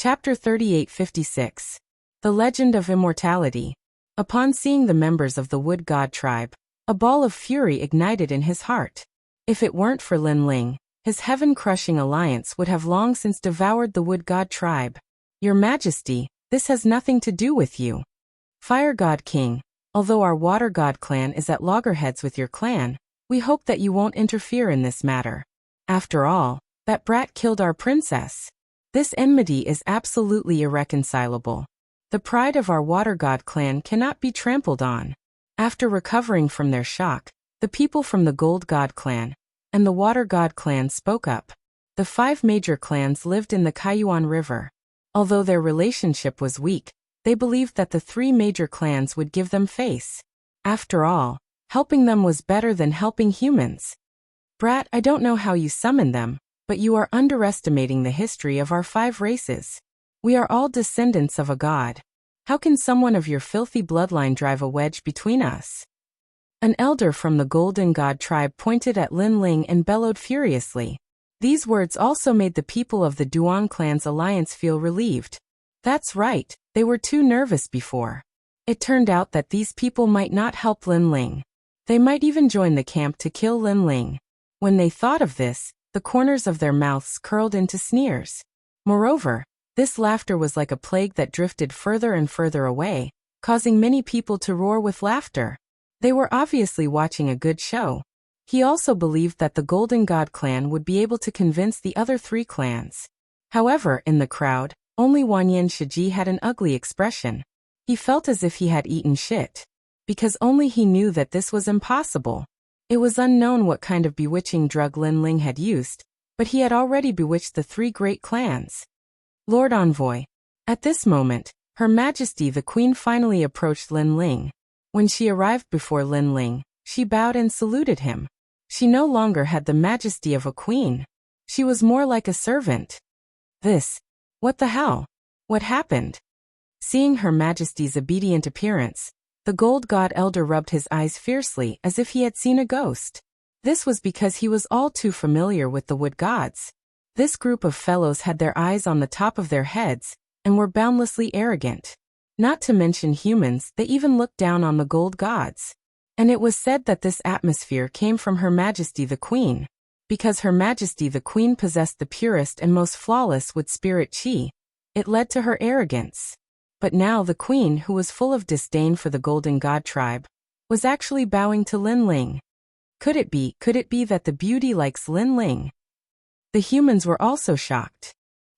Chapter 3856. The Legend of Immortality. Upon seeing the members of the Wood God tribe, a ball of fury ignited in his heart. If it weren't for Lin Ling, his heaven-crushing alliance would have long since devoured the Wood God tribe. Your Majesty, this has nothing to do with you. Fire God King, although our Water God clan is at loggerheads with your clan, we hope that you won't interfere in this matter. After all, that brat killed our princess. This enmity is absolutely irreconcilable. The pride of our Water God clan cannot be trampled on. After recovering from their shock, the people from the Gold God clan and the Water God clan spoke up. The 5 major clans lived in the Kaiyuan River. Although their relationship was weak, they believed that the 3 major clans would give them face. After all, helping them was better than helping humans. Brat, I don't know how you summoned them, but you are underestimating the history of our 5 races. We are all descendants of a god. How can someone of your filthy bloodline drive a wedge between us? An elder from the Golden God tribe pointed at Lin Ling and bellowed furiously. These words also made the people of the Duan clan's alliance feel relieved. That's right, they were too nervous before. It turned out that these people might not help Lin Ling. They might even join the camp to kill Lin Ling. When they thought of this, the corners of their mouths curled into sneers. Moreover, this laughter was like a plague that drifted further and further away, causing many people to roar with laughter. They were obviously watching a good show. He also believed that the Golden God clan would be able to convince the other 3 clans. However, in the crowd, only Wanyan Shiji had an ugly expression. He felt as if he had eaten shit. Because only he knew that this was impossible. It was unknown what kind of bewitching drug Lin Ling had used, but he had already bewitched the 3 great clans. Lord Envoy. At this moment, Her Majesty the Queen finally approached Lin Ling. When she arrived before Lin Ling, she bowed and saluted him. She no longer had the majesty of a queen. She was more like a servant. What the hell? What happened? Seeing Her Majesty's obedient appearance, the Gold God Elder rubbed his eyes fiercely as if he had seen a ghost. This was because he was all too familiar with the Wood Gods. This group of fellows had their eyes on the top of their heads and were boundlessly arrogant. Not to mention humans, they even looked down on the Gold Gods. And it was said that this atmosphere came from Her Majesty the Queen. Because Her Majesty the Queen possessed the purest and most flawless wood spirit chi, it led to her arrogance. But now the Queen, who was full of disdain for the Golden God tribe, was actually bowing to Lin Ling. Could it be that the beauty likes Lin Ling? The humans were also shocked.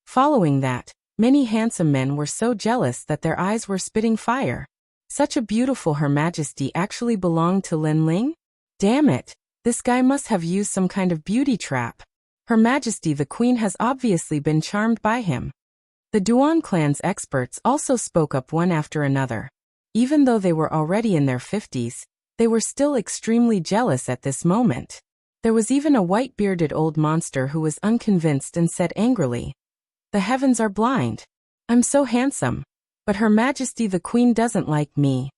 Following that, many handsome men were so jealous that their eyes were spitting fire. Such a beautiful Her Majesty actually belonged to Lin Ling? Damn it, this guy must have used some kind of beauty trap. Her Majesty the Queen has obviously been charmed by him. The Duan clan's experts also spoke up one after another. Even though they were already in their 50s, they were still extremely jealous at this moment. There was even a white-bearded old monster who was unconvinced and said angrily, "The heavens are blind. I'm so handsome. But Her Majesty the Queen doesn't like me."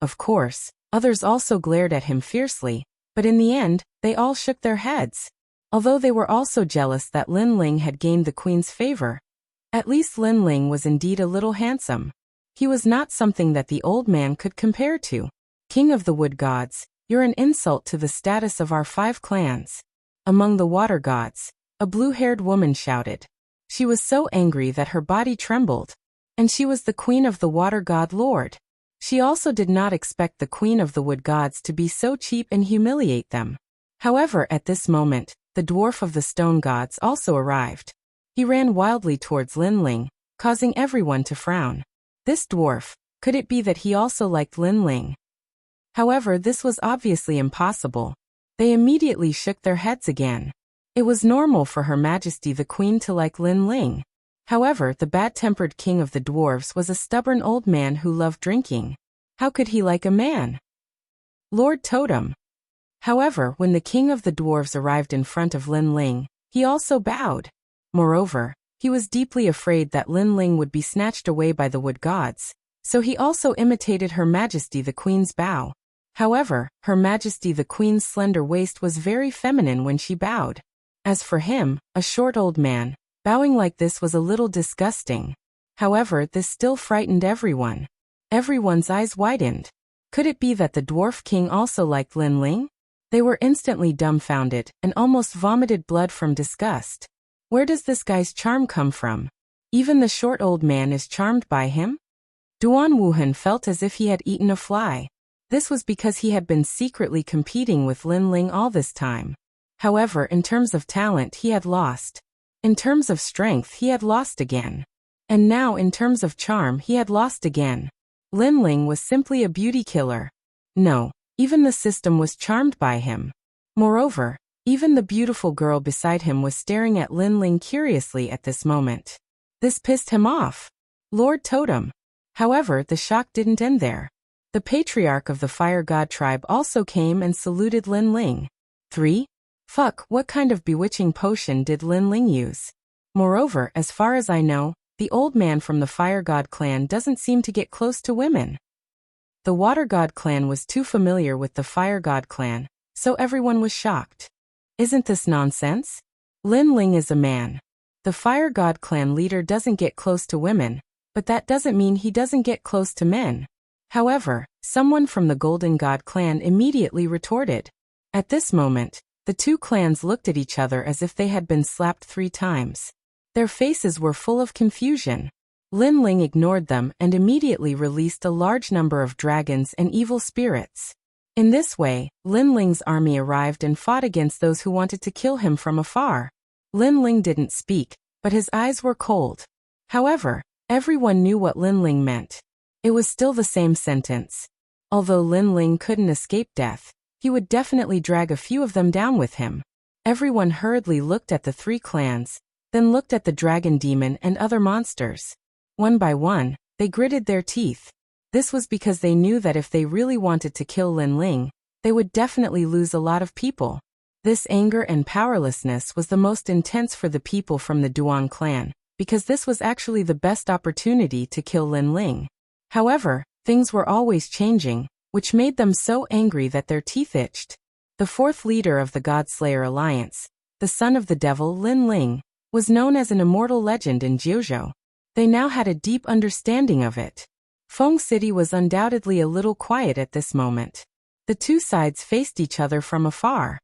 Of course, others also glared at him fiercely, but in the end, they all shook their heads. Although they were also jealous that Lin Ling had gained the Queen's favor. At least Lin Ling was indeed a little handsome. He was not something that the old man could compare to. King of the Wood Gods, you're an insult to the status of our 5 clans. Among the Water Gods, a blue-haired woman shouted. She was so angry that her body trembled. And she was the Queen of the Water God Lord. She also did not expect the Queen of the Wood Gods to be so cheap and humiliate them. However, at this moment, the Dwarf of the Stone Gods also arrived. He ran wildly towards Lin Ling, causing everyone to frown. This dwarf, could it be that he also liked Lin Ling? However, this was obviously impossible. They immediately shook their heads again. It was normal for Her Majesty the Queen to like Lin Ling. However, the bad-tempered king of the dwarves was a stubborn old man who loved drinking. How could he like a man? Lord Totem. However, when the king of the dwarves arrived in front of Lin Ling, he also bowed. Moreover, he was deeply afraid that Lin Ling would be snatched away by the Wood Gods, so he also imitated Her Majesty the Queen's bow. However, Her Majesty the Queen's slender waist was very feminine when she bowed. As for him, a short old man, Bowing like this was a little disgusting. However, this still frightened everyone. Everyone's eyes widened. Could it be that the dwarf king also liked Lin Ling? They were instantly dumbfounded and almost vomited blood from disgust. Where does this guy's charm come from? Even the short old man is charmed by him? Duan Wuhan felt as if he had eaten a fly. This was because he had been secretly competing with Lin Ling all this time. However, in terms of talent he had lost. In terms of strength he had lost again. And now in terms of charm he had lost again. Lin Ling was simply a beauty killer. No, even the system was charmed by him. Moreover, even the beautiful girl beside him was staring at Lin Ling curiously at this moment. This pissed him off. Lord Totem. However, the shock didn't end there. The patriarch of the Fire God tribe also came and saluted Lin Ling. 3. Fuck, what kind of bewitching potion did Lin Ling use? Moreover, as far as I know, the old man from the Fire God clan doesn't seem to get close to women. The Water God clan was too familiar with the Fire God clan, so everyone was shocked. Isn't this nonsense? Lin Ling is a man. The Fire God clan leader doesn't get close to women, but that doesn't mean he doesn't get close to men. However, someone from the Golden God clan immediately retorted. At this moment, the two clans looked at each other as if they had been slapped 3 times. Their faces were full of confusion. Lin Ling ignored them and immediately released a large number of dragons and evil spirits. In this way, Lin Ling's army arrived and fought against those who wanted to kill him from afar. Lin Ling didn't speak, but his eyes were cold. However, everyone knew what Lin Ling meant. It was still the same sentence. Although Lin Ling couldn't escape death, he would definitely drag a few of them down with him. Everyone hurriedly looked at the 3 clans, then looked at the dragon demon and other monsters. One by one, they gritted their teeth. This was because they knew that if they really wanted to kill Lin Ling, they would definitely lose a lot of people. This anger and powerlessness was the most intense for the people from the Duan clan, because this was actually the best opportunity to kill Lin Ling. However, things were always changing, which made them so angry that their teeth itched. The 4th leader of the Godslayer Alliance, the son of the devil Lin Ling, was known as an immortal legend in Jiuzhou. They now had a deep understanding of it. Feng City was undoubtedly a little quiet at this moment. The two sides faced each other from afar.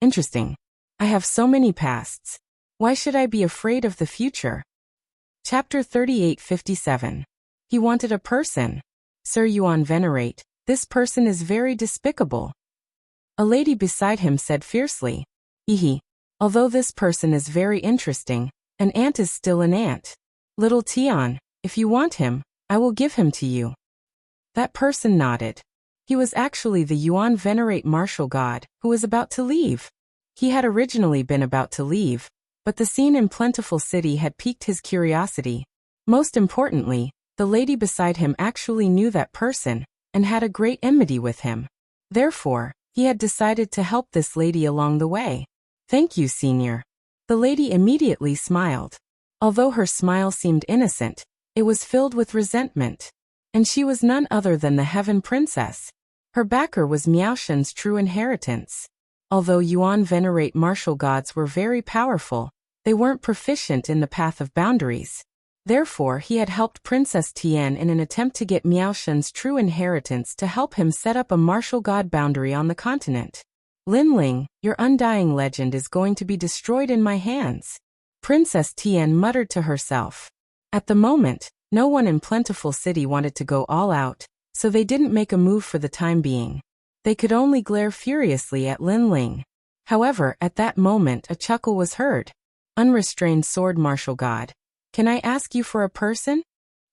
Interesting. I have so many pasts. Why should I be afraid of the future? Chapter 3857. He wanted a person. Sir Yuan Venerate, this person is very despicable. A lady beside him said fiercely. Ehe. Although this person is very interesting, an ant is still an ant. Little Tian, if you want him, I will give him to you. That person nodded. He was actually the Yuan Venerate martial god, who was about to leave. He had originally been about to leave, but the scene in Plentiful City had piqued his curiosity. Most importantly, the lady beside him actually knew that person, and had a great enmity with him. Therefore, he had decided to help this lady along the way. Thank you, senior. The lady immediately smiled. Although her smile seemed innocent, it was filled with resentment. And she was none other than the Heaven Princess. Her backer was Miaoshen's true inheritance. Although Yuan Venerate martial gods were very powerful, they weren't proficient in the path of boundaries. Therefore, he had helped Princess Tian in an attempt to get Miaoshen's true inheritance to help him set up a martial god boundary on the continent. Lin Ling, your undying legend is going to be destroyed in my hands. Princess Tian muttered to herself. At the moment, no one in Plentiful City wanted to go all out, so they didn't make a move for the time being. They could only glare furiously at Lin Ling. However, at that moment a chuckle was heard. Unrestrained sword martial god. Can I ask you for a person?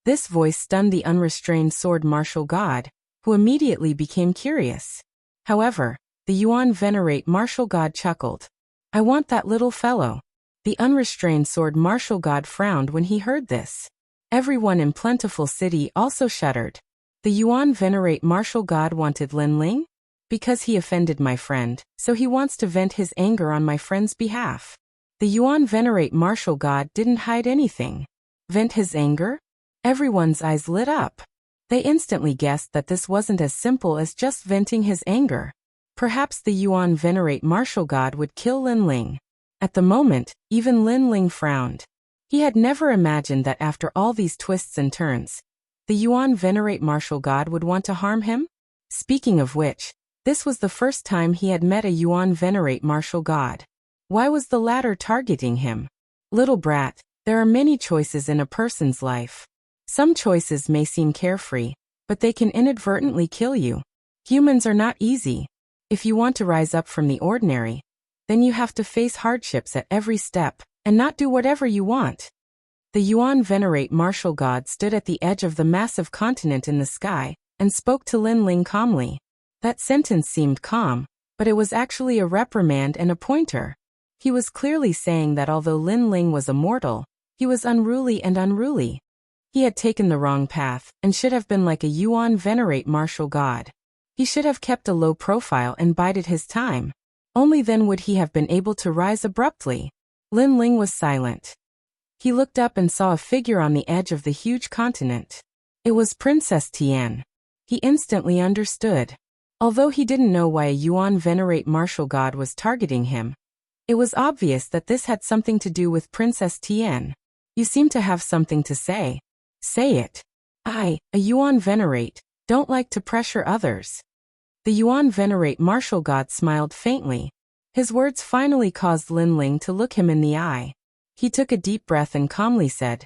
This voice stunned the unrestrained sword martial god, who immediately became curious. However, the Yuan Venerate martial god chuckled. I want that little fellow. The unrestrained sword martial god frowned when he heard this. Everyone in Plentiful City also shuddered. The Yuan Venerate martial god wanted Lin Ling? Because he offended my friend, so he wants to vent his anger on my friend's behalf. The Yuan Venerate martial god didn't hide anything. Vent his anger? Everyone's eyes lit up. They instantly guessed that this wasn't as simple as just venting his anger. Perhaps the Yuan Venerate martial god would kill Lin Ling. At the moment, even Lin Ling frowned. He had never imagined that after all these twists and turns, the Yuan Venerate martial god would want to harm him? Speaking of which, this was the first time he had met a Yuan Venerate martial god. Why was the latter targeting him? Little brat, there are many choices in a person's life. Some choices may seem carefree, but they can inadvertently kill you. Humans are not easy. If you want to rise up from the ordinary, then you have to face hardships at every step, and not do whatever you want. The Yuan Venerate martial god stood at the edge of the massive continent in the sky, and spoke to Lin Ling calmly. That sentence seemed calm, but it was actually a reprimand and a pointer. He was clearly saying that although Lin Ling was a mortal, he was unruly and unruly. He had taken the wrong path, and should have been like a Yuan Venerate martial god. He should have kept a low profile and bided his time. Only then would he have been able to rise abruptly. Lin Ling was silent. He looked up and saw a figure on the edge of the huge continent. It was Princess Tian. He instantly understood. Although he didn't know why a Yuan Venerate martial god was targeting him, it was obvious that this had something to do with Princess Tian. You seem to have something to say. Say it. I, a Yuan Venerate, don't like to pressure others. The Yuan Venerate martial god smiled faintly. His words finally caused Lin Ling to look him in the eye. He took a deep breath and calmly said,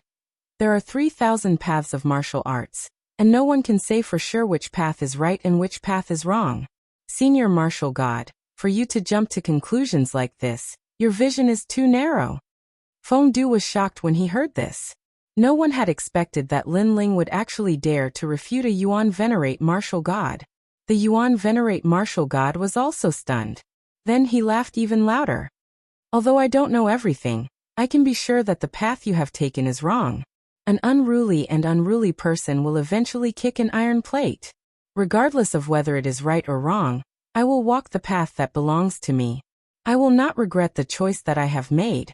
"There are 3,000 paths of martial arts, and no one can say for sure which path is right and which path is wrong. Senior martial god, for you to jump to conclusions like this, your vision is too narrow." Feng Du was shocked when he heard this. No one had expected that Lin Ling would actually dare to refute a Yuan Venerate martial god. The Yuan Venerate martial god was also stunned. Then he laughed even louder. "Although I don't know everything, I can be sure that the path you have taken is wrong. An unruly person will eventually kick an iron plate. Regardless of whether it is right or wrong, I will walk the path that belongs to me. I will not regret the choice that I have made."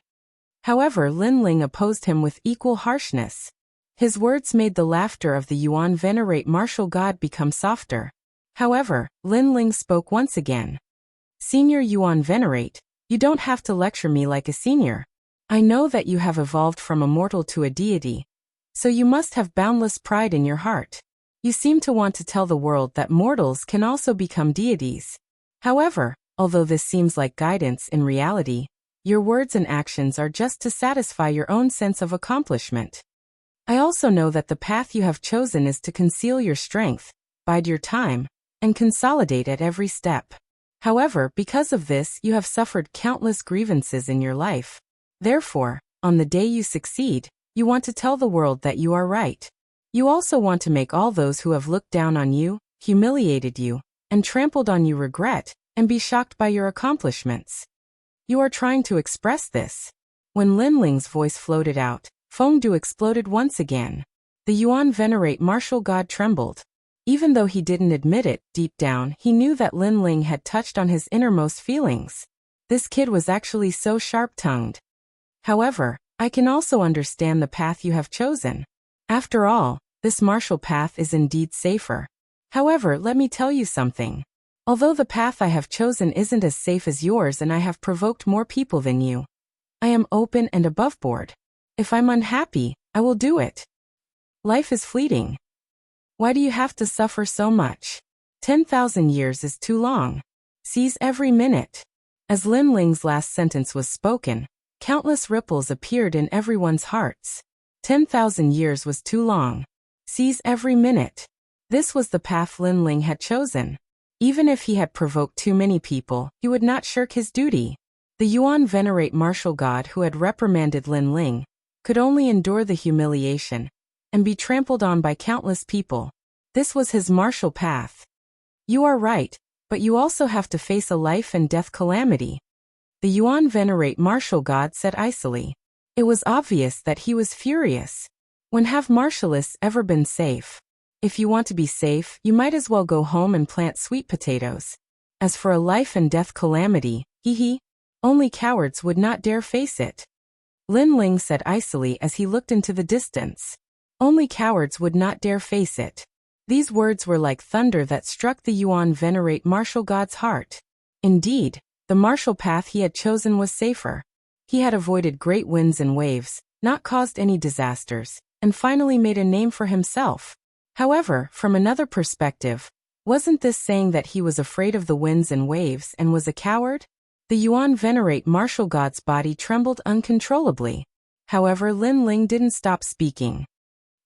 However, Lin Ling opposed him with equal harshness. His words made the laughter of the Yuan Venerate martial god become softer. However, Lin Ling spoke once again. "Senior Yuan Venerate, you don't have to lecture me like a senior. I know that you have evolved from a mortal to a deity, so you must have boundless pride in your heart. You seem to want to tell the world that mortals can also become deities. However, although this seems like guidance, in reality, your words and actions are just to satisfy your own sense of accomplishment. I also know that the path you have chosen is to conceal your strength, bide your time, and consolidate at every step. However, because of this, you have suffered countless grievances in your life. Therefore, on the day you succeed, you want to tell the world that you are right. You also want to make all those who have looked down on you, humiliated you, and trampled on you regret, and be shocked by your accomplishments. You are trying to express this." When Lin Ling's voice floated out, Feng Du exploded once again. The Yuan Venerate martial god trembled. Even though he didn't admit it, deep down he knew that Lin Ling had touched on his innermost feelings. This kid was actually so sharp-tongued. "However, I can also understand the path you have chosen. After all, this martial path is indeed safer. However, let me tell you something. Although the path I have chosen isn't as safe as yours and I have provoked more people than you, I am open and above board. If I'm unhappy, I will do it. Life is fleeting. Why do you have to suffer so much? 10,000 years is too long. Seize every minute." As Lin Ling's last sentence was spoken, countless ripples appeared in everyone's hearts. 10,000 years was too long. Seize every minute. This was the path Lin Ling had chosen. Even if he had provoked too many people, he would not shirk his duty. The Yuan Venerate martial god who had reprimanded Lin Ling could only endure the humiliation and be trampled on by countless people. This was his martial path. "You are right, but you also have to face a life and death calamity," the Yuan Venerate martial god said icily. It was obvious that he was furious. When have martialists ever been safe? If you want to be safe, you might as well go home and plant sweet potatoes. As for a life and death calamity, only cowards would not dare face it. Lin Ling said icily as he looked into the distance. Only cowards would not dare face it. These words were like thunder that struck the Yuan Venerate martial god's heart. Indeed, the martial path he had chosen was safer. He had avoided great winds and waves, not caused any disasters, and finally made a name for himself. However, from another perspective, wasn't this saying that he was afraid of the winds and waves and was a coward? The Yuan venerate martial god's body trembled uncontrollably. However, Lin Ling didn't stop speaking.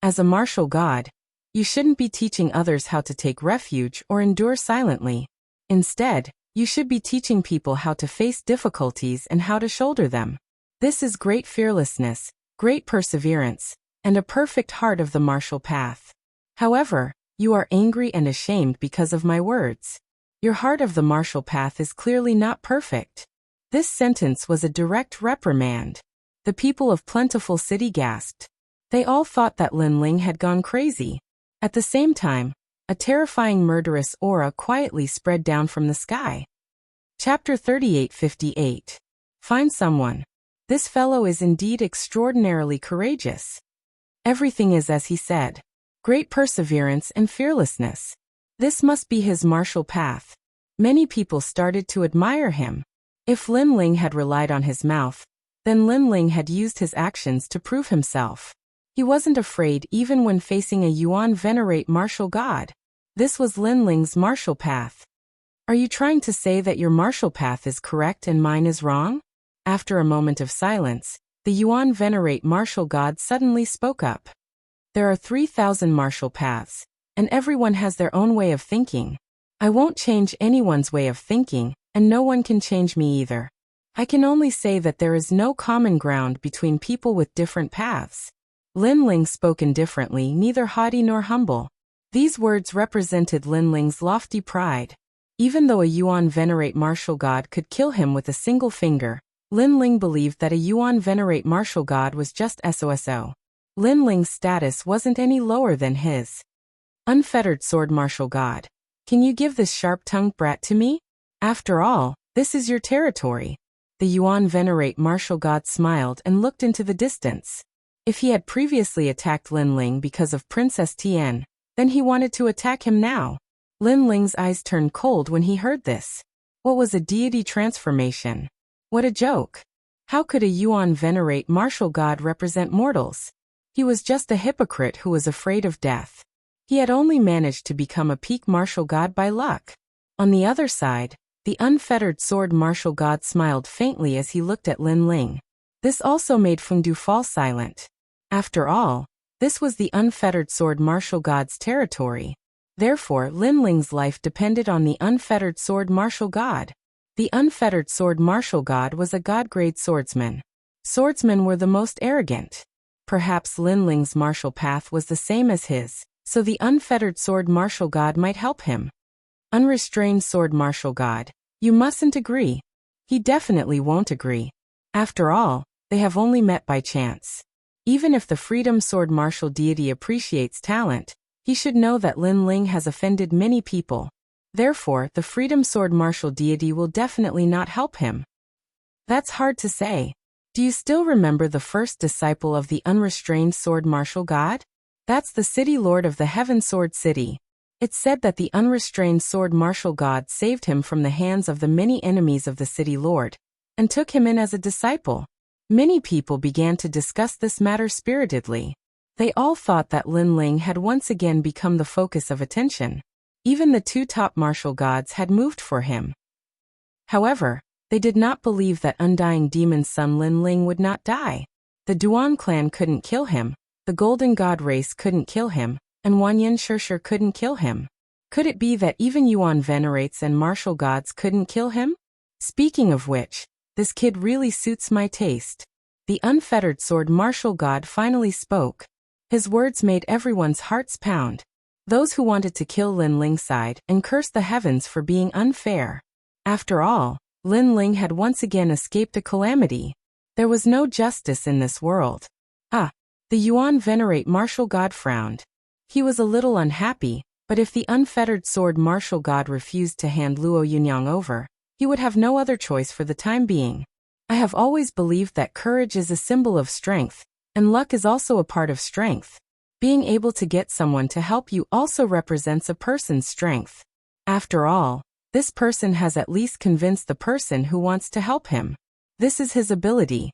As a martial god, you shouldn't be teaching others how to take refuge or endure silently. Instead, you should be teaching people how to face difficulties and how to shoulder them. This is great fearlessness, great perseverance, and a perfect heart of the martial path. However, you are angry and ashamed because of my words. Your heart of the martial path is clearly not perfect. This sentence was a direct reprimand. The people of Plentiful City gasped. They all thought that Lin Ling had gone crazy. At the same time, a terrifying murderous aura quietly spread down from the sky. Chapter 38:58. Find someone. This fellow is indeed extraordinarily courageous. Everything is as he said. Great perseverance and fearlessness. This must be his martial path. Many people started to admire him. If Lin Ling had relied on his mouth, then Lin Ling had used his actions to prove himself. He wasn't afraid even when facing a Yuan venerate martial god. This was Lin Ling's martial path. Are you trying to say that your martial path is correct and mine is wrong? After a moment of silence, the Yuan venerate martial god suddenly spoke up. There are 3,000 martial paths, and everyone has their own way of thinking. I won't change anyone's way of thinking, and no one can change me either. I can only say that there is no common ground between people with different paths. Lin Ling spoke indifferently, neither haughty nor humble. These words represented Lin Ling's lofty pride. Even though a Yuan venerate martial god could kill him with a single finger, Lin Ling believed that a Yuan venerate martial god was just SOSO. Lin Ling's status wasn't any lower than his. Unfettered sword martial god. Can you give this sharp-tongued brat to me? After all, this is your territory. The Yuan venerate martial god smiled and looked into the distance. If he had previously attacked Lin Ling because of Princess Tian, then he wanted to attack him now. Lin Ling's eyes turned cold when he heard this. What was a deity transformation? What a joke. How could a Yuan venerate martial god represent mortals? He was just a hypocrite who was afraid of death. He had only managed to become a peak martial god by luck. On the other side, the unfettered sword martial god smiled faintly as he looked at Lin Ling. This also made Fengdu fall silent. After all, this was the unfettered sword martial god's territory. Therefore, Lin Ling's life depended on the unfettered sword martial god. The unfettered sword martial god was a god-grade swordsman. Swordsmen were the most arrogant. Perhaps Lin Ling's martial path was the same as his, so the unfettered sword martial god might help him. Unrestrained sword martial god. You mustn't agree. He definitely won't agree. After all, they have only met by chance. Even if the freedom sword martial deity appreciates talent, he should know that Lin Ling has offended many people. Therefore, the freedom sword martial deity will definitely not help him. That's hard to say. Do you still remember the first disciple of the unrestrained sword martial god? That's the city lord of the Heaven Sword City. It's said that the unrestrained sword martial god saved him from the hands of the many enemies of the city lord, and took him in as a disciple. Many people began to discuss this matter spiritedly. They all thought that Lin Ling had once again become the focus of attention. Even the two top martial gods had moved for him. However, they did not believe that undying demon's son Lin Ling would not die. The Duan clan couldn't kill him, the Golden God race couldn't kill him, and Wanyan Shirshir couldn't kill him. Could it be that even Yuan venerates and martial gods couldn't kill him? Speaking of which, this kid really suits my taste. The unfettered sword martial god finally spoke. His words made everyone's hearts pound. Those who wanted to kill Lin Ling sighed and cursed the heavens for being unfair. After all, Lin Ling had once again escaped a calamity. There was no justice in this world. The Yuan venerate martial god frowned. He was a little unhappy, but if the unfettered sword martial god refused to hand Luo Yunyang over, he would have no other choice for the time being. I have always believed that courage is a symbol of strength, and luck is also a part of strength. Being able to get someone to help you also represents a person's strength. After all, this person has at least convinced the person who wants to help him. This is his ability,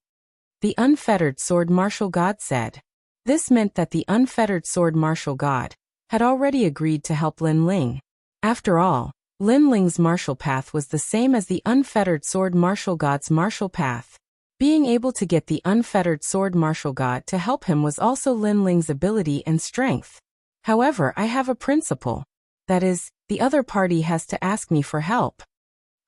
The unfettered sword martial god said. This meant that the unfettered sword martial god had already agreed to help Lin Ling. After all, Lin Ling's martial path was the same as the unfettered sword martial god's martial path. Being able to get the unfettered sword martial god to help him was also Lin Ling's ability and strength. However, I have a principle. That is, the other party has to ask me for help.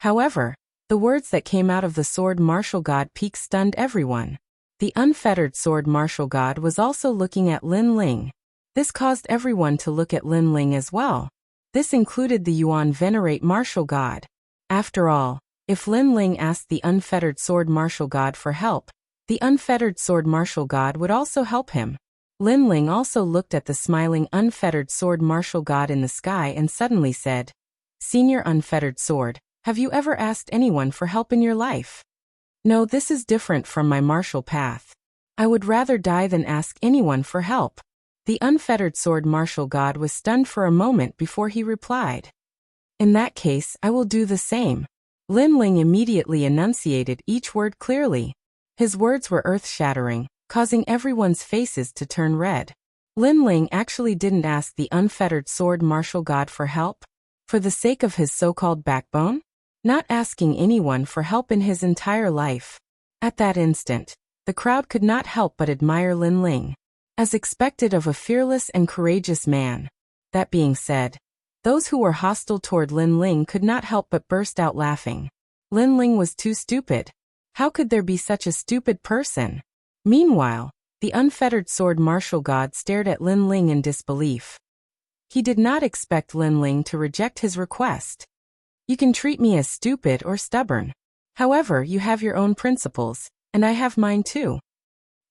However, the words that came out of the sword martial god peak stunned everyone. The unfettered sword martial god was also looking at Lin Ling. This caused everyone to look at Lin Ling as well. This included the Yuan venerate martial god. After all, if Lin Ling asked the unfettered sword martial god for help, the unfettered sword martial god would also help him. Lin Ling also looked at the smiling unfettered sword martial god in the sky and suddenly said, "Senior unfettered sword, have you ever asked anyone for help in your life?" "No, this is different from my martial path. I would rather die than ask anyone for help." The unfettered sword martial god was stunned for a moment before he replied. "In that case, I will do the same." Lin Ling immediately enunciated each word clearly. His words were earth-shattering, causing everyone's faces to turn red. Lin Ling actually didn't ask the unfettered sword martial god for help? For the sake of his so-called backbone? Not asking anyone for help in his entire life. At that instant, the crowd could not help but admire Lin Ling, as expected of a fearless and courageous man. That being said, those who were hostile toward Lin Ling could not help but burst out laughing. Lin Ling was too stupid. How could there be such a stupid person? Meanwhile, the unfettered sword martial god stared at Lin Ling in disbelief. He did not expect Lin Ling to reject his request. "You can treat me as stupid or stubborn. However, you have your own principles, and I have mine too."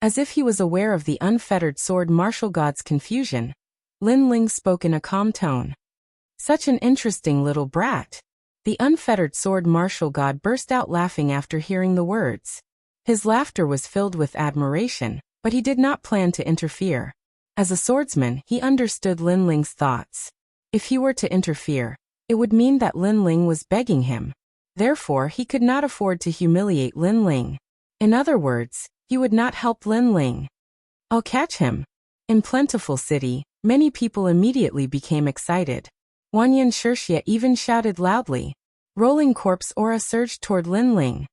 As if he was aware of the unfettered sword martial god's confusion, Lin Ling spoke in a calm tone. "Such an interesting little brat." The unfettered sword martial god burst out laughing after hearing the words. His laughter was filled with admiration, but he did not plan to interfere. As a swordsman, he understood Lin Ling's thoughts. If he were to interfere, it would mean that Lin Ling was begging him. Therefore, he could not afford to humiliate Lin Ling. In other words, he would not help Lin Ling. "I'll catch him." In Plentiful City, many people immediately became excited. Wanyan Shirxia even shouted loudly. Rolling corpse aura surged toward Lin Ling.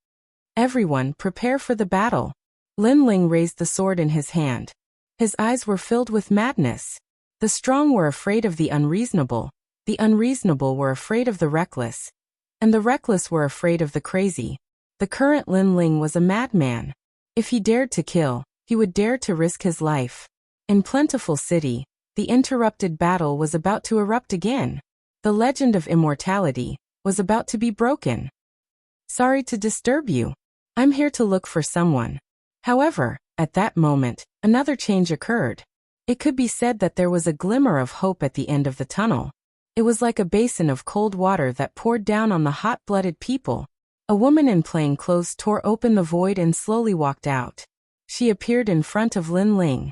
"Everyone, prepare for the battle." Lin Ling raised the sword in his hand. His eyes were filled with madness. The strong were afraid of the unreasonable were afraid of the reckless, and the reckless were afraid of the crazy. The current Lin Ling was a madman. If he dared to kill, he would dare to risk his life. In Plentiful City, the interrupted battle was about to erupt again. The legend of immortality was about to be broken. "Sorry to disturb you. I'm here to look for someone." However, at that moment, another change occurred. It could be said that there was a glimmer of hope at the end of the tunnel. It was like a basin of cold water that poured down on the hot-blooded people. A woman in plain clothes tore open the void and slowly walked out. She appeared in front of Lin Ling.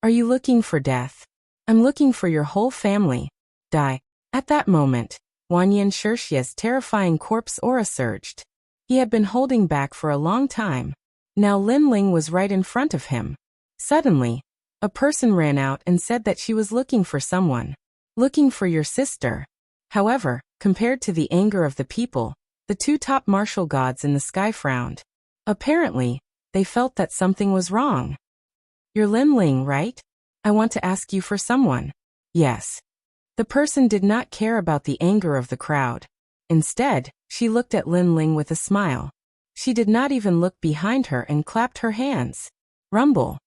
"Are you looking for death?" "I'm looking for your whole family. Die." At that moment, Wanyan Shirxia's terrifying corpse aura surged. He had been holding back for a long time. Now Lin Ling was right in front of him. Suddenly, a person ran out and said that she was looking for someone. "Looking for your sister." However, compared to the anger of the people, the two top martial gods in the sky frowned. Apparently, they felt that something was wrong. "You're Lin Ling, right? I want to ask you for someone." "Yes." The person did not care about the anger of the crowd. Instead, she looked at Lin Ling with a smile. She did not even look behind her and clapped her hands. Rumble.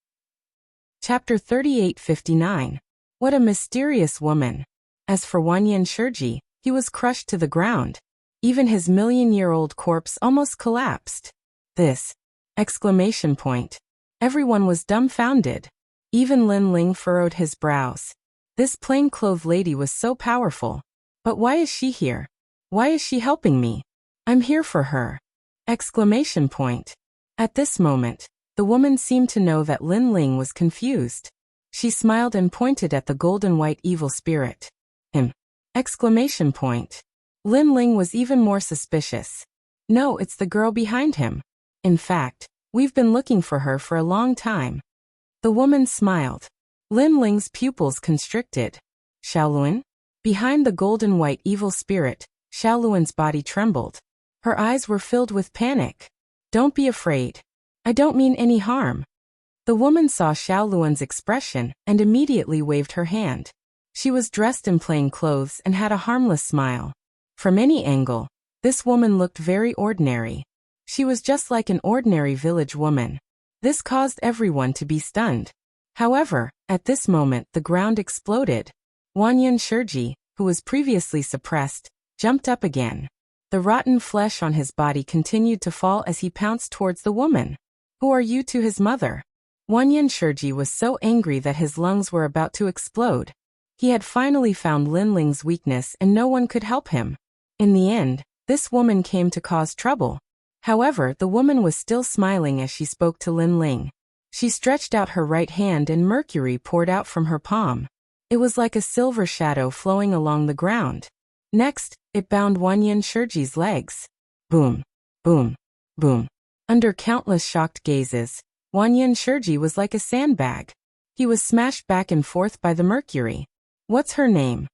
Chapter 3859. What a mysterious woman. As for Wanyan Shirji, he was crushed to the ground. Even his million-year-old corpse almost collapsed. "This!" Exclamation point. Everyone was dumbfounded. Even Lin Ling furrowed his brows. This plain-clothed lady was so powerful. But why is she here? Why is she helping me? I'm here for her! Exclamation point. At this moment, the woman seemed to know that Lin Ling was confused. She smiled and pointed at the golden white evil spirit. Him! Exclamation point. Lin Ling was even more suspicious. No, it's the girl behind him. In fact, We've been looking for her for a long time. The woman smiled. Lin Ling's pupils constricted. Xiaoluan? Behind the golden white evil spirit, Xiaoluan's body trembled. Her eyes were filled with panic. Don't be afraid. I don't mean any harm. The woman saw Xiaoluan's expression and immediately waved her hand. She was dressed in plain clothes and had a harmless smile. From any angle, this woman looked very ordinary. She was just like an ordinary village woman. This caused everyone to be stunned. However, at this moment the ground exploded. Wanyan Shiji, who was previously suppressed, jumped up again. The rotten flesh on his body continued to fall as he pounced towards the woman. Who are you to his mother? Wanyan Shiji was so angry that his lungs were about to explode. He had finally found Lin Ling's weakness and no one could help him. In the end, this woman came to cause trouble. However, the woman was still smiling as she spoke to Lin Ling. She stretched out her right hand and mercury poured out from her palm. It was like a silver shadow flowing along the ground. Next, it bound Wanyan Shiji's legs. Boom, boom, boom. Under countless shocked gazes, Wanyan Shiji was like a sandbag. He was smashed back and forth by the mercury. What's her name?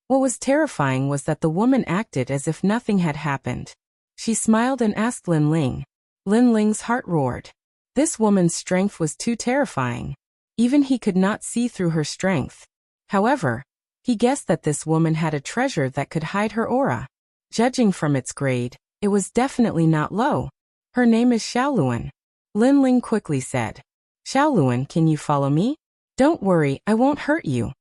What was terrifying was that the woman acted as if nothing had happened. She smiled and asked Lin Ling. Lin Ling's heart roared. This woman's strength was too terrifying. Even he could not see through her strength. However, he guessed that this woman had a treasure that could hide her aura. Judging from its grade, it was definitely not low. Her name is Xiaoluan. Lin Ling quickly said. Xiaoluan, can you follow me? Don't worry, I won't hurt you.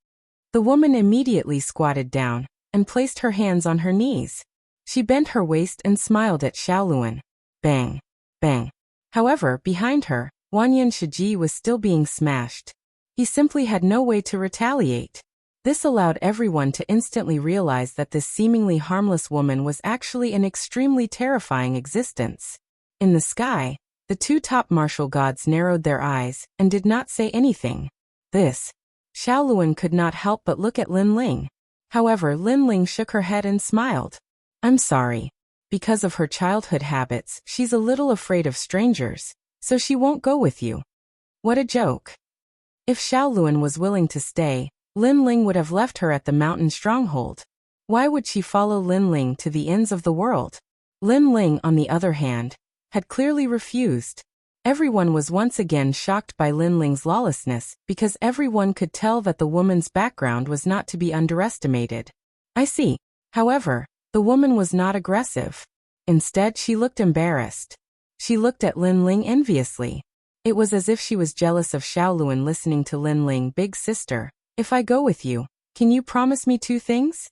The woman immediately squatted down and placed her hands on her knees. She bent her waist and smiled at Xiaoluan. Bang, bang. However, behind her, Wanyan Shiji was still being smashed. He simply had no way to retaliate. This allowed everyone to instantly realize that this seemingly harmless woman was actually an extremely terrifying existence. In the sky, the two top martial gods narrowed their eyes and did not say anything. Xiaoluan could not help but look at Lin Ling. However, Lin Ling shook her head and smiled. I'm sorry. Because of her childhood habits, she's a little afraid of strangers, so she won't go with you. What a joke. If Xiaoluan was willing to stay, Lin Ling would have left her at the mountain stronghold. Why would she follow Lin Ling to the ends of the world? Lin Ling, on the other hand, had clearly refused. Everyone was once again shocked by Lin Ling's lawlessness because everyone could tell that the woman's background was not to be underestimated. I see. However, the woman was not aggressive. Instead, she looked embarrassed. She looked at Lin Ling enviously. It was as if she was jealous of Xiaoluan listening to Lin Ling. Big sister, if I go with you, can you promise me 2 things?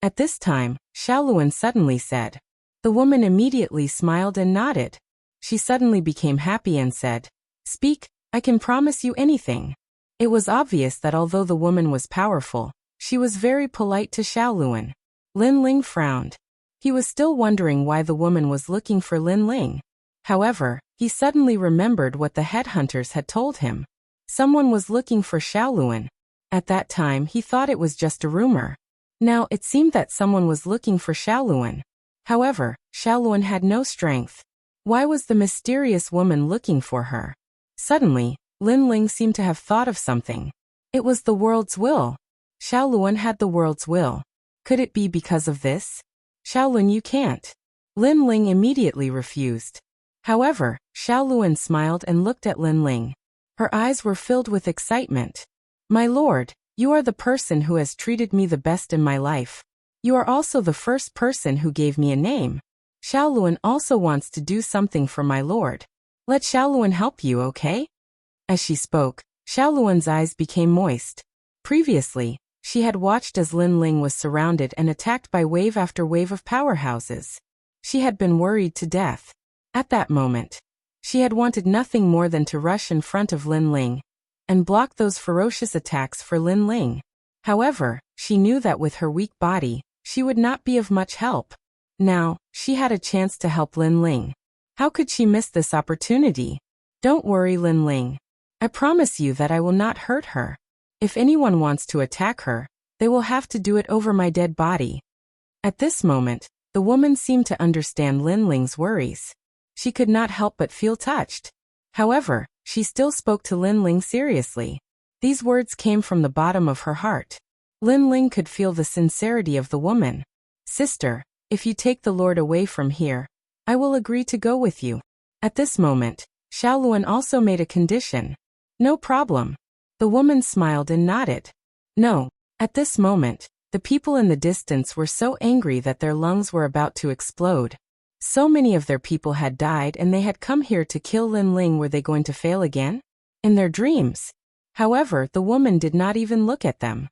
At this time, Xiaoluan suddenly said. The woman immediately smiled and nodded. She suddenly became happy and said, Speak, I can promise you anything. It was obvious that although the woman was powerful, she was very polite to Xiaoluan. Lin Ling frowned. He was still wondering why the woman was looking for Lin Ling. However, he suddenly remembered what the headhunters had told him. Someone was looking for Xiaoluan. At that time, he thought it was just a rumor. Now, it seemed that someone was looking for Xiaoluan. However, Xiaoluan had no strength. Why was the mysterious woman looking for her? Suddenly, Lin Ling seemed to have thought of something. It was the world's will. Xiaoluan had the world's will. Could it be because of this? Xiaoluan, you can't. Lin Ling immediately refused. However, Xiaoluan smiled and looked at Lin Ling. Her eyes were filled with excitement. My lord, you are the person who has treated me the best in my life. You are also the first person who gave me a name. Xiaoluan also wants to do something for my lord. Let Xiaoluan help you, okay? As she spoke, Xiaoluan's eyes became moist. Previously, she had watched as Lin Ling was surrounded and attacked by wave after wave of powerhouses. She had been worried to death. At that moment, she had wanted nothing more than to rush in front of Lin Ling and block those ferocious attacks for Lin Ling. However, she knew that with her weak body, she would not be of much help. Now, she had a chance to help Lin Ling. How could she miss this opportunity? Don't worry, Lin Ling. I promise you that I will not hurt her. If anyone wants to attack her, they will have to do it over my dead body. At this moment, the woman seemed to understand Lin Ling's worries. She could not help but feel touched. However, she still spoke to Lin Ling seriously. These words came from the bottom of her heart. Lin Ling could feel the sincerity of the woman. Sister, if you take the Lord away from here, I will agree to go with you. At this moment, Xiaoluan also made a condition. No problem. The woman smiled and nodded. No. At this moment, the people in the distance were so angry that their lungs were about to explode. So many of their people had died and they had come here to kill Lin Ling. Were they going to fail again? In their dreams. However, the woman did not even look at them.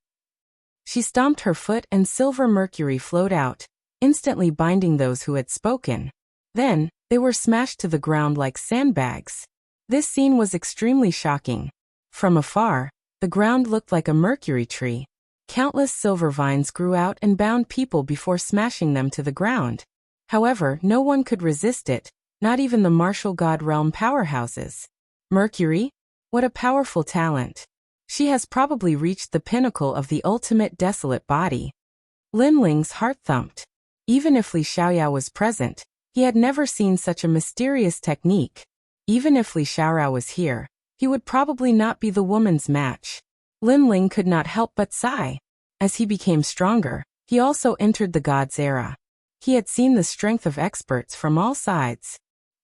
She stomped her foot and silver mercury flowed out, instantly binding those who had spoken. Then, they were smashed to the ground like sandbags. This scene was extremely shocking. From afar, the ground looked like a mercury tree. Countless silver vines grew out and bound people before smashing them to the ground. However, no one could resist it, not even the martial god realm powerhouses. Mercury? What a powerful talent. She has probably reached the pinnacle of the ultimate desolate body. Lin Ling's heart thumped. Even if Li Xiaoyao was present, he had never seen such a mysterious technique. Even if Li Xiaorao was here, he would probably not be the woman's match. Lin Ling could not help but sigh. As he became stronger, he also entered the god's era. He had seen the strength of experts from all sides.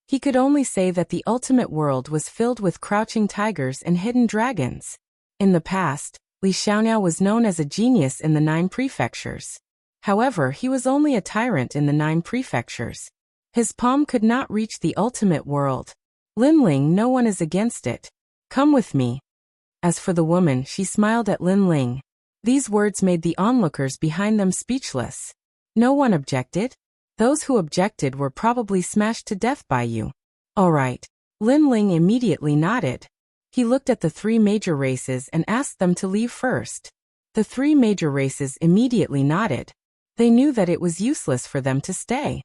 He could only say that the ultimate world was filled with crouching tigers and hidden dragons. In the past, Li Xiaoyao was known as a genius in the 9 prefectures. However, he was only a tyrant in the 9 prefectures. His palm could not reach the ultimate world. Lin Ling, no one is against it. Come with me. As for the woman, she smiled at Lin Ling. These words made the onlookers behind them speechless. No one objected. Those who objected were probably smashed to death by you. All right. Lin Ling immediately nodded. He looked at the 3 major races and asked them to leave first. The 3 major races immediately nodded. They knew that it was useless for them to stay.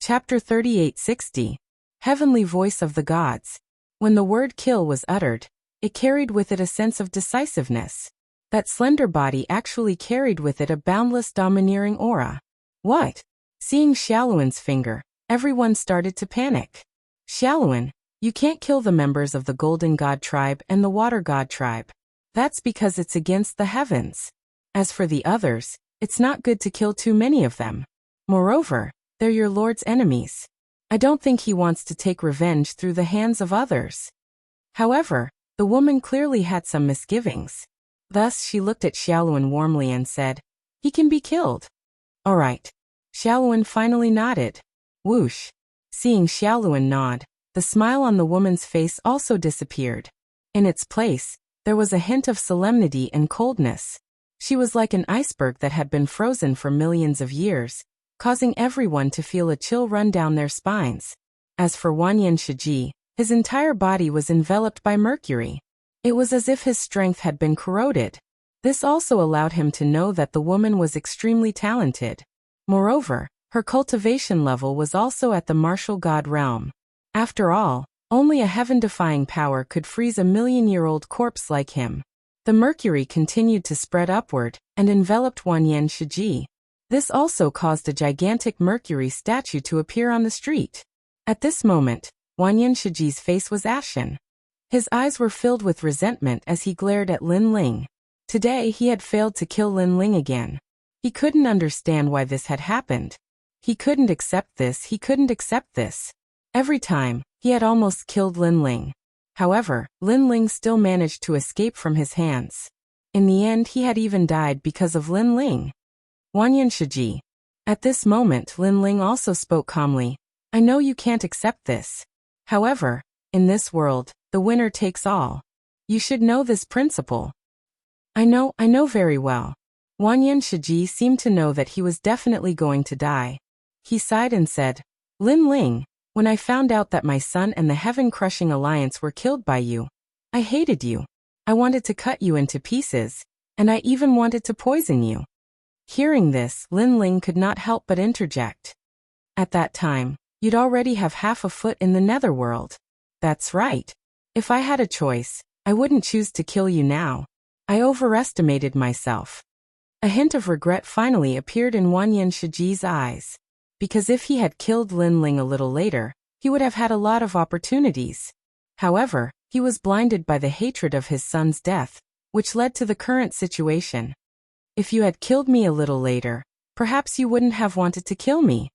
Chapter 3860. Heavenly Voice of the Gods. When the word kill was uttered, it carried with it a sense of decisiveness. That slender body actually carried with it a boundless domineering aura. What? Seeing Xiaoluan's finger, everyone started to panic. Xiaoluan, you can't kill the members of the Golden God tribe and the Water God tribe. That's because it's against the heavens. As for the others, it's not good to kill too many of them. Moreover, they're your lord's enemies. I don't think he wants to take revenge through the hands of others. However, the woman clearly had some misgivings. Thus she looked at Xiaoluan warmly and said, he can be killed. All right. Xiaoluan finally nodded. Whoosh. Seeing Xiaoluan nod, the smile on the woman's face also disappeared. In its place, there was a hint of solemnity and coldness. She was like an iceberg that had been frozen for millions of years, causing everyone to feel a chill run down their spines. As for Wanyan Shiji, his entire body was enveloped by mercury. It was as if his strength had been corroded. This also allowed him to know that the woman was extremely talented. Moreover, her cultivation level was also at the martial god realm. After all, only a heaven-defying power could freeze a million-year-old corpse like him. The mercury continued to spread upward and enveloped Wanyan Shiji. This also caused a gigantic mercury statue to appear on the street. At this moment, Wanyan Shiji's face was ashen. His eyes were filled with resentment as he glared at Lin Ling. Today he had failed to kill Lin Ling again. He couldn't understand why this had happened. He couldn't accept this. Every time, he had almost killed Lin Ling. However, Lin Ling still managed to escape from his hands. In the end, he had even died because of Lin Ling. Wanyan Shiji. At this moment, Lin Ling also spoke calmly. I know you can't accept this. However, in this world, the winner takes all. You should know this principle. I know very well. Wanyan Shiji seemed to know that he was definitely going to die. He sighed and said, Lin Ling, when I found out that my son and the heaven-crushing alliance were killed by you, I hated you. I wanted to cut you into pieces, and I even wanted to poison you. Hearing this, Lin Ling could not help but interject. At that time, you'd already have half a foot in the netherworld. That's right. If I had a choice, I wouldn't choose to kill you now. I overestimated myself. A hint of regret finally appeared in Wanyan Shiji's eyes. Because if he had killed Lin Ling a little later, he would have had a lot of opportunities. However, he was blinded by the hatred of his son's death, which led to the current situation. If you had killed me a little later, perhaps you wouldn't have wanted to kill me.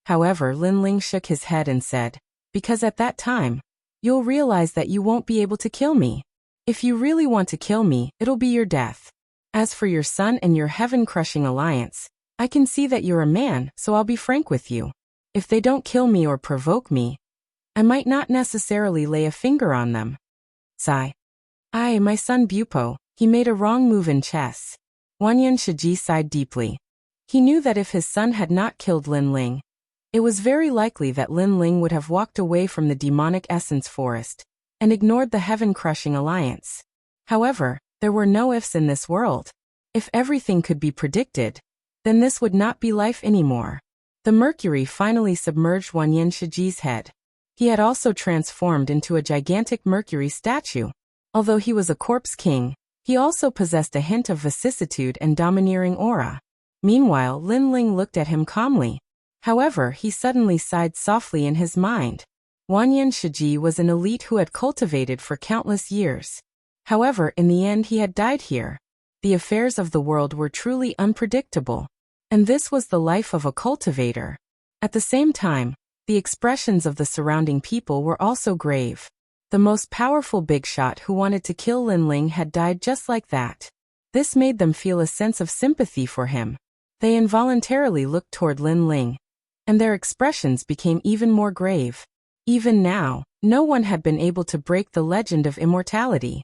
However, Lin Ling shook his head and said, because at that time, you'll realize that you won't be able to kill me. If you really want to kill me, it'll be your death. As for your son and your heaven-crushing alliance, I can see that you're a man, so I'll be frank with you. If they don't kill me or provoke me, I might not necessarily lay a finger on them. Sigh. My son Bupo, he made a wrong move in chess. Wanyan Shiji sighed deeply. He knew that if his son had not killed Lin Ling, it was very likely that Lin Ling would have walked away from the demonic essence forest and ignored the heaven-crushing alliance. However, there were no ifs in this world. If everything could be predicted, then this would not be life anymore. The mercury finally submerged Wanyan Shiji's head. He had also transformed into a gigantic mercury statue. Although he was a corpse king, he also possessed a hint of vicissitude and domineering aura. Meanwhile, Lin Ling looked at him calmly. However, he suddenly sighed softly in his mind. Wanyan Shiji was an elite who had cultivated for countless years. However, in the end he had died here. The affairs of the world were truly unpredictable. And this was the life of a cultivator. At the same time, the expressions of the surrounding people were also grave. The most powerful big shot who wanted to kill Lin Ling had died just like that. This made them feel a sense of sympathy for him. They involuntarily looked toward Lin Ling, and their expressions became even more grave. Even now, no one had been able to break the legend of immortality.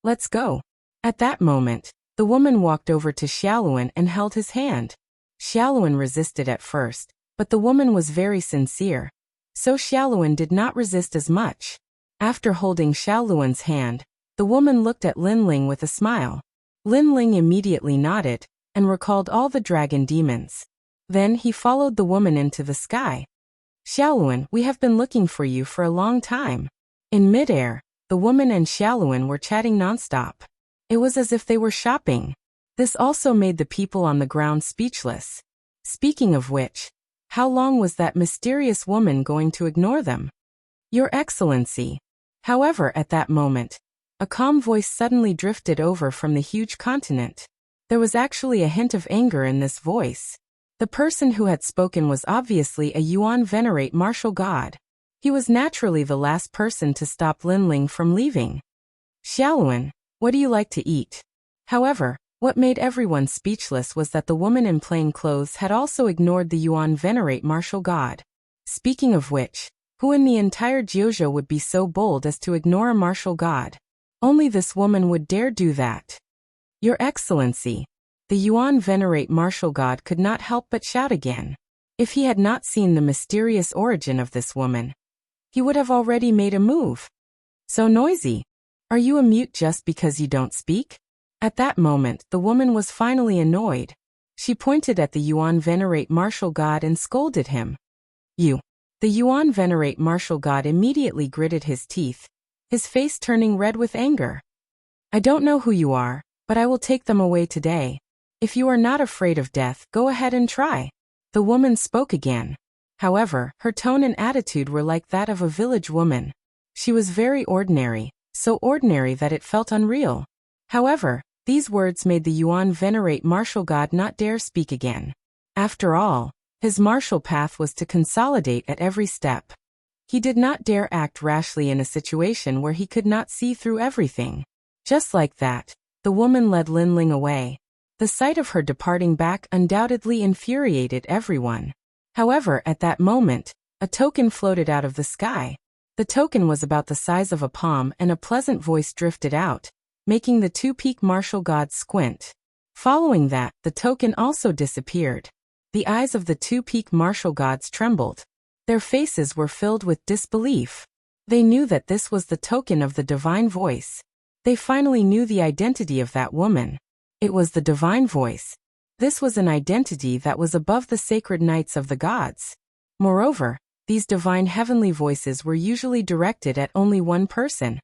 Let's go. At that moment, the woman walked over to Xiaoluan and held his hand. Xiaoluan resisted at first, but the woman was very sincere, so Xiaoluan did not resist as much. After holding Xiaoluan's hand, the woman looked at Lin Ling with a smile. Lin Ling immediately nodded and recalled all the dragon demons. Then he followed the woman into the sky. Xiaoluan, we have been looking for you for a long time. In midair, the woman and Xiaoluan were chatting nonstop. It was as if they were shopping. This also made the people on the ground speechless. Speaking of which, how long was that mysterious woman going to ignore them? Your Excellency. However, at that moment, a calm voice suddenly drifted over from the huge continent. There was actually a hint of anger in this voice. The person who had spoken was obviously a Yuan Venerate martial god. He was naturally the last person to stop Lin Ling from leaving. Xiaoluan, what do you like to eat? However, what made everyone speechless was that the woman in plain clothes had also ignored the Yuan Venerate martial god. Speaking of which, who in the entire Jiuzhou would be so bold as to ignore a martial god? Only this woman would dare do that. Your Excellency. The Yuan Venerate martial god could not help but shout again. If he had not seen the mysterious origin of this woman, he would have already made a move. So noisy. Are you a mute just because you don't speak? At that moment, the woman was finally annoyed. She pointed at the Yuan Venerate martial god and scolded him. You. The Yuan Venerate martial god immediately gritted his teeth, his face turning red with anger. I don't know who you are, but I will take them away today. If you are not afraid of death, go ahead and try. The woman spoke again. However, her tone and attitude were like that of a village woman. She was very ordinary, so ordinary that it felt unreal. However, these words made the Yuan Venerate martial god not dare speak again. After all, his martial path was to consolidate at every step. He did not dare act rashly in a situation where he could not see through everything. Just like that, the woman led Lin Ling away. The sight of her departing back undoubtedly infuriated everyone. However, at that moment, a token floated out of the sky. The token was about the size of a palm and a pleasant voice drifted out, making the two-peak martial god squint. Following that, the token also disappeared. The eyes of the two-peak martial gods trembled. Their faces were filled with disbelief. They knew that this was the token of the divine voice. They finally knew the identity of that woman. It was the divine voice. This was an identity that was above the sacred knights of the gods. Moreover, these divine heavenly voices were usually directed at only one person,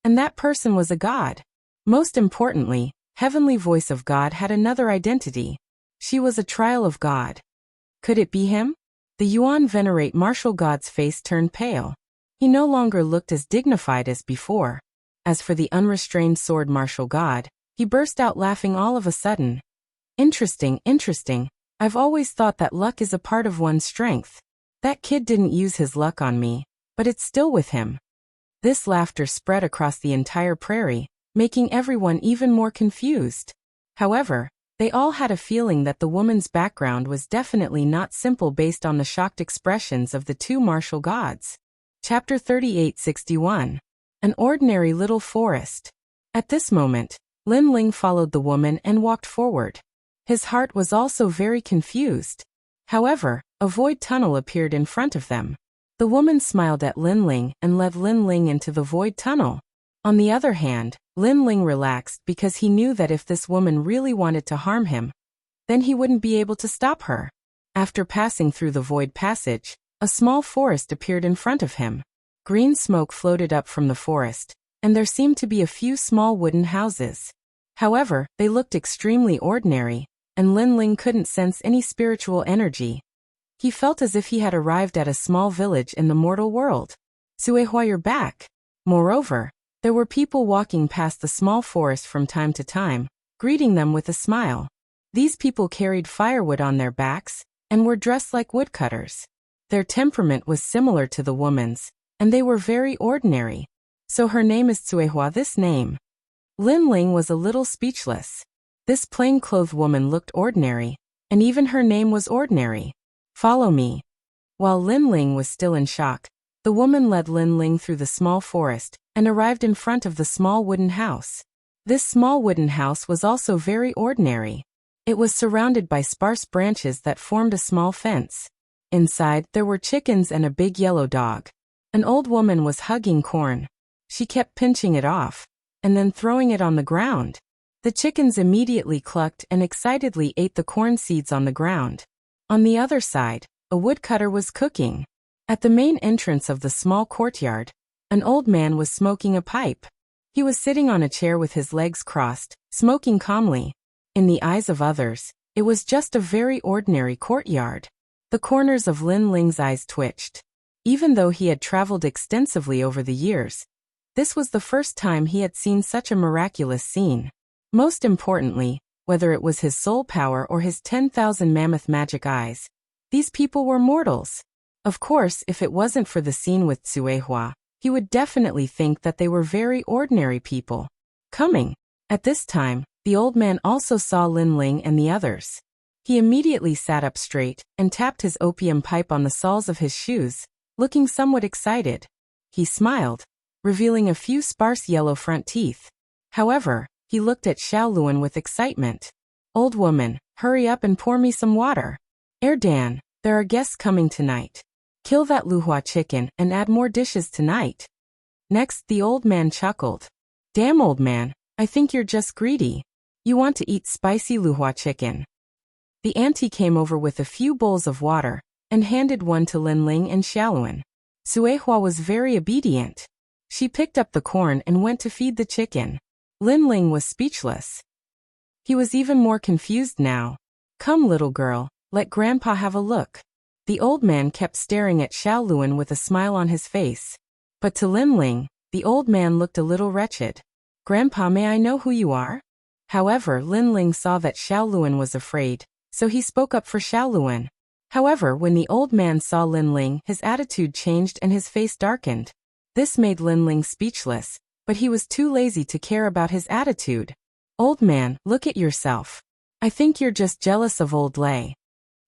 and that person was a god. Most importantly, heavenly voice of God had another identity. She was a trial of God. Could it be him? The Yuan Venerate martial god's face turned pale. He no longer looked as dignified as before. As for the unrestrained sword martial god, he burst out laughing all of a sudden. Interesting, interesting. I've always thought that luck is a part of one's strength. That kid didn't use his luck on me, but it's still with him. This laughter spread across the entire prairie, making everyone even more confused. However, they all had a feeling that the woman's background was definitely not simple based on the shocked expressions of the two martial gods. Chapter 3861. An ordinary little forest. At this moment, Lin Ling followed the woman and walked forward. His heart was also very confused. However, a void tunnel appeared in front of them. The woman smiled at Lin Ling and led Lin Ling into the void tunnel. On the other hand, Lin Ling relaxed because he knew that if this woman really wanted to harm him, then he wouldn't be able to stop her. After passing through the void passage, a small forest appeared in front of him. Green smoke floated up from the forest, and there seemed to be a few small wooden houses. However, they looked extremely ordinary, and Lin Ling couldn't sense any spiritual energy. He felt as if he had arrived at a small village in the mortal world. Suehua, you're back. Moreover, there were people walking past the small forest from time to time, greeting them with a smile. These people carried firewood on their backs, and were dressed like woodcutters. Their temperament was similar to the woman's, and they were very ordinary. So her name is Suehua. This name. Lin Ling was a little speechless. This plain-clothed woman looked ordinary, and even her name was ordinary. Follow me. While Lin Ling was still in shock, the woman led Lin Ling through the small forest and arrived in front of the small wooden house. This small wooden house was also very ordinary. It was surrounded by sparse branches that formed a small fence. Inside, there were chickens and a big yellow dog. An old woman was hugging corn. She kept pinching it off, and then throwing it on the ground. The chickens immediately clucked and excitedly ate the corn seeds on the ground. On the other side, a woodcutter was cooking. At the main entrance of the small courtyard, an old man was smoking a pipe. He was sitting on a chair with his legs crossed, smoking calmly. In the eyes of others, it was just a very ordinary courtyard. The corners of Lin Ling's eyes twitched. Even though he had traveled extensively over the years, this was the first time he had seen such a miraculous scene. Most importantly, whether it was his soul power or his 10,000 mammoth magic eyes, these people were mortals. Of course, if it wasn't for the scene with Suehua, he would definitely think that they were very ordinary people. Coming. At this time, the old man also saw Lin Ling and the others. He immediately sat up straight and tapped his opium pipe on the soles of his shoes, looking somewhat excited. He smiled, revealing a few sparse yellow front teeth. However, he looked at Xiaoluan with excitement. Old woman, hurry up and pour me some water. Dan, there are guests coming tonight. Kill that Luhua chicken and add more dishes tonight. Next, the old man chuckled. Damn, old man, I think you're just greedy. You want to eat spicy Luhua chicken. The auntie came over with a few bowls of water and handed one to Lin Ling and Xiaoluan. Suehua was very obedient. She picked up the corn and went to feed the chicken. Lin Ling was speechless. He was even more confused now. Come, little girl, let Grandpa have a look. The old man kept staring at Xiaoluan with a smile on his face. But to Lin Ling, the old man looked a little wretched. Grandpa, may I know who you are? However, Lin Ling saw that Xiaoluan was afraid, so he spoke up for Xiaoluan. However, when the old man saw Lin Ling, his attitude changed and his face darkened. This made Lin Ling speechless, but he was too lazy to care about his attitude. Old man, look at yourself. I think you're just jealous of old Lei.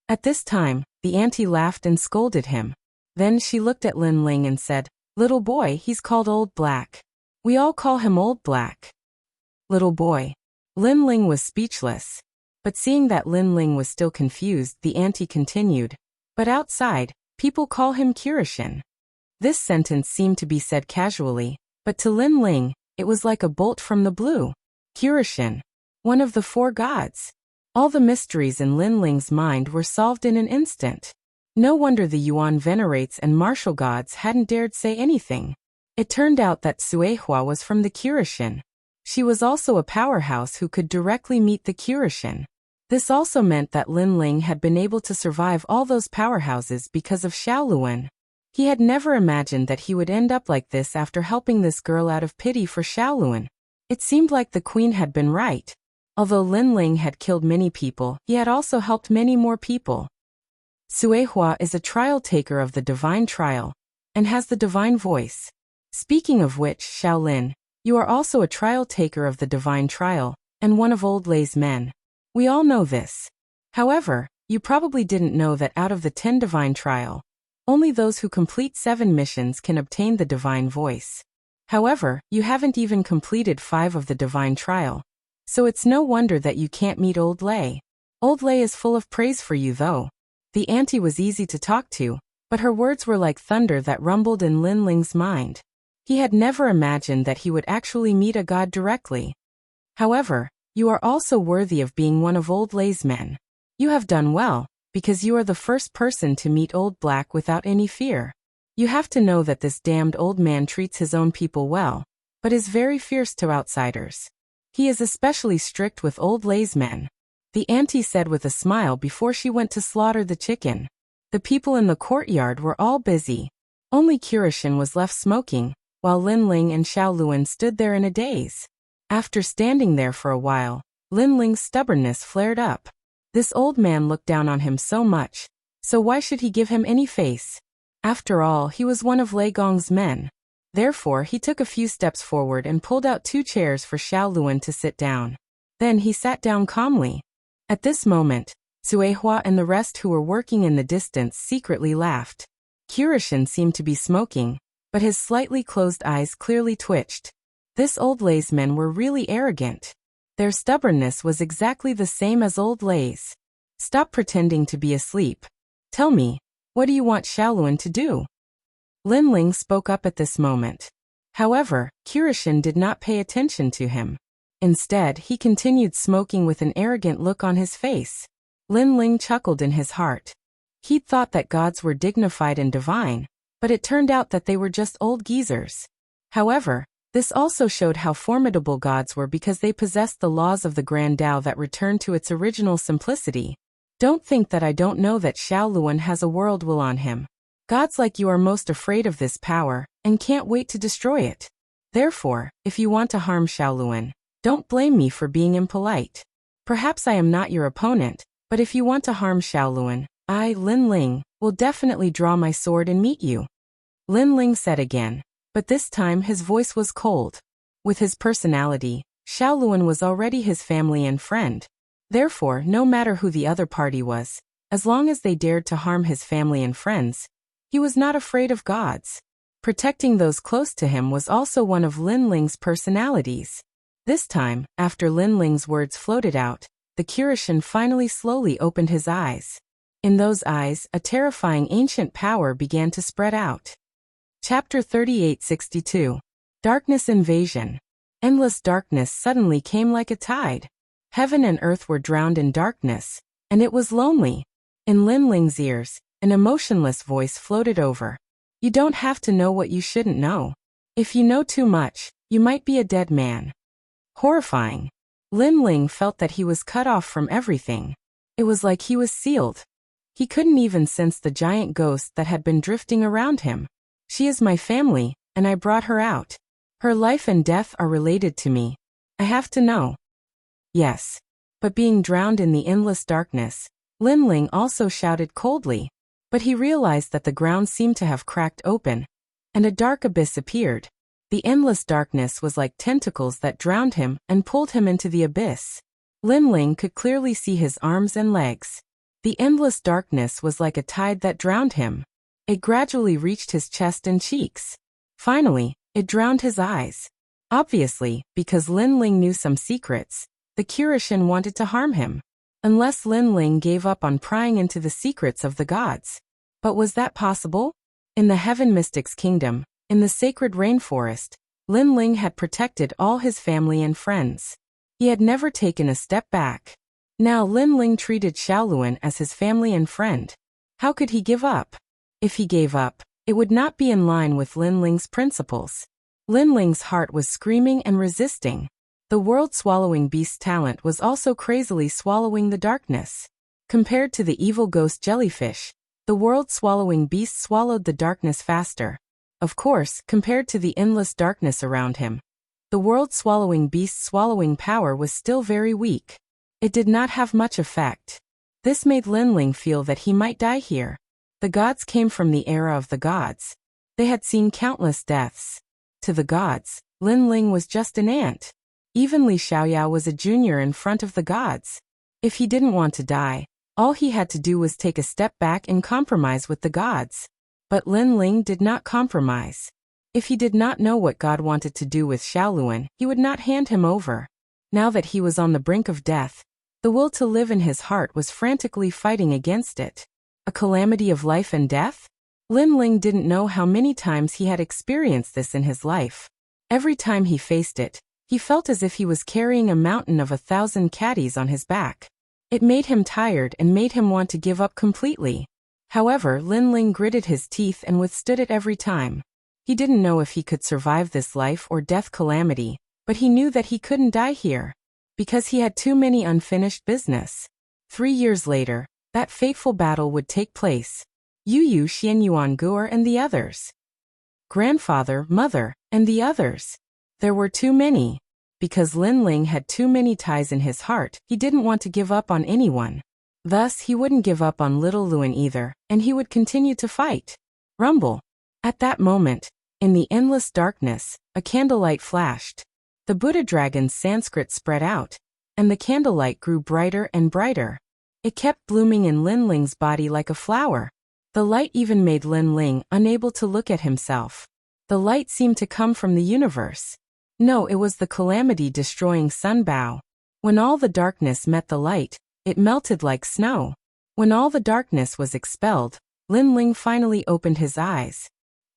At this time, the auntie laughed and scolded him. Then she looked at Lin Ling and said, Little boy, he's called Old Black. We all call him Old Black. Little boy. Lin Ling was speechless. But seeing that Lin Ling was still confused, the auntie continued. But outside, people call him Kirishin. This sentence seemed to be said casually, but to Lin Ling, it was like a bolt from the blue. Kirishin. One of the four gods. All the mysteries in Lin Ling's mind were solved in an instant. No wonder the Yuan venerates and martial gods hadn't dared say anything. It turned out that Suehua was from the Kirishin. She was also a powerhouse who could directly meet the Kirishin. This also meant that Lin Ling had been able to survive all those powerhouses because of Xiaoluan. He had never imagined that he would end up like this after helping this girl out of pity for Xiaoluan. It seemed like the queen had been right. Although Lin Ling had killed many people, he had also helped many more people. Suihua is a trial taker of the divine trial, and has the divine voice. Speaking of which, Xiaolin, you are also a trial taker of the divine trial, and one of old Lei's men. We all know this. However, you probably didn't know that out of the 10 divine trial, only those who complete 7 missions can obtain the divine voice. However, you haven't even completed 5 of the divine trial. So it's no wonder that you can't meet old Lei. Old Lei is full of praise for you though. The auntie was easy to talk to, but her words were like thunder that rumbled in Lin Ling's mind. He had never imagined that he would actually meet a god directly. However, you are also worthy of being one of old Lei's men. You have done well, because you are the first person to meet Old Black without any fear. You have to know that this damned old man treats his own people well, but is very fierce to outsiders. He is especially strict with old Lei's men. The auntie said with a smile before she went to slaughter the chicken. The people in the courtyard were all busy. Only Kirishin was left smoking, while Lin Ling and Xiaoluan stood there in a daze. After standing there for a while, Lin Ling's stubbornness flared up. This old man looked down on him so much, so why should he give him any face? After all, he was one of Lei Gong's men. Therefore, he took a few steps forward and pulled out 2 chairs for Xiaoluan to sit down. Then he sat down calmly. At this moment, Suihua and the rest who were working in the distance secretly laughed. Kirishin seemed to be smoking, but his slightly closed eyes clearly twitched. This old Lei's men were really arrogant. Their stubbornness was exactly the same as old Lei's. Stop pretending to be asleep. Tell me, what do you want Xiaoluan to do? Lin Ling spoke up at this moment. However, Kirishin did not pay attention to him. Instead, he continued smoking with an arrogant look on his face. Lin Ling chuckled in his heart. He'd thought that gods were dignified and divine, but it turned out that they were just old geezers. However, this also showed how formidable gods were because they possessed the laws of the Grand Tao that returned to its original simplicity. Don't think that I don't know that Xiaoluan has a world will on him. Gods like you are most afraid of this power, and can't wait to destroy it. Therefore, if you want to harm Xiaoluan, don't blame me for being impolite. Perhaps I am not your opponent, but if you want to harm Xiaoluan, I, Lin Ling, will definitely draw my sword and meet you. Lin Ling said again, but this time his voice was cold. With his personality, Xiaoluan was already his family and friend. Therefore, no matter who the other party was, as long as they dared to harm his family and friends, he was not afraid of gods. Protecting those close to him was also one of Lin Ling's personalities. This time, after Lin Ling's words floated out, the Kirishin finally slowly opened his eyes. In those eyes, a terrifying ancient power began to spread out. Chapter 3862. Darkness Invasion. Endless darkness suddenly came like a tide. Heaven and earth were drowned in darkness, and it was lonely. In Lin Ling's ears, an emotionless voice floated over. You don't have to know what you shouldn't know. If you know too much, you might be a dead man. Horrifying. Lin Ling felt that he was cut off from everything. It was like he was sealed. He couldn't even sense the giant ghost that had been drifting around him. She is my family, and I brought her out. Her life and death are related to me. I have to know. Yes. But being drowned in the endless darkness, Lin Ling also shouted coldly. But he realized that the ground seemed to have cracked open, and a dark abyss appeared. The endless darkness was like tentacles that drowned him and pulled him into the abyss. Lin Ling could clearly see his arms and legs. The endless darkness was like a tide that drowned him. It gradually reached his chest and cheeks. Finally, it drowned his eyes. Obviously, because Lin Ling knew some secrets, the Kirishin wanted to harm him. Unless Lin Ling gave up on prying into the secrets of the gods. But was that possible? In the Heaven Mystic's kingdom, in the sacred rainforest, Lin Ling had protected all his family and friends. He had never taken a step back. Now Lin Ling treated Xiaoluan as his family and friend. How could he give up? If he gave up, it would not be in line with Lin Ling's principles. Lin Ling's heart was screaming and resisting. The world-swallowing beast's talent was also crazily swallowing the darkness. Compared to the evil ghost jellyfish, The world-swallowing beast swallowed the darkness faster. Of course, compared to the endless darkness around him, the world-swallowing beast's swallowing power was still very weak. It did not have much effect. This made Lin Ling feel that he might die here. The gods came from the era of the gods. They had seen countless deaths. To the gods, Lin Ling was just an ant. Even Li Xiaoyao was a junior in front of the gods. If he didn't want to die, all he had to do was take a step back and compromise with the gods. But Lin Ling did not compromise. If he did not know what God wanted to do with Xiaoluan, he would not hand him over. Now that he was on the brink of death, the will to live in his heart was frantically fighting against it. A calamity of life and death? Lin Ling didn't know how many times he had experienced this in his life. Every time he faced it, he felt as if he was carrying a mountain of 1,000 caddies on his back. It made him tired and made him want to give up completely. However, Lin Ling gritted his teeth and withstood it every time. He didn't know if he could survive this life or death calamity, but he knew that he couldn't die here, because he had too many unfinished business. 3 years later, that fateful battle would take place. Yu Xianyuan Guer and the others. Grandfather, mother, and the others. There were too many. Because Lin Ling had too many ties in his heart, he didn't want to give up on anyone. Thus, he wouldn't give up on little Luan either, and he would continue to fight. Rumble. At that moment, in the endless darkness, a candlelight flashed. The Buddha dragon's Sanskrit spread out, and the candlelight grew brighter and brighter. It kept blooming in Lin Ling's body like a flower. The light even made Lin Ling unable to look at himself. The light seemed to come from the universe. No, it was the calamity-destroying sun bow. When all the darkness met the light, it melted like snow. When all the darkness was expelled, Lin Ling finally opened his eyes.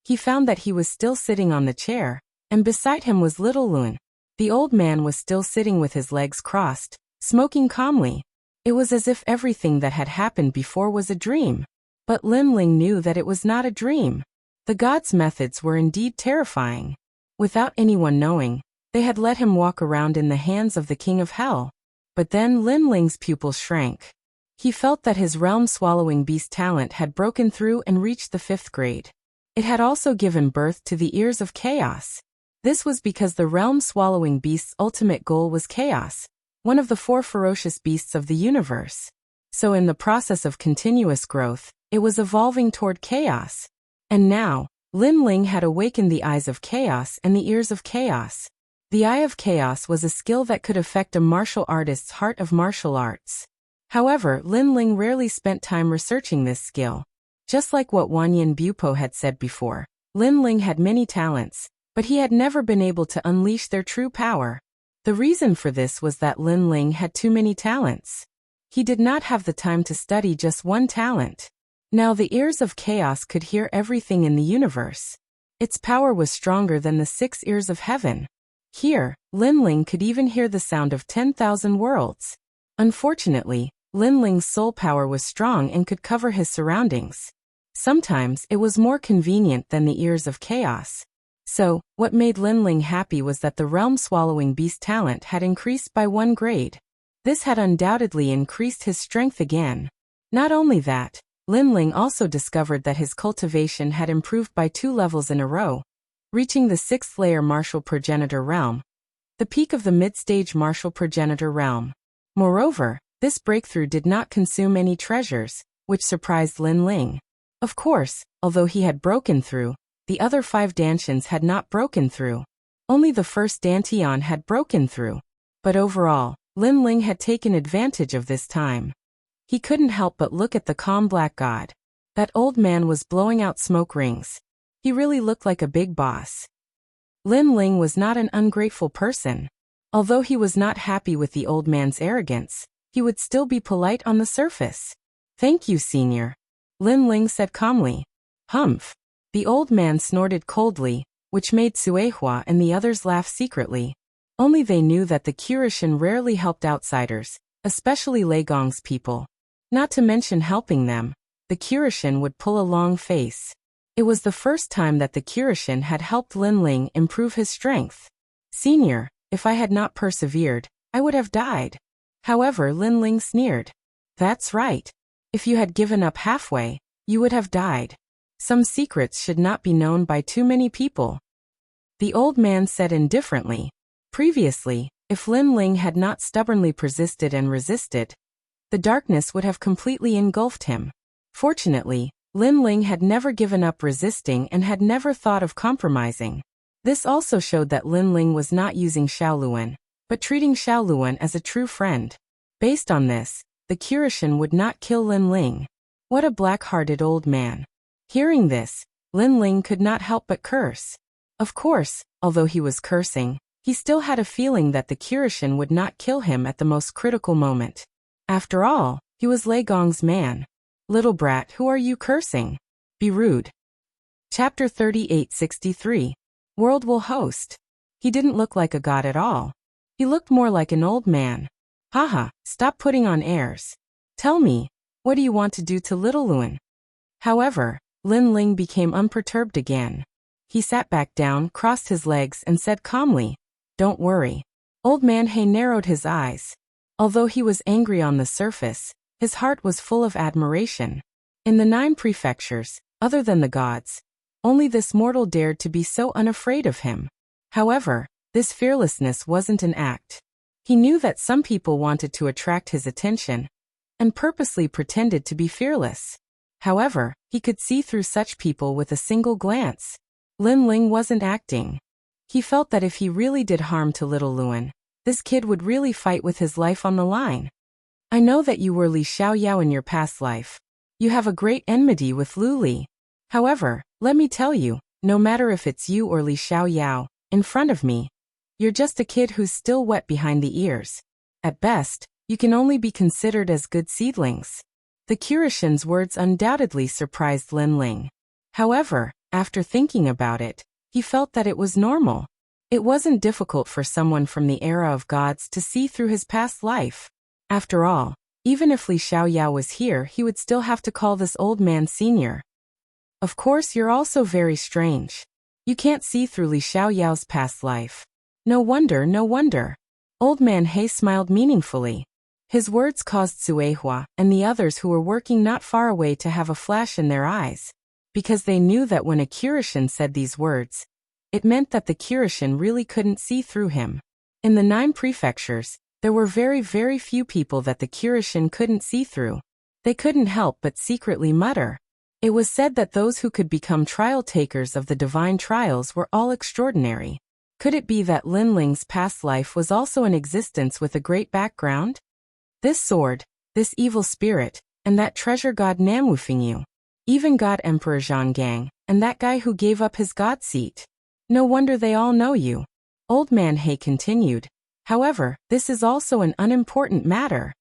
He found that he was still sitting on the chair, and beside him was little Luan. The old man was still sitting with his legs crossed, smoking calmly. It was as if everything that had happened before was a dream. But Lin Ling knew that it was not a dream. The gods' methods were indeed terrifying. Without anyone knowing, they had let him walk around in the hands of the king of hell. But then Lin Ling's pupils shrank. He felt that his realm-swallowing beast talent had broken through and reached the 5th grade. It had also given birth to the ears of chaos. This was because the realm-swallowing beast's ultimate goal was chaos, one of the 4 ferocious beasts of the universe. So in the process of continuous growth, it was evolving toward chaos. And now, Lin Ling had awakened the eyes of chaos and the ears of chaos. The Eye of Chaos was a skill that could affect a martial artist's heart of martial arts. However, Lin Ling rarely spent time researching this skill. Just like what Wanyan Bupo had said before, Lin Ling had many talents, but he had never been able to unleash their true power. The reason for this was that Lin Ling had too many talents. He did not have the time to study just one talent. Now the ears of chaos could hear everything in the universe. Its power was stronger than the 6 ears of heaven. Here, Lin Ling could even hear the sound of 10,000 worlds. Unfortunately, Lin Ling's soul power was strong and could cover his surroundings. Sometimes it was more convenient than the ears of chaos. So, what made Lin Ling happy was that the realm-swallowing beast talent had increased by 1 grade. This had undoubtedly increased his strength again. Not only that, Lin Ling also discovered that his cultivation had improved by 2 levels in a row, reaching the 6th layer martial progenitor realm, the peak of the mid-stage martial progenitor realm. Moreover, this breakthrough did not consume any treasures, which surprised Lin Ling. Of course, although he had broken through, the other 5 Dantians had not broken through. Only the first Dantian had broken through. But overall, Lin Ling had taken advantage of this time. He couldn't help but look at the calm black god. That old man was blowing out smoke rings. He really looked like a big boss. Lin Ling was not an ungrateful person. Although he was not happy with the old man's arrogance, he would still be polite on the surface. "Thank you, senior," Lin Ling said calmly. "Humph." The old man snorted coldly, which made Suehua and the others laugh secretly. Only they knew that the Kirishin rarely helped outsiders, especially Leigong's people. Not to mention helping them, the Kirishin would pull a long face. It was the first time that the Kirishin had helped Lin Ling improve his strength. "Senior, if I had not persevered, I would have died." However, Lin Ling sneered. "That's right. If you had given up halfway, you would have died. Some secrets should not be known by too many people. The old man said indifferently. Previously, if Lin Ling had not stubbornly persisted and resisted, the darkness would have completely engulfed him. Fortunately, Lin Ling had never given up resisting and had never thought of compromising. This also showed that Lin Ling was not using Xiaoluan, but treating Xiaoluan as a true friend. Based on this, the Kirishin would not kill Lin Ling. What a black-hearted old man. Hearing this, Lin Ling could not help but curse. Of course, although he was cursing, he still had a feeling that the Kirishin would not kill him at the most critical moment. After all, he was Lei Gong's man. Little brat, who are you cursing? Be rude. Chapter 3863. World will host. He didn't look like a god at all. He looked more like an old man. Haha, stop putting on airs. Tell me, what do you want to do to little Luan? However, Lin Ling became unperturbed again. He sat back down, crossed his legs, and said calmly, "Don't worry." Old Man He narrowed his eyes. Although he was angry on the surface, his heart was full of admiration. In the 9 prefectures, other than the gods, only this mortal dared to be so unafraid of him. However, this fearlessness wasn't an act. He knew that some people wanted to attract his attention, and purposely pretended to be fearless. However, he could see through such people with a single glance. Lin Ling wasn't acting. He felt that if he really did harm to little Luan, this kid would really fight with his life on the line. I know that you were Li Xiaoyao in your past life. You have a great enmity with Lu Li. However, let me tell you, no matter if it's you or Li Xiaoyao, in front of me, you're just a kid who's still wet behind the ears. At best, you can only be considered as good seedlings. The Kirishin's words undoubtedly surprised Lin Ling. However, after thinking about it, he felt that it was normal. It wasn't difficult for someone from the era of gods to see through his past life. After all, even if Li Xiaoyao was here, he would still have to call this old man senior. Of course, you're also very strange. You can't see through Li Xiaoyao's past life. No wonder, no wonder. Old Man He smiled meaningfully. His words caused Suehua and the others who were working not far away to have a flash in their eyes, because they knew that when a Kirishin said these words, it meant that the Kirishin really couldn't see through him. In the 9 prefectures, there were very, very few people that the Kirishin couldn't see through. They couldn't help but secretly mutter. It was said that those who could become trial takers of the divine trials were all extraordinary. Could it be that Lin Ling's past life was also an existence with a great background? This sword, this evil spirit, and that treasure god Namwufingyu, even God Emperor Zhanggang, and that guy who gave up his god seat. No wonder they all know you. Old Man He continued. However, this is also an unimportant matter.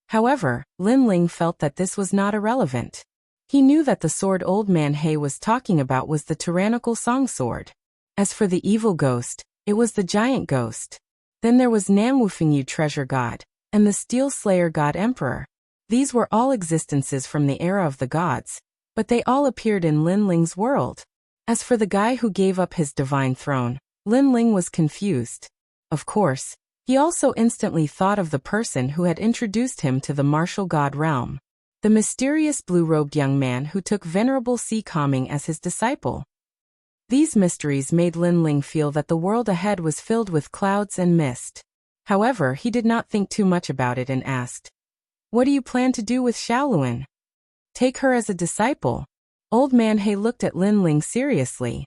However, Lin Ling felt that this was not irrelevant. He knew that the sword Old Man He was talking about was the tyrannical song sword. As for the evil ghost, it was the giant ghost. Then there was Namwufingyu treasure god, and the Steel Slayer God Emperor. These were all existences from the era of the gods, but they all appeared in Lin Ling's world. As for the guy who gave up his divine throne, Lin Ling was confused. Of course, he also instantly thought of the person who had introduced him to the martial god realm. The mysterious blue-robed young man who took Venerable Si Kaming as his disciple. These mysteries made Lin Ling feel that the world ahead was filled with clouds and mist. However, he did not think too much about it and asked, "What do you plan to do with Xiaoluan?" "Take her as a disciple." Old Man He looked at Lin Ling seriously.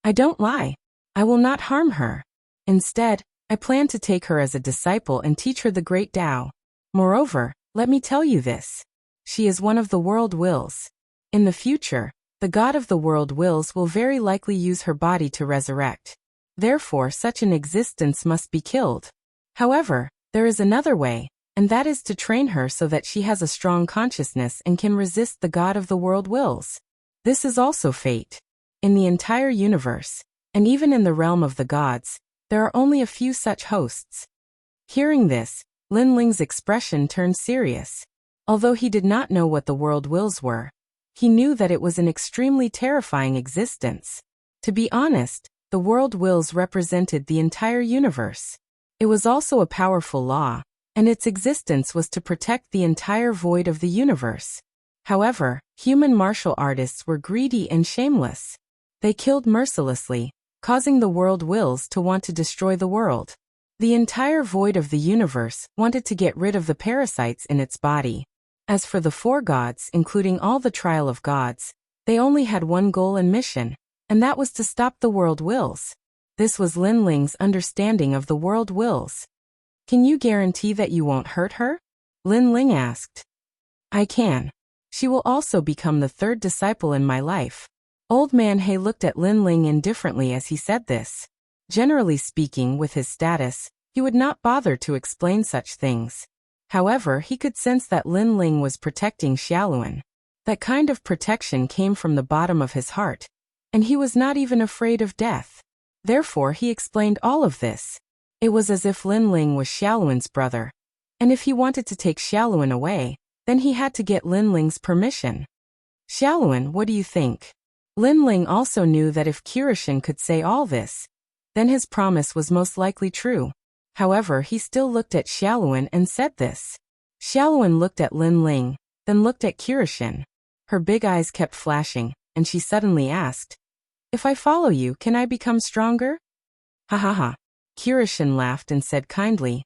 "I don't lie. I will not harm her. Instead, I plan to take her as a disciple and teach her the great Tao. Moreover, let me tell you this. She is one of the world wills. In the future, the god of the world wills will very likely use her body to resurrect. Therefore, such an existence must be killed. However, there is another way, and that is to train her so that she has a strong consciousness and can resist the god of the world wills. This is also fate. In the entire universe, and even in the realm of the gods, there are only a few such hosts." Hearing this, Lin Ling's expression turned serious. Although he did not know what the world wills were, he knew that it was an extremely terrifying existence. To be honest, the world wills represented the entire universe. It was also a powerful law, and its existence was to protect the entire void of the universe. However, Human martial artists were greedy and shameless. They killed mercilessly, causing the world wills to want to destroy the world. The entire void of the universe wanted to get rid of the parasites in its body. As for the four gods, including all the trial of gods, they only had one goal and mission, and that was to stop the world wills. This was Lin Ling's understanding of the world wills. Can you guarantee that you won't hurt her? Lin Ling asked. I can. She will also become the third disciple in my life. Old Man He looked at Lin Ling indifferently as he said this. Generally speaking, with his status, he would not bother to explain such things. However, he could sense that Lin Ling was protecting Xiaoluan. That kind of protection came from the bottom of his heart, and he was not even afraid of death. Therefore, he explained all of this. It was as if Lin Ling was Xiaoluan's brother, and if he wanted to take Xiaoluan away, then he had to get Lin Ling's permission. Xiaoluan, what do you think? Lin Ling also knew that if Kirishin could say all this, then his promise was most likely true. However, he still looked at Xiaoluan and said this. Xiaoluan looked at Lin Ling, then looked at Kirishin. Her big eyes kept flashing, and she suddenly asked, If I follow you, can I become stronger? Ha ha ha. Kirishin laughed and said kindly,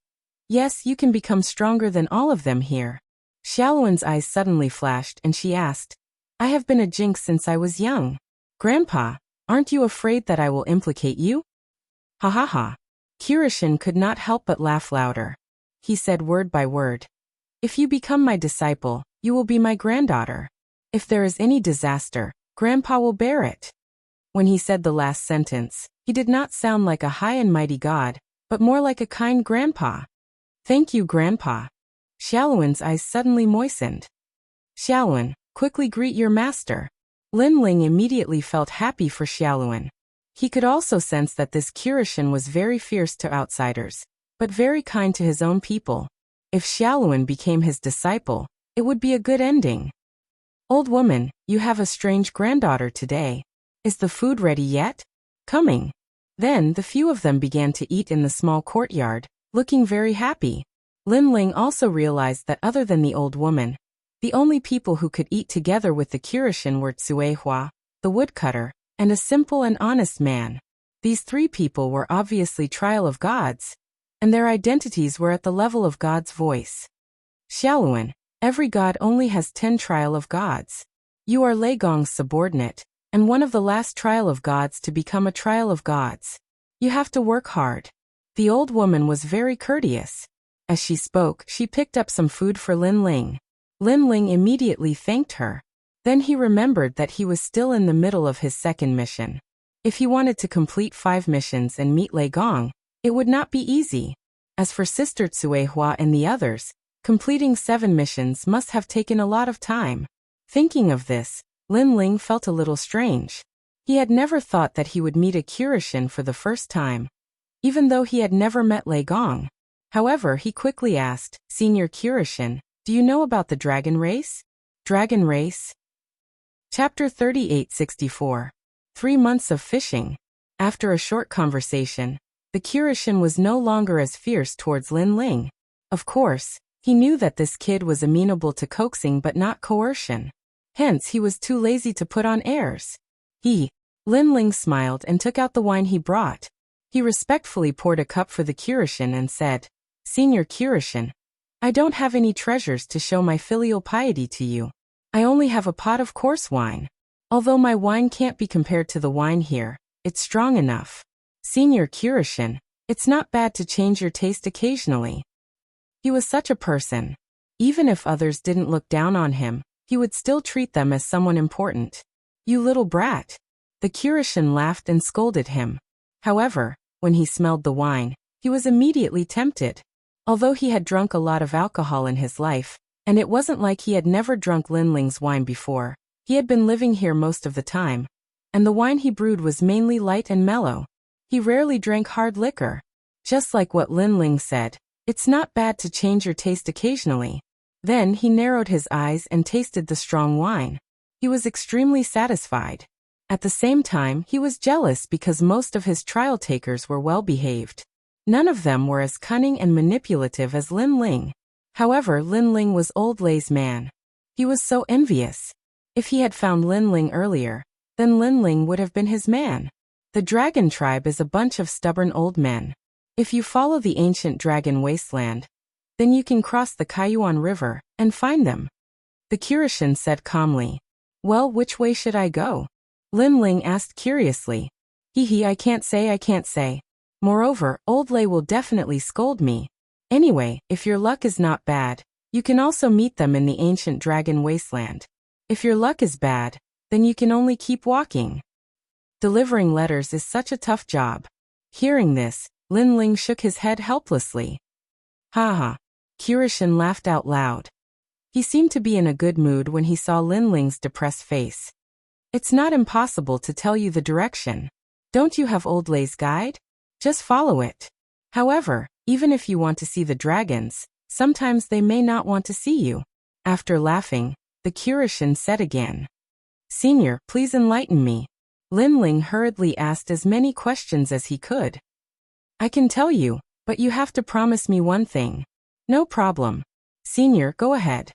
Yes, you can become stronger than all of them here. Xiaoluan's eyes suddenly flashed and she asked, I have been a jinx since I was young. Grandpa, aren't you afraid that I will implicate you? Ha ha ha. Kirishin could not help but laugh louder. He said word by word. If you become my disciple, you will be my granddaughter. If there is any disaster, Grandpa will bear it. When he said the last sentence, he did not sound like a high and mighty god, but more like a kind grandpa. Thank you, Grandpa. Xiaoluan's eyes suddenly moistened. Xiaoluan, quickly greet your master. Lin Ling immediately felt happy for Xiaoluan. He could also sense that this Kirishin was very fierce to outsiders, but very kind to his own people. If Xiaoluan became his disciple, it would be a good ending. Old woman, you have a strange granddaughter today. Is the food ready yet? Coming. Then the few of them began to eat in the small courtyard, looking very happy. Lin Ling also realized that other than the old woman, the only people who could eat together with the Kirishin were Cui Hua, the woodcutter, and a simple and honest man. These three people were obviously trial of gods, and their identities were at the level of God's voice. Xiaoluan, every god only has 10 trial of gods. You are Lei Gong's subordinate, and one of the last trial of gods to become a trial of gods. You have to work hard. The old woman was very courteous. As she spoke, she picked up some food for Lin Ling. Lin Ling immediately thanked her. Then he remembered that he was still in the middle of his second mission. If he wanted to complete 5 missions and meet Lei Gong, it would not be easy. As for Sister Cui Hua and the others, completing 7 missions must have taken a lot of time. Thinking of this, Lin Ling felt a little strange. He had never thought that he would meet a Kirishin for the first time, even though he had never met Lei Gong. However, he quickly asked, Senior Kirishin, do you know about the dragon race? Dragon race? Chapter 3864. 3 months of fishing. After a short conversation, the Kirishin was no longer as fierce towards Lin Ling. Of course, he knew that this kid was amenable to coaxing but not coercion. Hence, he was too lazy to put on airs. Lin Ling smiled and took out the wine he brought. He respectfully poured a cup for the Kirishin and said, Senior Kirishin, I don't have any treasures to show my filial piety to you. I only have a pot of coarse wine. Although my wine can't be compared to the wine here, it's strong enough. Senior Kirishin, it's not bad to change your taste occasionally. He was such a person. Even if others didn't look down on him, he would still treat them as someone important. You little brat. The Kirishin laughed and scolded him. However, when he smelled the wine, he was immediately tempted. Although he had drunk a lot of alcohol in his life, and it wasn't like he had never drunk Lin Ling's wine before, he had been living here most of the time, and the wine he brewed was mainly light and mellow. He rarely drank hard liquor. Just like what Lin Ling said, it's not bad to change your taste occasionally. Then he narrowed his eyes and tasted the strong wine. He was extremely satisfied. At the same time, he was jealous because most of his trial takers were well behaved. None of them were as cunning and manipulative as Lin Ling. However, Lin Ling was old Lei's man. He was so envious. If he had found Lin Ling earlier, then Lin Ling would have been his man. The dragon tribe is a bunch of stubborn old men. If you follow the ancient dragon wasteland, then you can cross the Kaiyuan River and find them. The Kirishin said calmly. Well, which way should I go? Lin Ling asked curiously. I can't say. Moreover, Old Lei will definitely scold me. Anyway, if your luck is not bad, you can also meet them in the ancient dragon wasteland. If your luck is bad, then you can only keep walking. Delivering letters is such a tough job. Hearing this, Lin Ling shook his head helplessly. Ha ha. Kirishin laughed out loud. He seemed to be in a good mood when he saw Lin Ling's depressed face. It's not impossible to tell you the direction. Don't you have Old Lei's guide? Just follow it. However, even if you want to see the dragons, sometimes they may not want to see you. After laughing, the Kirishin said again. Senior, please enlighten me. Lin Ling hurriedly asked as many questions as he could. I can tell you, but you have to promise me one thing. No problem. Senior, go ahead.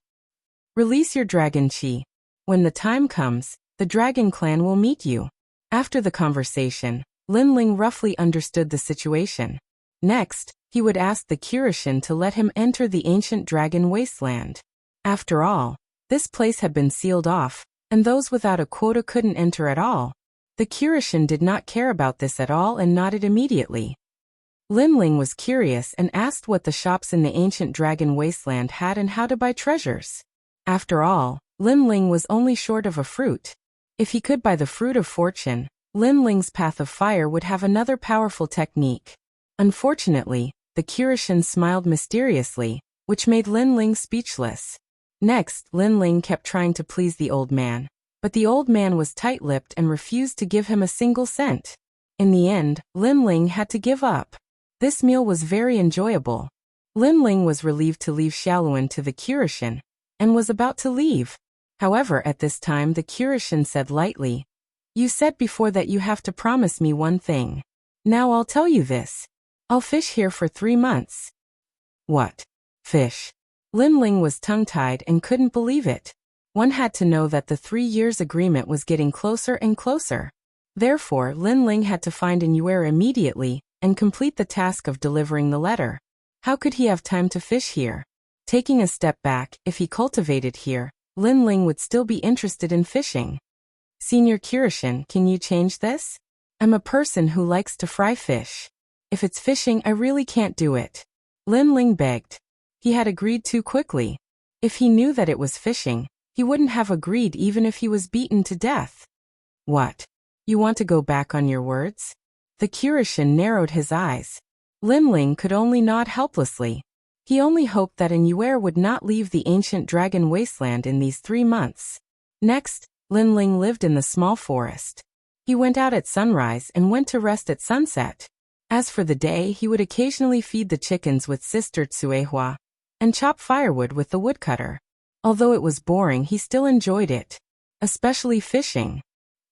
Release your dragon chi. When the time comes, the dragon clan will meet you. After the conversation, Lin Ling roughly understood the situation. Next, he would ask the Kirishin to let him enter the ancient dragon wasteland. After all, this place had been sealed off, and those without a quota couldn't enter at all. The Kirishin did not care about this at all and nodded immediately. Lin Ling was curious and asked what the shops in the ancient dragon wasteland had and how to buy treasures. After all, Lin Ling was only short of a fruit. If he could buy the fruit of fortune, Lin Ling's path of fire would have another powerful technique. Unfortunately, the Kirishin smiled mysteriously, which made Lin Ling speechless. Next, Lin Ling kept trying to please the old man, but the old man was tight-lipped and refused to give him a single cent. In the end, Lin Ling had to give up. This meal was very enjoyable. Lin Ling was relieved to leave Xiaoluan to the Kirishin, and was about to leave. However, at this time the Kirishin said lightly, You said before that you have to promise me one thing. Now I'll tell you this. I'll fish here for 3 months. What? Fish? Lin Ling was tongue-tied and couldn't believe it. One had to know that the 3 years agreement was getting closer and closer. Therefore, Lin Ling had to find an Yuer immediately, and complete the task of delivering the letter. How could he have time to fish here? Taking a step back, if he cultivated here, Lin Ling would still be interested in fishing. Senior Kirishin, can you change this? I'm a person who likes to fry fish. If it's fishing, I really can't do it. Lin Ling begged. He had agreed too quickly. If he knew that it was fishing, he wouldn't have agreed even if he was beaten to death. What? You want to go back on your words? The Kirishin narrowed his eyes. Lin Ling could only nod helplessly. He only hoped that an Yuer would not leave the ancient dragon wasteland in these 3 months. Next, Lin Ling lived in the small forest. He went out at sunrise and went to rest at sunset. As for the day, he would occasionally feed the chickens with Sister Tsuehua, and chop firewood with the woodcutter. Although it was boring, he still enjoyed it, especially fishing.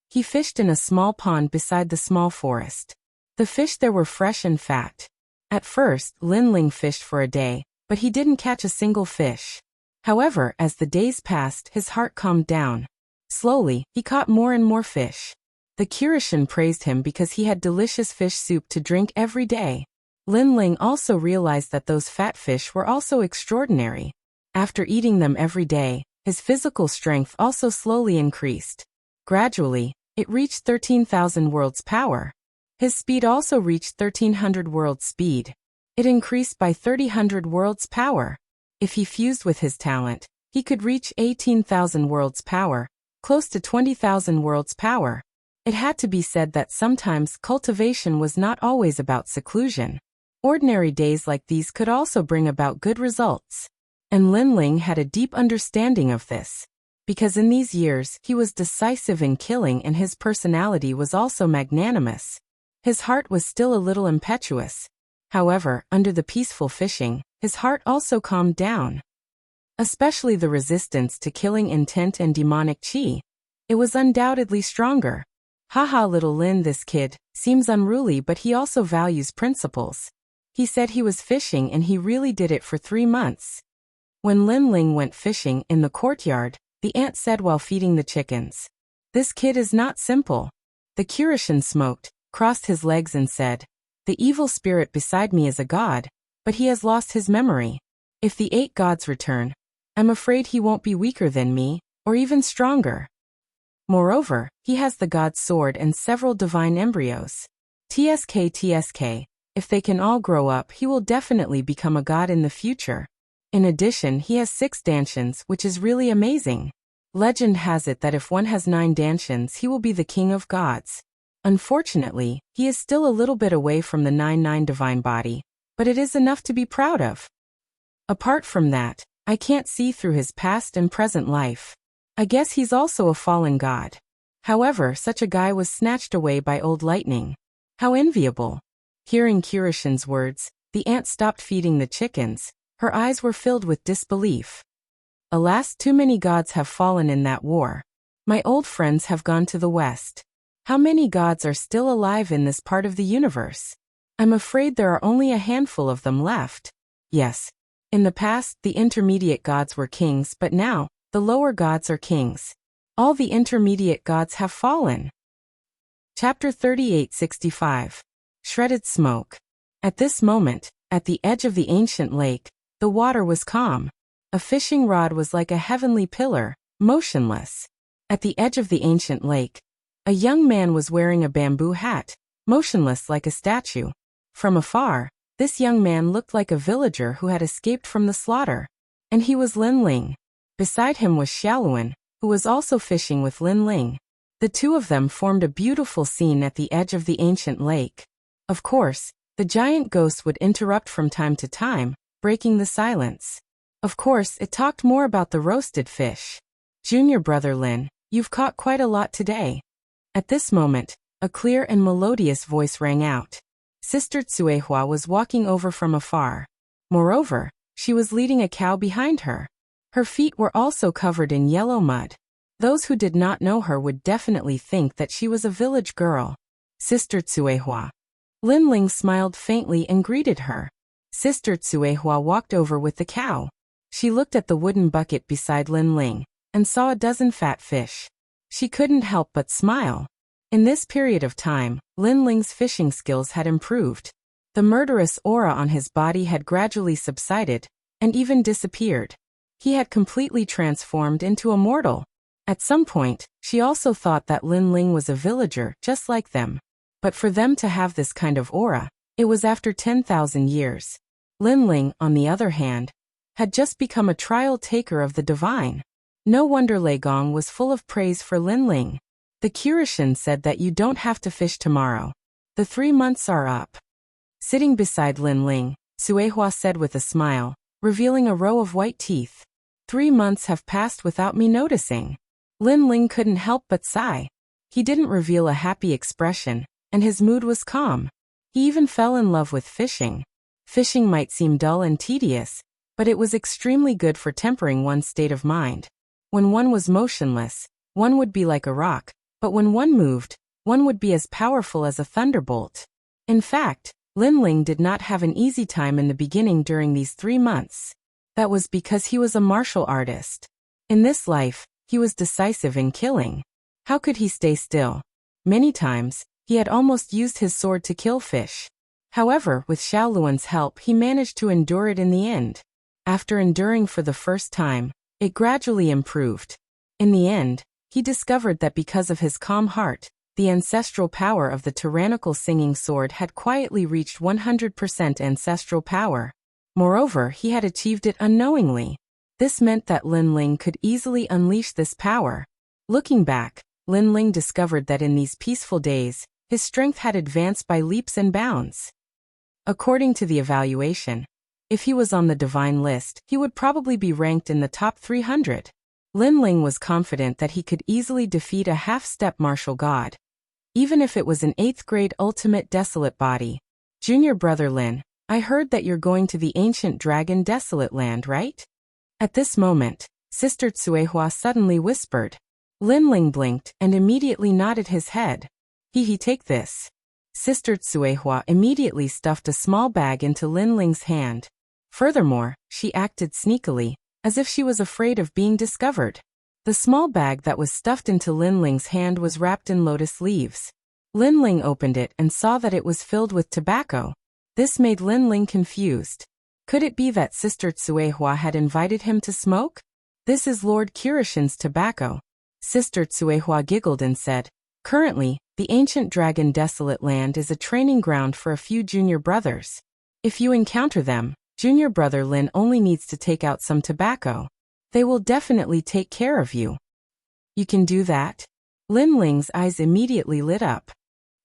He fished in a small pond beside the small forest. The fish there were fresh and fat. At first, Lin Ling fished for a day, but he didn't catch a single fish. However, as the days passed, his heart calmed down. Slowly, he caught more and more fish. The Kirishin praised him because he had delicious fish soup to drink every day. Lin Ling also realized that those fat fish were also extraordinary. After eating them every day, his physical strength also slowly increased. Gradually, it reached 13,000 worlds power. His speed also reached 1300 worlds speed. It increased by 3000 worlds power. If he fused with his talent, he could reach 18,000 worlds power, close to 20,000 worlds power. It had to be said that sometimes cultivation was not always about seclusion. Ordinary days like these could also bring about good results. And Lin Ling had a deep understanding of this. Because in these years, he was decisive in killing and his personality was also magnanimous. His heart was still a little impetuous. However, under the peaceful fishing, his heart also calmed down. Especially the resistance to killing intent and demonic chi. It was undoubtedly stronger. Haha, little Lin, this kid seems unruly, but he also values principles. He said he was fishing and he really did it for 3 months. When Lin Ling went fishing in the courtyard, the ant said while feeding the chickens. This kid is not simple. The Kirishin smoked, crossed his legs and said, the evil spirit beside me is a god, but he has lost his memory. If the 8 gods return, I'm afraid he won't be weaker than me, or even stronger. Moreover, he has the god's sword and several divine embryos. TSK, if they can all grow up, he will definitely become a god in the future. In addition, he has 6 dantians, which is really amazing. Legend has it that if one has 9 dantians, he will be the king of gods. Unfortunately, he is still a little bit away from the 9 divine body, but it is enough to be proud of. Apart from that, I can't see through his past and present life. I guess he's also a fallen god. However, such a guy was snatched away by old lightning. How enviable. Hearing Kirishin's words, the ant stopped feeding the chickens. Her eyes were filled with disbelief. Alas, too many gods have fallen in that war. My old friends have gone to the west. How many gods are still alive in this part of the universe? I'm afraid there are only a handful of them left. Yes. In the past, the intermediate gods were kings, but now, the lower gods are kings. All the intermediate gods have fallen. Chapter 38:65. Shredded Smoke. At this moment, at the edge of the ancient lake, the water was calm. A fishing rod was like a heavenly pillar, motionless. At the edge of the ancient lake, a young man was wearing a bamboo hat, motionless like a statue. From afar, this young man looked like a villager who had escaped from the slaughter. And he was Lin Ling. Beside him was Xiaoluan, who was also fishing with Lin Ling. The two of them formed a beautiful scene at the edge of the ancient lake. Of course, the giant ghost would interrupt from time to time, breaking the silence. Of course, it talked more about the roasted fish. Junior brother Lin, you've caught quite a lot today. At this moment, a clear and melodious voice rang out. Sister Tsuehua was walking over from afar. Moreover, she was leading a cow behind her. Her feet were also covered in yellow mud. Those who did not know her would definitely think that she was a village girl. Sister Tsuehua. Lin Ling smiled faintly and greeted her. Sister Tsuehua walked over with the cow. She looked at the wooden bucket beside Lin Ling and saw a dozen fat fish. She couldn't help but smile. In this period of time, Lin Ling's fishing skills had improved. The murderous aura on his body had gradually subsided and even disappeared. He had completely transformed into a mortal. At some point, she also thought that Lin Ling was a villager just like them. But for them to have this kind of aura, it was after 10,000 years. Lin Ling, on the other hand, had just become a trial taker of the divine. No wonder Lei Gong was full of praise for Lin Ling. The Kirishin said that you don't have to fish tomorrow. The 3 months are up. Sitting beside Lin Ling, Tsuehua said with a smile, revealing a row of white teeth. 3 months have passed without me noticing. Lin Ling couldn't help but sigh. He didn't reveal a happy expression, and his mood was calm. He even fell in love with fishing. Fishing might seem dull and tedious, but it was extremely good for tempering one's state of mind. When one was motionless, one would be like a rock, but when one moved, one would be as powerful as a thunderbolt. In fact, Lin Ling did not have an easy time in the beginning during these 3 months. That was because he was a martial artist. In this life, he was decisive in killing. How could he stay still? Many times, he had almost used his sword to kill fish. However, with Xiaoluan's help, he managed to endure it in the end. After enduring for the first time, it gradually improved. In the end, he discovered that because of his calm heart, the ancestral power of the tyrannical singing sword had quietly reached 100% ancestral power. Moreover, he had achieved it unknowingly. This meant that Lin Ling could easily unleash this power. Looking back, Lin Ling discovered that in these peaceful days, his strength had advanced by leaps and bounds. According to the evaluation, if he was on the divine list, he would probably be ranked in the top 300. Lin Ling was confident that he could easily defeat a half-step martial god, even if it was an 8th grade ultimate desolate body. Junior brother Lin, I heard that you're going to the ancient dragon desolate land, right? At this moment, Sister Tsuehua suddenly whispered. Lin Ling blinked and immediately nodded his head. Take this. Sister Tsuehua immediately stuffed a small bag into Lin Ling's hand. Furthermore, she acted sneakily, as if she was afraid of being discovered. The small bag that was stuffed into Lin Ling's hand was wrapped in lotus leaves. Lin Ling opened it and saw that it was filled with tobacco. This made Lin Ling confused. Could it be that Sister Tsuehua had invited him to smoke? This is Lord Kirishin's tobacco. Sister Tsuehua giggled and said, "Currently, the ancient dragon Desolate Land is a training ground for a few junior brothers. If you encounter them, junior brother Lin only needs to take out some tobacco. They will definitely take care of you." "You can do that?" Lin Ling's eyes immediately lit up.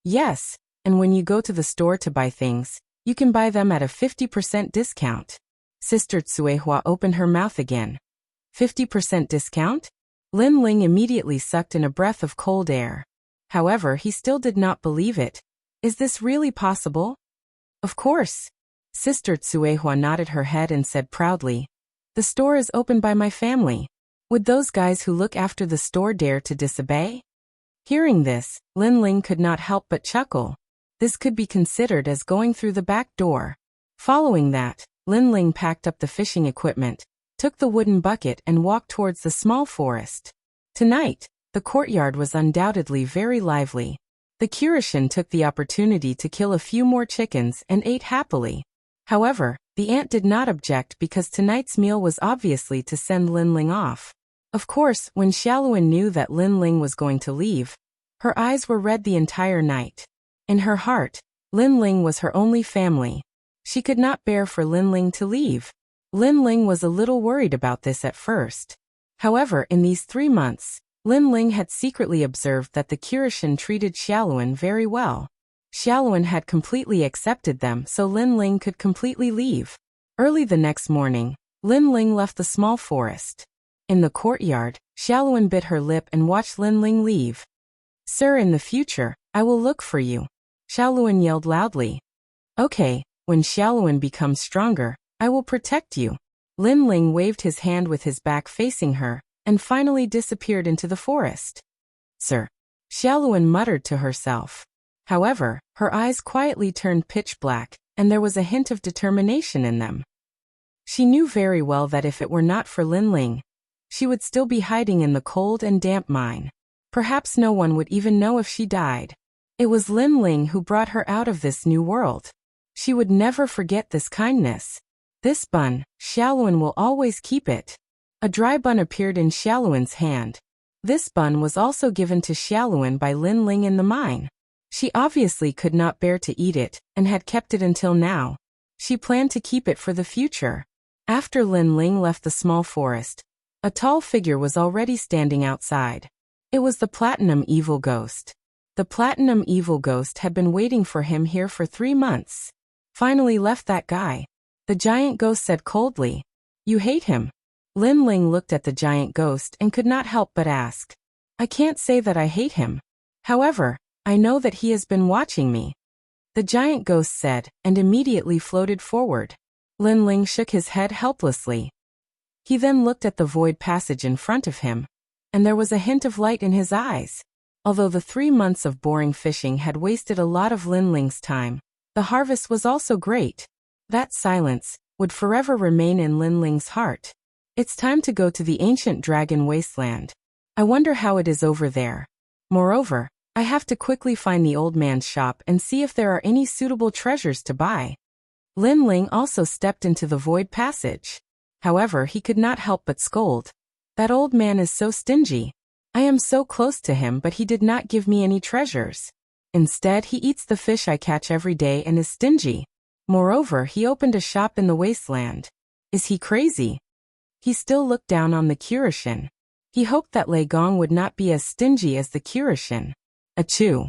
"Yes, and when you go to the store to buy things, you can buy them at a 50% discount." Sister Tsuehua opened her mouth again. 50% discount? Lin Ling immediately sucked in a breath of cold air. However, he still did not believe it. Is this really possible? Of course. Sister Tsuehua nodded her head and said proudly, "The store is opened by my family. Would those guys who look after the store dare to disobey?" Hearing this, Lin Ling could not help but chuckle. This could be considered as going through the back door. Following that, Lin Ling packed up the fishing equipment, took the wooden bucket and walked towards the small forest. Tonight, the courtyard was undoubtedly very lively. The Kirishin took the opportunity to kill a few more chickens and ate happily. However, the ant did not object because tonight's meal was obviously to send Lin Ling off. Of course, when Xiaoluan knew that Lin Ling was going to leave, her eyes were red the entire night. In her heart, Lin Ling was her only family. She could not bear for Lin Ling to leave. Lin Ling was a little worried about this at first. However, in these 3 months, Lin Ling had secretly observed that the Kirishin treated Xiaoluan very well. Xiaoluan had completely accepted them, so Lin Ling could completely leave. Early the next morning, Lin Ling left the small forest. In the courtyard, Xiaoluan bit her lip and watched Lin Ling leave. "Sir, in the future, I will look for you," Xiaoluan yelled loudly. "Okay, when Xiaoluan becomes stronger, I will protect you." Lin Ling waved his hand with his back facing her, and finally disappeared into the forest. "Sir," Xiaoluan muttered to herself. However, her eyes quietly turned pitch black, and there was a hint of determination in them. She knew very well that if it were not for Lin Ling, she would still be hiding in the cold and damp mine. Perhaps no one would even know if she died. It was Lin Ling who brought her out of this new world. She would never forget this kindness. This bun, Xiaoluan will always keep it. A dry bun appeared in Xiaoluan's hand. This bun was also given to Xiaoluan by Lin Ling in the mine. She obviously could not bear to eat it, and had kept it until now. She planned to keep it for the future. After Lin Ling left the small forest, a tall figure was already standing outside. It was the Platinum Evil Ghost. The Platinum Evil Ghost had been waiting for him here for 3 months. "Finally left that guy," the giant ghost said coldly. "You hate him?" Lin Ling looked at the giant ghost and could not help but ask. "I can't say that I hate him. However, I know that he has been watching me," the giant ghost said, and immediately floated forward. Lin Ling shook his head helplessly. He then looked at the void passage in front of him, and there was a hint of light in his eyes. Although the 3 months of boring fishing had wasted a lot of Lin Ling's time, the harvest was also great. That silence would forever remain in Lin Ling's heart. It's time to go to the ancient dragon wasteland. I wonder how it is over there. Moreover, I have to quickly find the old man's shop and see if there are any suitable treasures to buy. Lin Ling also stepped into the void passage. However, he could not help but scold. That old man is so stingy. I am so close to him, but he did not give me any treasures. Instead, he eats the fish I catch every day and is stingy. Moreover, he opened a shop in the wasteland. Is he crazy? He still looked down on the Kirishin. He hoped that Lei Gong would not be as stingy as the Kirishin. Achoo.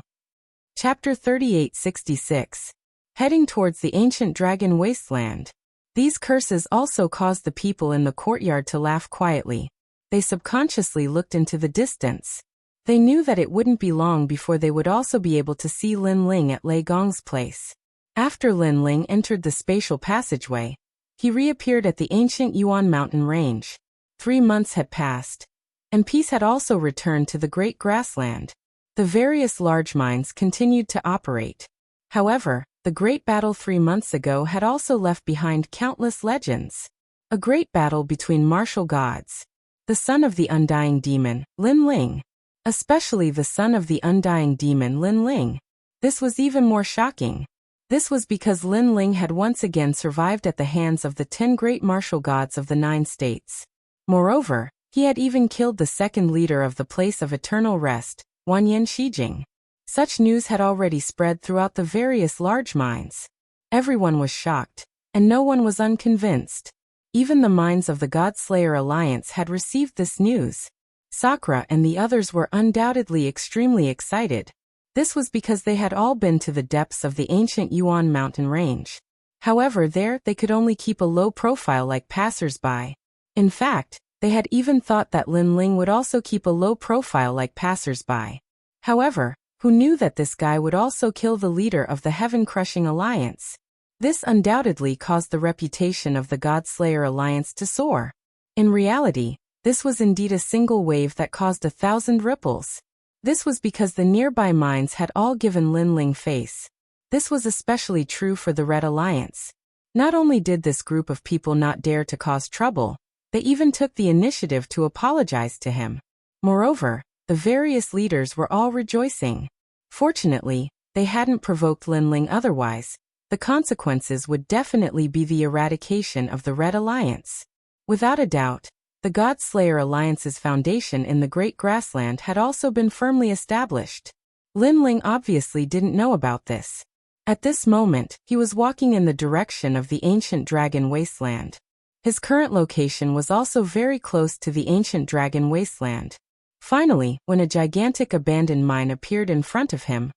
Chapter 3866. Heading towards the ancient dragon wasteland. These curses also caused the people in the courtyard to laugh quietly. They subconsciously looked into the distance. They knew that it wouldn't be long before they would also be able to see Lin Ling at Lei Gong's place. After Lin Ling entered the spatial passageway, he reappeared at the ancient Yuan mountain range. 3 months had passed, and peace had also returned to the great grassland. The various large mines continued to operate. However, the great battle 3 months ago had also left behind countless legends. A great battle between martial gods. the son of the undying demon, Lin Ling. Especially the son of the undying demon Lin Ling. This was even more shocking. This was because Lin Ling had once again survived at the hands of the 10 great martial gods of the 9 states. Moreover, he had even killed the second leader of the place of eternal rest, Wanyan Shijing. Such news had already spread throughout the various large mines. Everyone was shocked, and no one was unconvinced. Even the mines of the Godslayer Alliance had received this news. Sakura and the others were undoubtedly extremely excited. This was because they had all been to the depths of the ancient Yuan mountain range. However, there they could only keep a low profile like passers-by. In fact, they had even thought that Lin Ling would also keep a low profile like passers-by. However, who knew that this guy would also kill the leader of the Heaven-Crushing Alliance? This undoubtedly caused the reputation of the Godslayer Alliance to soar. In reality, this was indeed a single wave that caused 1,000 ripples. This was because the nearby mines had all given Lin Ling face. This was especially true for the Red Alliance. Not only did this group of people not dare to cause trouble, they even took the initiative to apologize to him. Moreover, the various leaders were all rejoicing. Fortunately, they hadn't provoked Lin Ling otherwise. The consequences would definitely be the eradication of the Red Alliance. Without a doubt, the Godslayer Alliance's foundation in the Great Grassland had also been firmly established. Lin Ling obviously didn't know about this. At this moment, he was walking in the direction of the ancient Dragon Wasteland. His current location was also very close to the ancient Dragon Wasteland. Finally, when a gigantic abandoned mine appeared in front of him,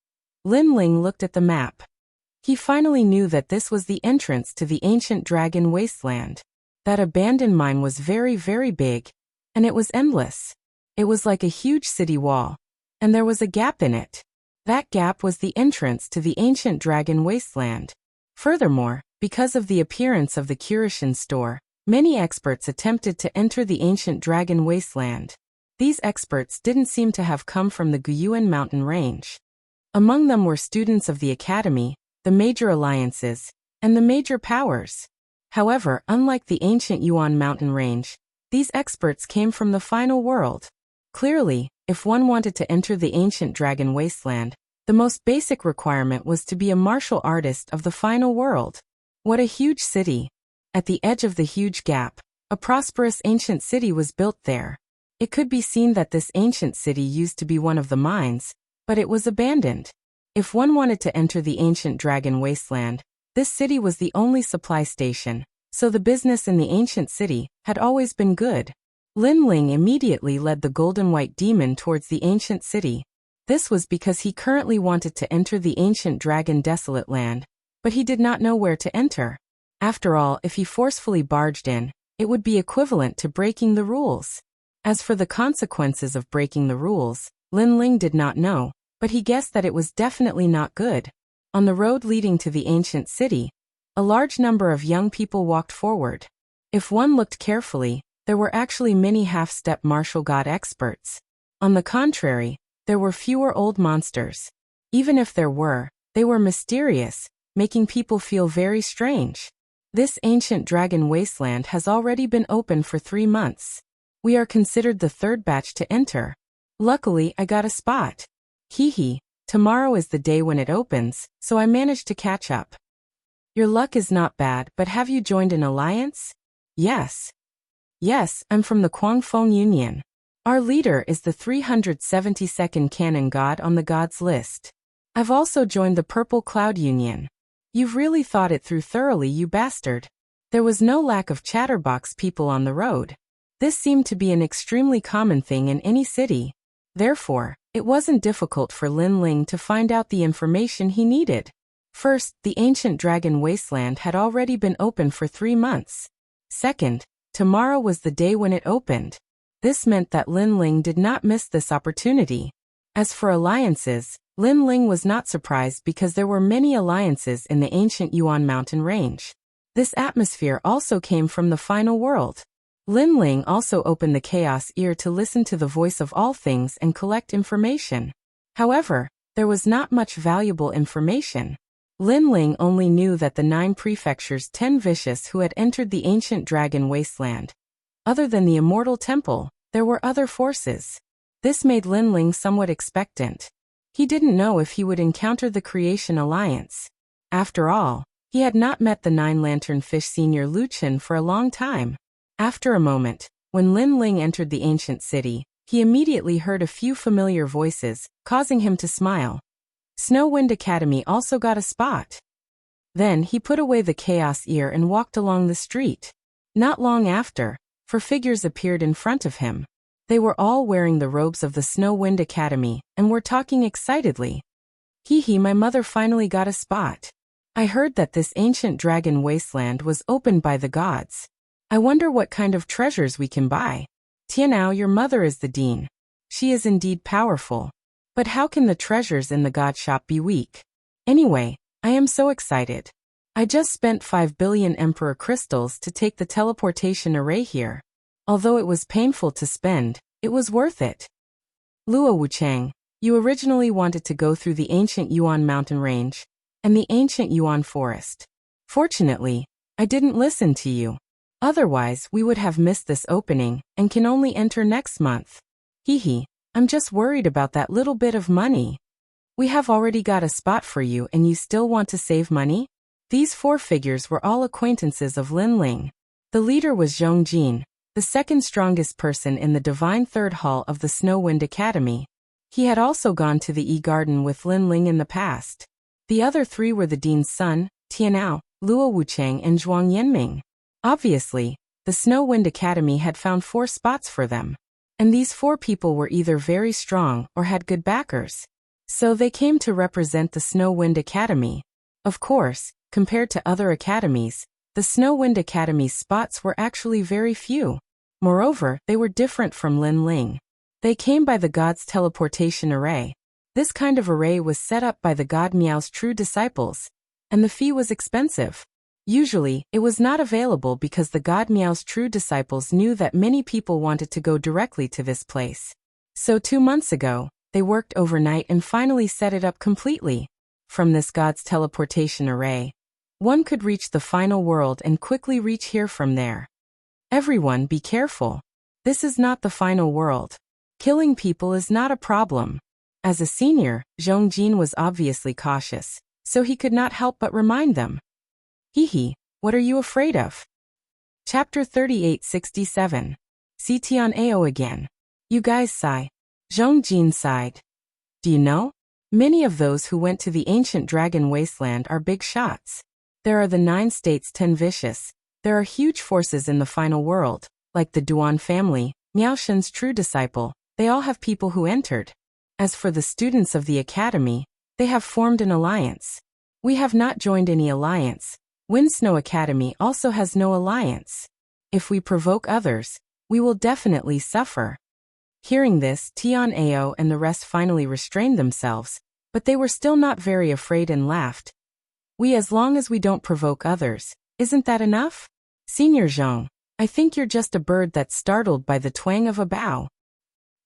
Lin Ling looked at the map. He finally knew that this was the entrance to the ancient Dragon Wasteland. That abandoned mine was very, very big, and it was endless. It was like a huge city wall, and there was a gap in it. That gap was the entrance to the ancient Dragon Wasteland. Furthermore, because of the appearance of the Kirishin store, many experts attempted to enter the ancient Dragon Wasteland. These experts didn't seem to have come from the Guyuan mountain range. Among them were students of the academy, the major alliances, and the major powers. However, unlike the ancient Yuan mountain range, these experts came from the final world. Clearly, if one wanted to enter the ancient Dragon Wasteland, the most basic requirement was to be a martial artist of the final world. What a huge city! At the edge of the huge gap, a prosperous ancient city was built there. It could be seen that this ancient city used to be one of the mines, but it was abandoned. If one wanted to enter the ancient Dragon Wasteland, this city was the only supply station, so the business in the ancient city had always been good. Lin Ling immediately led the Golden White Demon towards the ancient city. This was because he currently wanted to enter the ancient Dragon Desolate Land, but he did not know where to enter. After all, if he forcefully barged in, it would be equivalent to breaking the rules. As for the consequences of breaking the rules, Lin Ling did not know, but he guessed that it was definitely not good. On the road leading to the ancient city, a large number of young people walked forward. If one looked carefully, there were actually many half-step martial god experts. On the contrary, there were fewer old monsters. Even if there were, they were mysterious, making people feel very strange. This ancient Dragon Wasteland has already been open for 3 months. We are considered the third batch to enter. Luckily, I got a spot. Hee. Tomorrow is the day when it opens, so I managed to catch up. Your luck is not bad, but have you joined an alliance? Yes. Yes, I'm from the Guangfeng Union. Our leader is the 372nd canon god on the gods list. I've also joined the Purple Cloud Union. You've really thought it through thoroughly, you bastard. There was no lack of chatterbox people on the road. This seemed to be an extremely common thing in any city. Therefore, it wasn't difficult for Lin Ling to find out the information he needed. First, the ancient Dragon Wasteland had already been open for 3 months. Second, tomorrow was the day when it opened. This meant that Lin Ling did not miss this opportunity. As for alliances, Lin Ling was not surprised because there were many alliances in the ancient Yuan mountain range. This atmosphere also came from the final world. Lin Ling also opened the chaos ear to listen to the voice of all things and collect information. However, there was not much valuable information. Lin Ling only knew that the 9 prefectures 10 vicious who had entered the ancient Dragon Wasteland. Other than the Immortal Temple, There were other forces. This made Lin Ling somewhat expectant. He didn't know if he would encounter the Creation Alliance. After all, he had not met the Nine-Lantern Fish Senior Lu Chen for a long time. After a moment, when Lin Ling entered the ancient city, he immediately heard a few familiar voices, causing him to smile. Snow Wind Academy also got a spot. Then he put away the chaos ear and walked along the street. Not long after, 4 figures appeared in front of him. They were all wearing the robes of the Snow Wind Academy and were talking excitedly. Hee, my mother finally got a spot. I heard that this ancient dragon wasteland was opened by the gods. I wonder what kind of treasures we can buy. Tianao, your mother is the dean. She is indeed powerful. But how can the treasures in the god shop be weak? Anyway, I am so excited. I just spent 5 billion Emperor crystals to take the teleportation array here. Although it was painful to spend, it was worth it. Luo Wuchang, you originally wanted to go through the ancient Yuan mountain range and the ancient Yuan forest. Fortunately, I didn't listen to you. Otherwise, we would have missed this opening and can only enter next month. Hee, I'm just worried about that little bit of money. We have already got a spot for you and you still want to save money? These 4 figures were all acquaintances of Lin Ling. The leader was Zhong Jin, the second strongest person in the Divine Third Hall of the Snow Wind Academy. He had also gone to the E-Garden with Lin Ling in the past. The other 3 were the Dean's son, Tianao, Luo Wuchang and Zhuang Yanming. Obviously, the Snow Wind Academy had found 4 spots for them. And these 4 people were either very strong or had good backers. So they came to represent the Snow Wind Academy. Of course, compared to other academies, the Snow Wind Academy's spots were actually very few. Moreover, they were different from Lin Ling. They came by the god's teleportation array. This kind of array was set up by the god Miao's true disciples, and the fee was expensive. Usually, it was not available because the god Miao's true disciples knew that many people wanted to go directly to this place. So 2 months ago, they worked overnight and finally set it up completely. From this god's teleportation array, one could reach the final world and quickly reach here from there. Everyone be careful. This is not the final world. Killing people is not a problem. As a senior, Zhong Jin was obviously cautious, so he could not help but remind them. Hee, what are you afraid of? Chapter 3867. See Tianao again. You guys sigh. Zhong Jin sighed. Do you know? Many of those who went to the ancient dragon wasteland are big shots. There are the 9 states 10 vicious. There are huge forces in the final world, like the Duan family, Miao Shen's true disciple. They all have people who entered. As for the students of the academy, they have formed an alliance. We have not joined any alliance. Wind Snow Academy also has no alliance. If we provoke others, we will definitely suffer. Hearing this, Tianao and the rest finally restrained themselves, but they were still not very afraid and laughed. As long as we don't provoke others, isn't that enough? Senior Zhong, I think you're just a bird that's startled by the twang of a bow.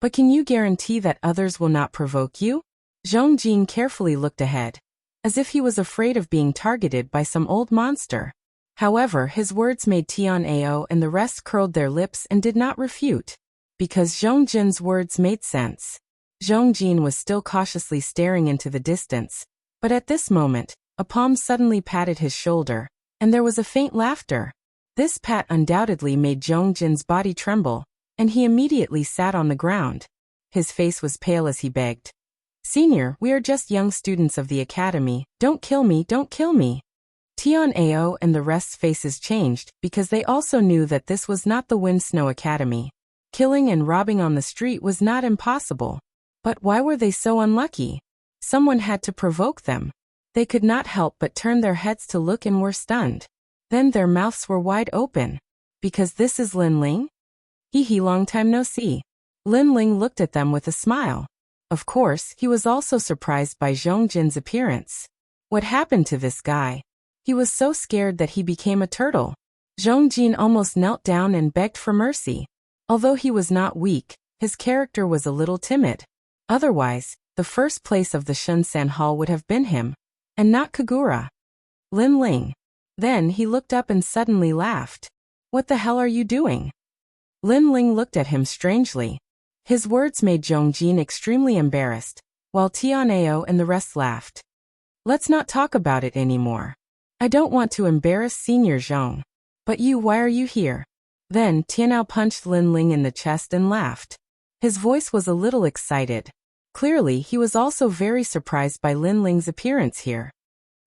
But can you guarantee that others will not provoke you? Zhong Jin carefully looked ahead, as if he was afraid of being targeted by some old monster. However, his words made Tianao and the rest curled their lips and did not refute, because Zhong Jin's words made sense. Zhong Jin was still cautiously staring into the distance, but at this moment, a palm suddenly patted his shoulder, and there was a faint laughter. This pat undoubtedly made Zhong Jin's body tremble, and he immediately sat on the ground. His face was pale as he begged. Senior, we are just young students of the academy, don't kill me, don't kill me. Tianao and the rest's faces changed because they also knew that this was not the Wind Snow Academy. Killing and robbing on the street was not impossible. But why were they so unlucky? Someone had to provoke them. They could not help but turn their heads to look and were stunned. Then their mouths were wide open. Because this is Lin Ling? Hee, long time no see. Lin Ling looked at them with a smile. Of course, he was also surprised by Zhong Jin's appearance. What happened to this guy? He was so scared that he became a turtle. Zhong Jin almost knelt down and begged for mercy. Although he was not weak, his character was a little timid. Otherwise, the first place of the Shunsan Hall would have been him, and not Kagura. Lin Ling. Then he looked up and suddenly laughed. What the hell are you doing? Lin Ling looked at him strangely. His words made Zhong Jin extremely embarrassed, while Tianao and the rest laughed. Let's not talk about it anymore. I don't want to embarrass Senior Zhong. But why are you here? Then Tianao punched Lin Ling in the chest and laughed. His voice was a little excited. Clearly, he was also very surprised by Lin Ling's appearance here.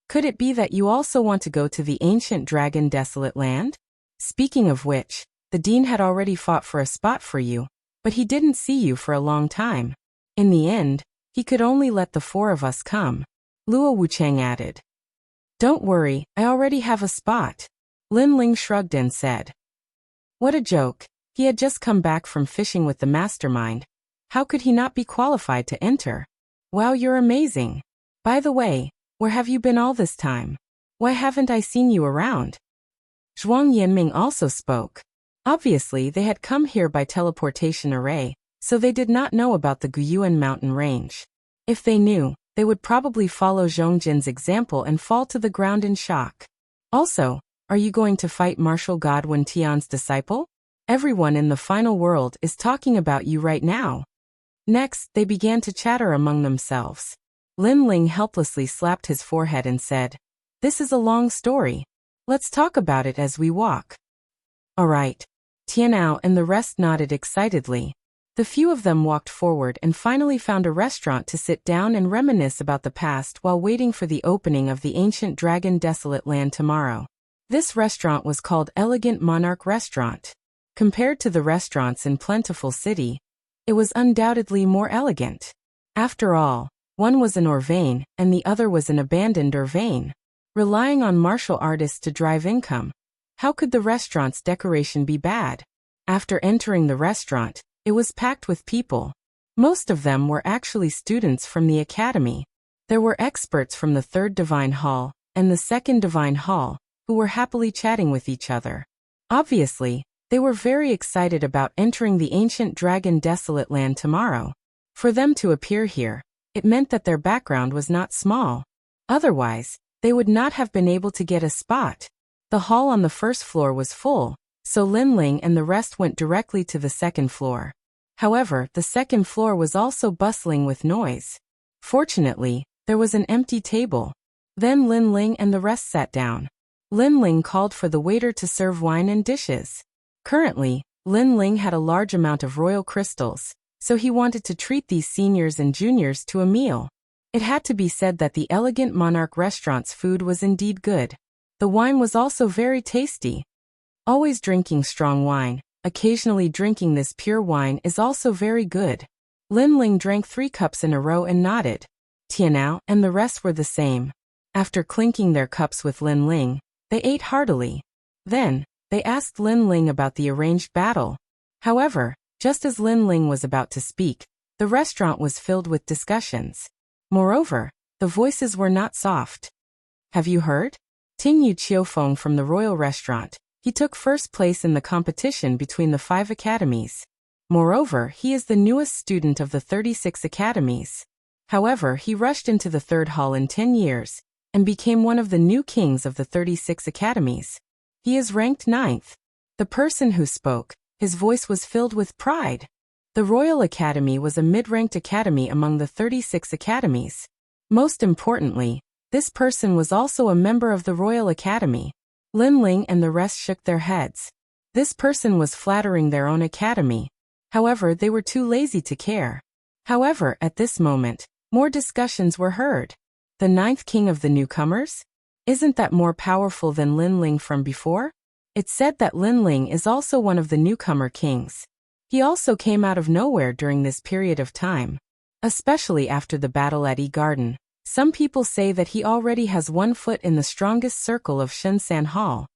Could it be that you also want to go to the ancient dragon desolate land? Speaking of which, the dean had already fought for a spot for you, but he didn't see you for a long time. In the end, he could only let the 4 of us come. Luo Wuchang added. Don't worry, I already have a spot. Lin Ling shrugged and said. What a joke. He had just come back from fishing with the mastermind. How could he not be qualified to enter? Wow, you're amazing. By the way, where have you been all this time? Why haven't I seen you around? Zhuang Yanming also spoke. Obviously, they had come here by teleportation array, so they did not know about the Guyuan mountain range. If they knew, they would probably follow Zhongjin's example and fall to the ground in shock. Also, are you going to fight Martial God Wen Tian's disciple? Everyone in the final world is talking about you right now. Next, they began to chatter among themselves. Lin Ling helplessly slapped his forehead and said, This is a long story. Let's talk about it as we walk. All right. Tianao and the rest nodded excitedly. The few of them walked forward and finally found a restaurant to sit down and reminisce about the past while waiting for the opening of the ancient dragon desolate land tomorrow. This restaurant was called Elegant Monarch Restaurant. Compared to the restaurants in Plentiful City, it was undoubtedly more elegant. After all, one was an Orvain and the other was an abandoned Orvain. Relying on martial artists to drive income, how could the restaurant's decoration be bad? After entering the restaurant, it was packed with people. Most of them were actually students from the academy. There were experts from the 3rd Divine Hall and the 2nd Divine Hall, who were happily chatting with each other. Obviously, they were very excited about entering the ancient dragon desolate land tomorrow. For them to appear here, it meant that their background was not small. Otherwise, they would not have been able to get a spot. The hall on the 1st floor was full, so Lin Ling and the rest went directly to the 2nd floor. However, the 2nd floor was also bustling with noise. Fortunately, there was an empty table. Then Lin Ling and the rest sat down. Lin Ling called for the waiter to serve wine and dishes. Currently, Lin Ling had a large amount of royal crystals, so he wanted to treat these seniors and juniors to a meal. It had to be said that the Elegant Monarch restaurant's food was indeed good. The wine was also very tasty. Always drinking strong wine, occasionally drinking this pure wine is also very good. Lin Ling drank 3 cups in a row and nodded. Tianao and the rest were the same. After clinking their cups with Lin Ling, they ate heartily. Then, they asked Lin Ling about the arranged battle. However, just as Lin Ling was about to speak, the restaurant was filled with discussions. Moreover, the voices were not soft. Have you heard? Ting Yu Qiufeng from the royal restaurant. He took first place in the competition between the 5 academies. Moreover, he is the newest student of the 36 academies. However, he rushed into the 3rd hall in 10 years, and became one of the new kings of the 36 academies. He is ranked 9th. The person who spoke, his voice was filled with pride. The Royal Academy was a mid-ranked academy among the 36 academies. Most importantly, this person was also a member of the Royal Academy. Lin Ling and the rest shook their heads. This person was flattering their own academy. However, they were too lazy to care. However, at this moment, more discussions were heard. The 9th king of the newcomers? Isn't that more powerful than Lin Ling from before? It's said that Lin Ling is also one of the newcomer kings. He also came out of nowhere during this period of time. Especially after the battle at Yi Garden. Some people say that he already has 1 foot in the strongest circle of Shenzan Hall.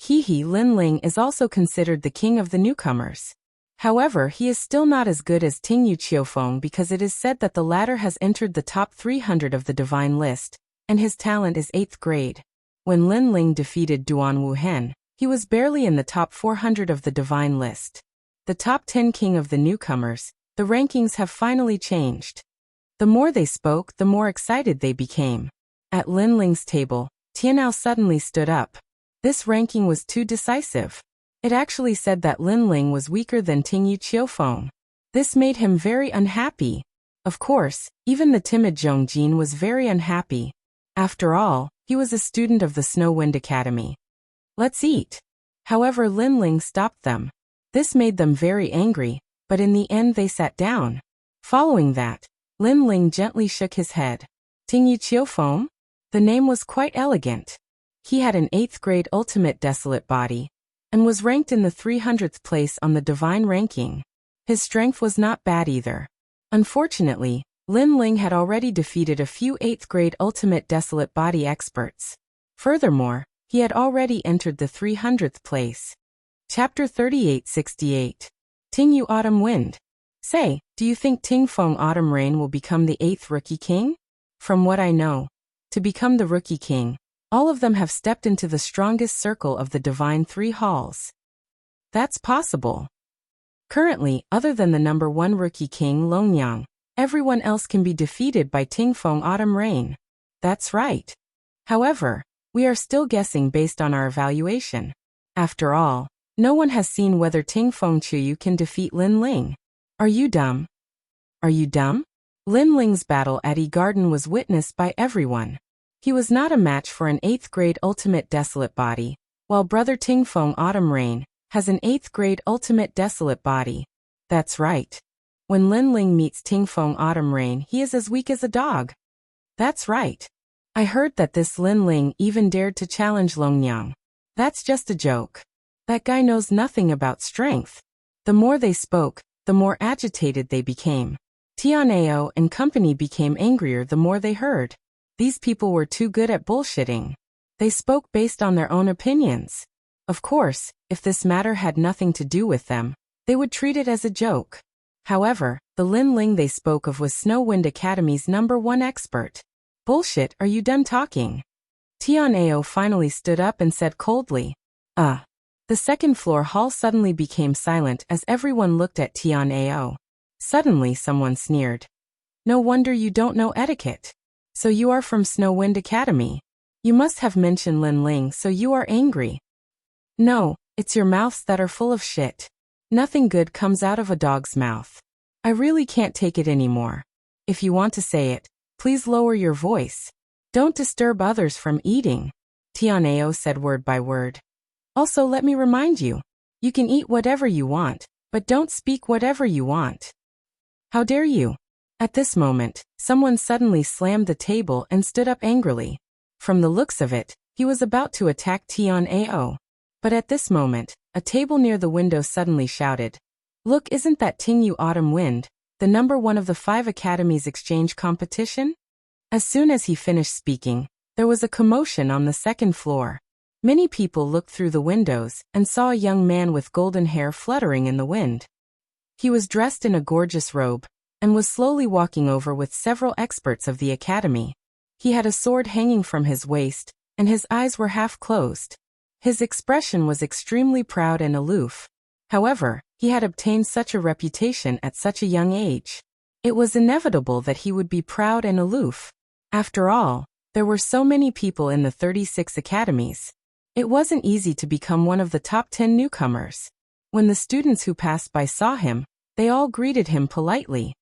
Lin Ling is also considered the king of the newcomers. However, he is still not as good as Ting Yu Qiufeng because it is said that the latter has entered the top 300 of the divine list, and his talent is 8th grade. When Lin Ling defeated Duan Wuhen, he was barely in the top 400 of the divine list. The top 10 king of the newcomers, the rankings have finally changed. The more they spoke, the more excited they became. At Lin Ling's table, Tianao suddenly stood up. This ranking was too decisive. It actually said that Lin Ling was weaker than Ting Yu Qiufeng. This made him very unhappy. Of course, even the timid Zhong Jin was very unhappy. After all, he was a student of the Snow Wind Academy. Let's eat. However, Lin Ling stopped them. This made them very angry, but in the end they sat down. Following that, Lin Ling gently shook his head. Ting Yu Qiufeng? The name was quite elegant. He had an 8th grade ultimate desolate body, and was ranked in the 300th place on the divine ranking. His strength was not bad either. Unfortunately, Lin Ling had already defeated a few 8th grade ultimate desolate body experts. Furthermore, he had already entered the 300th place. Chapter 3868. Ting Yu Autumn Wind. Say, do you think Ting Feng Autumn Rain will become the 8th Rookie King? From what I know, to become the Rookie King, all of them have stepped into the strongest circle of the Divine 3 Halls. That's possible. Currently, other than the number 1 Rookie King Longyang, everyone else can be defeated by Ting Feng Autumn Rain. That's right. However, we are still guessing based on our evaluation. After all, no one has seen whether Ting Feng Chuyu can defeat Lin Ling. Are you dumb? Are you dumb? Lin Ling's battle at Yi Garden was witnessed by everyone. He was not a match for an 8th grade ultimate desolate body, while brother Ting Feng Autumn Rain has an 8th grade ultimate desolate body. That's right. When Lin Ling meets Ting Feng Autumn Rain, he is as weak as a dog. That's right. I heard that this Lin Ling even dared to challenge Longyang. That's just a joke. That guy knows nothing about strength. The more they spoke, the more agitated they became. Tianao and company became angrier the more they heard. These people were too good at bullshitting. They spoke based on their own opinions. Of course, if this matter had nothing to do with them, they would treat it as a joke. However, the Lin Ling they spoke of was Snow Wind Academy's number 1 expert. Bullshit, are you done talking? Tianao finally stood up and said coldly. The second floor hall suddenly became silent as everyone looked at Tianao. Suddenly someone sneered. No wonder you don't know etiquette. So you are from Snow Wind Academy. You must have mentioned Lin Ling, so you are angry. No, it's your mouths that are full of shit. Nothing good comes out of a dog's mouth. I really can't take it anymore. If you want to say it, please lower your voice. Don't disturb others from eating. Tianao said word by word. Also, let me remind you, you can eat whatever you want, but don't speak whatever you want. How dare you? At this moment, someone suddenly slammed the table and stood up angrily. From the looks of it, he was about to attack Tianao. But at this moment, a table near the window suddenly shouted, Look, isn't that Ting Yu Autumn Wind, the number 1 of the 5 academies exchange competition? As soon as he finished speaking, there was a commotion on the second floor. Many people looked through the windows and saw a young man with golden hair fluttering in the wind. He was dressed in a gorgeous robe and was slowly walking over with several experts of the academy. He had a sword hanging from his waist, and his eyes were half closed. His expression was extremely proud and aloof. However, he had obtained such a reputation at such a young age. It was inevitable that he would be proud and aloof. After all, there were so many people in the 36 academies. It wasn't easy to become one of the top 10 newcomers. When the students who passed by saw him, they all greeted him politely.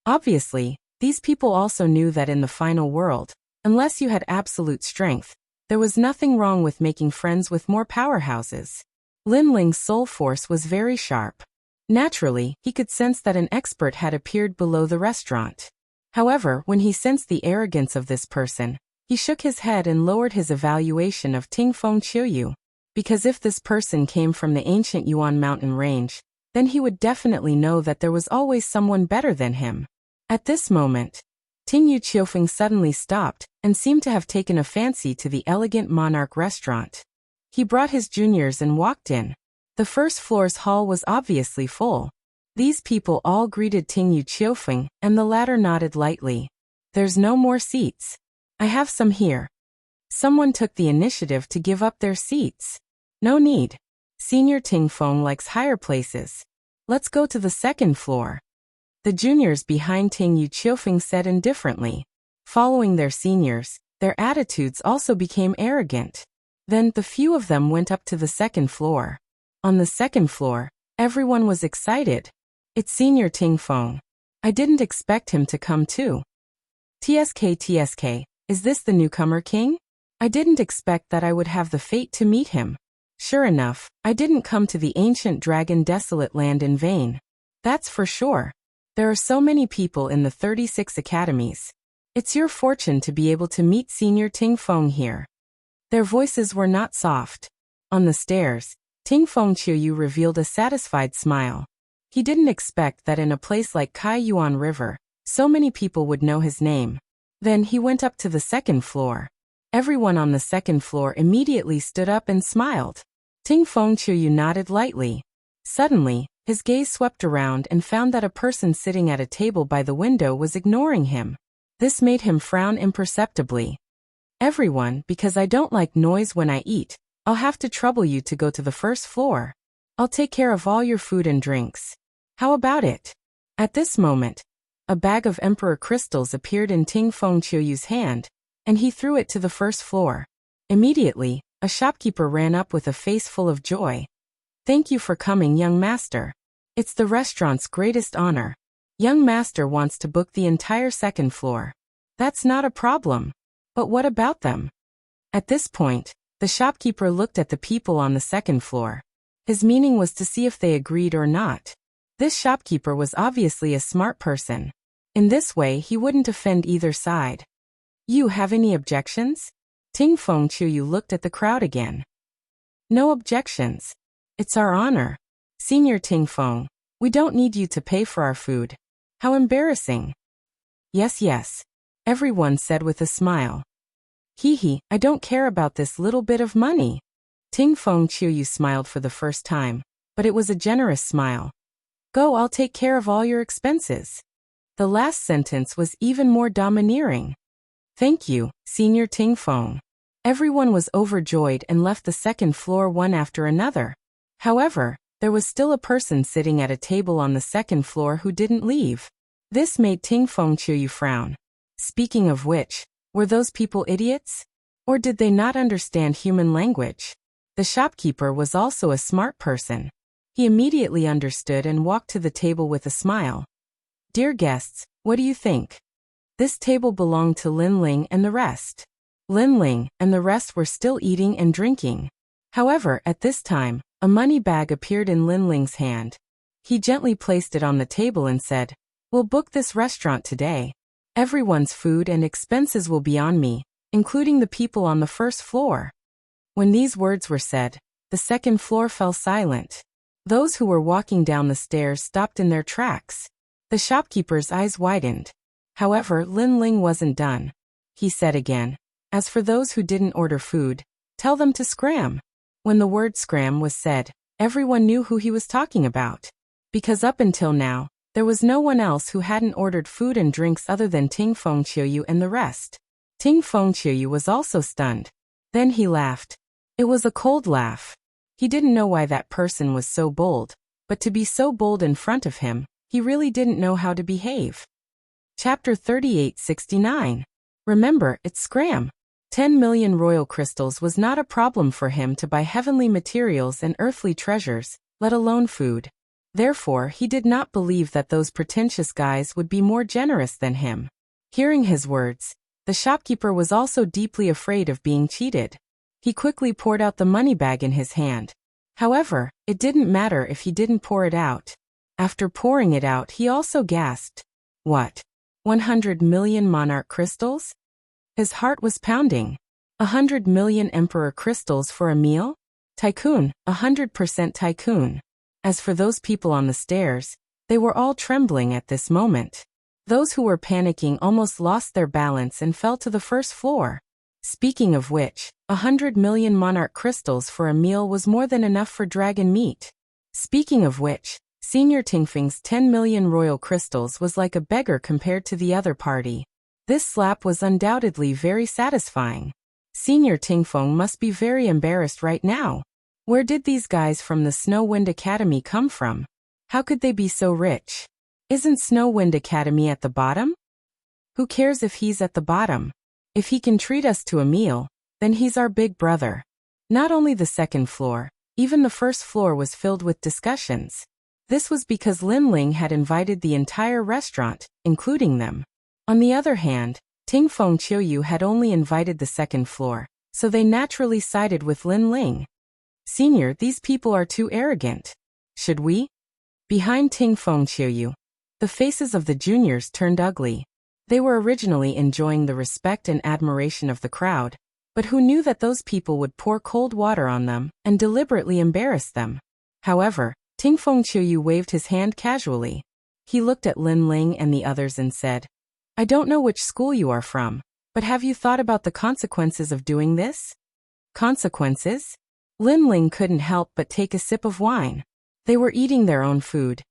Obviously, these people also knew that in the final world, unless you had absolute strength, there was nothing wrong with making friends with more powerhouses. Lin Ling's soul force was very sharp. Naturally, he could sense that an expert had appeared below the restaurant. However, when he sensed the arrogance of this person, he shook his head and lowered his evaluation of Ting Feng Chuyu. Because if this person came from the ancient Yuan mountain range, then he would definitely know that there was always someone better than him. At this moment, Ting Yu Qiufeng suddenly stopped and seemed to have taken a fancy to the elegant Monarch restaurant. He brought his juniors and walked in. The first floor's hall was obviously full. These people all greeted Ting Yu Qiufeng, and the latter nodded lightly. There's no more seats. I have some here. Someone took the initiative to give up their seats. No need. Senior Ting Feng likes higher places. Let's go to the second floor. The juniors behind Ting Yu Qiufeng said indifferently. Following their seniors, their attitudes also became arrogant. Then the few of them went up to the second floor. On the second floor, everyone was excited. It's Senior Ting Feng. I didn't expect him to come too. TSK, is this the newcomer king? I didn't expect that I would have the fate to meet him. Sure enough, I didn't come to the ancient dragon desolate land in vain. That's for sure. There are so many people in the 36 academies. It's your fortune to be able to meet Senior Ting Feng here. Their voices were not soft. On the stairs, Ting Feng Qiuyu revealed a satisfied smile. He didn't expect that in a place like Kaiyuan River, so many people would know his name. Then he went up to the second floor. Everyone on the second floor immediately stood up and smiled. Ting Feng Qiuyu nodded lightly. Suddenly, his gaze swept around and found that a person sitting at a table by the window was ignoring him. This made him frown imperceptibly. Everyone, because I don't like noise when I eat, I'll have to trouble you to go to the first floor. I'll take care of all your food and drinks. How about it? At this moment, a bag of emperor crystals appeared in Ting Feng Qiuyu's hand, and he threw it to the first floor. Immediately, a shopkeeper ran up with a face full of joy. Thank you for coming, young master. It's the restaurant's greatest honor. Young master wants to book the entire second floor. That's not a problem. But what about them? At this point, the shopkeeper looked at the people on the second floor. His meaning was to see if they agreed or not. This shopkeeper was obviously a smart person. In this way, he wouldn't offend either side. You have any objections? Ting Feng Qiuyu looked at the crowd again. No objections. It's our honor. Senior Ting Feng, we don't need you to pay for our food. How embarrassing. Yes. Everyone said with a smile. Hee, I don't care about this little bit of money. Ting Feng Qiuyu smiled for the first time, but it was a generous smile. Go, I'll take care of all your expenses. The last sentence was even more domineering. Thank you, Senior Ting Feng. Everyone was overjoyed and left the second floor one after another. However, there was still a person sitting at a table on the second floor who didn't leave. This made Ting Feng Qiuyu frown. Speaking of which, were those people idiots? Or did they not understand human language? The shopkeeper was also a smart person. He immediately understood and walked to the table with a smile. Dear guests, what do you think? This table belonged to Lin Ling and the rest. Lin Ling and the rest were still eating and drinking. However, at this time, a money bag appeared in Lin Ling's hand. He gently placed it on the table and said, We'll book this restaurant today. Everyone's food and expenses will be on me, including the people on the first floor. When these words were said, the second floor fell silent. Those who were walking down the stairs stopped in their tracks. The shopkeeper's eyes widened. However, Lin Ling wasn't done. He said again, As for those who didn't order food, tell them to scram. When the word scram was said, everyone knew who he was talking about. Because up until now, there was no one else who hadn't ordered food and drinks other than Ting Feng Qiuyu and the rest. Ting Feng Qiuyu was also stunned. Then he laughed. It was a cold laugh. He didn't know why that person was so bold, but to be so bold in front of him, he really didn't know how to behave. Chapter 3869. Remember, it's scram. 10 million royal crystals was not a problem for him to buy heavenly materials and earthly treasures, let alone food. Therefore, he did not believe that those pretentious guys would be more generous than him. Hearing his words, the shopkeeper was also deeply afraid of being cheated. He quickly poured out the money bag in his hand. However, it didn't matter if he didn't pour it out. After pouring it out, he also gasped. What? 100 million monarch crystals? His heart was pounding. 100 million emperor crystals for a meal? Tycoon, 100% tycoon. As for those people on the stairs, they were all trembling at this moment. Those who were panicking almost lost their balance and fell to the first floor. Speaking of which, 100 million monarch crystals for a meal was more than enough for dragon meat. Speaking of which, Senior Tingfeng's 10 million royal crystals was like a beggar compared to the other party. This slap was undoubtedly very satisfying. Senior Tingfeng must be very embarrassed right now. Where did these guys from the Snow Wind Academy come from? How could they be so rich? Isn't Snow Wind Academy at the bottom? Who cares if he's at the bottom? If he can treat us to a meal, then he's our big brother. Not only the second floor, Even the first floor was filled with discussions. This was because Lin Ling had invited the entire restaurant, including them. On the other hand, Ting Feng Qiuyu had only invited the second floor, so they naturally sided with Lin Ling. Senior, these people are too arrogant. Should we? Behind Ting Feng Qiuyu, the faces of the juniors turned ugly. They were originally enjoying the respect and admiration of the crowd, but who knew that those people would pour cold water on them and deliberately embarrass them? However, Ting Feng Qiuyu waved his hand casually. He looked at Lin Ling and the others and said, I don't know which school you are from, but have you thought about the consequences of doing this? Consequences? Lin Ling couldn't help but take a sip of wine. They were eating their own food.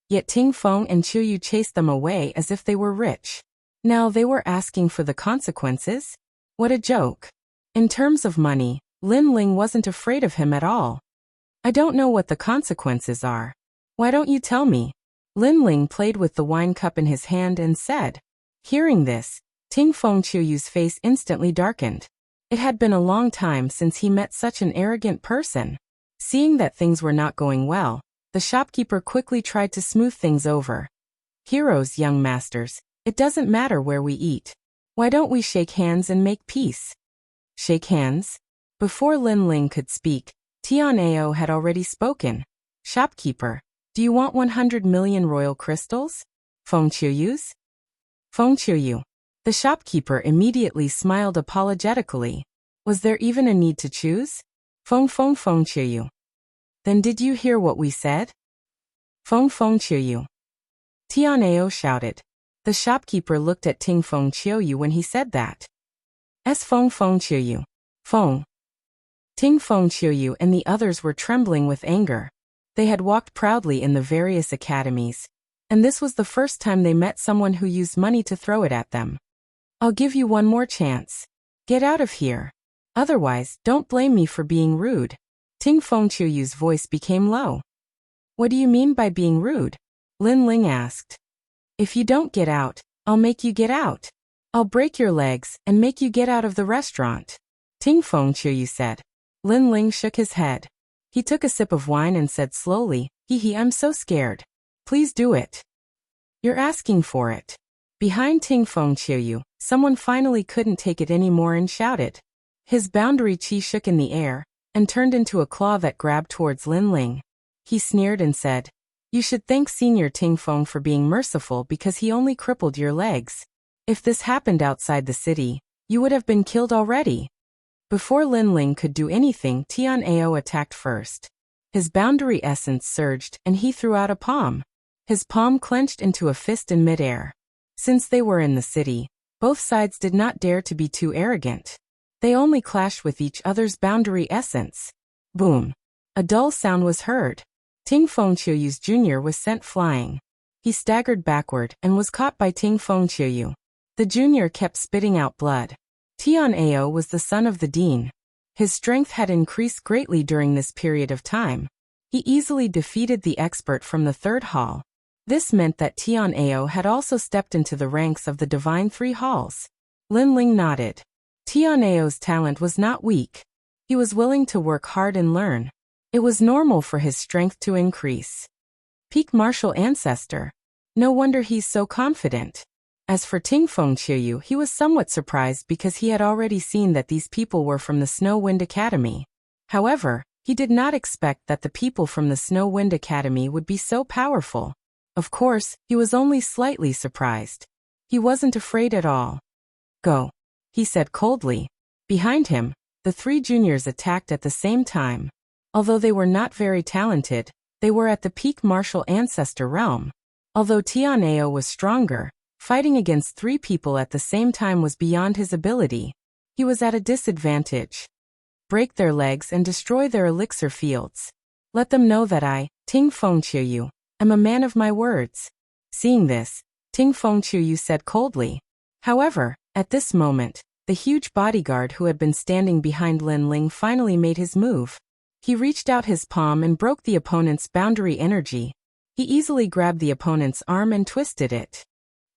Yet Ting Feng and Qiuyu chased them away as if they were rich. Now they were asking for the consequences? What a joke. In terms of money, Lin Ling wasn't afraid of him at all. I don't know what the consequences are. Why don't you tell me? Lin Ling played with the wine cup in his hand and said. Hearing this, Ting Feng Qiuyu's face instantly darkened. It had been a long time since he met such an arrogant person. Seeing that things were not going well, the shopkeeper quickly tried to smooth things over. Heroes, young masters, it doesn't matter where we eat. Why don't we shake hands and make peace? Shake hands? Before Lin Ling could speak, Tian Ao had already spoken. Shopkeeper, do you want 100 million royal crystals? Feng Qiuyu's? Feng Qiuyu. The shopkeeper immediately smiled apologetically. Was there even a need to choose? Feng Qiuyu. Then did you hear what we said? Feng Qiuyu. Tian Ao shouted. The shopkeeper looked at Ting Feng Qiuyu when he said that. Feng Qiuyu. Feng. Ting Feng Qiuyu and the others were trembling with anger. They had walked proudly in the various academies, and this was the first time they met someone who used money to throw it at them. I'll give you one more chance. Get out of here. Otherwise, don't blame me for being rude. Ting Feng Qiuyu's voice became low. What do you mean by being rude? Lin Ling asked. If you don't get out, I'll make you get out. I'll break your legs and make you get out of the restaurant. Ting Feng Qiuyu said. Lin Ling shook his head. He took a sip of wine and said slowly, I'm so scared. Please do it. You're asking for it. Behind Ting Feng Qiuyu, someone finally couldn't take it anymore and shouted. His boundary chi shook in the air and turned into a claw that grabbed towards Lin Ling. He sneered and said, You should thank Senior Ting Feng for being merciful because he only crippled your legs. If this happened outside the city, you would have been killed already. Before Lin Ling could do anything, Tian Ao attacked first. His boundary essence surged and he threw out a palm. His palm clenched into a fist in midair. Since they were in the city, both sides did not dare to be too arrogant. They only clashed with each other's boundary essence. Boom. A dull sound was heard. Ting Feng Qiuyu's junior was sent flying. He staggered backward and was caught by Ting Feng Qiuyu. The junior kept spitting out blood. Tian Ao was the son of the dean. His strength had increased greatly during this period of time. He easily defeated the expert from the third hall. This meant that Tian Ao had also stepped into the ranks of the Divine Three Halls. Lin Ling nodded. Tian Ao's talent was not weak. He was willing to work hard and learn. It was normal for his strength to increase. Peak martial ancestor. No wonder he's so confident. As for Ting Feng Qiuyu, he was somewhat surprised because he had already seen that these people were from the Snow Wind Academy. However, he did not expect that the people from the Snow Wind Academy would be so powerful. Of course, he was only slightly surprised. He wasn't afraid at all. Go, he said coldly. Behind him, the three juniors attacked at the same time. Although they were not very talented, they were at the peak martial ancestor realm. Although Tian Ao was stronger, fighting against three people at the same time was beyond his ability. He was at a disadvantage. Break their legs and destroy their elixir fields. Let them know that I, Ting Feng Qiuyu, am a man of my words. Seeing this, Ting Feng Qiuyu said coldly. However, at this moment, the huge bodyguard who had been standing behind Lin Ling finally made his move. He reached out his palm and broke the opponent's boundary energy. He easily grabbed the opponent's arm and twisted it.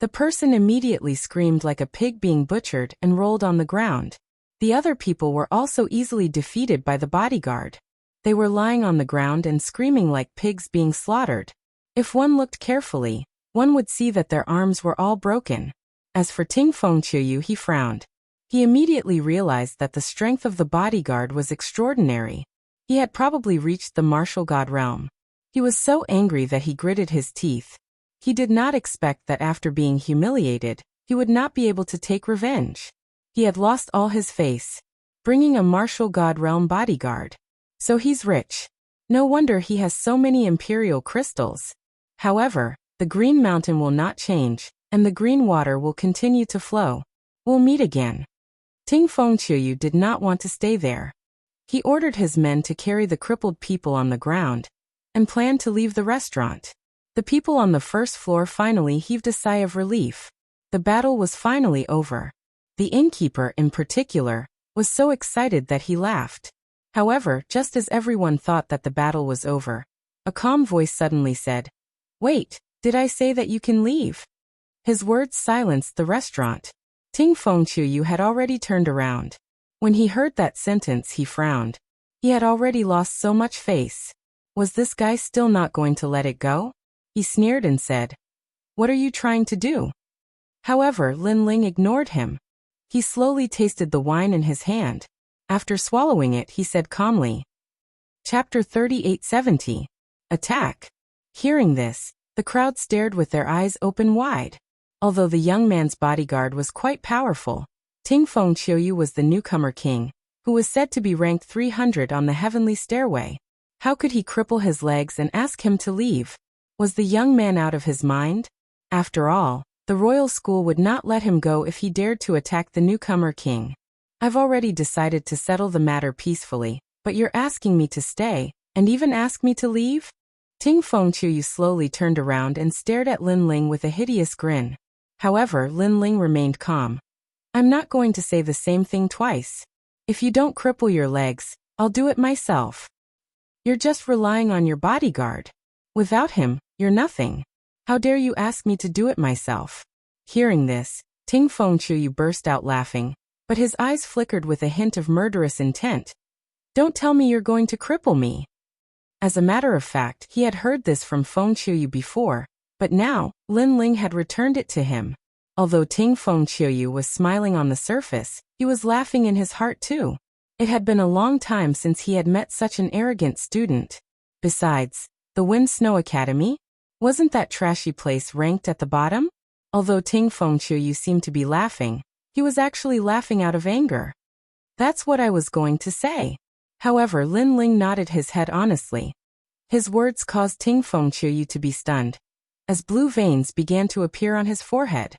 The person immediately screamed like a pig being butchered and rolled on the ground. The other people were also easily defeated by the bodyguard. They were lying on the ground and screaming like pigs being slaughtered. If one looked carefully, one would see that their arms were all broken. As for Ting Fengqiu, he frowned. He immediately realized that the strength of the bodyguard was extraordinary. He had probably reached the martial god realm. He was so angry that he gritted his teeth. He did not expect that after being humiliated, he would not be able to take revenge. He had lost all his face, bringing a martial god realm bodyguard. So he's rich. No wonder he has so many imperial crystals. However, the green mountain will not change, and the green water will continue to flow. We'll meet again. Ting Fengqiu did not want to stay there. He ordered his men to carry the crippled people on the ground, and planned to leave the restaurant. The people on the first floor finally heaved a sigh of relief. The battle was finally over. The innkeeper, in particular, was so excited that he laughed. However, just as everyone thought that the battle was over, a calm voice suddenly said, "Wait, did I say that you can leave?" His words silenced the restaurant. Ting Fengqiu had already turned around. When he heard that sentence, he frowned. He had already lost so much face. Was this guy still not going to let it go? He sneered and said, "What are you trying to do?" However, Lin Ling ignored him. He slowly tasted the wine in his hand. After swallowing it, he said calmly, Chapter 3870. Attack. Hearing this, the crowd stared with their eyes open wide. Although the young man's bodyguard was quite powerful, Ting Fengqiu was the newcomer king, who was said to be ranked 300 on the heavenly stairway. How could he cripple his legs and ask him to leave? Was the young man out of his mind? After all, the royal school would not let him go if he dared to attack the newcomer king. I've already decided to settle the matter peacefully, but you're asking me to stay, and even ask me to leave? Ting Fengqiu slowly turned around and stared at Lin Ling with a hideous grin. However, Lin Ling remained calm. I'm not going to say the same thing twice. If you don't cripple your legs, I'll do it myself. You're just relying on your bodyguard. Without him, you're nothing. How dare you ask me to do it myself? Hearing this, Ting Fengqiu burst out laughing, but his eyes flickered with a hint of murderous intent. Don't tell me you're going to cripple me. As a matter of fact, he had heard this from Fengqiu before, but now, Lin Ling had returned it to him. Although Ting Fengqiu was smiling on the surface, he was laughing in his heart too. It had been a long time since he had met such an arrogant student. Besides, the Wind Snow Academy? Wasn't that trashy place ranked at the bottom? Although Ting Fengqiu seemed to be laughing, he was actually laughing out of anger. That's what I was going to say. However, Lin Ling nodded his head honestly. His words caused Ting Fengqiu to be stunned, as blue veins began to appear on his forehead.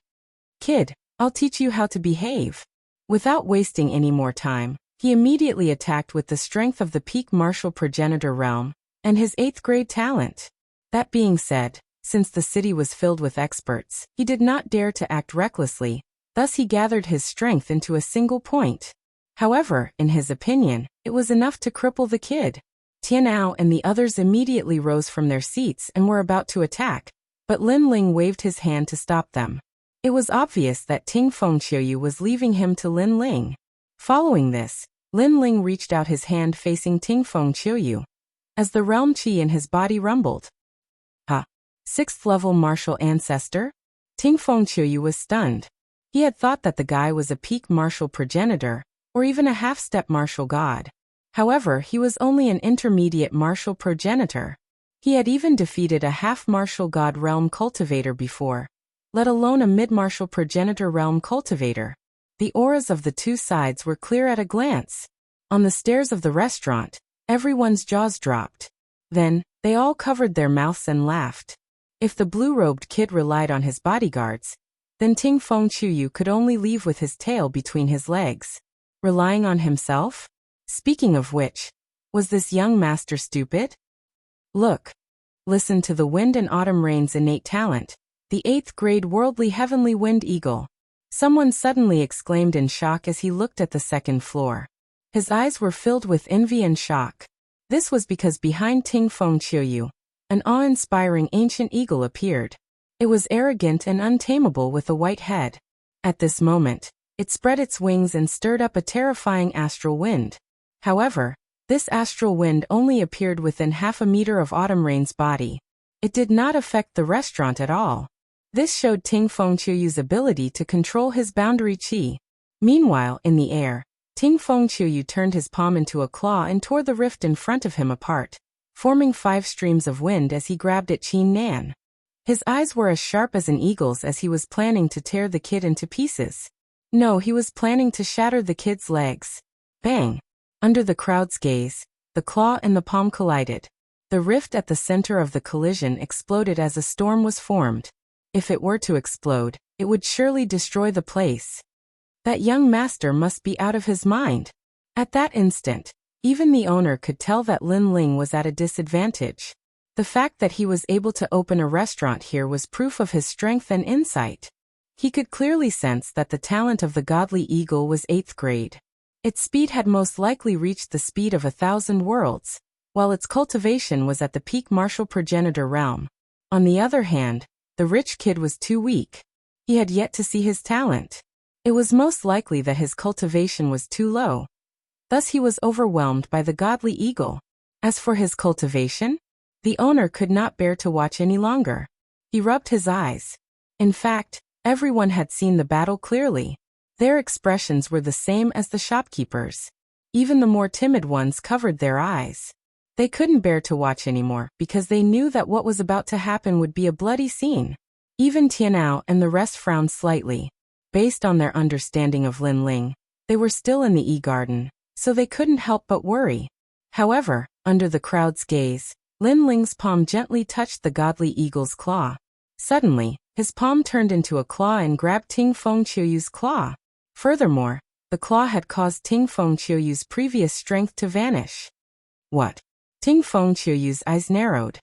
Kid, I'll teach you how to behave. Without wasting any more time, he immediately attacked with the strength of the peak martial progenitor realm, and his 8th grade talent. That being said, since the city was filled with experts, he did not dare to act recklessly, thus he gathered his strength into a single point. However, in his opinion, it was enough to cripple the kid. Tianao and the others immediately rose from their seats and were about to attack, but Lin Ling waved his hand to stop them. It was obvious that Ting Fengqiu was leaving him to Lin Ling. Following this, Lin Ling reached out his hand facing Ting Fengqiu. As the realm qi in his body rumbled. 6th level martial ancestor? Ting Fengqiu was stunned. He had thought that the guy was a peak martial progenitor, or even a half-step martial god. However, he was only an intermediate martial progenitor. He had even defeated a half-martial god realm cultivator before, let alone a mid-martial progenitor realm cultivator. The auras of the two sides were clear at a glance. On the stairs of the restaurant, everyone's jaws dropped. Then, they all covered their mouths and laughed. If the blue-robed kid relied on his bodyguards, then Ting Fengqiu could only leave with his tail between his legs. Relying on himself? Speaking of which, was this young master stupid? Look. Listen to the wind and autumn rain's innate talent, the 8th grade worldly heavenly wind eagle. Someone suddenly exclaimed in shock as he looked at the second floor. His eyes were filled with envy and shock. This was because behind Ting Fengqiu, an awe-inspiring ancient eagle appeared. It was arrogant and untamable with a white head. At this moment, it spread its wings and stirred up a terrifying astral wind. However, This astral wind only appeared within half a meter of Autumn Rain's body. It did not affect the restaurant at all. This showed Ting Fengqiuyu's ability to control his boundary qi. Meanwhile, in the air, Ting Fengqiuyu turned his palm into a claw and tore the rift in front of him apart, forming 5 streams of wind as he grabbed at Qin Nan. His eyes were as sharp as an eagle's as he was planning to tear the kid into pieces. No, he was planning to shatter the kid's legs. Bang! Under the crowd's gaze, the claw and the palm collided. The rift at the center of the collision exploded as a storm was formed. If it were to explode, it would surely destroy the place. That young master must be out of his mind. At that instant, even the owner could tell that Lin Ling was at a disadvantage. The fact that he was able to open a restaurant here was proof of his strength and insight. He could clearly sense that the talent of the godly eagle was 8th grade. Its speed had most likely reached the speed of 1,000 worlds, while its cultivation was at the peak martial progenitor realm. On the other hand, the rich kid was too weak. He had yet to see his talent. It was most likely that his cultivation was too low. Thus he was overwhelmed by the godly eagle. As for his cultivation, the owner could not bear to watch any longer. He rubbed his eyes. In fact, everyone had seen the battle clearly. Their expressions were the same as the shopkeepers. Even the more timid ones covered their eyes. They couldn't bear to watch anymore because they knew that what was about to happen would be a bloody scene. Even Tianao and the rest frowned slightly. Based on their understanding of Lin Ling, they were still in the E-Garden, so they couldn't help but worry. However, under the crowd's gaze, Lin Ling's palm gently touched the godly eagle's claw. Suddenly, his palm turned into a claw and grabbed Ting Fengqiuyu's claw. Furthermore, the claw had caused Ting Fengqiuyu's previous strength to vanish. What? Ting Fengqiuyu's eyes narrowed.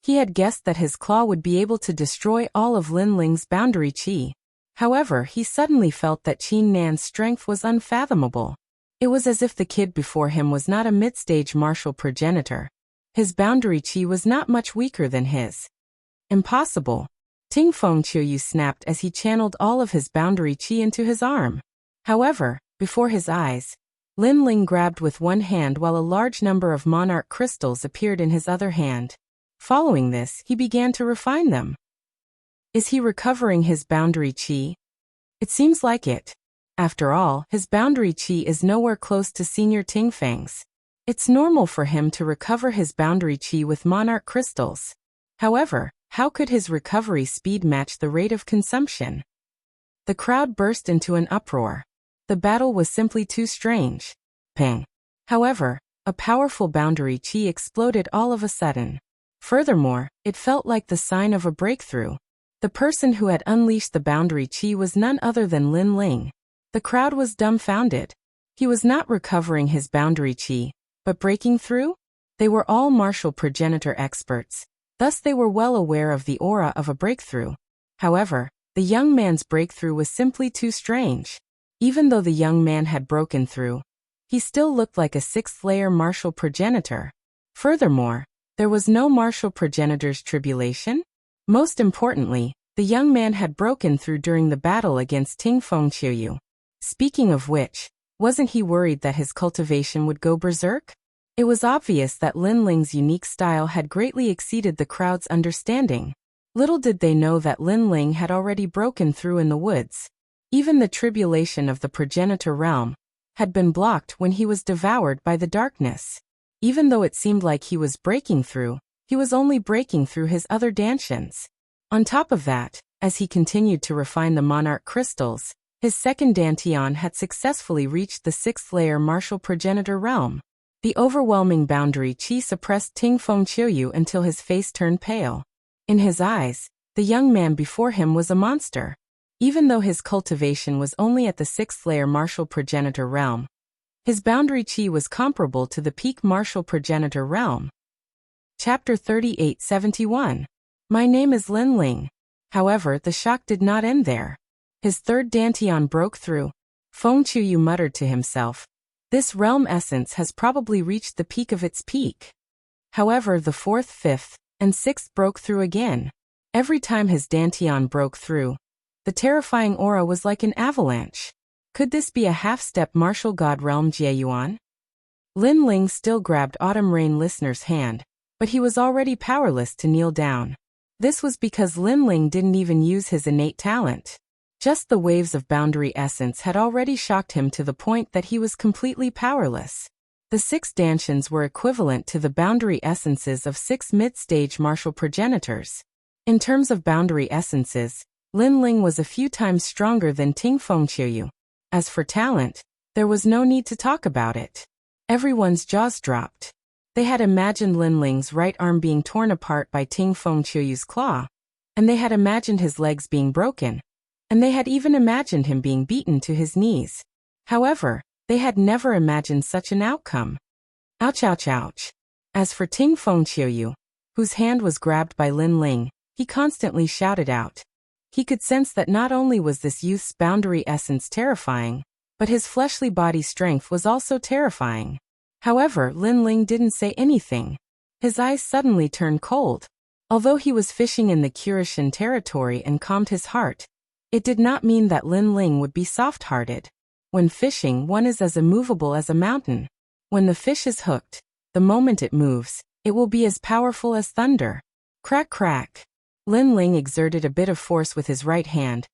He had guessed that his claw would be able to destroy all of Lin Ling's boundary qi. However, he suddenly felt that Qin Nan's strength was unfathomable. It was as if the kid before him was not a mid-stage martial progenitor. His boundary qi was not much weaker than his. Impossible. Ting Fengqiuyu snapped as he channeled all of his boundary qi into his arm. However, before his eyes, Lin Ling grabbed with one hand while a large number of monarch crystals appeared in his other hand. Following this, he began to refine them. Is he recovering his boundary qi? It seems like it. After all, his boundary qi is nowhere close to Senior Tingfang's. It's normal for him to recover his boundary qi with monarch crystals. However, how could his recovery speed match the rate of consumption? The crowd burst into an uproar. The battle was simply too strange. Pang. However, a powerful boundary qi exploded all of a sudden. Furthermore, it felt like the sign of a breakthrough. The person who had unleashed the boundary qi was none other than Lin Ling. The crowd was dumbfounded. He was not recovering his boundary qi, but breaking through? They were all martial progenitor experts. Thus they were well aware of the aura of a breakthrough. However, the young man's breakthrough was simply too strange. Even though the young man had broken through, he still looked like a 6th-layer martial progenitor. Furthermore, there was no martial progenitor's tribulation. Most importantly, the young man had broken through during the battle against Ting Fengqiuyu. Speaking of which, wasn't he worried that his cultivation would go berserk? It was obvious that Lin Ling's unique style had greatly exceeded the crowd's understanding. Little did they know that Lin Ling had already broken through in the woods. Even the tribulation of the progenitor realm had been blocked when he was devoured by the darkness. Even though it seemed like he was breaking through, he was only breaking through his other dantians. On top of that, as he continued to refine the monarch crystals, his second dantian had successfully reached the 6th-layer martial progenitor realm. The overwhelming boundary qi suppressed Ting Fengqiuyu until his face turned pale. In his eyes, the young man before him was a monster. Even though his cultivation was only at the 6th-layer martial progenitor realm, his boundary qi was comparable to the peak martial progenitor realm. Chapter 3871. My name is Lin Ling. However, the shock did not end there. His third dantian broke through. Fengqiuyu muttered to himself, "This realm essence has probably reached the peak of its peak." However, the 4th, 5th, and 6th broke through again. Every time his dantian broke through, the terrifying aura was like an avalanche. Could this be a half-step martial god realm Jieyuan? Lin Ling still grabbed Autumn Rain Listener's hand, but he was already powerless to kneel down. This was because Lin Ling didn't even use his innate talent. Just the waves of boundary essence had already shocked him to the point that he was completely powerless. The 6 Dantians were equivalent to the boundary essences of 6 mid-stage martial progenitors. In terms of boundary essences, Lin Ling was a few times stronger than Ting Fengqiu. As for talent, there was no need to talk about it. Everyone's jaws dropped. They had imagined Lin Ling's right arm being torn apart by Ting Fengqiu's claw, and they had imagined his legs being broken, and they had even imagined him being beaten to his knees. However, they had never imagined such an outcome. Ouch, ouch, ouch. As for Ting Fengqiu, whose hand was grabbed by Lin Ling, he constantly shouted out. He could sense that not only was this youth's boundary essence terrifying, but his fleshly body strength was also terrifying. However, Lin Ling didn't say anything. His eyes suddenly turned cold. Although he was fishing in the Kurishin territory and calmed his heart, it did not mean that Lin Ling would be soft-hearted. When fishing, one is as immovable as a mountain. When the fish is hooked, the moment it moves, it will be as powerful as thunder. Crack, crack. Lin Ling exerted a bit of force with his right hand,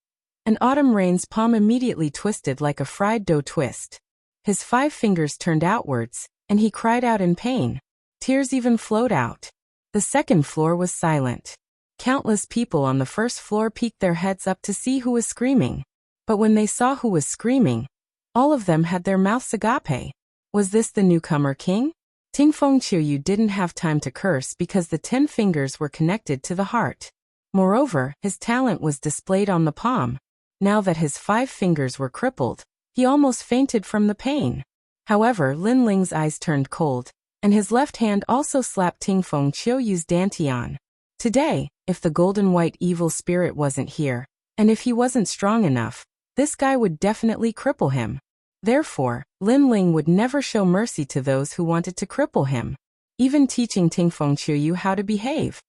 and Autumn Rain's palm immediately twisted like a fried dough twist. His 5 fingers turned outwards, and he cried out in pain. Tears even flowed out. The second floor was silent. Countless people on the first floor peeked their heads up to see who was screaming. But when they saw who was screaming, all of them had their mouths agape. Was this the newcomer king? Ting Fengqiu didn't have time to curse because the 10 fingers were connected to the heart. Moreover, his talent was displayed on the palm. Now that his 5 fingers were crippled, he almost fainted from the pain. However, Lin Ling's eyes turned cold, and his left hand also slapped Ting Fengqiu's dantian. Today, if the golden white evil spirit wasn't here, and if he wasn't strong enough, this guy would definitely cripple him. Therefore, Lin Ling would never show mercy to those who wanted to cripple him, even teaching Ting Fengqiu how to behave.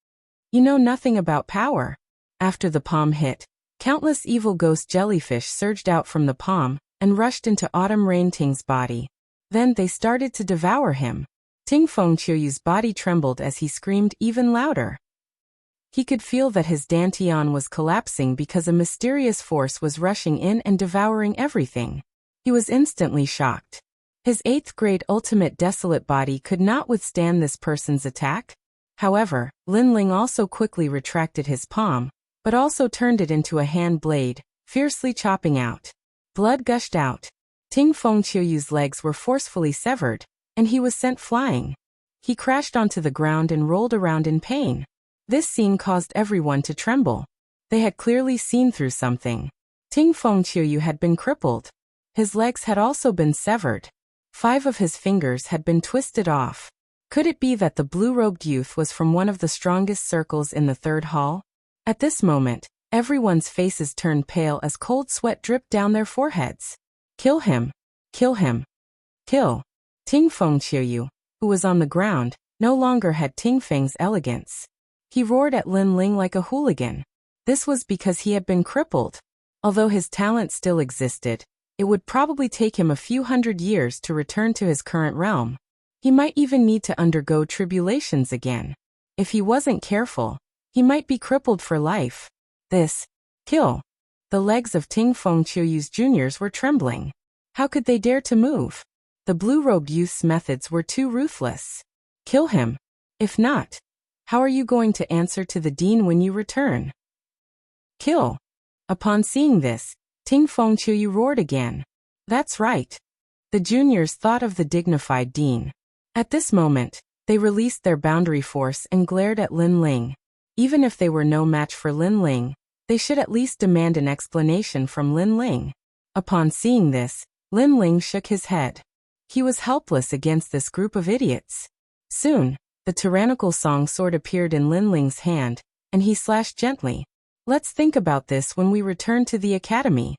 You know nothing about power. After the palm hit, countless evil ghost jellyfish surged out from the palm and rushed into Autumn Rain Ting's body. Then they started to devour him. Ting Fengqiu's body trembled as he screamed even louder. He could feel that his dantian was collapsing because a mysterious force was rushing in and devouring everything. He was instantly shocked. His 8th grade ultimate desolate body could not withstand this person's attack. However, Lin Ling also quickly retracted his palm, but also turned it into a hand blade, fiercely chopping out. Blood gushed out. Ting Fengqiu's legs were forcefully severed, and he was sent flying. He crashed onto the ground and rolled around in pain. This scene caused everyone to tremble. They had clearly seen through something. Ting Fengqiu had been crippled. His legs had also been severed. 5 of his fingers had been twisted off. Could it be that the blue-robed youth was from one of the strongest circles in the 3rd hall? At this moment, everyone's faces turned pale as cold sweat dripped down their foreheads. Kill him! Kill him! Kill! Ting Fengqiu, who was on the ground, no longer had Ting Feng's elegance. He roared at Lin Ling like a hooligan. This was because he had been crippled. Although his talent still existed, it would probably take him a few hundred years to return to his current realm. He might even need to undergo tribulations again. If he wasn't careful, he might be crippled for life. Kill. The legs of Ting Fengqiu's juniors were trembling. How could they dare to move? The blue-robed youth's methods were too ruthless. Kill him. If not, how are you going to answer to the dean when you return? Kill. Upon seeing this, Ting Fengqiu roared again. That's right. The juniors thought of the dignified dean. At this moment, they released their boundary force and glared at Lin Ling. Even if they were no match for Lin Ling, they should at least demand an explanation from Lin Ling. Upon seeing this, Lin Ling shook his head. He was helpless against this group of idiots. Soon, the tyrannical song sword appeared in Lin Ling's hand, and he slashed gently. Let's think about this when we return to the academy.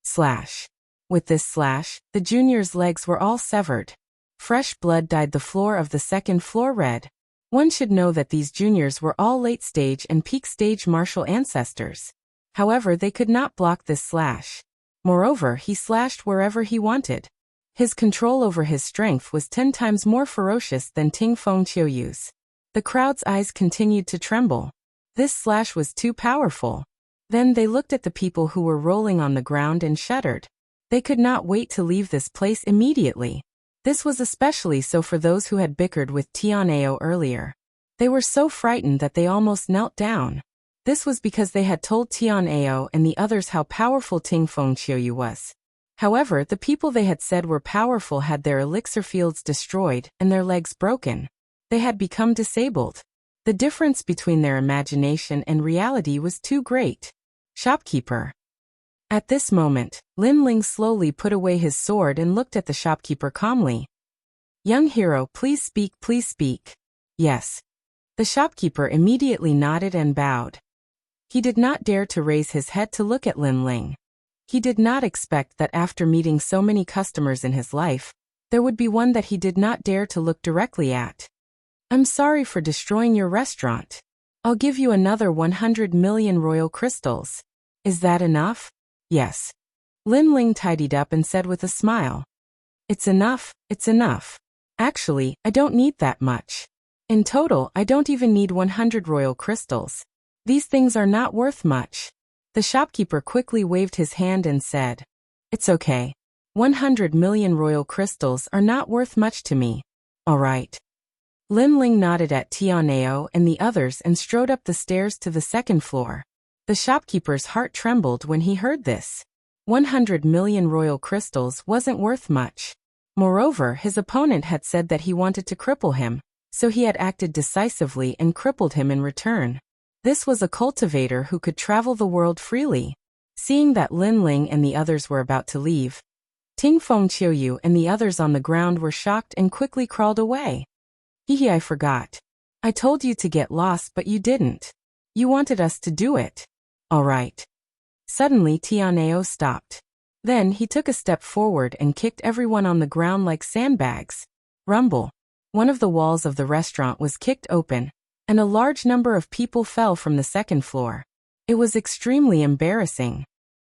Slash. With this slash, the juniors' legs were all severed. Fresh blood dyed the floor of the 2nd floor red. One should know that these juniors were all late-stage and peak-stage martial ancestors. However, they could not block this slash. Moreover, he slashed wherever he wanted. His control over his strength was 10 times more ferocious than Ting Feng Qiuyu's. The crowd's eyes continued to tremble. This slash was too powerful. Then they looked at the people who were rolling on the ground and shuddered. They could not wait to leave this place immediately. This was especially so for those who had bickered with Tianao earlier. They were so frightened that they almost knelt down. This was because they had told Tianao and the others how powerful Ting Feng Qiuyu was. However, the people they had said were powerful had their elixir fields destroyed and their legs broken. They had become disabled. The difference between their imagination and reality was too great. Shopkeeper. At this moment, Lin Ling slowly put away his sword and looked at the shopkeeper calmly. Young hero, please speak, please speak. Yes. The shopkeeper immediately nodded and bowed. He did not dare to raise his head to look at Lin Ling. He did not expect that after meeting so many customers in his life, there would be one that he did not dare to look directly at. I'm sorry for destroying your restaurant. I'll give you another 100 million royal crystals. Is that enough? Yes. Lin Ling tidied up and said with a smile. It's enough, it's enough. Actually, I don't need that much. In total, I don't even need 100 royal crystals. These things are not worth much. The shopkeeper quickly waved his hand and said, It's okay. 100 million royal crystals are not worth much to me. All right. Lin Ling nodded at Tianao and the others and strode up the stairs to the second floor. The shopkeeper's heart trembled when he heard this. 100 million royal crystals wasn't worth much. Moreover, his opponent had said that he wanted to cripple him, so he had acted decisively and crippled him in return. This was a cultivator who could travel the world freely. Seeing that Lin Ling and the others were about to leave, Ting Feng Qiuyu and the others on the ground were shocked and quickly crawled away. Hehe, I forgot. I told you to get lost but you didn't. You wanted us to do it. All right. Suddenly Tianao stopped. Then he took a step forward and kicked everyone on the ground like sandbags. Rumble. One of the walls of the restaurant was kicked open, and a large number of people fell from the second floor. It was extremely embarrassing.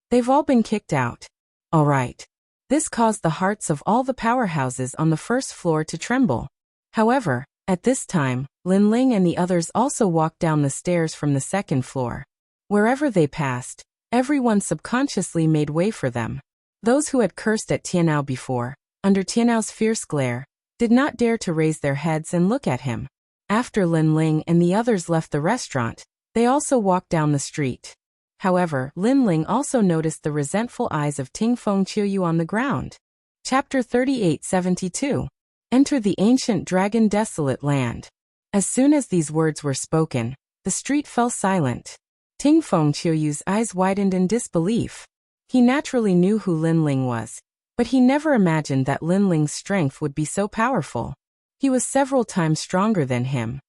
They've all been kicked out. All right. This caused the hearts of all the powerhouses on the first floor to tremble. However, at this time, Lin Ling and the others also walked down the stairs from the second floor. Wherever they passed, everyone subconsciously made way for them. Those who had cursed at Tianao before, under Tianao's fierce glare, did not dare to raise their heads and look at him. After Lin Ling and the others left the restaurant, they also walked down the street. However, Lin Ling also noticed the resentful eyes of Ting Feng Qiuyu on the ground. Chapter 3872. Enter the ancient dragon desolate land. As soon as these words were spoken, the street fell silent. Ting Feng Qiuyu's eyes widened in disbelief. He naturally knew who Lin Ling was, but he never imagined that Lin Ling's strength would be so powerful. He was several times stronger than him.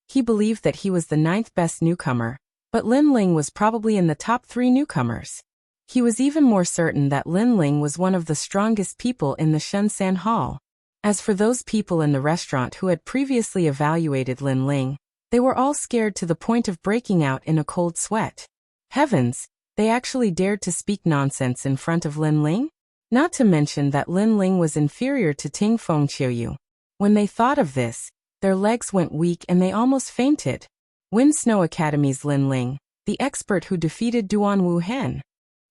He believed that he was the 9th best newcomer, but Lin Ling was probably in the top 3 newcomers. He was even more certain that Lin Ling was one of the strongest people in the Shunsan Hall. As for those people in the restaurant who had previously evaluated Lin Ling, they were all scared to the point of breaking out in a cold sweat. Heavens, they actually dared to speak nonsense in front of Lin Ling? Not to mention that Lin Ling was inferior to Ting Feng Qiuyu. When they thought of this, their legs went weak and they almost fainted. Wind Snow Academy's Lin Ling, the expert who defeated Duan Wu Hen.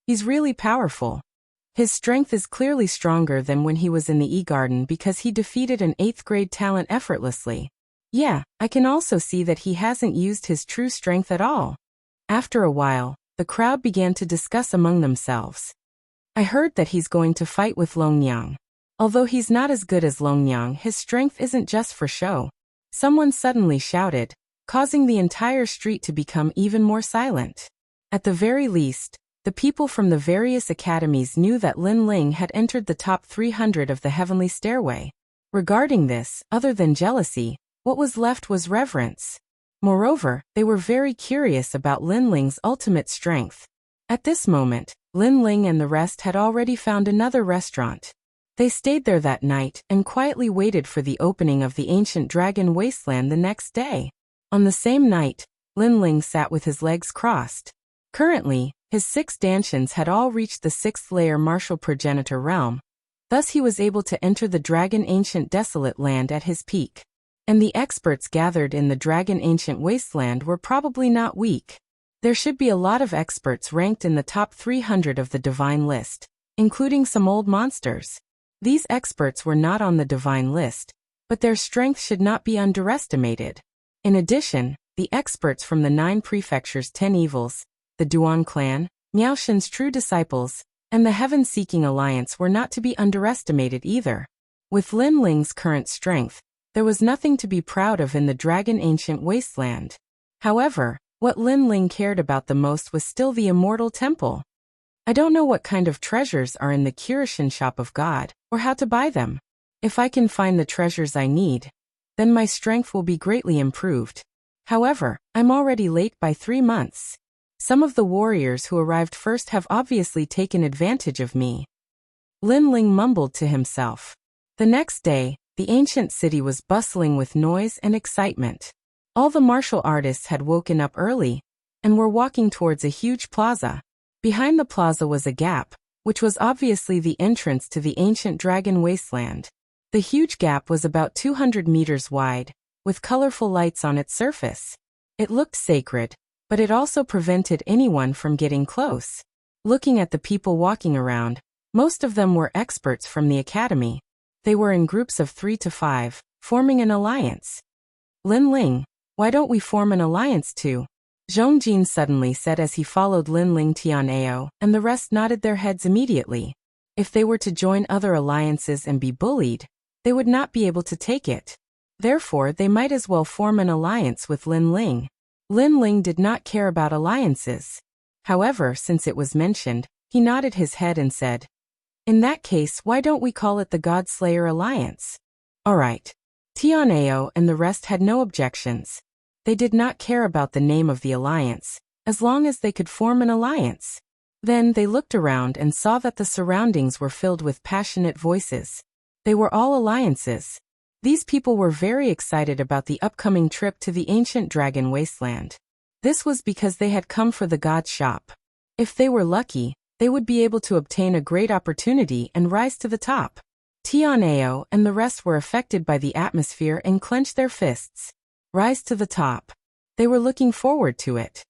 He's really powerful. His strength is clearly stronger than when he was in the E-Garden because he defeated an 8th grade talent effortlessly. Yeah, I can also see that he hasn't used his true strength at all. After a while, the crowd began to discuss among themselves. I heard that he's going to fight with Longyang. Although he's not as good as Longyang, his strength isn't just for show. Someone suddenly shouted, causing the entire street to become even more silent. At the very least, the people from the various academies knew that Lin Ling had entered the top 300 of the Heavenly Stairway. Regarding this, other than jealousy, what was left was reverence. Moreover, they were very curious about Lin Ling's ultimate strength. At this moment, Lin Ling and the rest had already found another restaurant. They stayed there that night and quietly waited for the opening of the ancient dragon wasteland the next day. On the same night, Lin Ling sat with his legs crossed. Currently, his 6 Dantians had all reached the 6th layer martial progenitor realm. Thus he was able to enter the Dragon Ancient Desolate Land at his peak. And the experts gathered in the Dragon Ancient Wasteland were probably not weak. There should be a lot of experts ranked in the top 300 of the divine list, including some old monsters. These experts were not on the divine list, but their strength should not be underestimated. In addition, the experts from the 9 prefectures' 10 evils, the Duan clan, Miaoshen's true disciples, and the Heaven-Seeking Alliance were not to be underestimated either. With Lin Ling's current strength, there was nothing to be proud of in the Dragon Ancient Wasteland. However, what Lin Ling cared about the most was still the Immortal Temple. I don't know what kind of treasures are in the Kirishin Shop of God, or how to buy them. If I can find the treasures I need, then my strength will be greatly improved. However, I'm already late by 3 months. Some of the warriors who arrived first have obviously taken advantage of me. Lin Ling mumbled to himself. The next day, the ancient city was bustling with noise and excitement. All the martial artists had woken up early and were walking towards a huge plaza. Behind the plaza was a gap, which was obviously the entrance to the ancient dragon wasteland. The huge gap was about 200 meters wide, with colorful lights on its surface. It looked sacred, but it also prevented anyone from getting close. Looking at the people walking around, most of them were experts from the academy. They were in groups of 3 to 5, forming an alliance. Lin Ling, why don't we form an alliance too? Zhong Jin suddenly said as he followed Lin Ling Tianao, and the rest nodded their heads immediately. If they were to join other alliances and be bullied, they would not be able to take it. Therefore, they might as well form an alliance with Lin Ling. Lin Ling did not care about alliances. However, since it was mentioned, he nodded his head and said, "In that case, why don't we call it the God-Slayer Alliance?" Alright. Tianao and the rest had no objections. They did not care about the name of the alliance, as long as they could form an alliance. Then they looked around and saw that the surroundings were filled with passionate voices. They were all alliances. These people were very excited about the upcoming trip to the ancient dragon wasteland. This was because they had come for the god shop. If they were lucky, they would be able to obtain a great opportunity and rise to the top. Tianao and the rest were affected by the atmosphere and clenched their fists. Rise to the top. They were looking forward to it.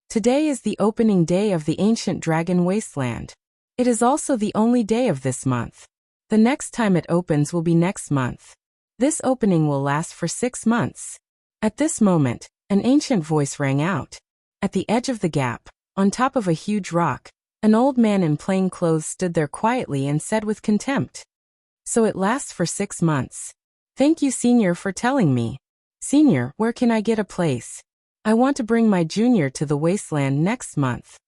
Today is the opening day of the ancient dragon wasteland. It is also the only day of this month. The next time it opens will be next month. This opening will last for 6 months. At this moment, an ancient voice rang out. At the edge of the gap, on top of a huge rock, an old man in plain clothes stood there quietly and said with contempt, "So it lasts for 6 months. Thank you, Senior, for telling me. Senior, where can I get a place? I want to bring my junior to the wasteland next month."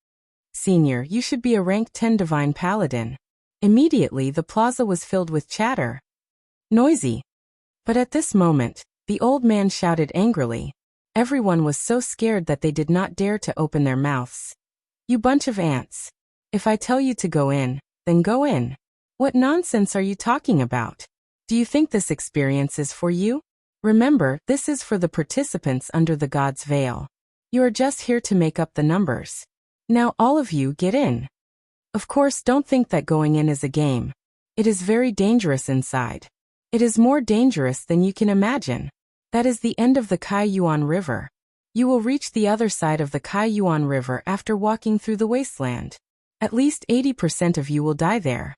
"Senior, you should be a rank 10 divine paladin." Immediately the plaza was filled with chatter. Noisy. But at this moment, the old man shouted angrily. Everyone was so scared that they did not dare to open their mouths. "You bunch of ants. If I tell you to go in, then go in. What nonsense are you talking about? Do you think this experience is for you? Remember, this is for the participants under the God's veil. You are just here to make up the numbers. Now all of you get in. Of course, don't think that going in is a game. It is very dangerous inside. It is more dangerous than you can imagine. That is the end of the Kaiyuan River. You will reach the other side of the Kaiyuan River after walking through the wasteland. At least 80% of you will die there.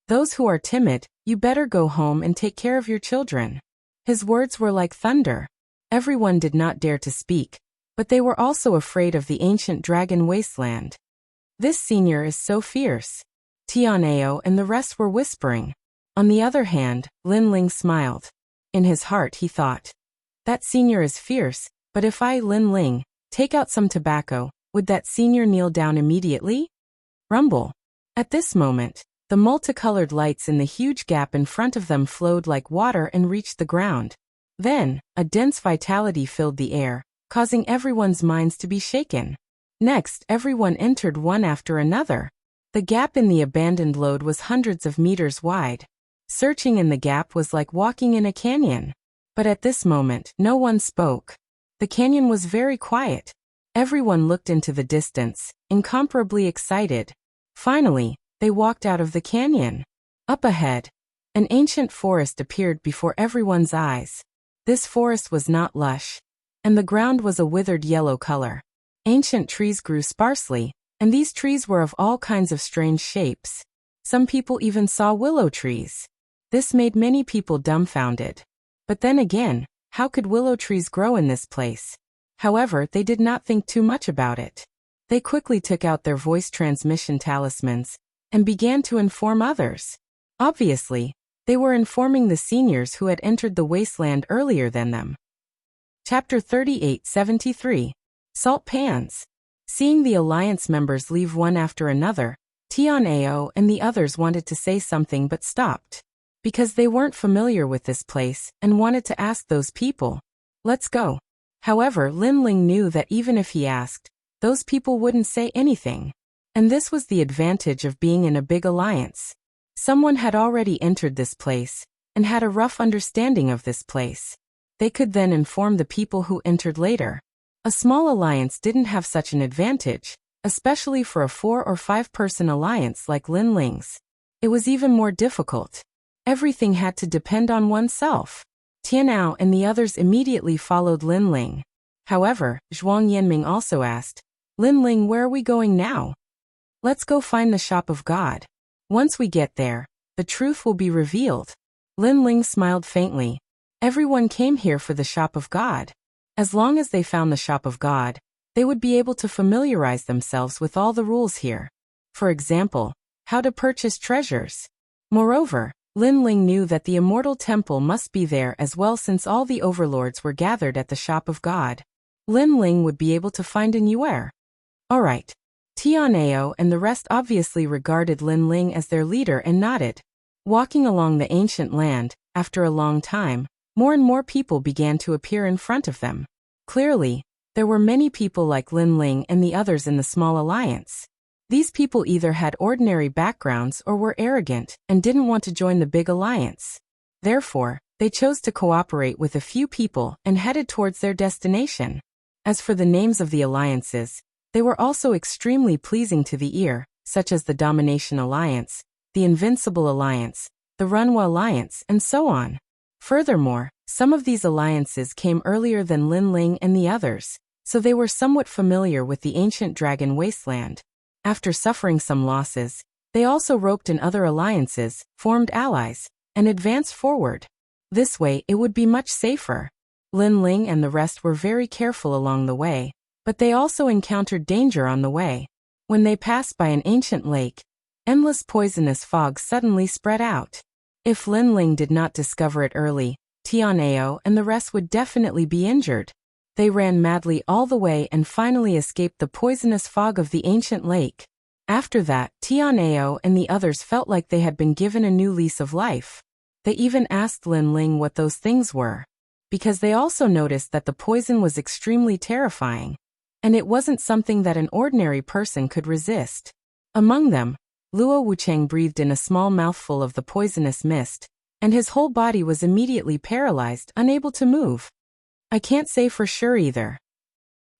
Those who are timid, you better go home and take care of your children." His words were like thunder. Everyone did not dare to speak, but they were also afraid of the ancient dragon wasteland. "This senior is so fierce." Tianao and the rest were whispering. On the other hand, Lin Ling smiled. In his heart he thought, "That senior is fierce, but if I, Lin Ling, take out some tobacco, would that senior kneel down immediately?" Rumble. At this moment, the multicolored lights in the huge gap in front of them flowed like water and reached the ground. Then, a dense vitality filled the air, causing everyone's minds to be shaken. Next, everyone entered one after another. The gap in the abandoned lode was hundreds of meters wide. Searching in the gap was like walking in a canyon. But at this moment, no one spoke. The canyon was very quiet. Everyone looked into the distance, incomparably excited. Finally, they walked out of the canyon. Up ahead, an ancient forest appeared before everyone's eyes. This forest was not lush, and the ground was a withered yellow color. Ancient trees grew sparsely, and these trees were of all kinds of strange shapes. Some people even saw willow trees. This made many people dumbfounded. But then again, how could willow trees grow in this place? However, they did not think too much about it. They quickly took out their voice transmission talismans and began to inform others. Obviously, they were informing the seniors who had entered the wasteland earlier than them. Chapter 3873. Salt Pans. Seeing the alliance members leave one after another, Tianao and the others wanted to say something but stopped. Because they weren't familiar with this place and wanted to ask those people. Let's go. However, Lin Ling knew that even if he asked, those people wouldn't say anything. And this was the advantage of being in a big alliance. Someone had already entered this place and had a rough understanding of this place. They could then inform the people who entered later. A small alliance didn't have such an advantage, especially for a 4 or 5 person alliance like Lin Ling's. It was even more difficult. Everything had to depend on oneself. Tianao and the others immediately followed Lin Ling. However, Zhuang Yanming also asked, Lin Ling, where are we going now? Let's go find the shop of God. Once we get there, the truth will be revealed. Lin Ling smiled faintly. Everyone came here for the shop of God. As long as they found the shop of God, they would be able to familiarize themselves with all the rules here. For example, how to purchase treasures. Moreover, Lin Ling knew that the immortal temple must be there as well since all the overlords were gathered at the shop of God. Lin Ling would be able to find an Yuer. Alright. Tianao and the rest obviously regarded Lin Ling as their leader and nodded. Walking along the ancient land, after a long time, more and more people began to appear in front of them. Clearly, there were many people like Lin Ling and the others in the small alliance. These people either had ordinary backgrounds or were arrogant and didn't want to join the big alliance. Therefore, they chose to cooperate with a few people and headed towards their destination. As for the names of the alliances, they were also extremely pleasing to the ear, such as the Domination Alliance, the Invincible Alliance, the Runwa Alliance, and so on. Furthermore, some of these alliances came earlier than Lin Ling and the others, so they were somewhat familiar with the ancient dragon wasteland. After suffering some losses, they also roped in other alliances, formed allies, and advanced forward. This way it would be much safer. Lin Ling and the rest were very careful along the way, but they also encountered danger on the way. When they passed by an ancient lake, endless poisonous fog suddenly spread out. If Lin Ling did not discover it early, Tianao and the rest would definitely be injured. They ran madly all the way and finally escaped the poisonous fog of the ancient lake. After that, Tianao and the others felt like they had been given a new lease of life. They even asked Lin Ling what those things were, because they also noticed that the poison was extremely terrifying, and it wasn't something that an ordinary person could resist. Among them, Luo Wucheng breathed in a small mouthful of the poisonous mist, and his whole body was immediately paralyzed, unable to move. I can't say for sure either.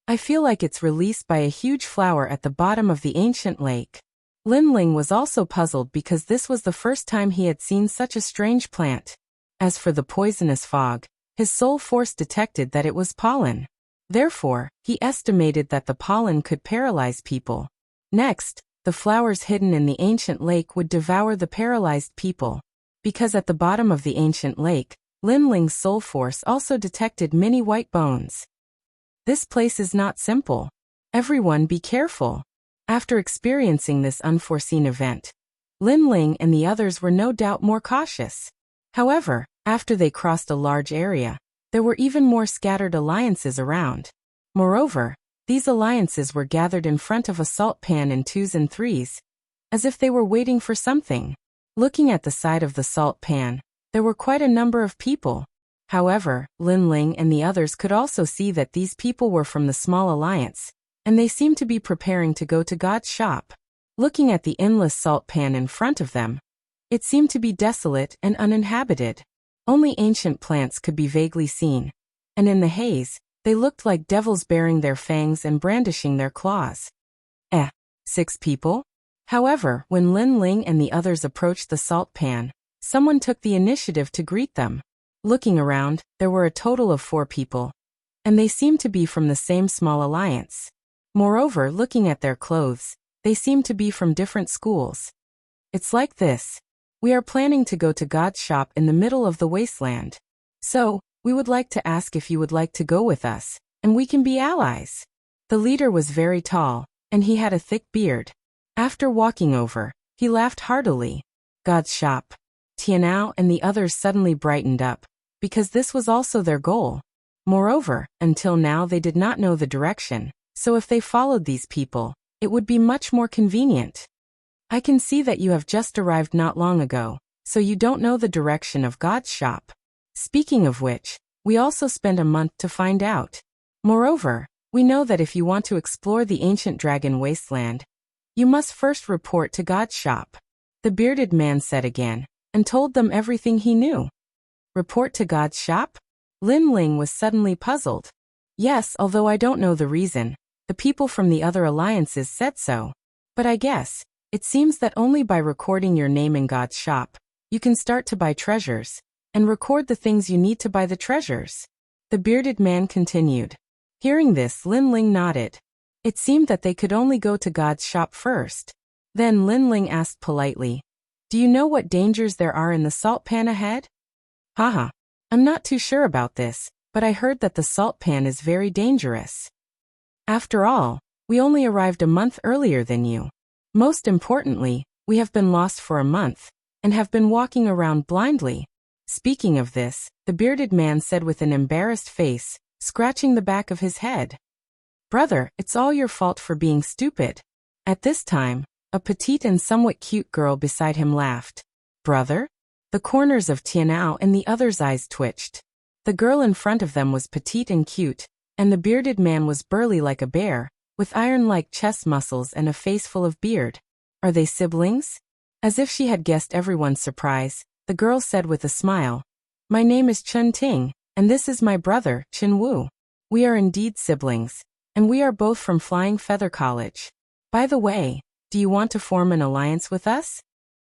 I feel like it's released by a huge flower at the bottom of the ancient lake. Lin Ling was also puzzled because this was the first time he had seen such a strange plant. As for the poisonous fog, his soul force detected that it was pollen. Therefore, he estimated that the pollen could paralyze people. Next, the flowers hidden in the ancient lake would devour the paralyzed people. Because at the bottom of the ancient lake, Lin Ling's soul force also detected many white bones. This place is not simple. Everyone be careful. After experiencing this unforeseen event, Lin Ling and the others were no doubt more cautious. However, after they crossed a large area, there were even more scattered alliances around. Moreover, these alliances were gathered in front of a salt pan in 2s and 3s, as if they were waiting for something. Looking at the side of the salt pan, there were quite a number of people. However, Lin Ling and the others could also see that these people were from the small alliance, and they seemed to be preparing to go to God's shop. Looking at the endless salt pan in front of them, it seemed to be desolate and uninhabited. Only ancient plants could be vaguely seen, and in the haze, they looked like devils baring their fangs and brandishing their claws. 6 people? However, when Lin Ling and the others approached the salt pan, someone took the initiative to greet them. Looking around, there were a total of 4 people, and they seemed to be from the same small alliance. Moreover, looking at their clothes, they seemed to be from different schools. It's like this. We are planning to go to God's shop in the middle of the wasteland. So, we would like to ask if you would like to go with us, and we can be allies. The leader was very tall, and he had a thick beard. After walking over, he laughed heartily. God's shop. Tianao and the others suddenly brightened up, because this was also their goal. Moreover, until now they did not know the direction, so if they followed these people, it would be much more convenient. I can see that you have just arrived not long ago, so you don't know the direction of God's shop. Speaking of which, we also spent a month to find out. Moreover, we know that if you want to explore the ancient dragon wasteland, you must first report to God's shop. The bearded man said again, and told them everything he knew. Report to God's shop? Lin Ling was suddenly puzzled. Yes, although I don't know the reason. The people from the other alliances said so. But I guess, it seems that only by recording your name in God's shop, you can start to buy treasures, and record the things you need to buy the treasures. The bearded man continued. Hearing this, Lin Ling nodded. It seemed that they could only go to God's shop first. Then Lin Ling asked politely, do you know what dangers there are in the salt pan ahead? Haha, I'm not too sure about this, but I heard that the salt pan is very dangerous. After all, we only arrived a month earlier than you. Most importantly, we have been lost for a month, and have been walking around blindly. Speaking of this, the bearded man said with an embarrassed face, scratching the back of his head. Brother, it's all your fault for being stupid. At this time, a petite and somewhat cute girl beside him laughed. Brother? The corners of Tianao and the other's eyes twitched. The girl in front of them was petite and cute, and the bearded man was burly like a bear, with iron-like chest muscles and a face full of beard. Are they siblings? As if she had guessed everyone's surprise, the girl said with a smile. My name is Chun Ting, and this is my brother, Chin Wu. We are indeed siblings, and we are both from Flying Feather College. By the way, do you want to form an alliance with us?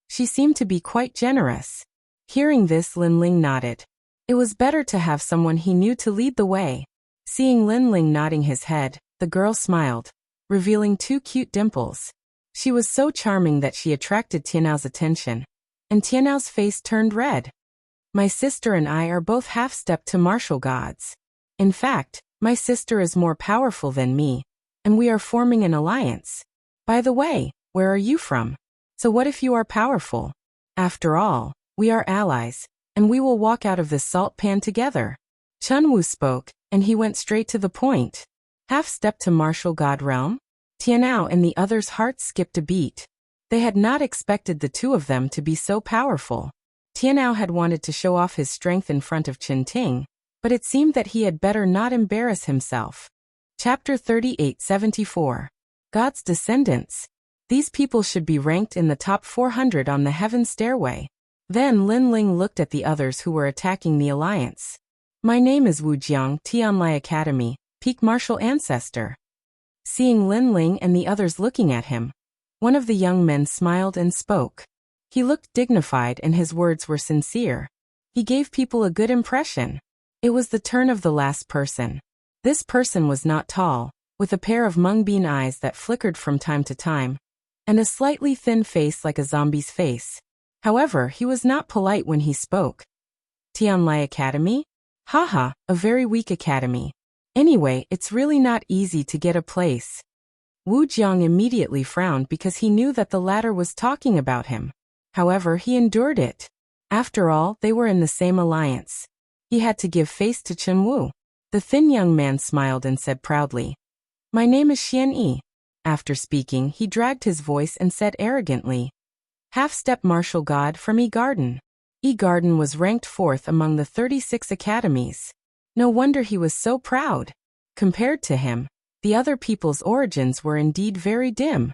She seemed to be quite generous. Hearing this, Lin Ling nodded. It was better to have someone he knew to lead the way. Seeing Lin Ling nodding his head, the girl smiled, revealing 2 cute dimples. She was so charming that she attracted Tianao's attention, and Tianao's face turned red. My sister and I are both half-stepped to martial gods. In fact, my sister is more powerful than me, and we are forming an alliance. By the way, where are you from? So what if you are powerful? After all, we are allies, and we will walk out of this salt pan together. Chun Wu spoke, and he went straight to the point. Half-step to martial god realm? Tianao and the others' hearts skipped a beat. They had not expected the 2 of them to be so powerful. Tianao had wanted to show off his strength in front of Chin Ting, but it seemed that he had better not embarrass himself. Chapter 38-74. God's Descendants. These people should be ranked in the top 400 on the heaven stairway. Then Lin Ling looked at the others who were attacking the alliance. My name is Wu Jiang, Tianlai Academy, Peak Martial Ancestor. Seeing Lin Ling and the others looking at him, one of the young men smiled and spoke. He looked dignified and his words were sincere. He gave people a good impression. It was the turn of the last person. This person was not tall, with a pair of mung-bean eyes that flickered from time to time, and a slightly thin face like a zombie's face. However, he was not polite when he spoke. Tianlai Academy? Haha, a very weak academy. Anyway, it's really not easy to get a place. Wu Jiang immediately frowned because he knew that the latter was talking about him. However, he endured it. After all, they were in the same alliance. He had to give face to Chen Wu. The thin young man smiled and said proudly, My name is Xian Yi. After speaking, he dragged his voice and said arrogantly, Half-step martial god from E-Garden. E-Garden was ranked 4th among the 36 academies. No wonder he was so proud. Compared to him, the other people's origins were indeed very dim.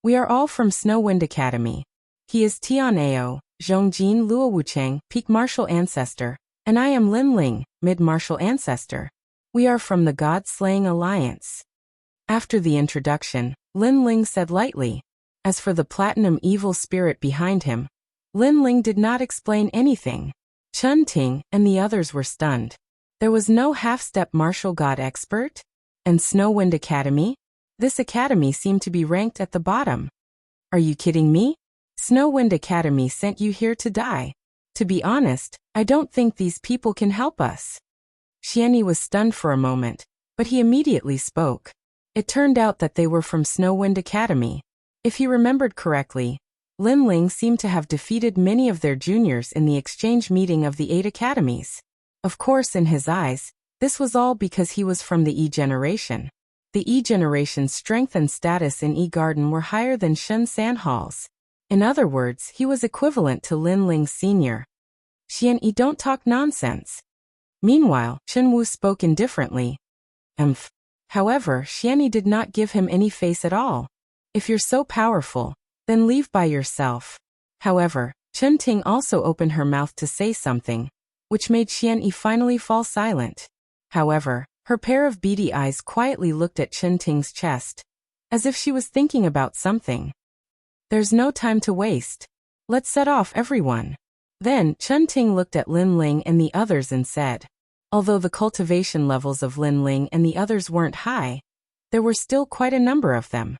We are all from Snowwind Academy. He is Tian Ao, Zhongjin Luo Wucheng, Peak Martial Ancestor, and I am Lin Ling, Mid Martial Ancestor. We are from the God-Slaying Alliance. After the introduction, Lin Ling said lightly, As for the platinum evil spirit behind him, Lin Ling did not explain anything. Chun Ting and the others were stunned. There was no half-step martial god expert? And Snowwind Academy? This academy seemed to be ranked at the bottom. Are you kidding me? Snowwind Academy sent you here to die. To be honest, I don't think these people can help us. Xianyi was stunned for a moment, but he immediately spoke. It turned out that they were from Snowwind Academy. If he remembered correctly, Lin Ling seemed to have defeated many of their juniors in the exchange meeting of the 8 academies. Of course, in his eyes, this was all because he was from the E generation. The E generation's strength and status in E Garden were higher than Shun Sanhal's. In other words, he was equivalent to Lin Ling's senior. Xianyi, don't talk nonsense. Meanwhile, Chen Wu spoke indifferently. However, Xianyi did not give him any face at all. If you're so powerful, then leave by yourself. However, Chun Ting also opened her mouth to say something, which made Xianyi finally fall silent. However, her pair of beady eyes quietly looked at Chun Ting's chest, as if she was thinking about something. There's no time to waste. Let's set off, everyone. Then, Chun Ting looked at Lin Ling and the others and said, although the cultivation levels of Lin Ling and the others weren't high, there were still quite a number of them.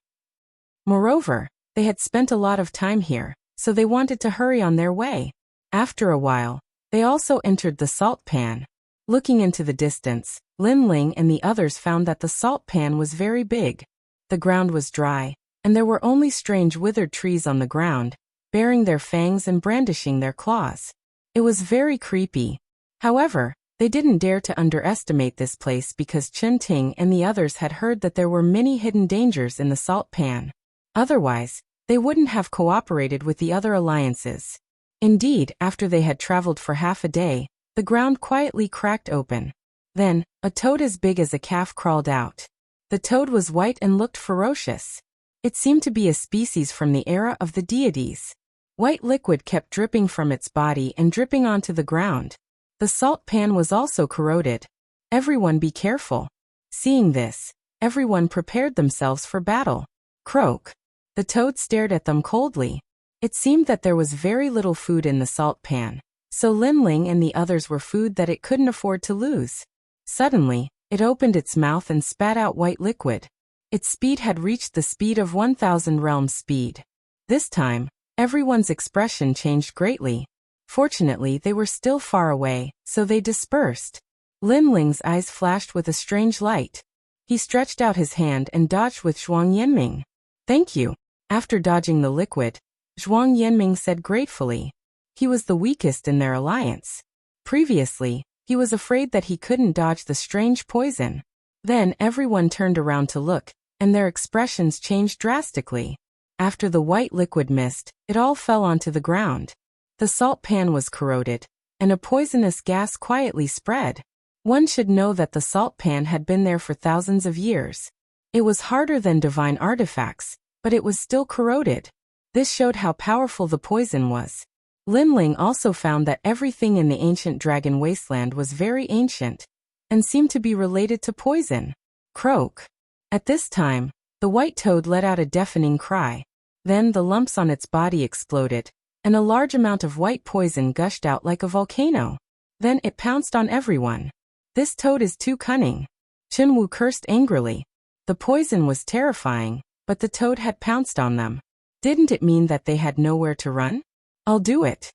Moreover, they had spent a lot of time here, so they wanted to hurry on their way. After a while, they also entered the salt pan. Looking into the distance, Lin Ling and the others found that the salt pan was very big. The ground was dry, and there were only strange withered trees on the ground, baring their fangs and brandishing their claws. It was very creepy. However, they didn't dare to underestimate this place because Chun Ting and the others had heard that there were many hidden dangers in the salt pan. Otherwise, they wouldn't have cooperated with the other alliances. Indeed, after they had traveled for half a day, the ground quietly cracked open. Then, a toad as big as a calf crawled out. The toad was white and looked ferocious. It seemed to be a species from the era of the deities. White liquid kept dripping from its body and dripping onto the ground. The salt pan was also corroded. Everyone be careful. Seeing this, everyone prepared themselves for battle. Croak. The toad stared at them coldly. It seemed that there was very little food in the salt pan, so Lin Ling and the others were food that it couldn't afford to lose. Suddenly, it opened its mouth and spat out white liquid. Its speed had reached the speed of 1,000 realms speed. This time, everyone's expression changed greatly. Fortunately, they were still far away, so they dispersed. Lin Ling's eyes flashed with a strange light. He stretched out his hand and dodged with Zhuang Yanming. Thank you. After dodging the liquid, Zhuang Yanming said gratefully. He was the weakest in their alliance. Previously, he was afraid that he couldn't dodge the strange poison. Then everyone turned around to look, and their expressions changed drastically. After the white liquid mist, it all fell onto the ground. The salt pan was corroded, and a poisonous gas quietly spread. One should know that the salt pan had been there for thousands of years. It was harder than divine artifacts, but it was still corroded. This showed how powerful the poison was. Lin Ling also found that everything in the ancient dragon wasteland was very ancient, and seemed to be related to poison. Croak. At this time, the white toad let out a deafening cry. Then the lumps on its body exploded, and a large amount of white poison gushed out like a volcano. Then it pounced on everyone. This toad is too cunning. Chen Wu cursed angrily. The poison was terrifying, but the toad had pounced on them. Didn't it mean that they had nowhere to run? I'll do it.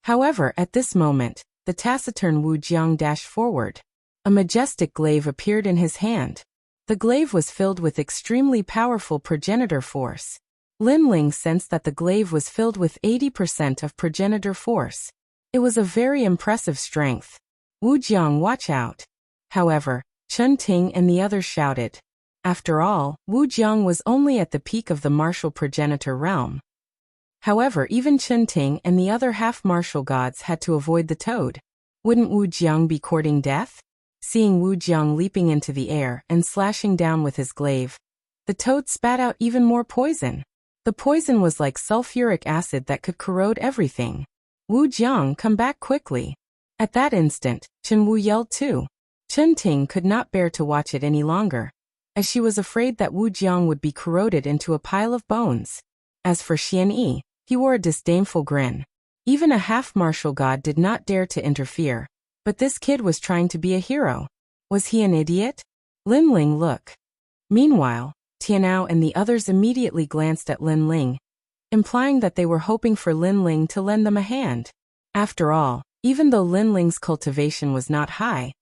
However, at this moment, the taciturn Wu Jiang dashed forward. A majestic glaive appeared in his hand. The glaive was filled with extremely powerful progenitor force. Lin Ling sensed that the glaive was filled with 80% of progenitor force. It was a very impressive strength. Wu Jiang, watch out. However, Chun Ting and the others shouted. After all, Wu Jiang was only at the peak of the martial progenitor realm. However, even Chun Ting and the other half-martial gods had to avoid the toad. Wouldn't Wu Jiang be courting death? Seeing Wu Jiang leaping into the air and slashing down with his glaive, the toad spat out even more poison. The poison was like sulfuric acid that could corrode everything. Wu Jiang, come back quickly. At that instant, Chen Wu yelled too. Chun Ting could not bear to watch it any longer, as she was afraid that Wu Jiang would be corroded into a pile of bones. As for Xian Yi, he wore a disdainful grin. Even a half-martial god did not dare to interfere. But this kid was trying to be a hero. Was he an idiot? Lin Ling, look. Meanwhile, Tianao and the others immediately glanced at Lin Ling, implying that they were hoping for Lin Ling to lend them a hand. After all, even though Lin Ling's cultivation was not high,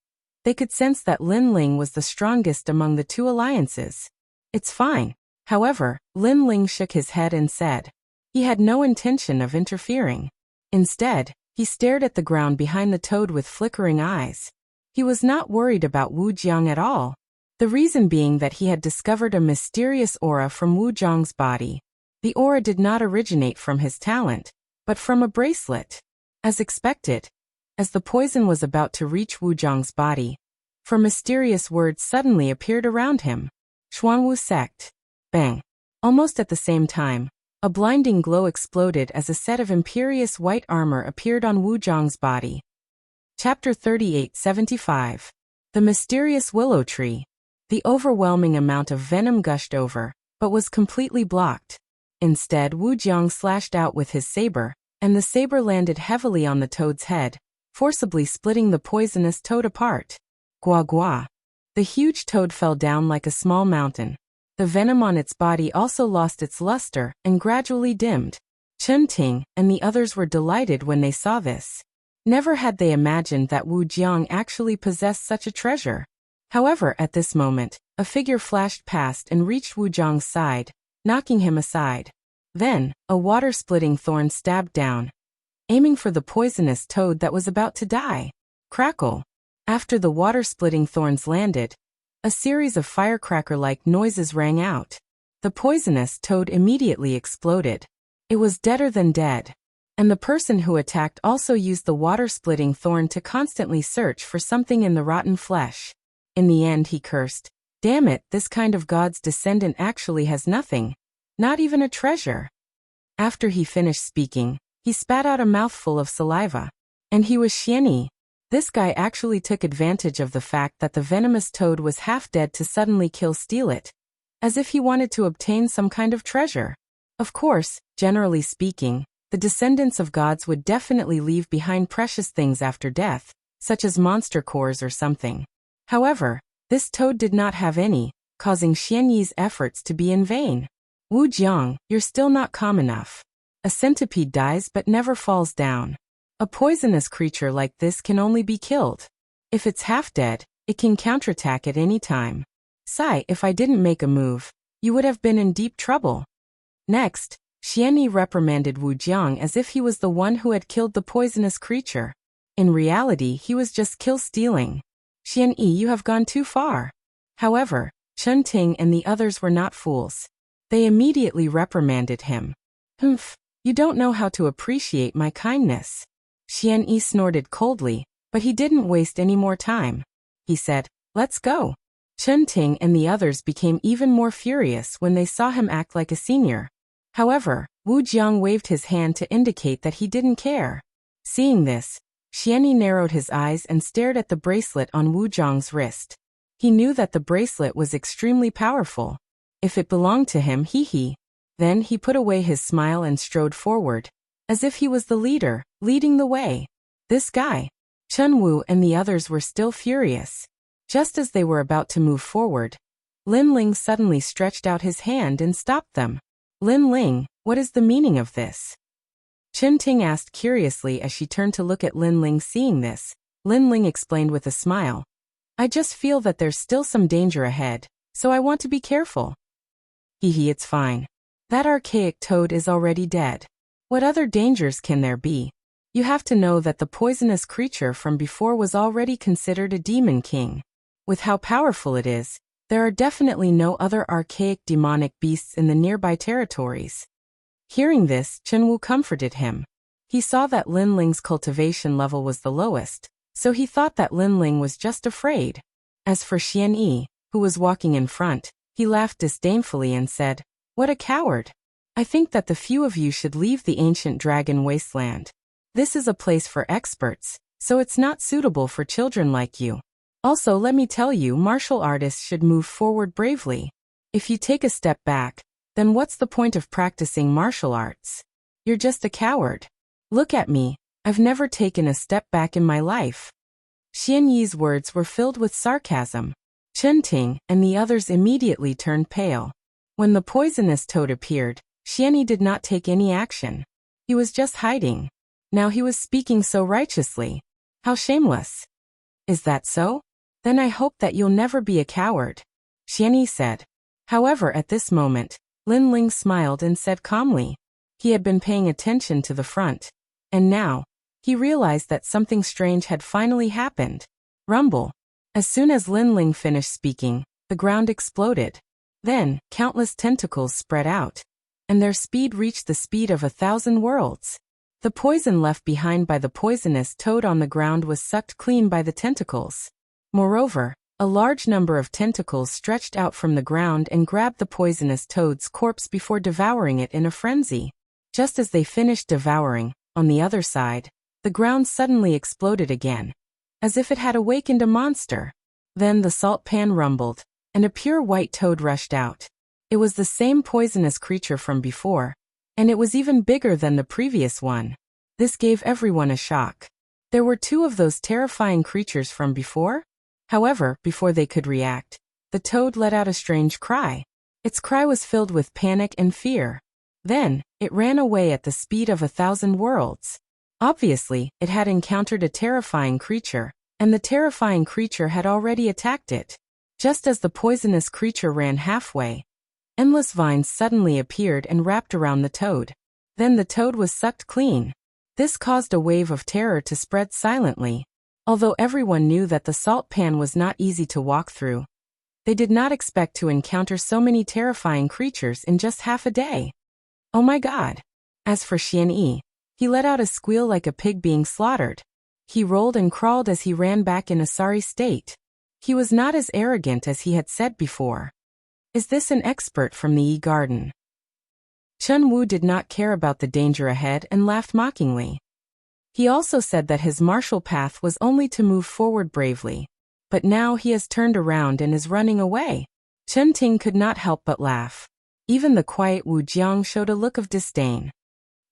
they could sense that Lin Ling was the strongest among the two alliances. It's fine. However, Lin Ling shook his head and said he had no intention of interfering. Instead, he stared at the ground behind the toad with flickering eyes. He was not worried about Wu Jiang at all. The reason being that he had discovered a mysterious aura from Wu Jiang's body. The aura did not originate from his talent, but from a bracelet. As expected, as the poison was about to reach Wu Jiang's body, four mysterious words suddenly appeared around him. Xuanwu sect. Bang. Almost at the same time, a blinding glow exploded as a set of imperious white armor appeared on Wu Jiang's body. Chapter 3875. The Mysterious Willow Tree. The overwhelming amount of venom gushed over, but was completely blocked. Instead, Wu Jiang slashed out with his saber, and the saber landed heavily on the toad's head, forcibly splitting the poisonous toad apart. Gua gua. The huge toad fell down like a small mountain. The venom on its body also lost its luster and gradually dimmed. Chen Ting and the others were delighted when they saw this. Never had they imagined that Wu Jiang actually possessed such a treasure. However, at this moment, a figure flashed past and reached Wu Jiang's side, knocking him aside. Then, a water-splitting thorn stabbed down, aiming for the poisonous toad that was about to die. Crackle. After the water-splitting thorns landed, a series of firecracker-like noises rang out. The poisonous toad immediately exploded. It was deader than dead. And the person who attacked also used the water-splitting thorn to constantly search for something in the rotten flesh. In the end, he cursed, "Damn it, this kind of god's descendant actually has nothing. Not even a treasure." After he finished speaking, he spat out a mouthful of saliva. And he was Xian Yi. This guy actually took advantage of the fact that the venomous toad was half dead to suddenly steal it, as if he wanted to obtain some kind of treasure. Of course, generally speaking, the descendants of gods would definitely leave behind precious things after death, such as monster cores or something. However, this toad did not have any, causing Xian Yi's efforts to be in vain. Wu Jiang, you're still not calm enough. A centipede dies but never falls down. A poisonous creature like this can only be killed. If it's half dead, it can counterattack at any time. Sai, if I didn't make a move, you would have been in deep trouble. Next, Xian Yi reprimanded Wu Jiang as if he was the one who had killed the poisonous creature. In reality, he was just stealing. Xian Yi, you have gone too far. However, Chen Ting and the others were not fools. They immediately reprimanded him. Humph, you don't know how to appreciate my kindness. Xian Yi snorted coldly, but he didn't waste any more time. He said, "Let's go." Chen Ting and the others became even more furious when they saw him act like a senior. However, Wu Jiang waved his hand to indicate that he didn't care. Seeing this, Xian Yi narrowed his eyes and stared at the bracelet on Wu Jiang's wrist. He knew that the bracelet was extremely powerful. If it belonged to him, Then he put away his smile and strode forward, as if he was the leader, leading the way. This guy. Chen Wu and the others were still furious. Just as they were about to move forward, Lin Ling suddenly stretched out his hand and stopped them. Lin Ling, what is the meaning of this? Chen Ting asked curiously as she turned to look at Lin Ling. Seeing this, Lin Ling explained with a smile, "I just feel that there's still some danger ahead, so I want to be careful." It's fine. That archaic toad is already dead. What other dangers can there be? You have to know that the poisonous creature from before was already considered a demon king. With how powerful it is, there are definitely no other archaic demonic beasts in the nearby territories. Hearing this, Chen Wu comforted him. He saw that Lin Ling's cultivation level was the lowest, so he thought that Lin Ling was just afraid. As for Xian Yi, who was walking in front, he laughed disdainfully and said, "What a coward. I think that the few of you should leave the ancient dragon wasteland. This is a place for experts, so it's not suitable for children like you. Also, let me tell you, martial artists should move forward bravely. If you take a step back, Then what's the point of practicing martial arts? You're just a coward. Look at me, I've never taken a step back in my life. Xian Yi's words were filled with sarcasm. Chen Ting and the others immediately turned pale. When the poisonous toad appeared, Xian Yi did not take any action. He was just hiding. Now he was speaking so righteously. How shameless. Is that so? Then I hope that you'll never be a coward, Xian Yi said. However, at this moment, Lin Ling smiled and said calmly. He had been paying attention to the front. And now, he realized that something strange had finally happened. Rumble. As soon as Lin Ling finished speaking, the ground exploded. Then, countless tentacles spread out. And their speed reached the speed of 1,000 worlds. The poison left behind by the poisonous toad on the ground was sucked clean by the tentacles. Moreover, a large number of tentacles stretched out from the ground and grabbed the poisonous toad's corpse before devouring it in a frenzy. Just as they finished devouring, on the other side, the ground suddenly exploded again, as if it had awakened a monster. Then the salt pan rumbled, and a pure white toad rushed out. It was the same poisonous creature from before, and it was even bigger than the previous one. This gave everyone a shock. There were two of those terrifying creatures from before? However, before they could react, the toad let out a strange cry. Its cry was filled with panic and fear. Then, it ran away at the speed of 1,000 worlds. Obviously, it had encountered a terrifying creature, and the terrifying creature had already attacked it. Just as the poisonous creature ran halfway, endless vines suddenly appeared and wrapped around the toad. Then the toad was sucked clean. This caused a wave of terror to spread silently. Although everyone knew that the salt pan was not easy to walk through, they did not expect to encounter so many terrifying creatures in just half a day. Oh my God! As for Xian Yi, he let out a squeal like a pig being slaughtered. He rolled and crawled as he ran back in a sorry state. He was not as arrogant as he had said before. Is this an expert from the Yi Garden? Chun Wu did not care about the danger ahead and laughed mockingly. He also said that his martial path was only to move forward bravely. But now he has turned around and is running away. Chen Ting could not help but laugh. Even the quiet Wu Jiang showed a look of disdain.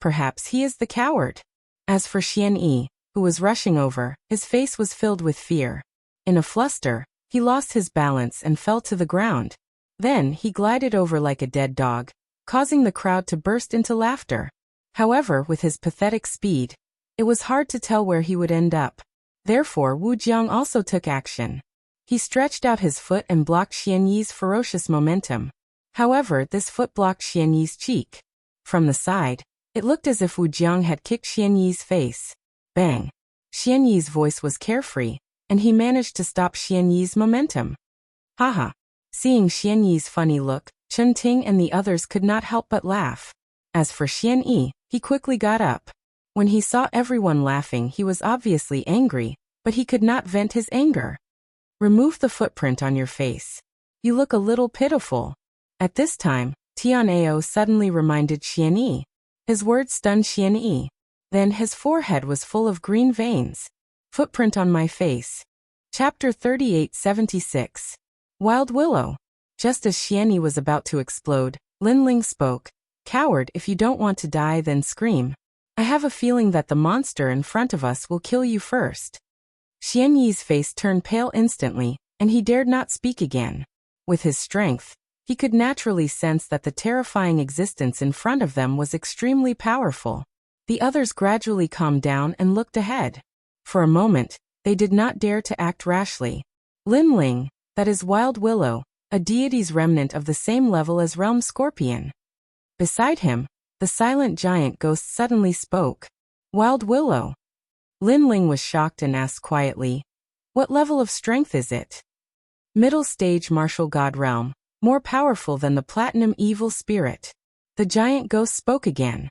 Perhaps he is the coward. As for Xian Yi, who was rushing over, his face was filled with fear. In a fluster, he lost his balance and fell to the ground. Then he glided over like a dead dog, causing the crowd to burst into laughter. However, with his pathetic speed, it was hard to tell where he would end up. Therefore, Wu Jiang also took action. He stretched out his foot and blocked Xian Yi's ferocious momentum. However, this foot blocked Xian Yi's cheek. From the side, it looked as if Wu Jiang had kicked Xian Yi's face. Bang! Xian Yi's voice was carefree, and he managed to stop Xian Yi's momentum. Haha! Seeing Xian Yi's funny look, Chen Ting and the others could not help but laugh. As for Xian Yi, he quickly got up. When he saw everyone laughing, he was obviously angry, but he could not vent his anger. Remove the footprint on your face. You look a little pitiful. At this time, Tian Ao suddenly reminded Xian Yi. His words stunned Xian Yi. Then his forehead was full of green veins. Footprint on my face. Chapter 3876. Wild Willow. Just as Xian Yi was about to explode, Lin Ling spoke. Coward, if you don't want to die, then scream. I have a feeling that the monster in front of us will kill you first. Xian Yi's face turned pale instantly, and he dared not speak again. With his strength, he could naturally sense that the terrifying existence in front of them was extremely powerful. The others gradually calmed down and looked ahead. For a moment, they did not dare to act rashly. Lin Ling, that is Wild Willow, a deity's remnant of the same level as Realm Scorpion. Beside him, the silent giant ghost suddenly spoke. Wild Willow. Lin Ling was shocked and asked quietly, what level of strength is it? Middle stage martial god realm, more powerful than the platinum evil spirit. The giant ghost spoke again.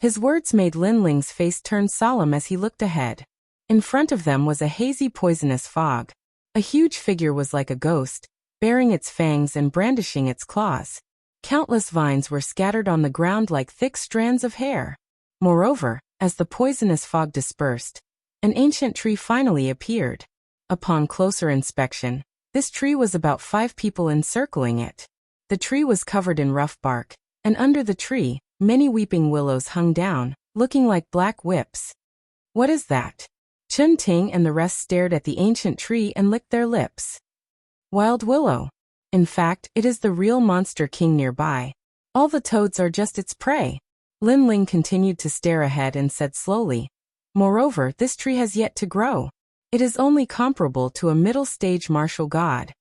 His words made Lin Ling's face turn solemn as he looked ahead. In front of them was a hazy poisonous fog. A huge figure was like a ghost, baring its fangs and brandishing its claws. Countless vines were scattered on the ground like thick strands of hair. Moreover, as the poisonous fog dispersed, an ancient tree finally appeared. Upon closer inspection, this tree was about 5 people encircling it. The tree was covered in rough bark, and under the tree, many weeping willows hung down, looking like black whips. What is that? Chun Ting and the rest stared at the ancient tree and licked their lips. Wild willow. In fact, it is the real monster king nearby. All the toads are just its prey. Lin Ling continued to stare ahead and said slowly, moreover, this tree has yet to grow. It is only comparable to a middle-stage martial god.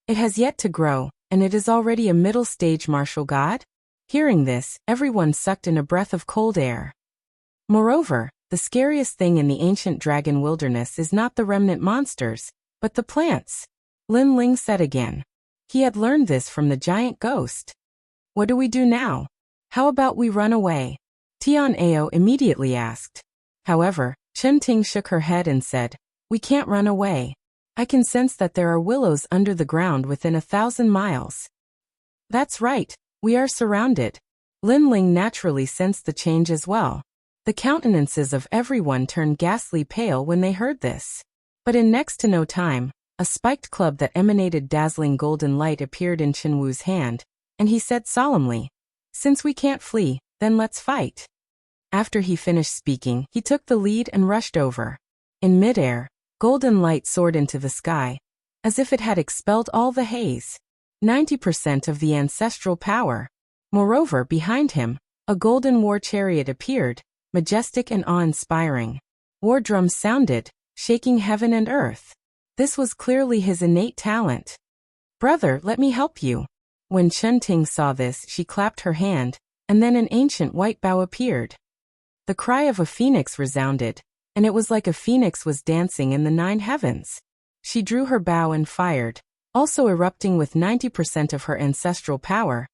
It has yet to grow, and it is already a middle-stage martial god? Hearing this, everyone sucked in a breath of cold air. Moreover, the scariest thing in the ancient dragon wilderness is not the remnant monsters, but the plants. Lin Ling said again. He had learned this from the giant ghost. What do we do now? How about we run away? Tian Ao immediately asked. However, Chun Ting shook her head and said, we can't run away. I can sense that there are willows under the ground within 1,000 miles. That's right, we are surrounded. Lin Ling naturally sensed the change as well. The countenances of everyone turned ghastly pale when they heard this. But in next to no time, a spiked club that emanated dazzling golden light appeared in Chen Wu's hand, and he said solemnly, since we can't flee, then let's fight. After he finished speaking, he took the lead and rushed over. In midair, golden light soared into the sky, as if it had expelled all the haze. 90% of the ancestral power. Moreover, behind him, a golden war chariot appeared, majestic and awe-inspiring. War drums sounded, shaking heaven and earth. This was clearly his innate talent. Brother, let me help you. When Chun Ting saw this, she clapped her hand, and then an ancient white bow appeared. The cry of a phoenix resounded, and it was like a phoenix was dancing in the 9 heavens. She drew her bow and fired, also erupting with 90% of her ancestral power,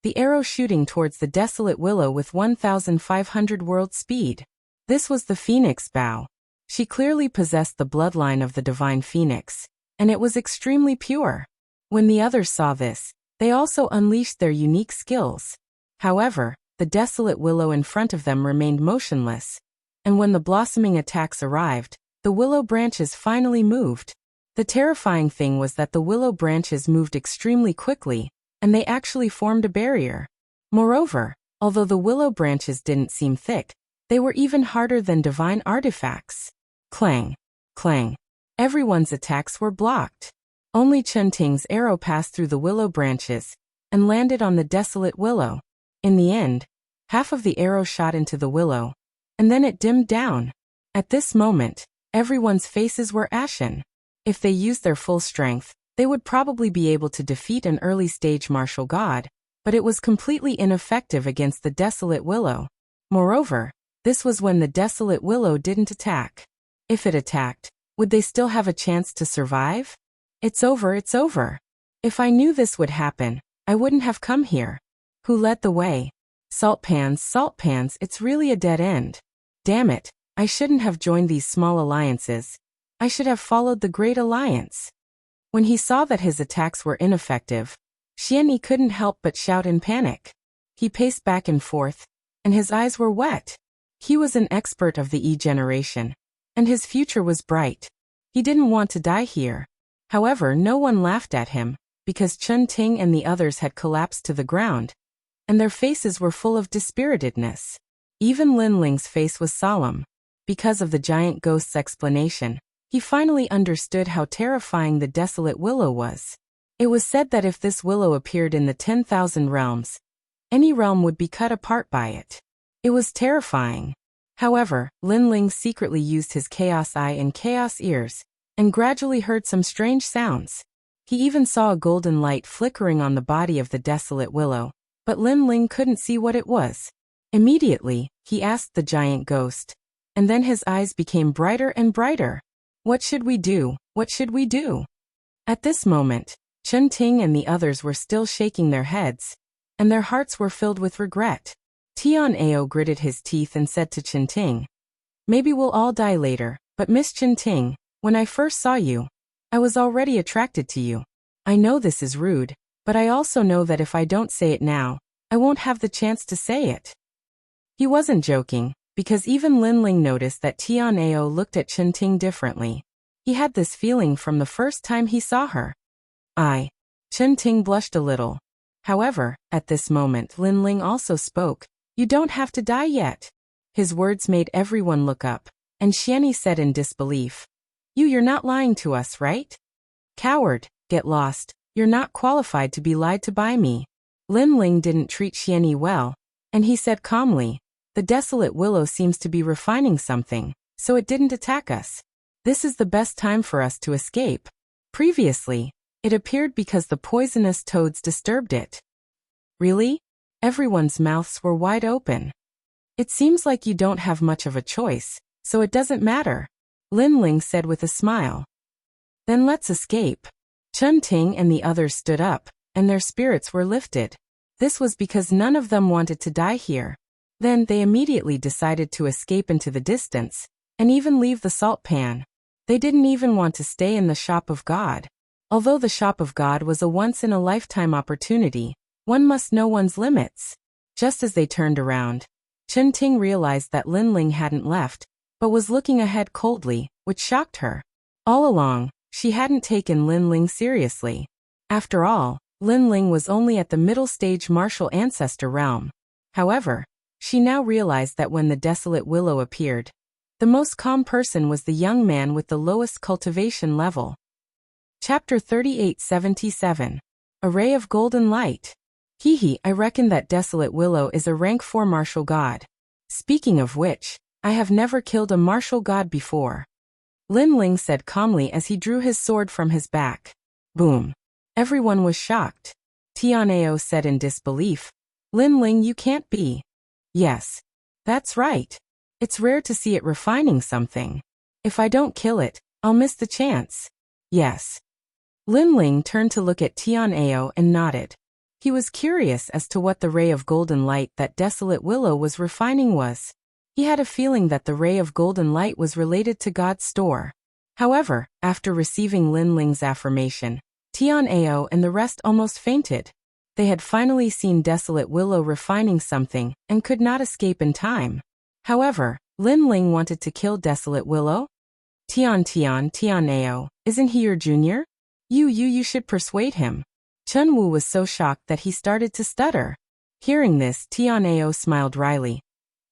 the arrow shooting towards the desolate willow with 1,500 world speed. This was the phoenix bow. She clearly possessed the bloodline of the divine phoenix, and it was extremely pure. When the others saw this, they also unleashed their unique skills. However, the desolate willow in front of them remained motionless, and when the blossoming attacks arrived, the willow branches finally moved. The terrifying thing was that the willow branches moved extremely quickly, and they actually formed a barrier. Moreover, although the willow branches didn't seem thick, they were even harder than divine artifacts. Clang! Clang! Everyone's attacks were blocked. Only Chun Ting's arrow passed through the willow branches and landed on the desolate willow. In the end, half of the arrow shot into the willow, and then it dimmed down. At this moment, everyone's faces were ashen. If they used their full strength, they would probably be able to defeat an early-stage martial god, but it was completely ineffective against the desolate willow. Moreover, this was when the desolate willow didn't attack. If it attacked, would they still have a chance to survive? It's over, it's over. If I knew this would happen, I wouldn't have come here. Who led the way? Salt pans, it's really a dead end. Damn it, I shouldn't have joined these small alliances. I should have followed the Great Alliance. When he saw that his attacks were ineffective, Xianyi couldn't help but shout in panic. He paced back and forth, and his eyes were wet. He was an expert of the E generation, and his future was bright. He didn't want to die here. However, no one laughed at him, because Chun Ting and the others had collapsed to the ground, and their faces were full of dispiritedness. Even Lin Ling's face was solemn. Because of the giant ghost's explanation, he finally understood how terrifying the desolate willow was. It was said that if this willow appeared in the 10,000 realms, any realm would be cut apart by it. It was terrifying. However, Lin Ling secretly used his chaos eye and chaos ears, and gradually heard some strange sounds. He even saw a golden light flickering on the body of the desolate willow, but Lin Ling couldn't see what it was. Immediately, he asked the giant ghost, and then his eyes became brighter and brighter. What should we do? What should we do? At this moment, Chun Ting and the others were still shaking their heads, and their hearts were filled with regret. Tian Ao gritted his teeth and said to Chun Ting, maybe we'll all die later, but Miss Chun Ting, when I first saw you, I was already attracted to you. I know this is rude, but I also know that if I don't say it now, I won't have the chance to say it. He wasn't joking, because even Lin Ling noticed that Tian Ao looked at Chun Ting differently. He had this feeling from the first time he saw her. Chun Ting blushed a little. However, at this moment Lin Ling also spoke. You don't have to die yet. His words made everyone look up, and Xianyi said in disbelief. You're not lying to us, right? Coward, get lost, you're not qualified to be lied to by me. Lin Ling didn't treat Xianyi well, and he said calmly, the desolate willow seems to be refining something, so it didn't attack us. This is the best time for us to escape. Previously, it appeared because the poisonous toads disturbed it. Really? Everyone's mouths were wide open. It seems like you don't have much of a choice, so it doesn't matter, Lin Ling said with a smile. Then let's escape. Chen Ting and the others stood up, and their spirits were lifted. This was because none of them wanted to die here. Then they immediately decided to escape into the distance, and even leave the salt pan. They didn't even want to stay in the shop of God. Although the shop of God was a once-in-a-lifetime opportunity, one must know one's limits. Just as they turned around, Chen Ting realized that Lin Ling hadn't left, but was looking ahead coldly, which shocked her. All along, she hadn't taken Lin Ling seriously. After all, Lin Ling was only at the middle stage martial ancestor realm. However, she now realized that when the desolate willow appeared, the most calm person was the young man with the lowest cultivation level. Chapter 3877. A Ray of Golden Light. I reckon that desolate willow is a rank 4 martial god. Speaking of which, I have never killed a martial god before. Lin Ling said calmly as he drew his sword from his back. Boom. Everyone was shocked. Tianao said in disbelief. Lin Ling, you can't be. Yes. That's right. It's rare to see it refining something. If I don't kill it, I'll miss the chance. Yes. Lin Ling turned to look at Tianao and nodded. He was curious as to what the ray of golden light that desolate willow was refining was. He had a feeling that the ray of golden light was related to God's store. However, after receiving Lin Ling's affirmation, Tianao and the rest almost fainted. They had finally seen desolate willow refining something and could not escape in time. However, Lin Ling wanted to kill desolate willow? Tianao, isn't he your junior? You should persuade him. Chen Wu was so shocked that he started to stutter. Hearing this, Tianao smiled wryly.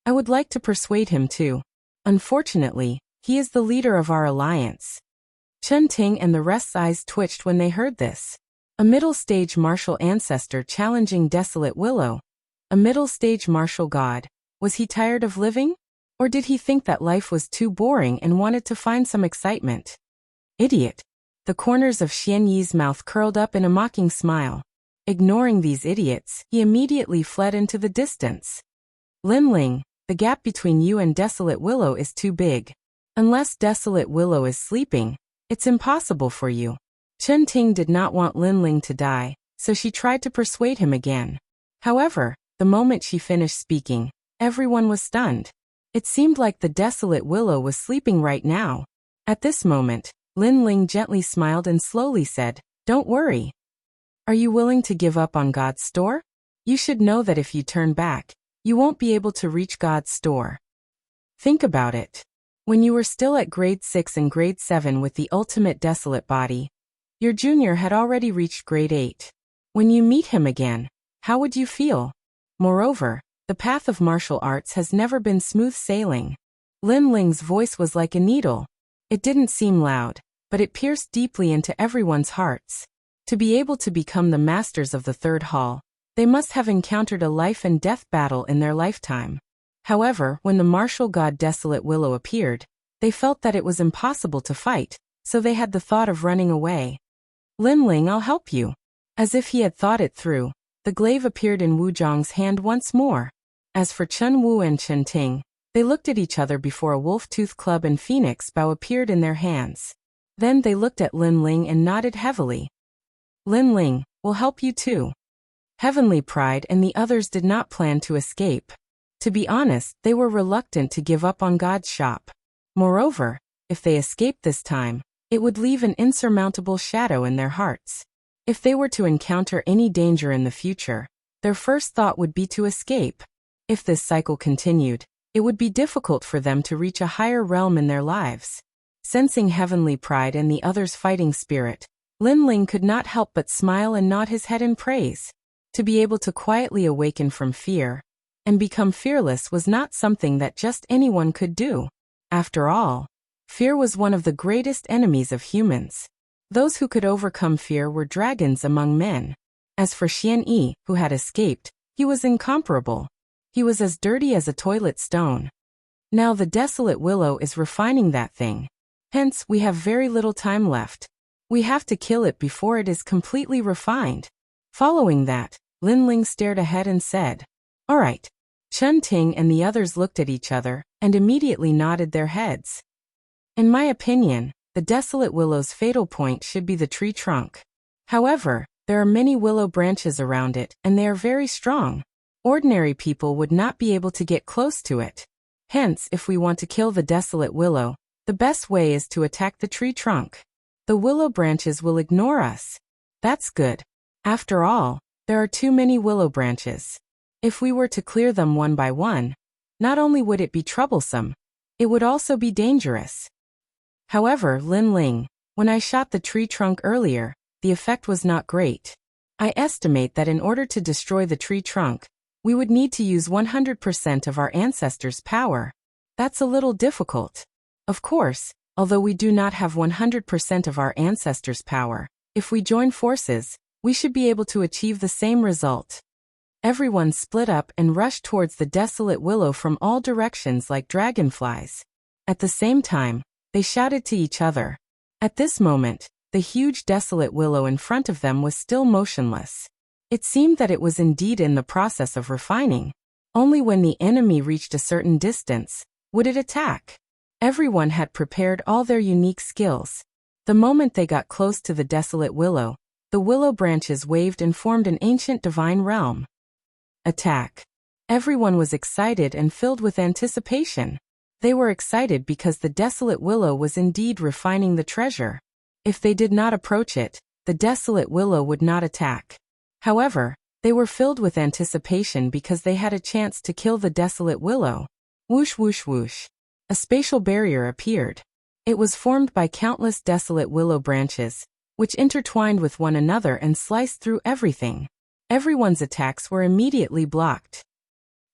I would like to persuade him too. Unfortunately, he is the leader of our alliance. Chen Ting and the rest's eyes twitched when they heard this. A middle-stage martial ancestor challenging desolate willow. A middle-stage martial god. Was he tired of living? Or did he think that life was too boring and wanted to find some excitement? Idiot. The corners of Xianyi's mouth curled up in a mocking smile. Ignoring these idiots, he immediately fled into the distance. Lin Ling, the gap between you and desolate willow is too big. Unless desolate willow is sleeping, it's impossible for you. Chen Ting did not want Lin Ling to die, so she tried to persuade him again. However, the moment she finished speaking, everyone was stunned. It seemed like the desolate willow was sleeping right now. At this moment, Lin Ling gently smiled and slowly said, Don't worry. Are you willing to give up on God's store? You should know that if you turn back, you won't be able to reach God's store. Think about it. When you were still at grade 6 and grade 7 with the ultimate desolate body, your junior had already reached grade 8. When you meet him again, how would you feel? Moreover, the path of martial arts has never been smooth sailing. Lin Ling's voice was like a needle. It didn't seem loud, but it pierced deeply into everyone's hearts. To be able to become the masters of the third hall, they must have encountered a life and death battle in their lifetime. However, when the martial god Desolate Willow appeared, they felt that it was impossible to fight, so they had the thought of running away. Lin Ling, I'll help you. As if he had thought it through, the glaive appeared in Wu Zhong's hand once more. As for Chen Wu and Chen Ting, they looked at each other before a wolf-tooth club and phoenix bow appeared in their hands. Then they looked at Lin Ling and nodded heavily. Lin Ling, we'll help you too. Heavenly Pride and the others did not plan to escape. To be honest, they were reluctant to give up on God's shop. Moreover, if they escaped this time, it would leave an insurmountable shadow in their hearts. If they were to encounter any danger in the future, their first thought would be to escape. If this cycle continued, it would be difficult for them to reach a higher realm in their lives. Sensing Heavenly Pride and the others' fighting spirit, Lin Ling could not help but smile and nod his head in praise. To be able to quietly awaken from fear and become fearless was not something that just anyone could do. After all, fear was one of the greatest enemies of humans. Those who could overcome fear were dragons among men. As for Xian Yi, who had escaped, he was incomparable. He was as dirty as a toilet stone. Now the desolate willow is refining that thing. Hence, we have very little time left. We have to kill it before it is completely refined. Following that, Lin Ling stared ahead and said, "All right." Chen Ting and the others looked at each other and immediately nodded their heads. In my opinion, the desolate willow's fatal point should be the tree trunk. However, there are many willow branches around it and they are very strong. Ordinary people would not be able to get close to it. Hence, if we want to kill the desolate willow, the best way is to attack the tree trunk. The willow branches will ignore us. That's good. After all, there are too many willow branches. If we were to clear them one by one, not only would it be troublesome, it would also be dangerous. However, Lin Ling, when I shot the tree trunk earlier, the effect was not great. I estimate that in order to destroy the tree trunk, we would need to use 100% of our ancestors' power. That's a little difficult. Of course, although we do not have 100% of our ancestors' power, if we join forces, we should be able to achieve the same result. Everyone split up and rushed towards the desolate willow from all directions like dragonflies. At the same time, they shouted to each other. At this moment, the huge desolate willow in front of them was still motionless. It seemed that it was indeed in the process of refining. Only when the enemy reached a certain distance would it attack. Everyone had prepared all their unique skills. The moment they got close to the desolate willow, the willow branches waved and formed an ancient divine realm. Attack. Everyone was excited and filled with anticipation. They were excited because the desolate willow was indeed refining the treasure. If they did not approach it, the desolate willow would not attack. However, they were filled with anticipation because they had a chance to kill the desolate willow. Whoosh whoosh whoosh. A spatial barrier appeared. It was formed by countless desolate willow branches, which intertwined with one another and sliced through everything. Everyone's attacks were immediately blocked.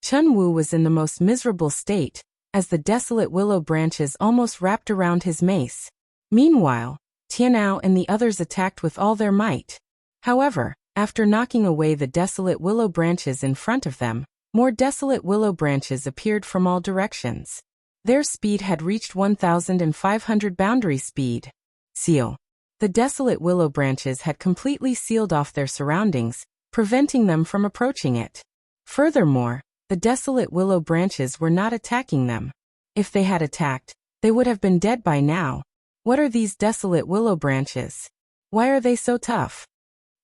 Chun Wu was in the most miserable state, as the desolate willow branches almost wrapped around his mace. Meanwhile, Tianao and the others attacked with all their might. However, after knocking away the desolate willow branches in front of them, more desolate willow branches appeared from all directions. Their speed had reached 1,500 boundary speed. Seal. The desolate willow branches had completely sealed off their surroundings, preventing them from approaching it. Furthermore, the desolate willow branches were not attacking them. If they had attacked, they would have been dead by now. What are these desolate willow branches? Why are they so tough?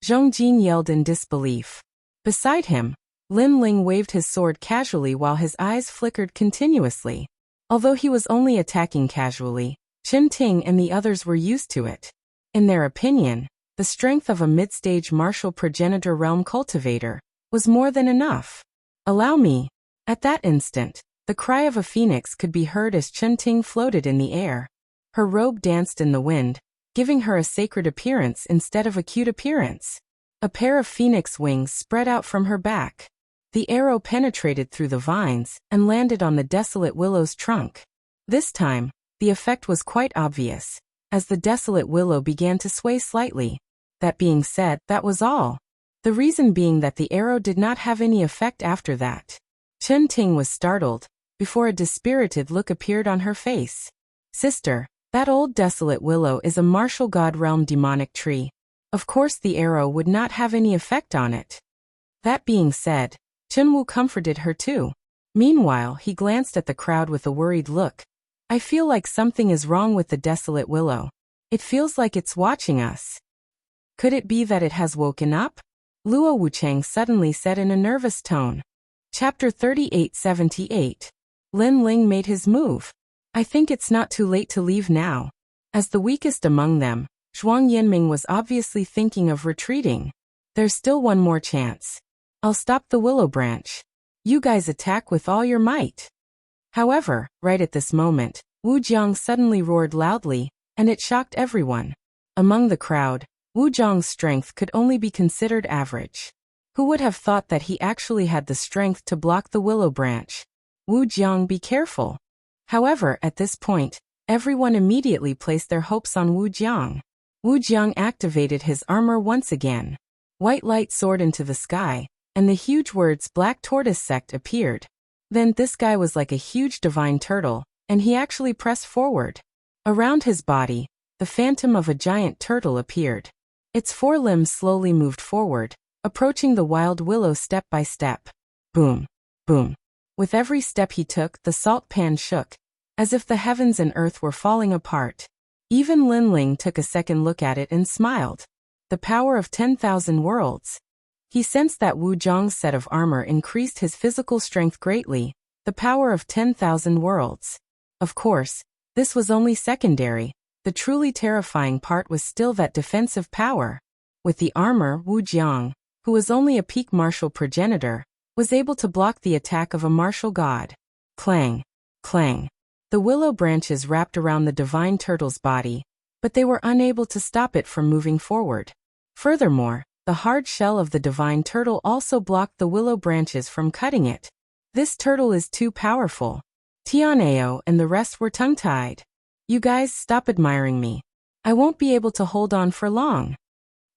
Zhong Jin yelled in disbelief. Beside him, Lin Ling waved his sword casually while his eyes flickered continuously. Although he was only attacking casually, Chen Ting and the others were used to it. In their opinion, the strength of a mid-stage martial progenitor realm cultivator was more than enough. Allow me. At that instant, the cry of a phoenix could be heard as Chen Ting floated in the air. Her robe danced in the wind, giving her a sacred appearance instead of a cute appearance. A pair of phoenix wings spread out from her back. The arrow penetrated through the vines and landed on the desolate willow's trunk. This time, the effect was quite obvious, as the desolate willow began to sway slightly. That being said, that was all. The reason being that the arrow did not have any effect after that. Chen Ting was startled, before a dispirited look appeared on her face. Sister, that old desolate willow is a martial god realm demonic tree. Of course the arrow would not have any effect on it. That being said, Chen Wu comforted her too. Meanwhile, he glanced at the crowd with a worried look. I feel like something is wrong with the desolate willow. It feels like it's watching us. Could it be that it has woken up? Luo Wuchang suddenly said in a nervous tone. Chapter 3878. Lin Ling made his move. I think it's not too late to leave now. As the weakest among them, Zhuang Yanming was obviously thinking of retreating. There's still one more chance. I'll stop the willow branch. You guys attack with all your might. However, right at this moment, Wu Jiang suddenly roared loudly, and it shocked everyone. Among the crowd, Wu Jiang's strength could only be considered average. Who would have thought that he actually had the strength to block the willow branch? Wu Jiang, be careful. However, at this point, everyone immediately placed their hopes on Wu Jiang. Wu Jiang activated his armor once again. White light soared into the sky, and the huge words Black Tortoise Sect appeared. Then this guy was like a huge divine turtle, and he actually pressed forward. Around his body, the phantom of a giant turtle appeared. Its four limbs slowly moved forward, approaching the wild willow step by step. Boom, boom. With every step he took, the salt pan shook, as if the heavens and earth were falling apart. Even Lin Ling took a second look at it and smiled. The power of 10,000 worlds. He sensed that Wu Jiang's set of armor increased his physical strength greatly. The power of 10,000 worlds. Of course, this was only secondary. The truly terrifying part was still that defensive power. With the armor, Wu Jiang, who was only a peak martial progenitor, was able to block the attack of a martial god. Clang, clang. The willow branches wrapped around the divine turtle's body, but they were unable to stop it from moving forward. Furthermore, the hard shell of the divine turtle also blocked the willow branches from cutting it. This turtle is too powerful. Tianao and the rest were tongue-tied. You guys, stop admiring me. I won't be able to hold on for long.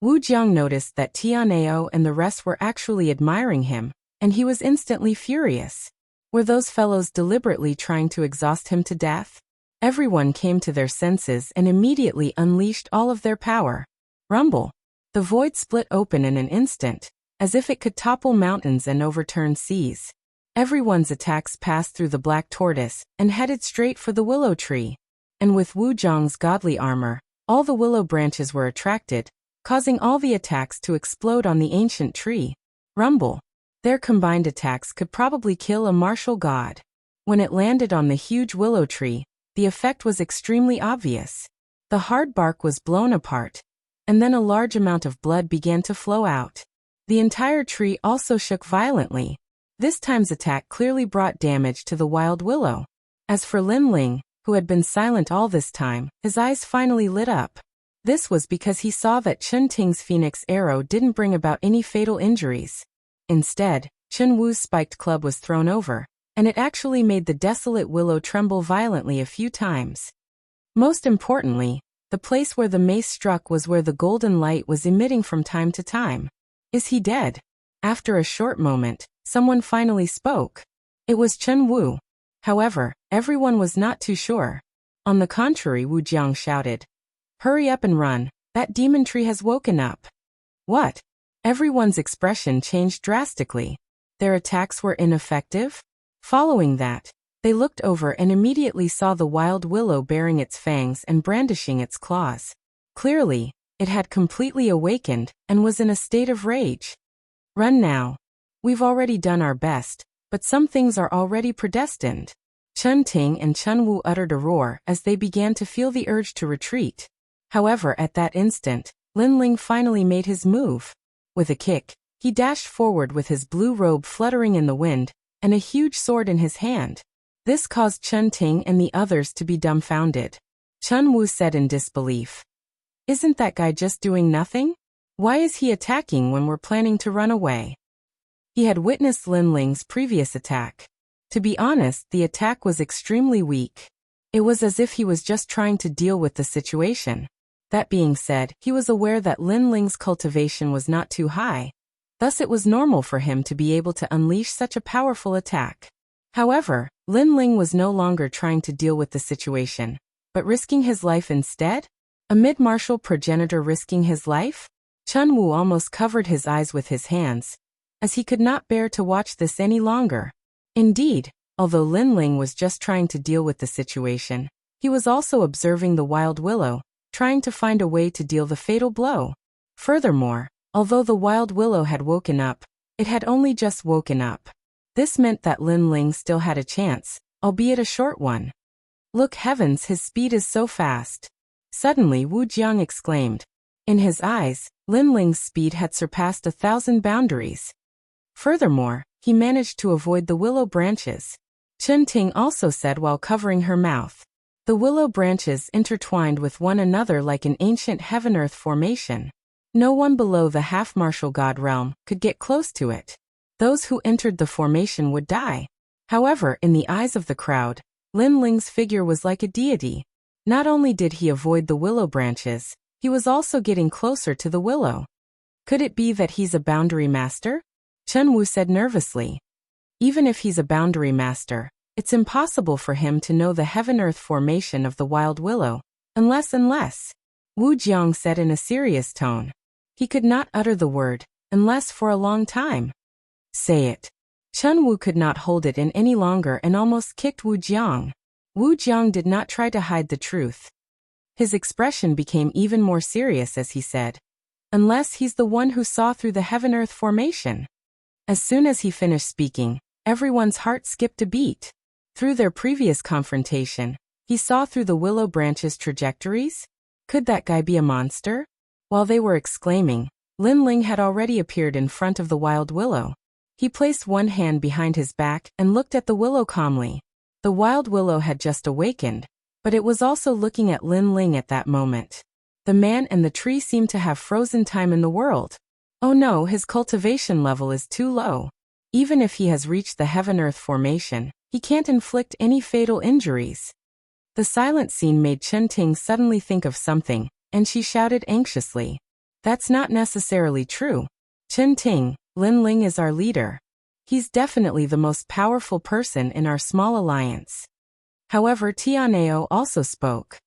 Wu Jiang noticed that Tianao and the rest were actually admiring him, and he was instantly furious. Were those fellows deliberately trying to exhaust him to death? Everyone came to their senses and immediately unleashed all of their power. Rumble. The void split open in an instant, as if it could topple mountains and overturn seas. Everyone's attacks passed through the black tortoise and headed straight for the willow tree. And with Wu Jiang's godly armor, all the willow branches were attracted, causing all the attacks to explode on the ancient tree. Rumble. Their combined attacks could probably kill a martial god. When it landed on the huge willow tree, the effect was extremely obvious. The hard bark was blown apart, and then a large amount of blood began to flow out. The entire tree also shook violently. This time's attack clearly brought damage to the wild willow. As for Lin Ling, who had been silent all this time, his eyes finally lit up. This was because he saw that Chen Ting's phoenix arrow didn't bring about any fatal injuries. Instead, Chen Wu's spiked club was thrown over, and it actually made the desolate willow tremble violently a few times. Most importantly, the place where the mace struck was where the golden light was emitting from time to time. Is he dead? After a short moment, someone finally spoke. It was Chen Wu. However, everyone was not too sure. On the contrary, Wu Jiang shouted, "Hurry up and run, that demon tree has woken up." What? Everyone's expression changed drastically. Their attacks were ineffective? Following that, they looked over and immediately saw the wild willow baring its fangs and brandishing its claws. Clearly, it had completely awakened and was in a state of rage. Run now. We've already done our best, but some things are already predestined. Chen Ting and Chen Wu uttered a roar as they began to feel the urge to retreat. However, at that instant, Lin Ling finally made his move. With a kick, he dashed forward with his blue robe fluttering in the wind, and a huge sword in his hand. This caused Chen Ting and the others to be dumbfounded. Chen Wu said in disbelief, "Isn't that guy just doing nothing? Why is he attacking when we're planning to run away?" He had witnessed Lin Ling's previous attack. To be honest, the attack was extremely weak. It was as if he was just trying to deal with the situation. That being said, he was aware that Lin Ling's cultivation was not too high. Thus it was normal for him to be able to unleash such a powerful attack. However, Lin Ling was no longer trying to deal with the situation, but risking his life instead? A mid-martial progenitor risking his life? Chen Wu almost covered his eyes with his hands, as he could not bear to watch this any longer. Indeed, although Lin Ling was just trying to deal with the situation, he was also observing the wild willow, trying to find a way to deal the fatal blow. Furthermore, although the wild willow had woken up, it had only just woken up. This meant that Lin Ling still had a chance, albeit a short one. Look heavens, his speed is so fast. Suddenly Wu Jiang exclaimed. In his eyes, Lin Ling's speed had surpassed 1,000 boundaries. Furthermore, he managed to avoid the willow branches. Chen Ting also said while covering her mouth. The willow branches intertwined with one another like an ancient heaven-earth formation. No one below the half-martial god realm could get close to it. Those who entered the formation would die. However, in the eyes of the crowd, Lin Ling's figure was like a deity. Not only did he avoid the willow branches, he was also getting closer to the willow. Could it be that he's a boundary master? Chen Wu said nervously. Even if he's a boundary master, it's impossible for him to know the heaven-earth formation of the wild willow, unless. Wu Jiang said in a serious tone. He could not utter the word, unless for a long time. Say it. Chen Wu could not hold it in any longer and almost kicked Wu Jiang. Wu Jiang did not try to hide the truth. His expression became even more serious as he said, unless he's the one who saw through the heaven-earth formation. As soon as he finished speaking, everyone's heart skipped a beat. Through their previous confrontation, he saw through the willow branches' trajectories? Could that guy be a monster? While they were exclaiming, Lin Ling had already appeared in front of the wild willow. He placed one hand behind his back and looked at the willow calmly. The wild willow had just awakened, but it was also looking at Lin Ling at that moment. The man and the tree seemed to have frozen time in the world. Oh no, his cultivation level is too low. Even if he has reached the heaven-earth formation, he can't inflict any fatal injuries. The silent scene made Chen Ting suddenly think of something, and she shouted anxiously. That's not necessarily true. Chen Ting, Lin Ling is our leader. He's definitely the most powerful person in our small alliance. However, Tianao also spoke.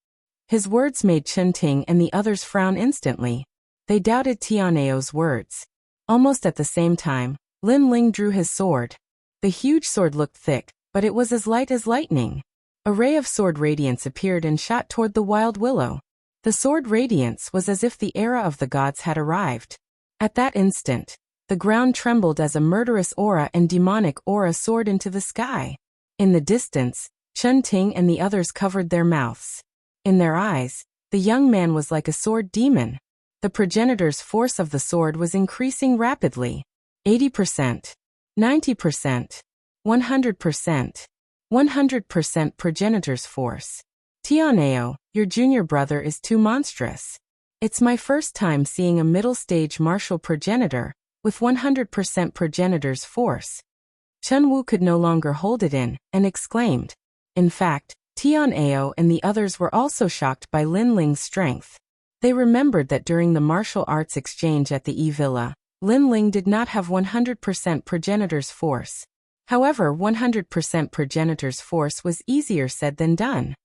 His words made Chen Ting and the others frown instantly. They doubted Tianao's words. Almost at the same time, Lin Ling drew his sword. The huge sword looked thick, but it was as light as lightning. A ray of sword radiance appeared and shot toward the wild willow. The sword radiance was as if the era of the gods had arrived. At that instant, the ground trembled as a murderous aura and demonic aura soared into the sky. In the distance, Chen Ting and the others covered their mouths. In their eyes, the young man was like a sword demon. The progenitor's force of the sword was increasing rapidly. 80%, 90%, 100%, 100% progenitor's force. Tianao, your junior brother is too monstrous. It's my first time seeing a middle-stage martial progenitor with 100% progenitor's force. Chen Wu could no longer hold it in, and exclaimed. In fact, Tianao and the others were also shocked by Lin Ling's strength. They remembered that during the martial arts exchange at the E-Villa, Lin Ling did not have 100% progenitor's force. However, 100% progenitor's force was easier said than done.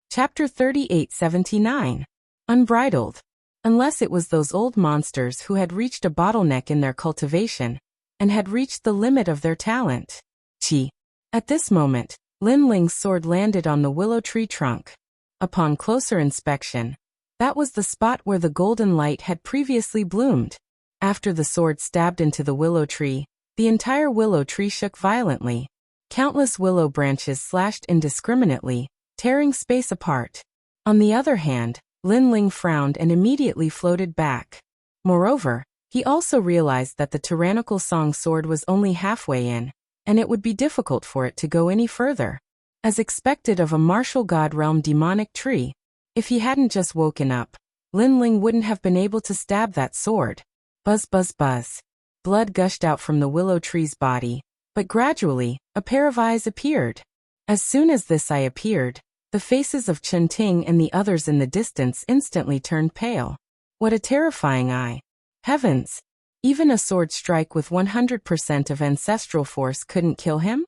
Chapter 3879. Unbridled. Unless it was those old monsters who had reached a bottleneck in their cultivation, and had reached the limit of their talent. Chi. At this moment, Lin Ling's sword landed on the willow tree trunk. Upon closer inspection, that was the spot where the golden light had previously bloomed. After the sword stabbed into the willow tree, the entire willow tree shook violently. Countless willow branches slashed indiscriminately, tearing space apart. On the other hand, Lin Ling frowned and immediately floated back. Moreover, he also realized that the tyrannical song sword was only halfway in, and it would be difficult for it to go any further. As expected of a martial god realm demonic tree, if he hadn't just woken up, Lin Ling wouldn't have been able to stab that sword. Buzz buzz buzz. Blood gushed out from the willow tree's body, but gradually, a pair of eyes appeared. As soon as this eye appeared, the faces of Chen Ting and the others in the distance instantly turned pale. What a terrifying eye. Heavens! Even a sword strike with 100% of ancestral force couldn't kill him?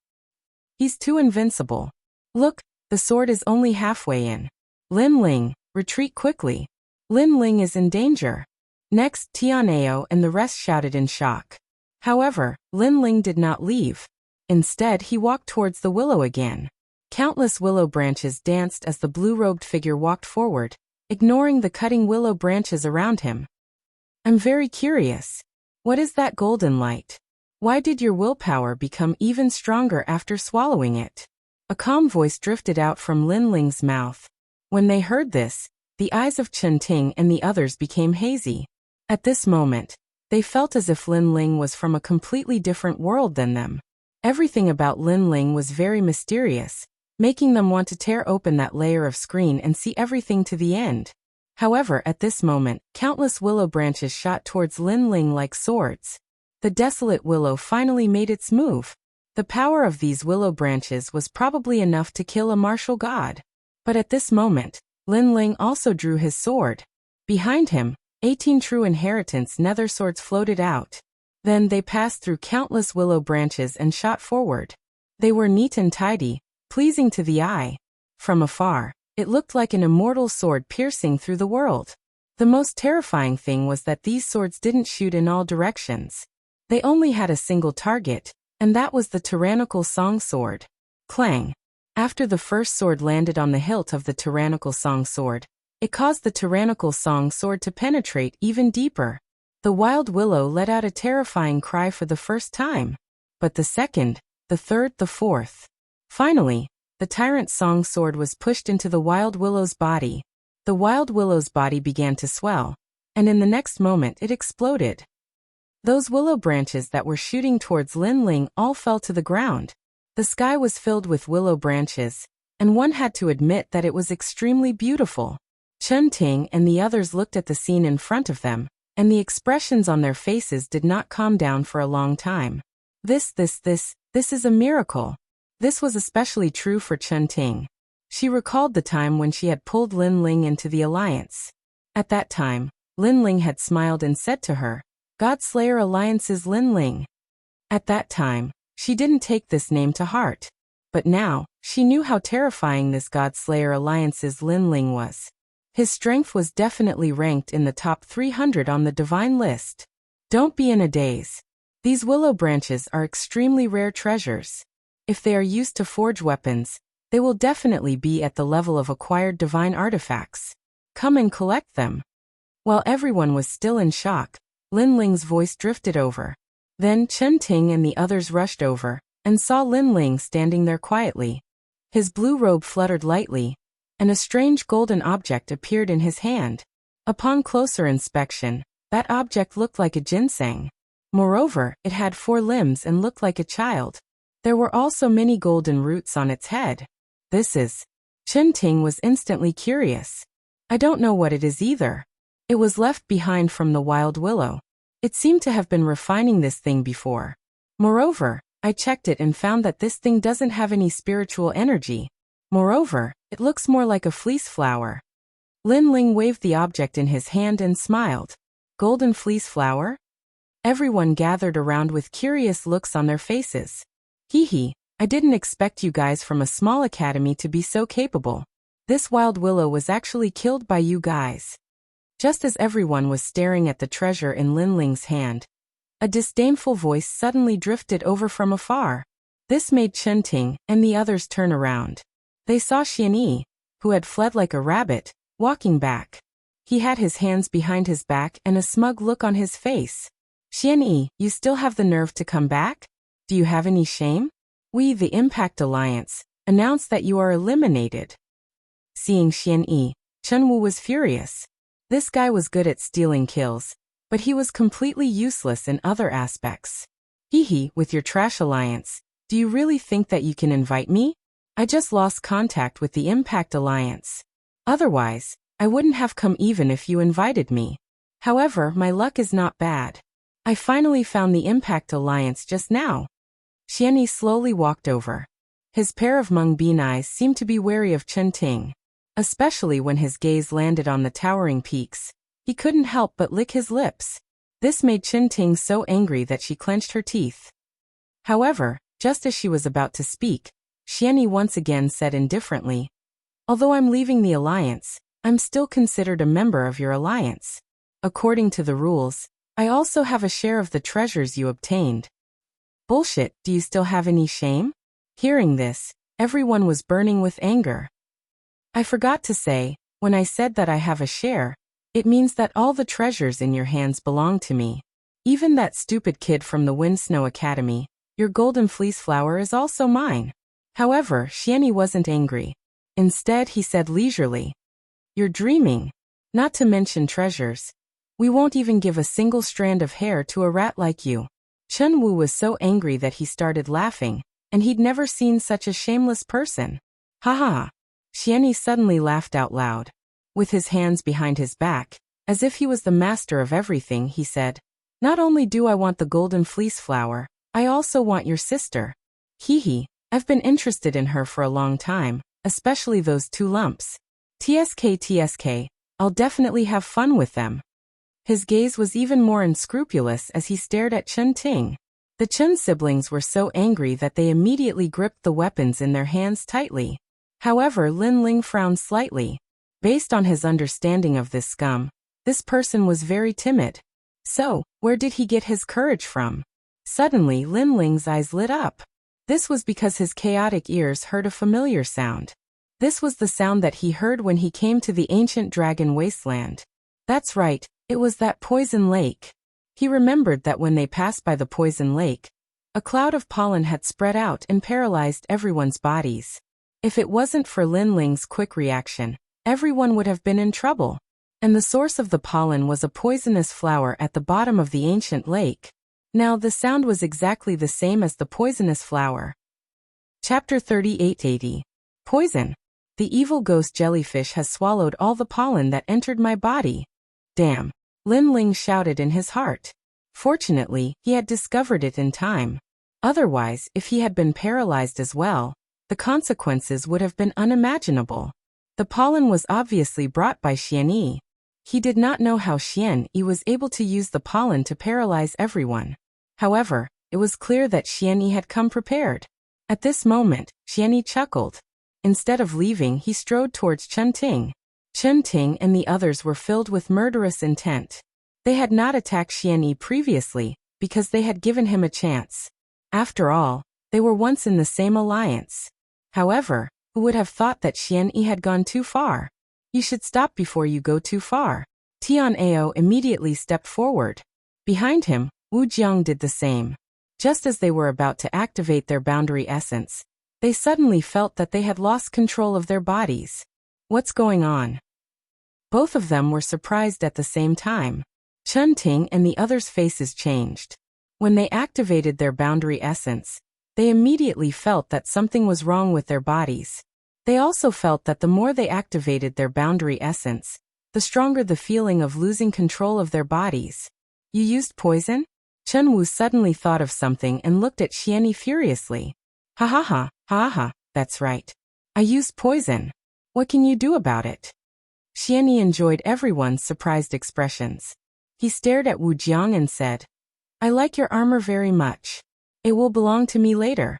He's too invincible. Look, the sword is only halfway in. Lin Ling, retreat quickly. Lin Ling is in danger. Next, Tianao and the rest shouted in shock. However, Lin Ling did not leave. Instead, he walked towards the willow again. Countless willow branches danced as the blue-robed figure walked forward, ignoring the cutting willow branches around him. I'm very curious. What is that golden light? Why did your willpower become even stronger after swallowing it? A calm voice drifted out from Lin Ling's mouth. When they heard this, the eyes of Chen Ting and the others became hazy. At this moment, they felt as if Lin Ling was from a completely different world than them. Everything about Lin Ling was very mysterious, making them want to tear open that layer of screen and see everything to the end. However, at this moment, countless willow branches shot towards Lin Ling like swords. The desolate willow finally made its move. The power of these willow branches was probably enough to kill a martial god. But at this moment, Lin Ling also drew his sword. Behind him, 18 true inheritance nether swords floated out. Then they passed through countless willow branches and shot forward. They were neat and tidy, pleasing to the eye. From afar, it looked like an immortal sword piercing through the world. The most terrifying thing was that these swords didn't shoot in all directions. They only had a single target, and that was the tyrannical song sword. Clang! After the first sword landed on the hilt of the tyrannical song sword, it caused the tyrannical song sword to penetrate even deeper. The wild willow let out a terrifying cry for the first time. But the second, the third, the fourth. Finally, the tyrant song sword was pushed into the wild willow's body. The wild willow's body began to swell, and in the next moment it exploded. Those willow branches that were shooting towards Lin Ling all fell to the ground. The sky was filled with willow branches, and one had to admit that it was extremely beautiful. Chen Ting and the others looked at the scene in front of them, and the expressions on their faces did not calm down for a long time. This is a miracle. This was especially true for Chen Ting. She recalled the time when she had pulled Lin Ling into the alliance. At that time, Lin Ling had smiled and said to her, "Godslayer Alliance's Lin Ling." At that time, she didn't take this name to heart. But now, she knew how terrifying this Godslayer Alliance's Lin Ling was. His strength was definitely ranked in the top 300 on the divine list. Don't be in a daze. These willow branches are extremely rare treasures. If they are used to forge weapons, they will definitely be at the level of acquired divine artifacts. Come and collect them. While everyone was still in shock, Lin Ling's voice drifted over. Then Chen Ting and the others rushed over, and saw Lin Ling standing there quietly. His blue robe fluttered lightly, and a strange golden object appeared in his hand. Upon closer inspection, that object looked like a ginseng. Moreover, it had 4 limbs and looked like a child. There were also many golden roots on its head. This is... Chen Ting was instantly curious. I don't know what it is either. It was left behind from the wild willow. It seemed to have been refining this thing before. Moreover, I checked it and found that this thing doesn't have any spiritual energy. Moreover, it looks more like a fleece flower. Lin Ling waved the object in his hand and smiled. Golden fleece flower? Everyone gathered around with curious looks on their faces. Hee, I didn't expect you guys from a small academy to be so capable. This wild willow was actually killed by you guys. Just as everyone was staring at the treasure in Lin Ling's hand, a disdainful voice suddenly drifted over from afar. This made Chen Ting and the others turn around. They saw Xian Yi, who had fled like a rabbit, walking back. He had his hands behind his back and a smug look on his face. Xian Yi, you still have the nerve to come back? Do you have any shame? We, the Impact Alliance, announce that you are eliminated. Seeing Xian Yi, Chen Wu was furious. This guy was good at stealing kills, but he was completely useless in other aspects. Hee, with your trash alliance, do you really think that you can invite me? I just lost contact with the Impact Alliance. Otherwise, I wouldn't have come even if you invited me. However, my luck is not bad. I finally found the Impact Alliance just now. Xian Yi slowly walked over. His pair of mung bean eyes seemed to be wary of Chen Ting, especially when his gaze landed on the towering peaks. He couldn't help but lick his lips. This made Chen Ting so angry that she clenched her teeth. However, just as she was about to speak, Xian Yi once again said indifferently, "Although I'm leaving the alliance, I'm still considered a member of your alliance. According to the rules, I also have a share of the treasures you obtained." Bullshit, do you still have any shame? Hearing this, everyone was burning with anger. I forgot to say, when I said that I have a share, it means that all the treasures in your hands belong to me. Even that stupid kid from the Wind Snow Academy, your golden fleece flower is also mine. However, Xian Yi wasn't angry. Instead, he said leisurely, "You're dreaming. Not to mention treasures. We won't even give a single strand of hair to a rat like you." Chen Wu was so angry that he started laughing, and he'd never seen such a shameless person. Ha ha ha. Xian Yi suddenly laughed out loud. With his hands behind his back, as if he was the master of everything, he said, "Not only do I want the golden fleece flower, I also want your sister. Hee, I've been interested in her for a long time, especially those 2 lumps. TSK, I'll definitely have fun with them." His gaze was even more unscrupulous as he stared at Chen Ting. The Chen siblings were so angry that they immediately gripped the weapons in their hands tightly. However, Lin Ling frowned slightly. Based on his understanding of this scum, this person was very timid. So, where did he get his courage from? Suddenly, Lin Ling's eyes lit up. This was because his chaotic ears heard a familiar sound. This was the sound that he heard when he came to the ancient dragon wasteland. That's right, it was that poison lake. He remembered that when they passed by the poison lake, a cloud of pollen had spread out and paralyzed everyone's bodies. If it wasn't for Lin Ling's quick reaction, everyone would have been in trouble. And the source of the pollen was a poisonous flower at the bottom of the ancient lake. Now the sound was exactly the same as the poisonous flower. Chapter 3880. Poison. The evil ghost jellyfish has swallowed all the pollen that entered my body. Damn. Lin Ling shouted in his heart. Fortunately, he had discovered it in time. Otherwise, if he had been paralyzed as well, the consequences would have been unimaginable. The pollen was obviously brought by Xian Yi. He did not know how Xian Yi was able to use the pollen to paralyze everyone. However, it was clear that Xian Yi had come prepared. At this moment, Xian Yi chuckled. Instead of leaving, he strode towards Chen Ting. Chen Ting and the others were filled with murderous intent. They had not attacked Xian Yi previously, because they had given him a chance. After all, they were once in the same alliance. However, who would have thought that Xian Yi had gone too far? You should stop before you go too far. Tian Ao immediately stepped forward. Behind him, Wu Jiang did the same. Just as they were about to activate their boundary essence, they suddenly felt that they had lost control of their bodies. What's going on? Both of them were surprised at the same time. Chen Ting and the others' faces changed. When they activated their boundary essence, they immediately felt that something was wrong with their bodies. They also felt that the more they activated their boundary essence, the stronger the feeling of losing control of their bodies. You used poison? Chen Wu suddenly thought of something and looked at Xian Yi furiously. Ha ha ha, ha ha, that's right. I used poison. What can you do about it? Xian Yi enjoyed everyone's surprised expressions. He stared at Wu Jiang and said, I like your armor very much. It will belong to me later.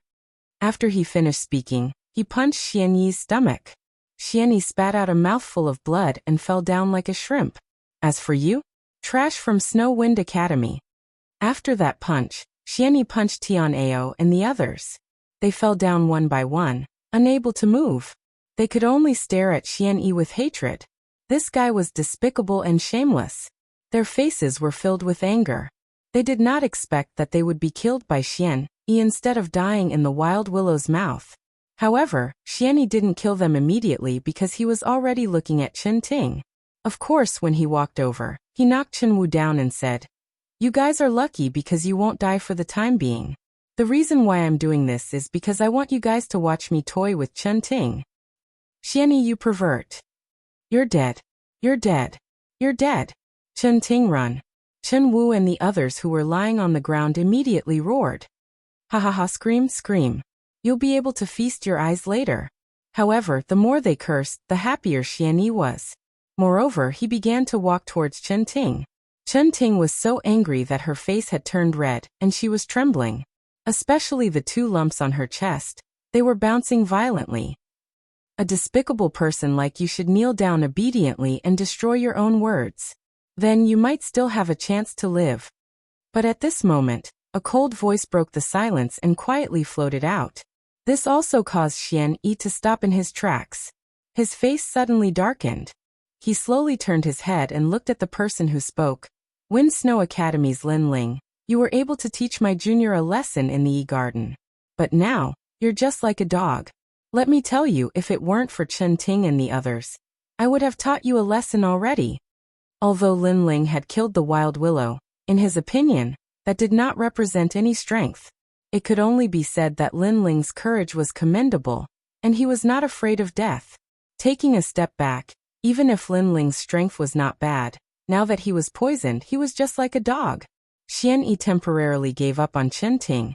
After he finished speaking, he punched Xian Yi's stomach. Xian Yi spat out a mouthful of blood and fell down like a shrimp. As for you? Trash from Snow Wind Academy. After that punch, Xian Yi punched Tian Ao and the others. They fell down one by one, unable to move. They could only stare at Xian Yi with hatred. This guy was despicable and shameless. Their faces were filled with anger. They did not expect that they would be killed by Xian Yi instead of dying in the wild willow's mouth. However, Xian Yi didn't kill them immediately because he was already looking at Chen Ting. Of course, when he walked over, he knocked Chen Wu down and said, You guys are lucky because you won't die for the time being. The reason why I'm doing this is because I want you guys to watch me toy with Chen Ting. Xian Yi, you pervert. You're dead. You're dead. You're dead. Chen Ting, run. Chen Wu and the others who were lying on the ground immediately roared. Ha ha ha, scream, scream. You'll be able to feast your eyes later. However, the more they cursed, the happier Xian Yi was. Moreover, he began to walk towards Chen Ting. Chen Ting was so angry that her face had turned red, and she was trembling. Especially the 2 lumps on her chest. They were bouncing violently. A despicable person like you should kneel down obediently and destroy your own words. Then you might still have a chance to live. But at this moment, a cold voice broke the silence and quietly floated out. This also caused Xian Yi to stop in his tracks. His face suddenly darkened. He slowly turned his head and looked at the person who spoke. Wind Snow Academy's Lin Ling, you were able to teach my junior a lesson in the E-Garden. But now, you're just like a dog. Let me tell you, if it weren't for Chen Ting and the others, I would have taught you a lesson already. Although Lin Ling had killed the wild willow, in his opinion, that did not represent any strength. It could only be said that Lin Ling's courage was commendable, and he was not afraid of death. Taking a step back, Even if Lin Ling's strength was not bad, now that he was poisoned, he was just like a dog. Xian Yi temporarily gave up on Chen Ting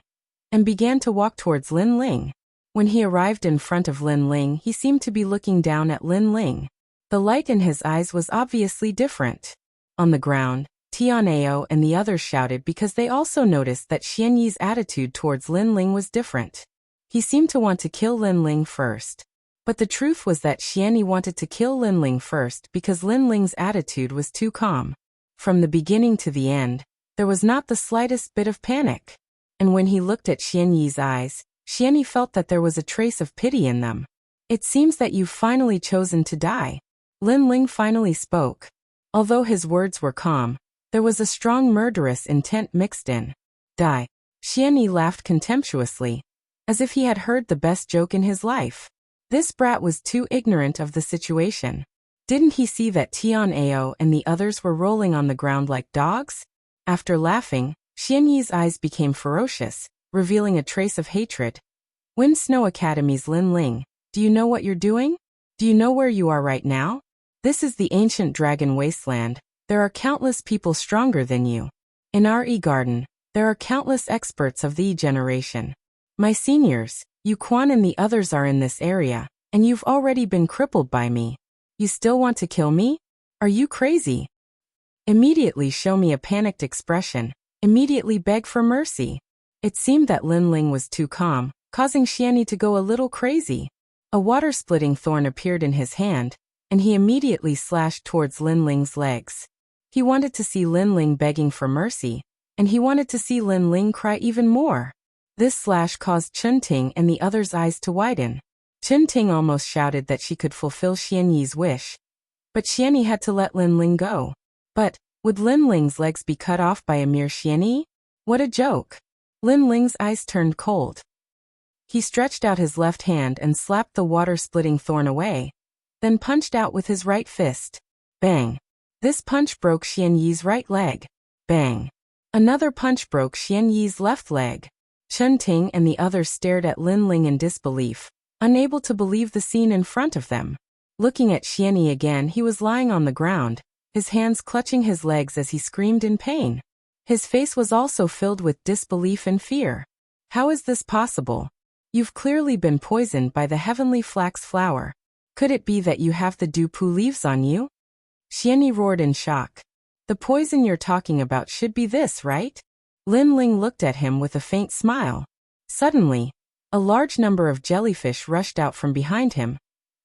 and began to walk towards Lin Ling. When he arrived in front of Lin Ling, he seemed to be looking down at Lin Ling. The light in his eyes was obviously different. On the ground, Tianao and the others shouted because they also noticed that Xian Yi's attitude towards Lin Ling was different. He seemed to want to kill Lin Ling first. But the truth was that Xian Yi wanted to kill Lin Ling first because Lin Ling's attitude was too calm. From the beginning to the end, there was not the slightest bit of panic. And when he looked at Xian Yi's eyes, Xian Yi felt that there was a trace of pity in them. It seems that you've finally chosen to die. Lin Ling finally spoke. Although his words were calm, there was a strong murderous intent mixed in. Die. Xian Yi laughed contemptuously, as if he had heard the best joke in his life. This brat was too ignorant of the situation. Didn't he see that Tianao and the others were rolling on the ground like dogs? After laughing, Xian Yi's eyes became ferocious, revealing a trace of hatred. Wind Snow Academy's Lin Ling, do you know what you're doing? Do you know where you are right now? This is the ancient dragon wasteland. There are countless people stronger than you. In our E-Garden, there are countless experts of the E-generation. My seniors, Yu Quan and the others are in this area, and you've already been crippled by me. You still want to kill me? Are you crazy? Immediately show me a panicked expression. Immediately beg for mercy. It seemed that Lin Ling was too calm, causing Xian Yi to go a little crazy. A water-splitting thorn appeared in his hand, and he immediately slashed towards Lin Ling's legs. He wanted to see Lin Ling begging for mercy, and he wanted to see Lin Ling cry even more. This slash caused Chen Ting and the others' eyes to widen. Chen Ting almost shouted that she could fulfill Xian Yi's wish. But Xian Yi had to let Lin Ling go. But, would Lin Ling's legs be cut off by a mere Xian Yi? What a joke. Lin Ling's eyes turned cold. He stretched out his left hand and slapped the water-splitting thorn away, then punched out with his right fist. Bang. This punch broke Xian Yi's right leg. Bang. Another punch broke Xian Yi's left leg. Chen Ting and the others stared at Lin Ling in disbelief, unable to believe the scene in front of them. Looking at Xian Yi again, he was lying on the ground, his hands clutching his legs as he screamed in pain. His face was also filled with disbelief and fear. How is this possible? You've clearly been poisoned by the heavenly flax flower. Could it be that you have the dupu leaves on you? Xian Yi roared in shock. The poison you're talking about should be this, right? Lin Ling looked at him with a faint smile. Suddenly, a large number of jellyfish rushed out from behind him,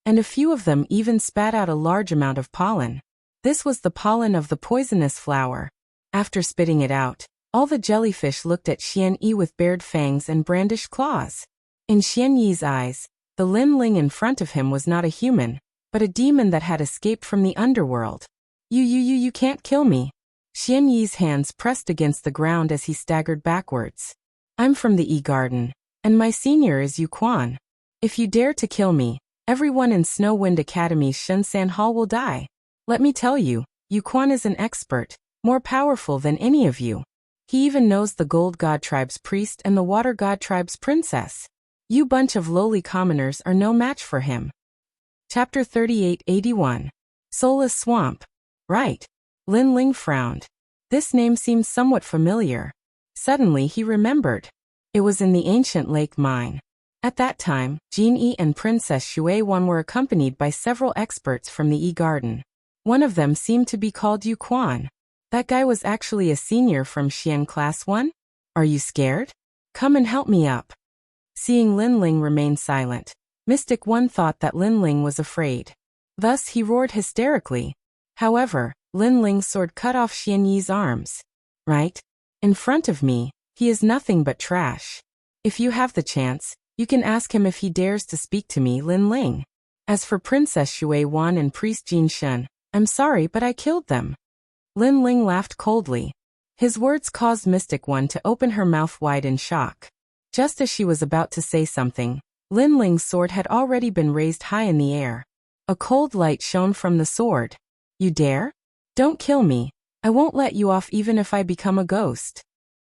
and a few of them even spat out a large amount of pollen. This was the pollen of the poisonous flower. After spitting it out, all the jellyfish looked at Xian Yi with bared fangs and brandished claws. In Xian Yi's eyes, the Lin Ling in front of him was not a human, but a demon that had escaped from the underworld. You can't kill me. Xian Yi's hands pressed against the ground as he staggered backwards. I'm from the E-Garden, and my senior is Yu Quan. If you dare to kill me, everyone in Snow Wind Academy's Shunsan Hall will die. Let me tell you, Yu Quan is an expert, more powerful than any of you. He even knows the Gold God Tribe's priest and the Water God Tribe's princess. You bunch of lowly commoners are no match for him. Chapter 3881. Soulless Swamp. Right. Lin Ling frowned. This name seemed somewhat familiar. Suddenly he remembered. It was in the ancient lake mine. At that time, Jin Yi and Princess Shui Wan were accompanied by several experts from the E-Garden. One of them seemed to be called Yu Quan. That guy was actually a senior from Xian Class 1? Are you scared? Come and help me up. Seeing Lin Ling remain silent, Mystic One thought that Lin Ling was afraid. Thus he roared hysterically. However, Lin Ling's sword cut off Xian Yi's arms. Right? In front of me, he is nothing but trash. If you have the chance, you can ask him if he dares to speak to me, Lin Ling. As for Princess Shui Wan and Priest Jin Shun, I'm sorry but I killed them. Lin Ling laughed coldly. His words caused Mystic One to open her mouth wide in shock. Just as she was about to say something, Lin Ling's sword had already been raised high in the air. A cold light shone from the sword. You dare? Don't kill me. I won't let you off even if I become a ghost.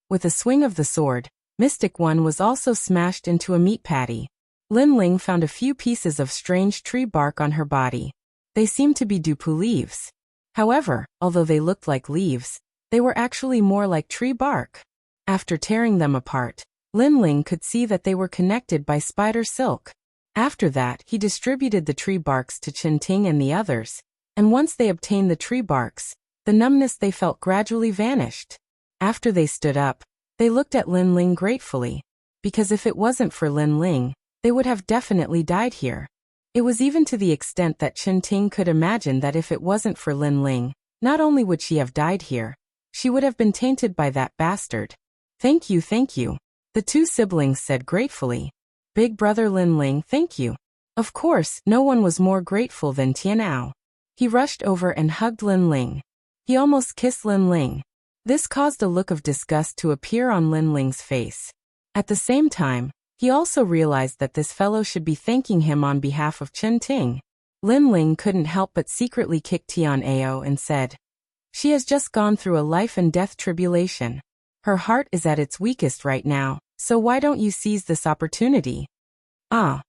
With a swing of the sword, Mystic One was also smashed into a meat patty. Lin Ling found a few pieces of strange tree bark on her body. They seemed to be dupu leaves. However, although they looked like leaves, they were actually more like tree bark. After tearing them apart, Lin Ling could see that they were connected by spider silk. After that, he distributed the tree barks to Chen Ting and the others, and once they obtained the tree barks, the numbness they felt gradually vanished. After they stood up, they looked at Lin Ling gratefully, because if it wasn't for Lin Ling, they would have definitely died here. It was even to the extent that Chen Ting could imagine that if it wasn't for Lin Ling, not only would she have died here, she would have been tainted by that bastard. Thank you, the two siblings said gratefully. Big brother Lin Ling, thank you. Of course, no one was more grateful than Tianao. He rushed over and hugged Lin Ling. He almost kissed Lin Ling. This caused a look of disgust to appear on Lin Ling's face. At the same time, he also realized that this fellow should be thanking him on behalf of Chen Ting. Lin Ling couldn't help but secretly kick Tianao and said, "She has just gone through a life and death tribulation. Her heart is at its weakest right now, so why don't you seize this opportunity?" Ah.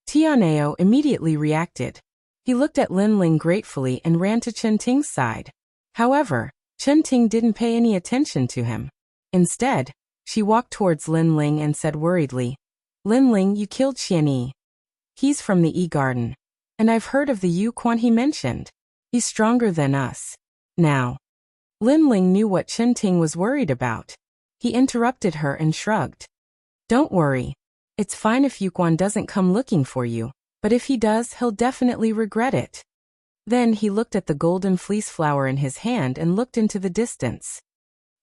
Tianao immediately reacted. He looked at Lin Ling gratefully and ran to Chen Ting's side. However, Chen Ting didn't pay any attention to him. Instead, she walked towards Lin Ling and said worriedly, "Lin Ling, you killed Xianyi. He's from the E-Garden. And I've heard of the Yu Quan he mentioned. He's stronger than us." Now, Lin Ling knew what Chen Ting was worried about. He interrupted her and shrugged. "Don't worry. It's fine if Yu Quan doesn't come looking for you, but if he does, he'll definitely regret it." Then he looked at the golden fleece flower in his hand and looked into the distance.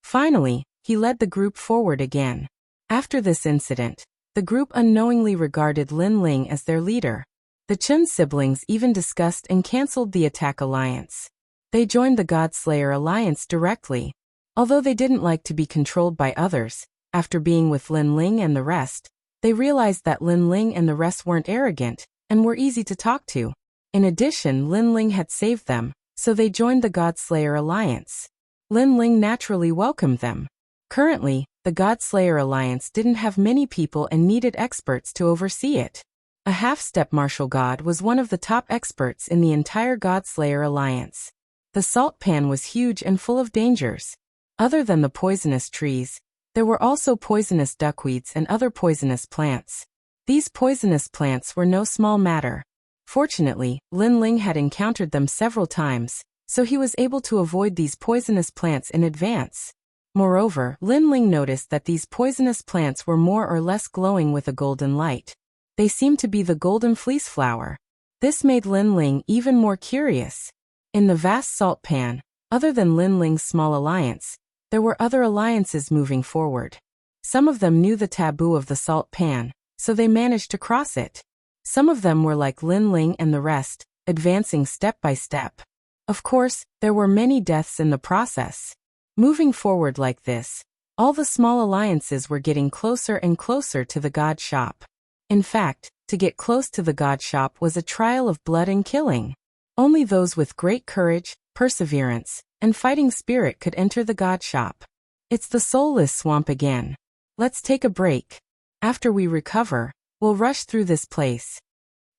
Finally, he led the group forward again. After this incident, the group unknowingly regarded Lin Ling as their leader. The Chen siblings even discussed and cancelled the attack alliance. They joined the Godslayer alliance directly. Although they didn't like to be controlled by others, after being with Lin Ling and the rest, they realized that Lin Ling and the rest weren't arrogant and were easy to talk to. In addition, Lin Ling had saved them, so they joined the Godslayer alliance. Lin Ling naturally welcomed them. Currently, the Godslayer alliance didn't have many people and needed experts to oversee it. A half-step martial god was one of the top experts in the entire Godslayer alliance. The salt pan was huge and full of dangers. Other than the poisonous trees, there were also poisonous duckweeds and other poisonous plants. These poisonous plants were no small matter. Fortunately, Lin Ling had encountered them several times, so he was able to avoid these poisonous plants in advance. Moreover, Lin Ling noticed that these poisonous plants were more or less glowing with a golden light. They seemed to be the golden fleece flower. This made Lin Ling even more curious. In the vast salt pan, other than Lin Ling's small alliance, there were other alliances moving forward. Some of them knew the taboo of the salt pan, so they managed to cross it. Some of them were like Lin Ling and the rest, advancing step by step. Of course, there were many deaths in the process. Moving forward like this, all the small alliances were getting closer and closer to the god shop. In fact, to get close to the god shop was a trial of blood and killing. Only those with great courage, perseverance, and fighting spirit could enter the god shop. It's the soulless swamp again. Let's take a break. After we recover, we'll rush through this place.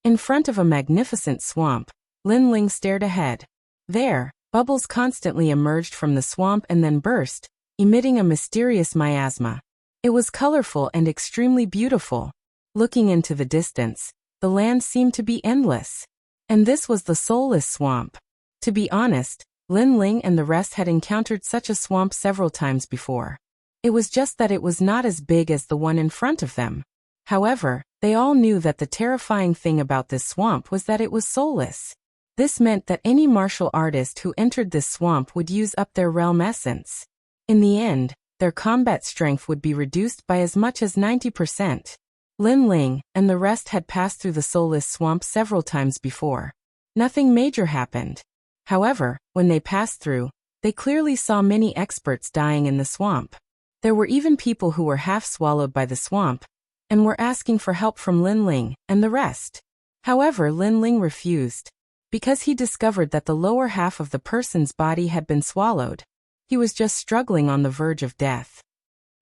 In front of a magnificent swamp, Lin Ling stared ahead. There, bubbles constantly emerged from the swamp and then burst, emitting a mysterious miasma. It was colorful and extremely beautiful. Looking into the distance, the land seemed to be endless. And this was the soulless swamp. To be honest, Lin Ling and the rest had encountered such a swamp several times before. It was just that it was not as big as the one in front of them. However, they all knew that the terrifying thing about this swamp was that it was soulless. This meant that any martial artist who entered this swamp would use up their realm essence. In the end, their combat strength would be reduced by as much as 90%. Lin Ling and the rest had passed through the soulless swamp several times before. Nothing major happened. However, when they passed through, they clearly saw many experts dying in the swamp. There were even people who were half swallowed by the swamp, and were asking for help from Lin Ling and the rest. However, Lin Ling refused, because he discovered that the lower half of the person's body had been swallowed. He was just struggling on the verge of death.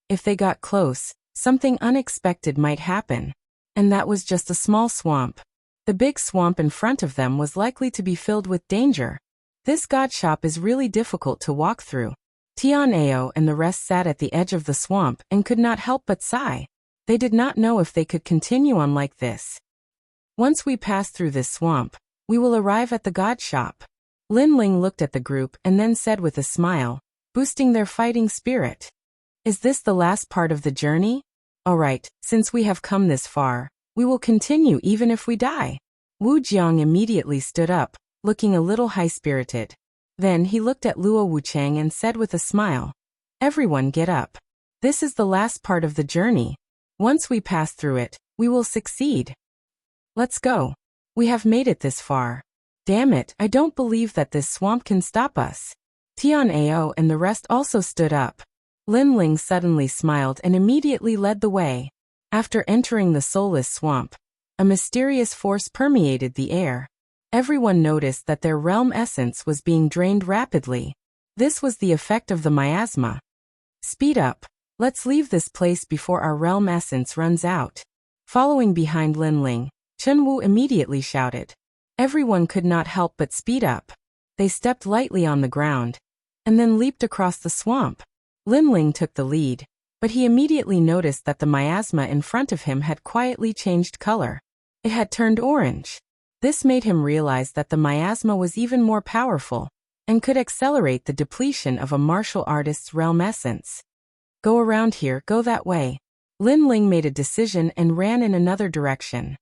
If they got close, something unexpected might happen. And that was just a small swamp. The big swamp in front of them was likely to be filled with danger. This god shop is really difficult to walk through. Tian'ao and the rest sat at the edge of the swamp and could not help but sigh. They did not know if they could continue on like this. Once we pass through this swamp, we will arrive at the god shop. Lin Ling looked at the group and then said with a smile, boosting their fighting spirit. Is this the last part of the journey? Alright, since we have come this far, we will continue even if we die. Wu Jiang immediately stood up, looking a little high-spirited. Then he looked at Luo Wuchang and said with a smile, everyone get up. This is the last part of the journey. Once we pass through it, we will succeed. Let's go. We have made it this far. Damn it, I don't believe that this swamp can stop us. Tian'ao and the rest also stood up. Lin Ling suddenly smiled and immediately led the way. After entering the soulless swamp, a mysterious force permeated the air. Everyone noticed that their realm essence was being drained rapidly. This was the effect of the miasma. Speed up. Let's leave this place before our realm essence runs out. Following behind Lin Ling, Chen Wu immediately shouted. Everyone could not help but speed up. They stepped lightly on the ground, and then leaped across the swamp. Lin Ling took the lead, but he immediately noticed that the miasma in front of him had quietly changed color. It had turned orange. This made him realize that the miasma was even more powerful, and could accelerate the depletion of a martial artist's realm essence. Go around here, go that way. Lin Ling made a decision and ran in another direction.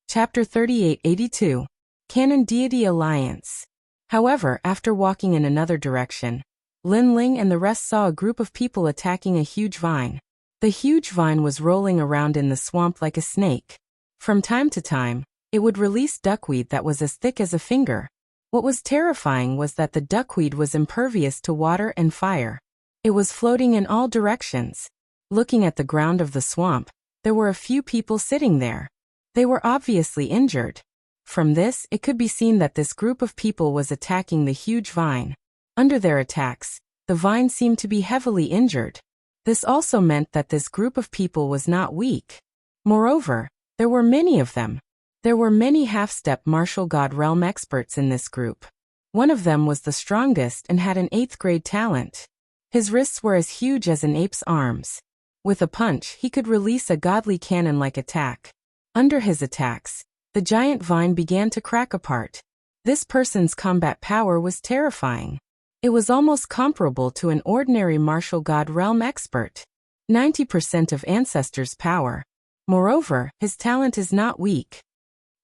Chapter 3882. Canon Deity Alliance. However, after walking in another direction, Lin Ling and the rest saw a group of people attacking a huge vine. The huge vine was rolling around in the swamp like a snake. From time to time, it would release duckweed that was as thick as a finger. What was terrifying was that the duckweed was impervious to water and fire. It was floating in all directions. Looking at the ground of the swamp, there were a few people sitting there. They were obviously injured. From this, it could be seen that this group of people was attacking the huge vine. Under their attacks, the vine seemed to be heavily injured. This also meant that this group of people was not weak. Moreover, there were many of them. There were many half-step martial god realm experts in this group. One of them was the strongest and had an 8th grade talent. His wrists were as huge as an ape's arms. With a punch, he could release a godly cannon-like attack. Under his attacks, the giant vine began to crack apart. This person's combat power was terrifying. It was almost comparable to an ordinary martial god realm expert. 90% of ancestors' power. Moreover, his talent is not weak.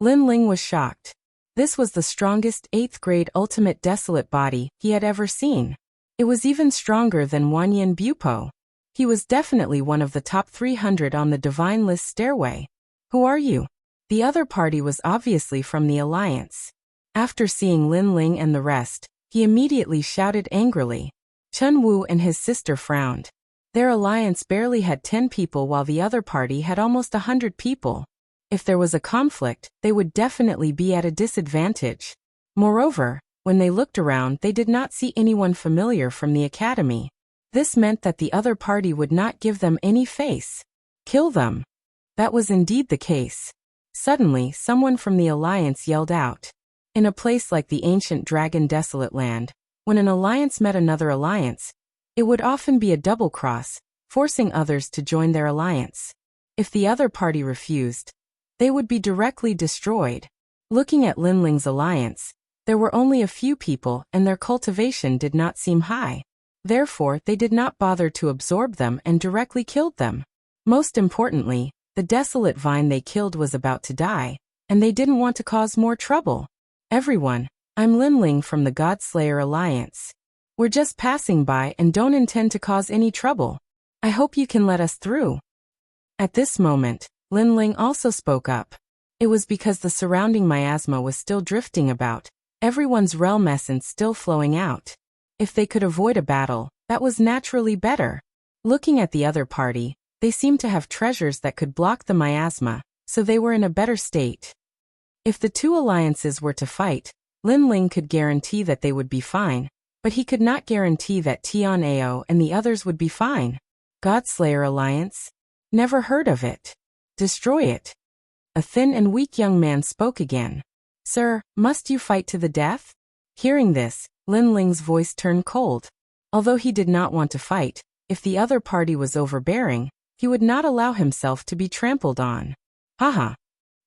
Lin Ling was shocked. This was the strongest 8th grade ultimate desolate body he had ever seen. It was even stronger than Wanyan Bupo. He was definitely one of the top 300 on the divine list stairway. Who are you? The other party was obviously from the Alliance. After seeing Lin Ling and the rest, he immediately shouted angrily. Chen Wu and his sister frowned. Their alliance barely had 10 people while the other party had almost 100 people. If there was a conflict, they would definitely be at a disadvantage. Moreover, when they looked around, they did not see anyone familiar from the academy. This meant that the other party would not give them any face. Kill them. That was indeed the case. Suddenly, someone from the Alliance yelled out. In a place like the ancient Dragon Desolate Land, when an alliance met another alliance, it would often be a double cross, forcing others to join their alliance. If the other party refused, they would be directly destroyed. Looking at Lin Ling's alliance, there were only a few people and their cultivation did not seem high. Therefore, they did not bother to absorb them and directly killed them. Most importantly, the desolate vine they killed was about to die, and they didn't want to cause more trouble. Everyone, I'm Lin Ling from the Godslayer Alliance. We're just passing by and don't intend to cause any trouble. I hope you can let us through. At this moment, Lin Ling also spoke up. It was because the surrounding miasma was still drifting about, everyone's realm essence still flowing out. If they could avoid a battle, that was naturally better. Looking at the other party, they seemed to have treasures that could block the miasma, so they were in a better state. If the two alliances were to fight, Lin Ling could guarantee that they would be fine, but he could not guarantee that Tian'ao and the others would be fine. Godslayer Alliance? Never heard of it. Destroy it. A thin and weak young man spoke again. Sir, must you fight to the death? Hearing this, Lin Ling's voice turned cold. Although he did not want to fight, if the other party was overbearing, he would not allow himself to be trampled on. Haha.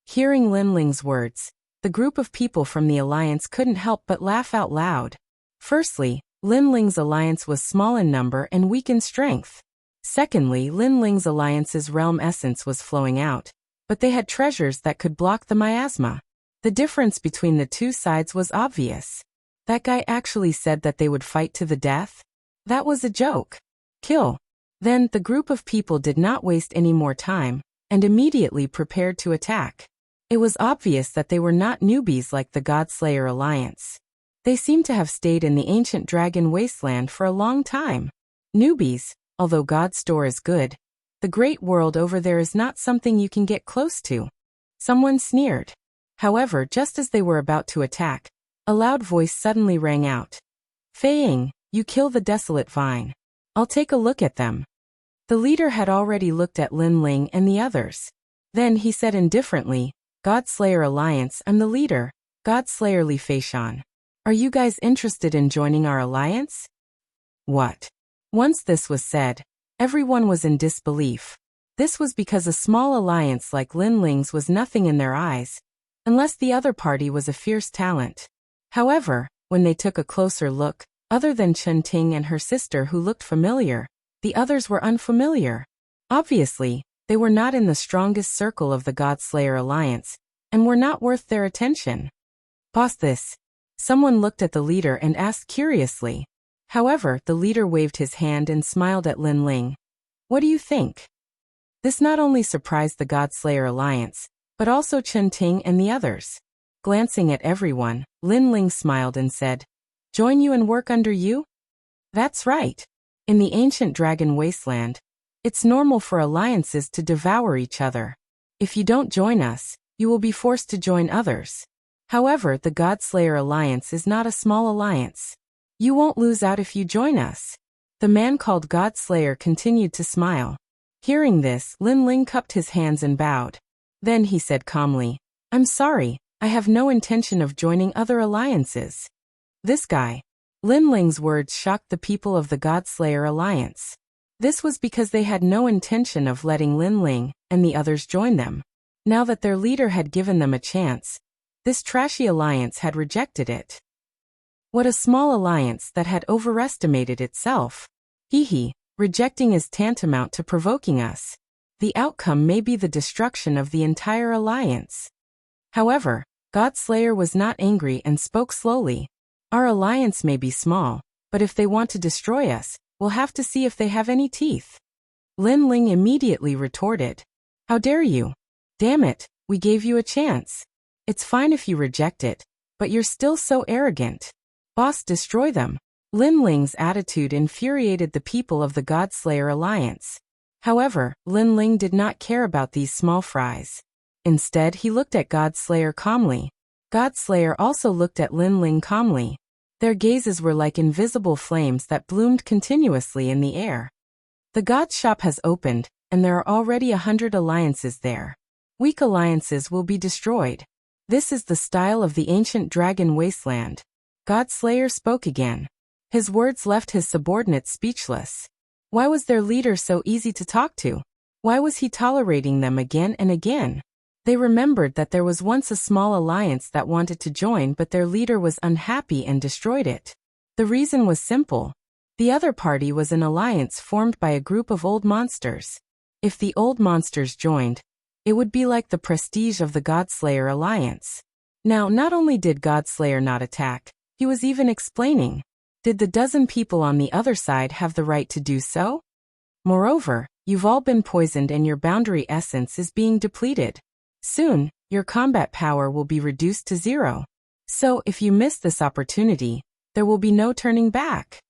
Hearing Lin Ling's words, the group of people from the alliance couldn't help but laugh out loud. Firstly, Lin Ling's alliance was small in number and weak in strength. Secondly, Lin Ling's alliance's realm essence was flowing out, but they had treasures that could block the miasma. The difference between the two sides was obvious. That guy actually said that they would fight to the death? That was a joke. Kill. Then, the group of people did not waste any more time, and immediately prepared to attack. It was obvious that they were not newbies like the Godslayer Alliance. They seemed to have stayed in the ancient dragon wasteland for a long time. Newbies, although God's store is good, the great world over there is not something you can get close to. Someone sneered. However, just as they were about to attack, a loud voice suddenly rang out. Fei Ying, you kill the desolate vine. I'll take a look at them. The leader had already looked at Lin Ling and the others. Then he said indifferently, Godslayer Alliance, I'm the leader, Godslayer Li Feishan. Are you guys interested in joining our alliance? What? Once this was said, everyone was in disbelief. This was because a small alliance like Lin Ling's was nothing in their eyes, unless the other party was a fierce talent. However, when they took a closer look, other than Chen Ting and her sister who looked familiar, the others were unfamiliar. Obviously, they were not in the strongest circle of the Godslayer Alliance, and were not worth their attention. Boss this. Someone looked at the leader and asked curiously. However, the leader waved his hand and smiled at Lin Ling. What do you think? This not only surprised the Godslayer Alliance, but also Chen Ting and the others. Glancing at everyone, Lin Ling smiled and said, Join you and work under you? That's right. In the ancient dragon wasteland, it's normal for alliances to devour each other. If you don't join us, you will be forced to join others. However, the Godslayer Alliance is not a small alliance. You won't lose out if you join us. The man called Godslayer continued to smile. Hearing this, Lin Ling cupped his hands and bowed. Then he said calmly, I'm sorry, I have no intention of joining other alliances. This guy. Lin Ling's words shocked the people of the Godslayer Alliance. This was because they had no intention of letting Lin Ling and the others join them. Now that their leader had given them a chance, this trashy alliance had rejected it. What a small alliance that had overestimated itself. Rejecting is tantamount to provoking us. The outcome may be the destruction of the entire alliance. However, Godslayer was not angry and spoke slowly. Our alliance may be small, but if they want to destroy us, we'll have to see if they have any teeth. Lin Ling immediately retorted. How dare you? Damn it, we gave you a chance. It's fine if you reject it, but you're still so arrogant. Boss, destroy them. Lin Ling's attitude infuriated the people of the Godslayer Alliance. However, Lin Ling did not care about these small fries. Instead, he looked at Godslayer calmly. Godslayer also looked at Lin Ling calmly. Their gazes were like invisible flames that bloomed continuously in the air. The God's shop has opened, and there are already 100 alliances there. Weak alliances will be destroyed. This is the style of the ancient dragon wasteland. Godslayer spoke again. His words left his subordinates speechless. Why was their leader so easy to talk to? Why was he tolerating them again and again? They remembered that there was once a small alliance that wanted to join, but their leader was unhappy and destroyed it. The reason was simple. The other party was an alliance formed by a group of old monsters. If the old monsters joined, it would be like the prestige of the Godslayer Alliance. Now, not only did Godslayer not attack, he was even explaining. Did the dozen people on the other side have the right to do so? Moreover, you've all been poisoned and your boundary essence is being depleted. Soon, your combat power will be reduced to 0. So, if you miss this opportunity, there will be no turning back.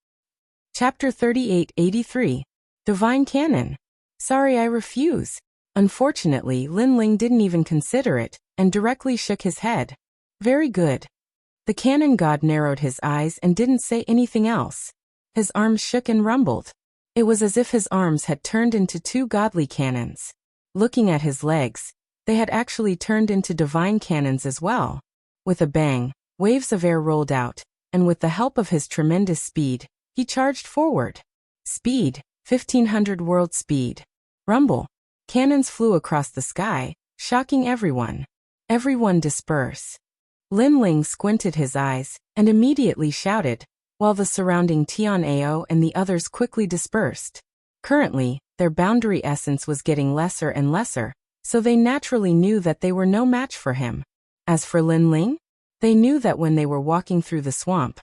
Chapter 3883. Divine Canon. Sorry, I refuse. Unfortunately, Lin Ling didn't even consider it, and directly shook his head. Very good. The cannon god narrowed his eyes and didn't say anything else. His arms shook and rumbled. It was as if his arms had turned into 2 godly cannons. Looking at his legs, They had actually turned into divine cannons as well. With a bang, waves of air rolled out, and with the help of his tremendous speed, he charged forward. Speed, 1500 world speed. Rumble. Cannons flew across the sky, shocking everyone. Everyone disperse. Lin Ling squinted his eyes, and immediately shouted, while the surrounding Tian-Ao and the others quickly dispersed. Currently, their boundary essence was getting lesser and lesser, so they naturally knew that they were no match for him. As for Lin Ling, they knew that when they were walking through the swamp,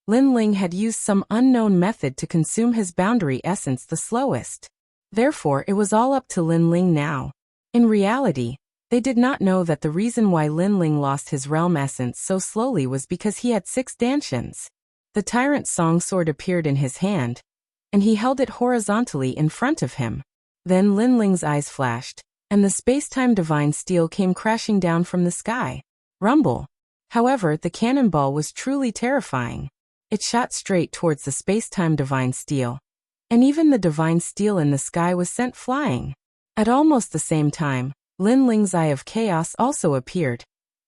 Lin Ling had used some unknown method to consume his boundary essence the slowest. Therefore, it was all up to Lin Ling now. In reality, they did not know that the reason why Lin Ling lost his realm essence so slowly was because he had 6 dantians. The tyrant song sword appeared in his hand, and he held it horizontally in front of him. Then Lin Ling's eyes flashed, and the space-time divine steel came crashing down from the sky. Rumble. However, the cannonball was truly terrifying. It shot straight towards the space-time divine steel, and even the divine steel in the sky was sent flying. At almost the same time, Lin Ling's Eye of Chaos also appeared,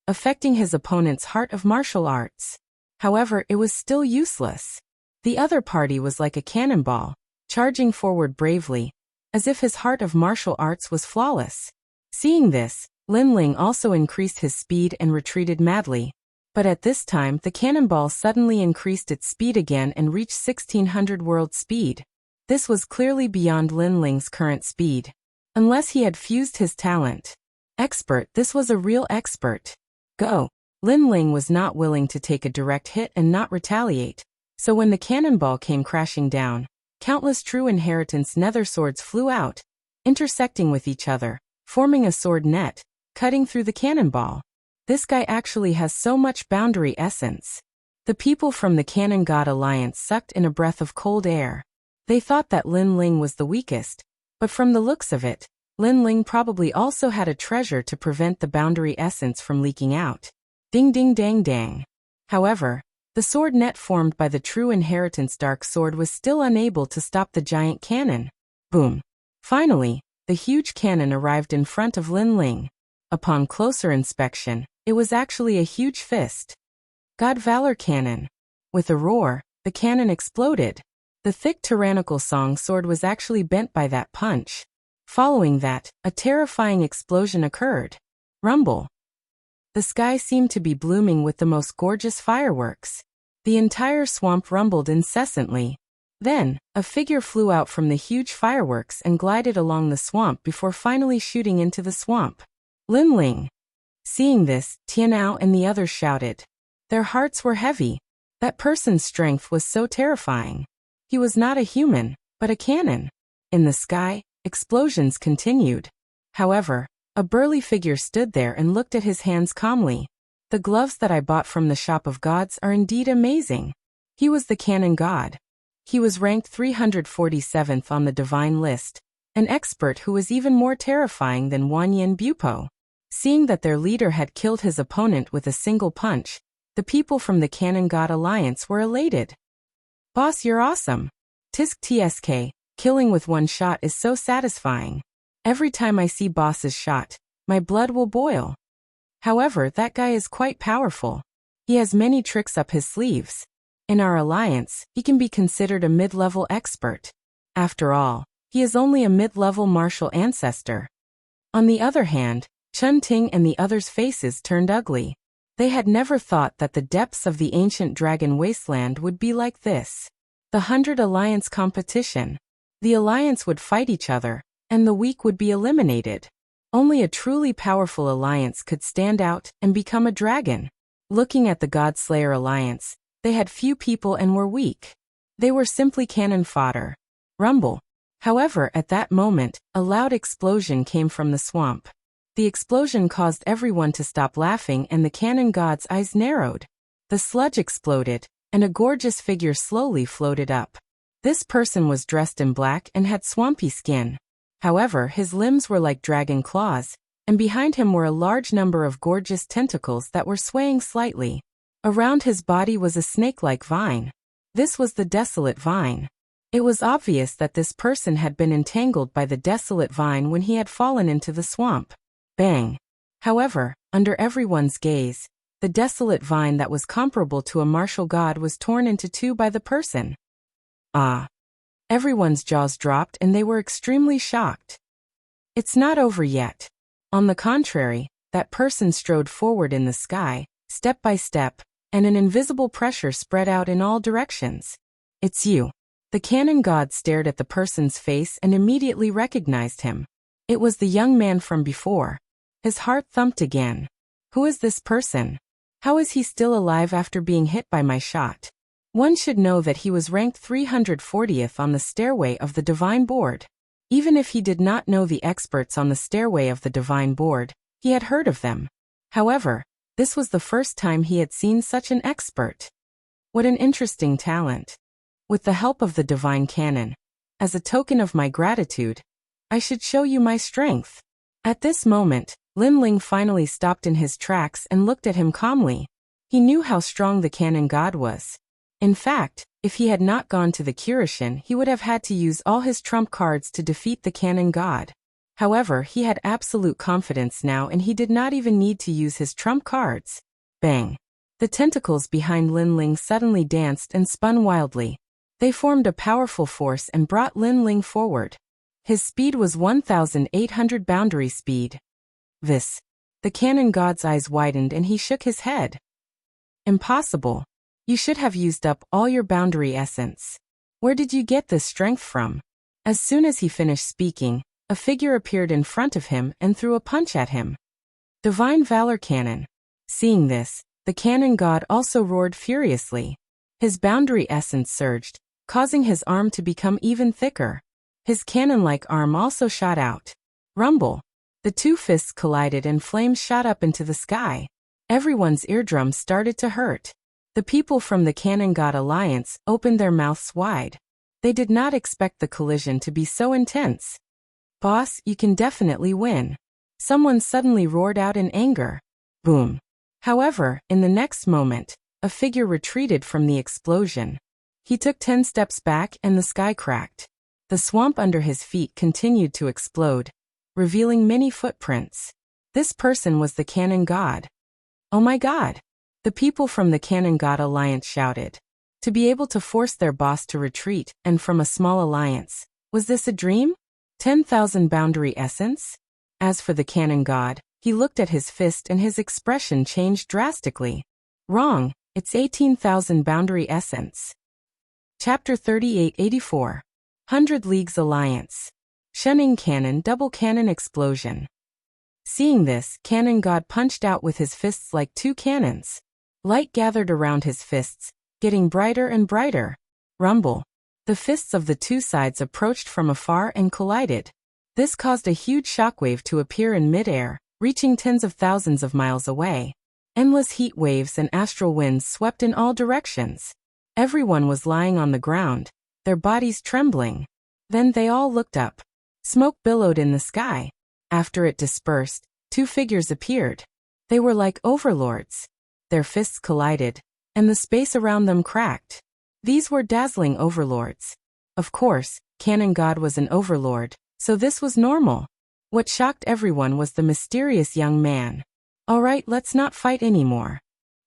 affecting his opponent's heart of martial arts. However, it was still useless. The other party was like a cannonball, charging forward bravely, as if his heart of martial arts was flawless. Seeing this, Lin Ling also increased his speed and retreated madly. But at this time, the cannonball suddenly increased its speed again and reached 1600 world speed. This was clearly beyond Lin Ling's current speed. Unless he had fused his talent. Expert, this was a real expert. Go. Lin Ling was not willing to take a direct hit and not retaliate. So when the cannonball came crashing down, countless true inheritance nether swords flew out, intersecting with each other, forming a sword net, cutting through the cannonball. This guy actually has so much boundary essence. The people from the Cannon God Alliance sucked in a breath of cold air. They thought that Lin Ling was the weakest, but from the looks of it, Lin Ling probably also had a treasure to prevent the boundary essence from leaking out. Ding ding dang dang. However, the sword net formed by the true inheritance dark sword was still unable to stop the giant cannon. Boom. Finally, the huge cannon arrived in front of Lin Ling. Upon closer inspection, it was actually a huge fist. God Valor Cannon. With a roar, the cannon exploded. The thick tyrannical song sword was actually bent by that punch. Following that, a terrifying explosion occurred. Rumble. The sky seemed to be blooming with the most gorgeous fireworks. The entire swamp rumbled incessantly. Then, a figure flew out from the huge fireworks and glided along the swamp before finally shooting into the swamp. Lin Ling. Seeing this, Tianao and the others shouted. Their hearts were heavy. That person's strength was so terrifying. He was not a human, but a cannon. In the sky, explosions continued. However, a burly figure stood there and looked at his hands calmly. The gloves that I bought from the Shop of Gods are indeed amazing. He was the Cannon God. He was ranked 347th on the divine list, an expert who was even more terrifying than Wanyan Bupo. Seeing that their leader had killed his opponent with a single punch, the people from the Cannon God Alliance were elated. Boss, you're awesome. Tisk TSK, killing with one shot is so satisfying. Every time I see Boss's shot, my blood will boil. However, that guy is quite powerful. He has many tricks up his sleeves. In our alliance, he can be considered a mid-level expert. After all, he is only a mid-level martial ancestor. On the other hand, Chun Ting and the others' faces turned ugly. They had never thought that the depths of the ancient dragon wasteland would be like this. The 100 Alliance competition. The Alliance would fight each other, and the weak would be eliminated. Only a truly powerful alliance could stand out and become a dragon. Looking at the Godslayer Alliance, they had few people and were weak. They were simply cannon fodder. Rumble. However, at that moment, a loud explosion came from the swamp. The explosion caused everyone to stop laughing and the cannon god's eyes narrowed. The sludge exploded, and a gorgeous figure slowly floated up. This person was dressed in black and had swampy skin. However, his limbs were like dragon claws, and behind him were a large number of gorgeous tentacles that were swaying slightly. Around his body was a snake-like vine. This was the Desolate Vine. It was obvious that this person had been entangled by the Desolate Vine when he had fallen into the swamp. Bang! However, under everyone's gaze, the desolate vine that was comparable to a martial god was torn into two by the person. Ah! Everyone's jaws dropped and they were extremely shocked. It's not over yet. On the contrary, that person strode forward in the sky, step by step, and an invisible pressure spread out in all directions. It's you. The cannon god stared at the person's face and immediately recognized him. It was the young man from before. His heart thumped again. Who is this person? How is he still alive after being hit by my shot? One should know that he was ranked 340th on the stairway of the divine board. Even if he did not know the experts on the stairway of the divine board, he had heard of them. However, this was the first time he had seen such an expert. What an interesting talent. With the help of the divine cannon, as a token of my gratitude, I should show you my strength. At this moment, Lin Ling finally stopped in his tracks and looked at him calmly. He knew how strong the cannon god was. In fact, if he had not gone to the Kirishin, he would have had to use all his trump cards to defeat the cannon god. However, he had absolute confidence now and he did not even need to use his trump cards. Bang! The tentacles behind Lin Ling suddenly danced and spun wildly. They formed a powerful force and brought Lin Ling forward. His speed was 1,800 boundary speed. The cannon god's eyes widened and he shook his head. Impossible. You should have used up all your boundary essence. Where did you get this strength from? As soon as he finished speaking, a figure appeared in front of him and threw a punch at him. Divine Valor Cannon. Seeing this, the cannon god also roared furiously. His boundary essence surged, causing his arm to become even thicker. His cannon-like arm also shot out. Rumble. The two fists collided and flames shot up into the sky. Everyone's eardrums started to hurt. The people from the Cannon God Alliance opened their mouths wide. They did not expect the collision to be so intense. Boss, you can definitely win. Someone suddenly roared out in anger. Boom. However, in the next moment, a figure retreated from the explosion. He took 10 steps back and the sky cracked. The swamp under his feet continued to explode, revealing many footprints. This person was the Cannon God. Oh my god! The people from the Cannon God Alliance shouted. To be able to force their boss to retreat, and from a small alliance, was this a dream? 10,000 boundary essence? As for the Cannon God, he looked at his fist and his expression changed drastically. Wrong, it's 18,000 boundary essence. Chapter 3884. 100 Leagues Alliance. Shunning Cannon Double Cannon Explosion. Seeing this, Cannon God punched out with his fists like two cannons. Light gathered around his fists, getting brighter and brighter. Rumble. The fists of the two sides approached from afar and collided. This caused a huge shockwave to appear in midair, reaching tens of thousands of miles away. Endless heat waves and astral winds swept in all directions. Everyone was lying on the ground, their bodies trembling. Then they all looked up. Smoke billowed in the sky. After it dispersed, two figures appeared. They were like overlords. Their fists collided, and the space around them cracked. These were dazzling overlords. Of course, Cannon God was an overlord, so this was normal. What shocked everyone was the mysterious young man. Alright, let's not fight anymore.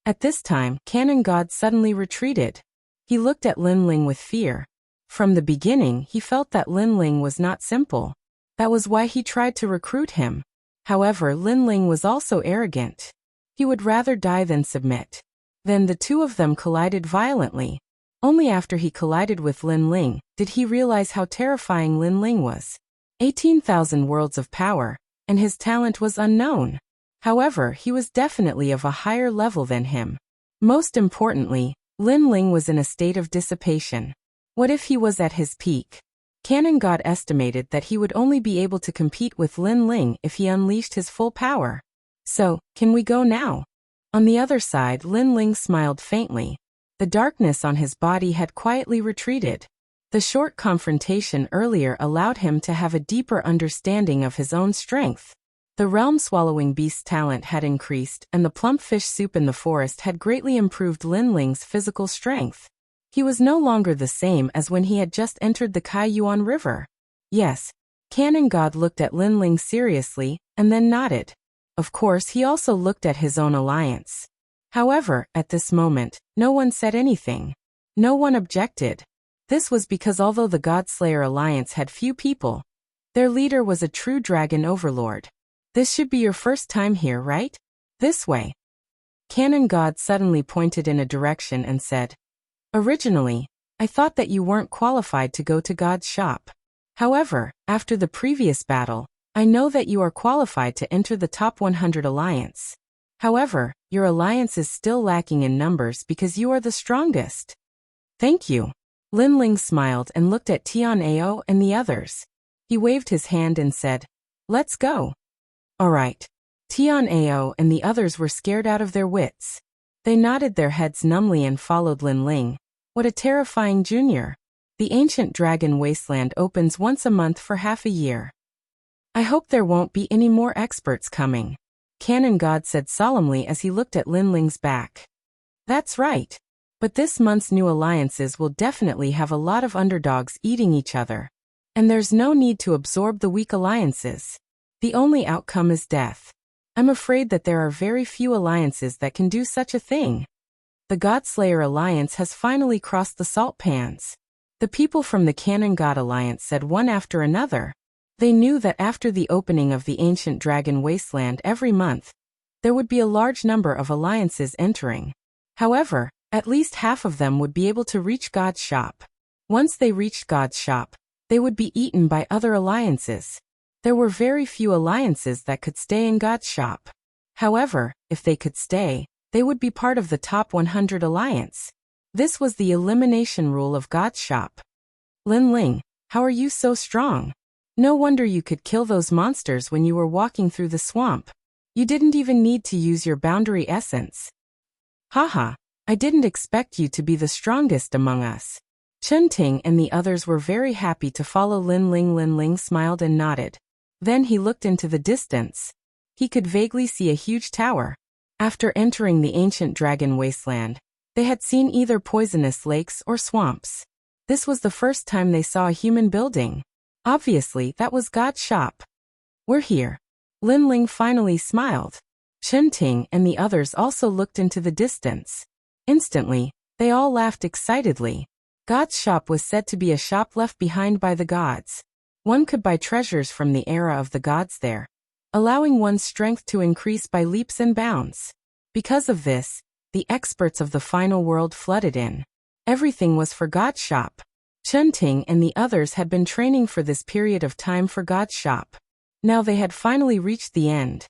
At this time, Cannon God suddenly retreated. He looked at Lin Ling with fear. From the beginning, he felt that Lin Ling was not simple. That was why he tried to recruit him. However, Lin Ling was also arrogant. He would rather die than submit. Then the two of them collided violently. Only after he collided with Lin Ling did he realize how terrifying Lin Ling was. 18,000 worlds of power, and his talent was unknown. However, he was definitely of a higher level than him. Most importantly, Lin Ling was in a state of dissipation. What if he was at his peak? Cannon God estimated that he would only be able to compete with Lin Ling if he unleashed his full power. So, can we go now? On the other side, Lin Ling smiled faintly. The darkness on his body had quietly retreated. The short confrontation earlier allowed him to have a deeper understanding of his own strength. The realm-swallowing beast's talent had increased, and the plump fish soup in the forest had greatly improved Lin Ling's physical strength. He was no longer the same as when he had just entered the Kaiyuan River. Yes, Canon God looked at Lin Ling seriously, and then nodded. Of course, he also looked at his own alliance. However, at this moment, no one said anything. No one objected. This was because although the Godslayer Alliance had few people, their leader was a true dragon overlord. This should be your first time here, right? This way. Canon God suddenly pointed in a direction and said, "Originally, I thought that you weren't qualified to go to God's shop. However, after the previous battle, I know that you are qualified to enter the top 100 alliance. However, your alliance is still lacking in numbers because you are the strongest." "Thank you." Lin Ling smiled and looked at Tian Ao and the others. He waved his hand and said, "Let's go." "Alright." Tian Ao and the others were scared out of their wits. They nodded their heads numbly and followed Lin Ling. What a terrifying junior. The ancient dragon wasteland opens once a month for half a year. "I hope there won't be any more experts coming," Canon God said solemnly as he looked at Lin Ling's back. "That's right. But this month's new alliances will definitely have a lot of underdogs eating each other. And there's no need to absorb the weak alliances. The only outcome is death. I'm afraid that there are very few alliances that can do such a thing." The Godslayer Alliance has finally crossed the salt pans. The people from the Canon God Alliance said one after another. They knew that after the opening of the ancient dragon wasteland every month, there would be a large number of alliances entering. However, at least half of them would be able to reach God's shop. Once they reached God's shop, they would be eaten by other alliances. There were very few alliances that could stay in God's shop. However, if they could stay, they would be part of the top 100 alliance. This was the elimination rule of God's shop. "Lin Ling, how are you so strong? No wonder you could kill those monsters when you were walking through the swamp. You didn't even need to use your boundary essence." "Haha, I didn't expect you to be the strongest among us." Chun Ting and the others were very happy to follow Lin Ling. Lin Ling smiled and nodded. Then he looked into the distance. He could vaguely see a huge tower. After entering the ancient dragon wasteland, they had seen either poisonous lakes or swamps. This was the first time they saw a human building. Obviously, that was God's shop. "We're here." Lin Ling finally smiled. Chun Ting and the others also looked into the distance. Instantly, they all laughed excitedly. God's shop was said to be a shop left behind by the gods. One could buy treasures from the era of the gods there, allowing one's strength to increase by leaps and bounds. Because of this, the experts of the final world flooded in. Everything was for God's shop. Chun Ting and the others had been training for this period of time for God's shop. Now they had finally reached the end.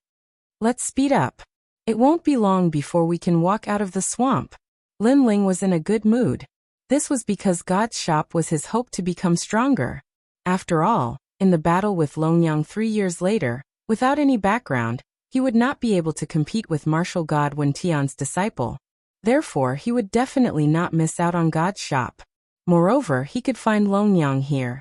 "Let's speed up. It won't be long before we can walk out of the swamp." Lin Ling was in a good mood. This was because God's shop was his hope to become stronger. After all, in the battle with Longyang 3 years later, without any background, he would not be able to compete with martial god Wen Tian's disciple. Therefore, he would definitely not miss out on God's shop. Moreover, he could find Longyang here.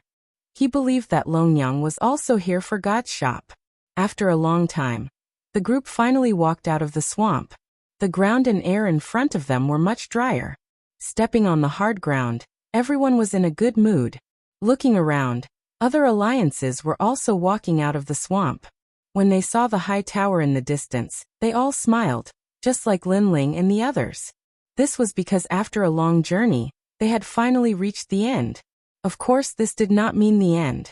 He believed that Longyang was also here for God's shop. After a long time, the group finally walked out of the swamp. The ground and air in front of them were much drier. Stepping on the hard ground, everyone was in a good mood. Looking around, other alliances were also walking out of the swamp. When they saw the high tower in the distance, they all smiled, just like Lin Ling and the others. This was because after a long journey, they had finally reached the end. Of course, this did not mean the end.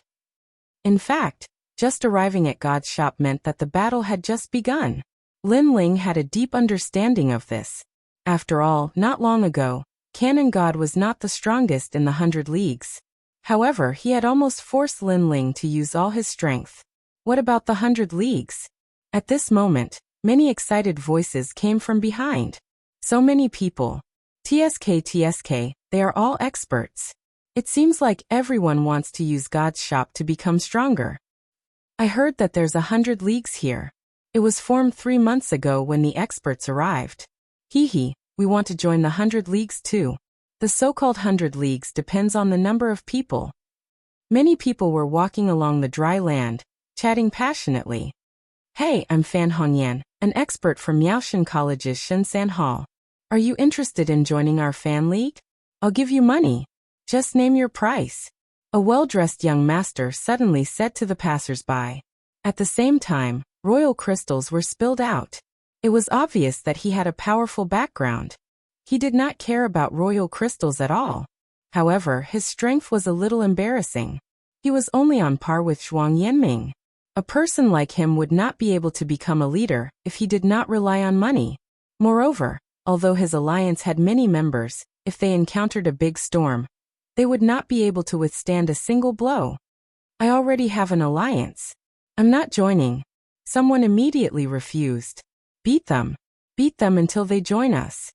In fact, just arriving at God's shop meant that the battle had just begun. Lin Ling had a deep understanding of this. After all, not long ago, Canon God was not the strongest in the 100 leagues. However, he had almost forced Lin Ling to use all his strength. What about the 100 leagues? At this moment, many excited voices came from behind. So many people. TSK, they are all experts. It seems like everyone wants to use God's shop to become stronger. I heard that there's 100 leagues here. It was formed 3 months ago when the experts arrived. Hee, we want to join the 100 leagues too. The so-called 100 leagues depends on the number of people. Many people were walking along the dry land, chatting passionately. Hey, I'm Fan Hongyan, an expert from Miaoshan College's Shenzhen Hall. Are you interested in joining our fan league? I'll give you money. Just name your price. A well-dressed young master suddenly said to the passers-by. At the same time, royal crystals were spilled out. It was obvious that he had a powerful background. He did not care about royal crystals at all. However, his strength was a little embarrassing. He was only on par with Zhuang Yanming. A person like him would not be able to become a leader if he did not rely on money. Moreover, although his alliance had many members, if they encountered a big storm, they would not be able to withstand a single blow. I already have an alliance. I'm not joining. Someone immediately refused. Beat them. Beat them until they join us.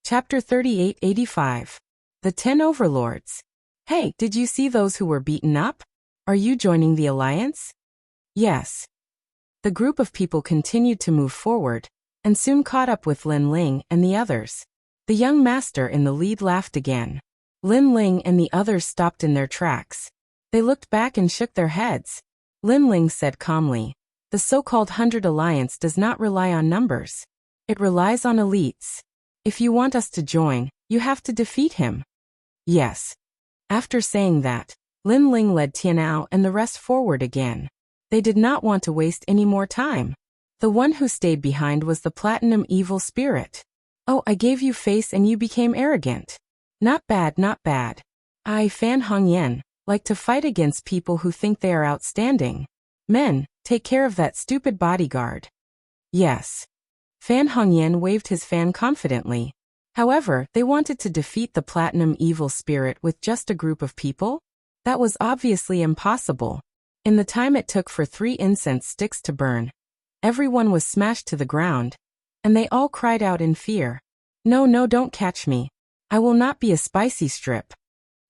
Chapter 3885. The 10 Overlords. Hey, did you see those who were beaten up? Are you joining the alliance? Yes. The group of people continued to move forward, and soon caught up with Lin Ling and the others. The young master in the lead laughed again. Lin Ling and the others stopped in their tracks. They looked back and shook their heads. Lin Ling said calmly, "The so-called 100 Alliance does not rely on numbers. It relies on elites. If you want us to join, you have to defeat him." Yes. After saying that, Lin Ling led Tianao and the rest forward again. They did not want to waste any more time. The one who stayed behind was the Platinum Evil Spirit. "Oh, I gave you face and you became arrogant. Not bad, not bad. I, Fan Hongyan, like to fight against people who think they are outstanding. Men, take care of that stupid bodyguard." Yes. Fan Hongyan waved his fan confidently. However, they wanted to defeat the Platinum Evil Spirit with just a group of people? That was obviously impossible. In the time it took for 3 incense sticks to burn, everyone was smashed to the ground, and they all cried out in fear. "No, no, don't catch me. I will not be a spicy strip."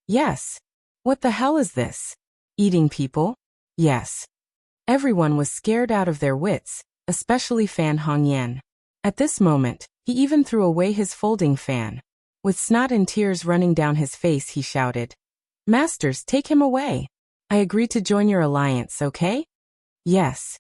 Yes. What the hell is this? Eating people? Yes. Everyone was scared out of their wits, especially Fan Hongyan. At this moment, he even threw away his folding fan. With snot and tears running down his face, he shouted, "Masters, take him away. I agree to join your alliance, okay?" Yes.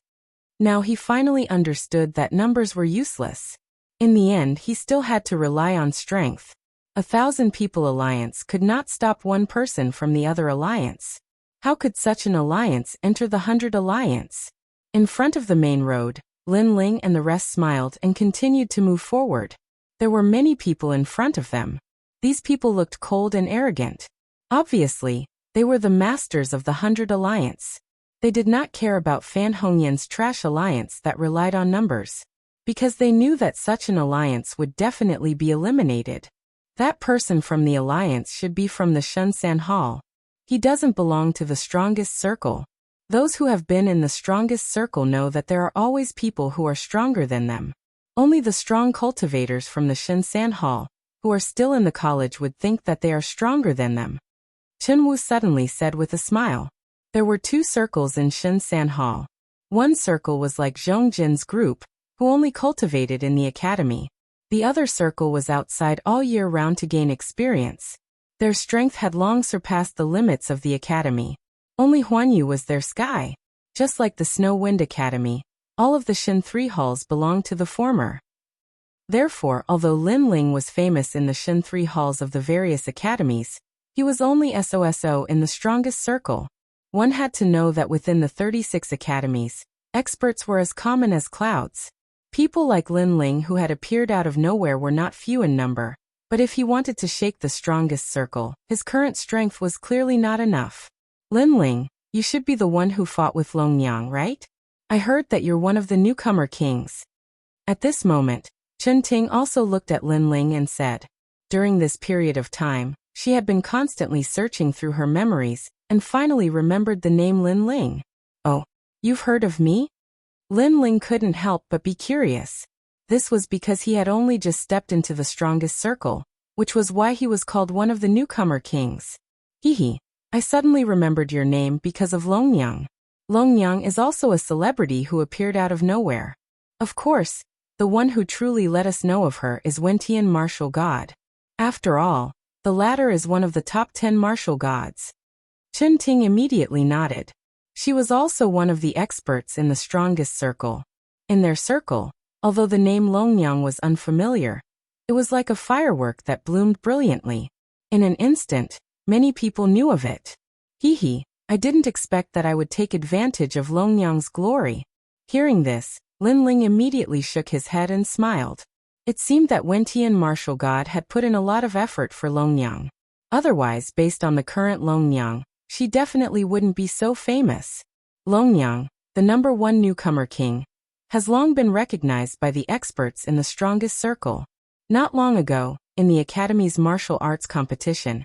Now he finally understood that numbers were useless. In the end, he still had to rely on strength. 1,000 people alliance could not stop one person from the other alliance. How could such an alliance enter the 100 alliance? In front of the main road, Lin Ling and the rest smiled and continued to move forward. There were many people in front of them. These people looked cold and arrogant. Obviously, they were the masters of the 100 alliance. They did not care about Fan Hongyan's trash alliance that relied on numbers, because they knew that such an alliance would definitely be eliminated. That person from the alliance should be from the Shunsan Hall. He doesn't belong to the strongest circle. Those who have been in the strongest circle know that there are always people who are stronger than them. Only the strong cultivators from the Shunsan Hall, who are still in the college, would think that they are stronger than them. Chen Wu suddenly said with a smile. There were 2 circles in Shunsan Hall. One circle was like Zhong Jin's group, who only cultivated in the academy. The other circle was outside all year round to gain experience. Their strength had long surpassed the limits of the academy. Only Huanyu was their sky. Just like the Snow Wind Academy, all of the Shin 3 halls belonged to the former. Therefore, although Lin Ling was famous in the Shin 3 halls of the various academies, he was only SOSO in the strongest circle. One had to know that within the 36 academies, experts were as common as clouds. People like Lin Ling who had appeared out of nowhere were not few in number, but if he wanted to shake the strongest circle, his current strength was clearly not enough. Lin Ling, you should be the one who fought with Long Yang, right? I heard that you're one of the newcomer kings. At this moment, Chen Ting also looked at Lin Ling and said, during this period of time, she had been constantly searching through her memories, and finally remembered the name Lin Ling. Oh, you've heard of me? Lin Ling couldn't help but be curious. This was because he had only just stepped into the strongest circle, which was why he was called one of the newcomer kings. Hehe, I suddenly remembered your name because of Long Yang. Long Yang is also a celebrity who appeared out of nowhere. Of course, the one who truly let us know of her is Wentian martial god. After all, the latter is one of the top 10 martial gods. Chen Ting immediately nodded. She was also one of the experts in the strongest circle. In their circle, although the name Longyang was unfamiliar, it was like a firework that bloomed brilliantly. In an instant, many people knew of it. Hee, I didn't expect that I would take advantage of Longyang's glory. Hearing this, Lin Ling immediately shook his head and smiled. It seemed that Wentian martial god had put in a lot of effort for Longyang. Otherwise, based on the current Longyang, she definitely wouldn't be so famous. Longyang, the #1 newcomer king, has long been recognized by the experts in the strongest circle. Not long ago, in the Academy's martial arts competition,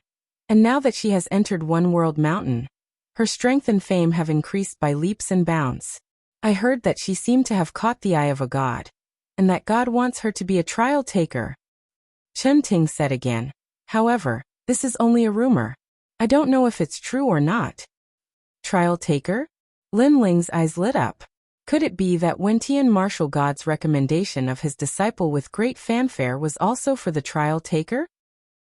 and now that she has entered One World Mountain, her strength and fame have increased by leaps and bounds. I heard that she seemed to have caught the eye of a god, and that God wants her to be a trial taker. Chen Ting said again. However, this is only a rumor. I don't know if it's true or not. Trial taker? Lin Ling's eyes lit up. Could it be that Wentian martial god's recommendation of his disciple with great fanfare was also for the trial taker?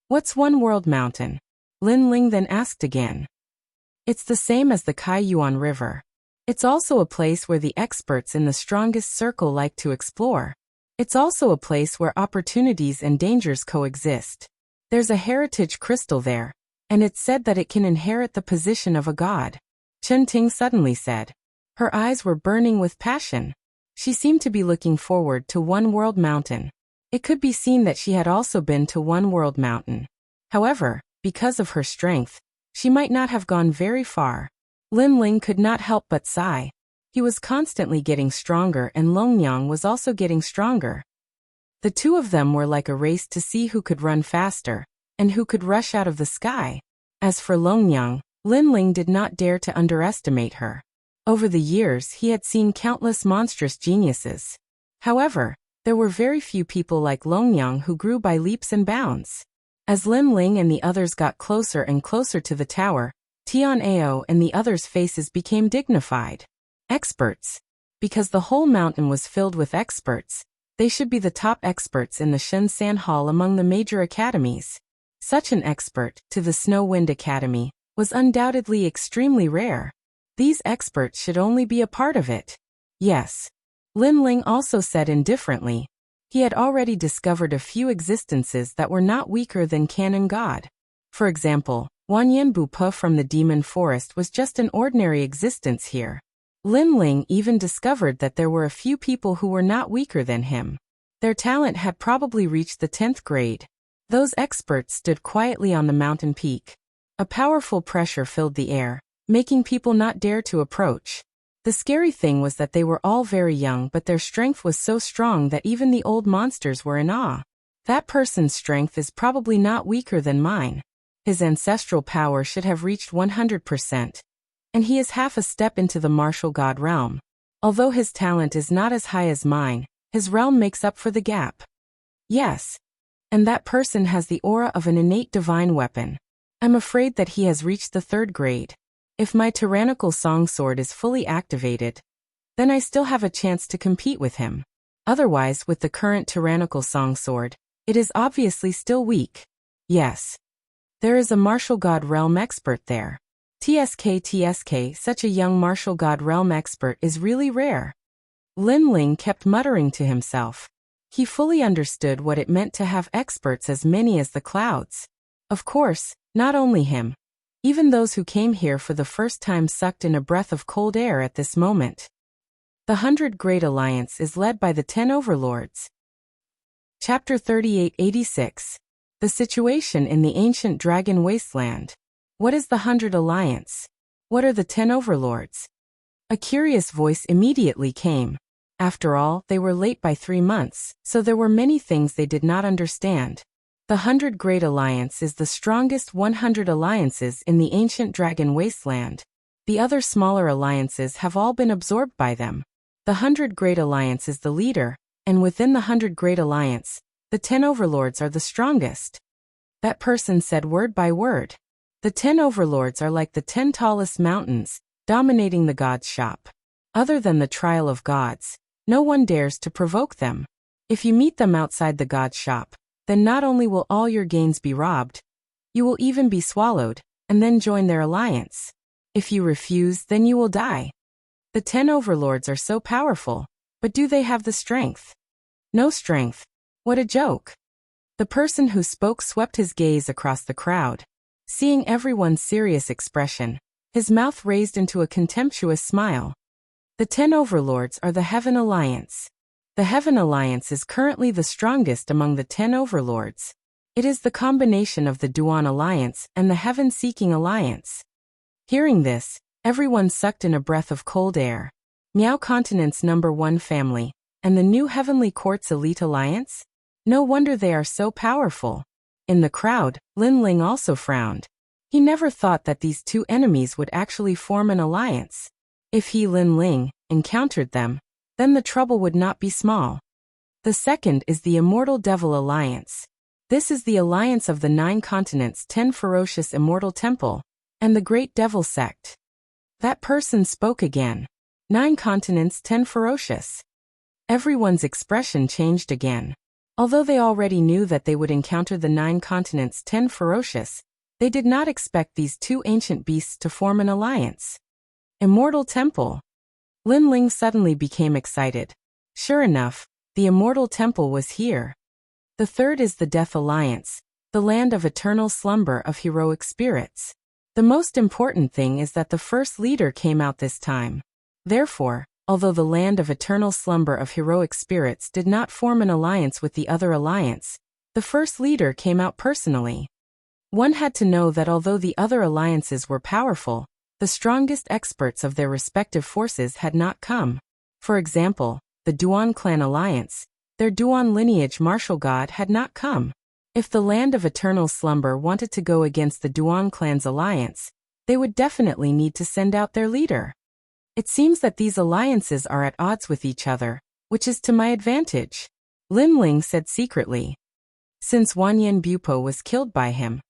What's One World Mountain? Lin Ling then asked again. It's the same as the Kaiyuan River. It's also a place where the experts in the strongest circle like to explore. It's also a place where opportunities and dangers coexist. There's a heritage crystal there, and it's said that it can inherit the position of a god. Chen Ting suddenly said. Her eyes were burning with passion. She seemed to be looking forward to One World Mountain. It could be seen that she had also been to One World Mountain. However, because of her strength, she might not have gone very far. Lin Ling could not help but sigh. He was constantly getting stronger and Longyang was also getting stronger. The two of them were like a race to see who could run faster, and who could rush out of the sky. As for Longyang, Lin Ling did not dare to underestimate her. Over the years he had seen countless monstrous geniuses. However, there were very few people like Longyang who grew by leaps and bounds. As Lin Ling and the others got closer and closer to the tower, Tian Ao and the others' faces became dignified. Experts. Because the whole mountain was filled with experts, they should be the top experts in the Shenzan Hall among the major academies. Such an expert, to the Snow Wind Academy, was undoubtedly extremely rare. These experts should only be a part of it. Yes. Lin Ling also said indifferently. He had already discovered a few existences that were not weaker than canon god. For example, Wanyan Bupa from the Demon Forest was just an ordinary existence here. Lin Ling even discovered that there were a few people who were not weaker than him. Their talent had probably reached the 10th grade. Those experts stood quietly on the mountain peak. A powerful pressure filled the air, making people not dare to approach. The scary thing was that they were all very young, but their strength was so strong that even the old monsters were in awe. That person's strength is probably not weaker than mine. His ancestral power should have reached 100%. And he is half a step into the martial god realm. Although his talent is not as high as mine, his realm makes up for the gap. Yes. And that person has the aura of an innate divine weapon. I'm afraid that he has reached the 3rd grade. If my tyrannical song sword is fully activated, then I still have a chance to compete with him. Otherwise, with the current tyrannical song sword, it is obviously still weak. Yes. There is a martial god realm expert there. TSK, such a young martial god realm expert is really rare. Lin Ling kept muttering to himself. He fully understood what it meant to have experts as many as the clouds. Of course, not only him. Even those who came here for the first time sucked in a breath of cold air at this moment. The 100 Great Alliance is led by the 10 Overlords. Chapter 3886. The situation in the ancient Dragon Wasteland. What is the 100 Alliance? What are the 10 Overlords? A curious voice immediately came. After all, they were late by 3 months, so there were many things they did not understand. The 100 Great Alliance is the strongest 100 alliances in the ancient Dragon Wasteland. The other smaller alliances have all been absorbed by them. The 100 Great Alliance is the leader, and within the 100 Great Alliance, the 10 Overlords are the strongest. That person said word by word. The 10 Overlords are like the 10 tallest mountains, dominating the gods' shop. Other than the trial of gods, no one dares to provoke them. If you meet them outside the gods' shop, then not only will all your gains be robbed, you will even be swallowed, and then join their alliance. If you refuse, then you will die. The 10 Overlords are so powerful, but do they have the strength? No strength. What a joke. The person who spoke swept his gaze across the crowd. Seeing everyone's serious expression, his mouth raised into a contemptuous smile. The 10 overlords are the Heaven Alliance. The Heaven Alliance is currently the strongest among the 10 overlords. It is the combination of the Duan Alliance and the Heaven-Seeking Alliance. Hearing this, everyone sucked in a breath of cold air. Miao Continent's #1 family, and the new Heavenly Court's Elite Alliance? No wonder they are so powerful. In the crowd, Lin Ling also frowned. He never thought that these two enemies would actually form an alliance. If he, Lin Ling, encountered them, then the trouble would not be small. The second is the Immortal Devil Alliance. This is the alliance of the 9 continents' 10 ferocious immortal temple, and the Great Devil Sect. That person spoke again. 9 continents, 10 ferocious. Everyone's expression changed again. Although they already knew that they would encounter the 9 continents, 10 ferocious, they did not expect these two ancient beasts to form an alliance. Immortal Temple. Lin Ling suddenly became excited. Sure enough, the Immortal Temple was here. The third is the Death Alliance, the land of eternal slumber of heroic spirits. The most important thing is that the first leader came out this time. Therefore, although the land of eternal slumber of heroic spirits did not form an alliance with the other alliance, the first leader came out personally. One had to know that although the other alliances were powerful, the strongest experts of their respective forces had not come. For example, the Duan Clan Alliance, their Duan lineage martial god had not come. If the land of eternal slumber wanted to go against the Duan Clan's alliance, they would definitely need to send out their leader. It seems that these alliances are at odds with each other, which is to my advantage, Lin Ling said secretly. Since Wanyan Bupo was killed by him,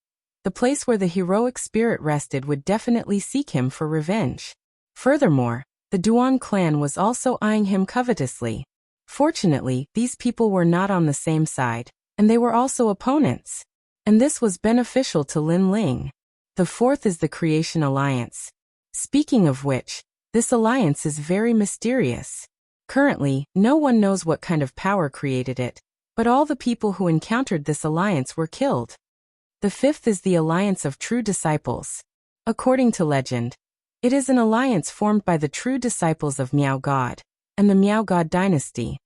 the place where the heroic spirit rested would definitely seek him for revenge. Furthermore, the Duan clan was also eyeing him covetously. Fortunately, these people were not on the same side, and they were also opponents. And this was beneficial to Lin Ling. The fourth is the Creation Alliance. Speaking of which, this alliance is very mysterious. Currently, no one knows what kind of power created it, but all the people who encountered this alliance were killed. The fifth is the Alliance of True Disciples. According to legend, it is an alliance formed by the true disciples of Miao God and the Miao God dynasty.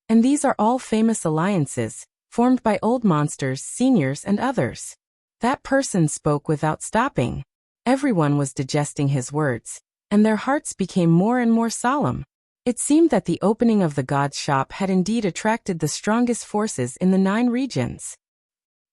And these are all famous alliances, formed by old monsters, seniors, and others. That person spoke without stopping. Everyone was digesting his words, and their hearts became more and more solemn. It seemed that the opening of the god's shop had indeed attracted the strongest forces in the 9 regions.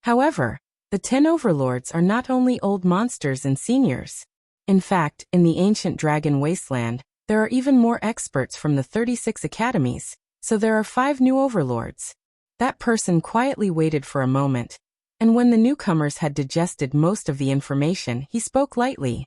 However, the 10 overlords are not only old monsters and seniors. In fact, in the ancient dragon wasteland, there are even more experts from the 36 academies, so there are 5 new overlords. That person quietly waited for a moment, and when the newcomers had digested most of the information, he spoke lightly.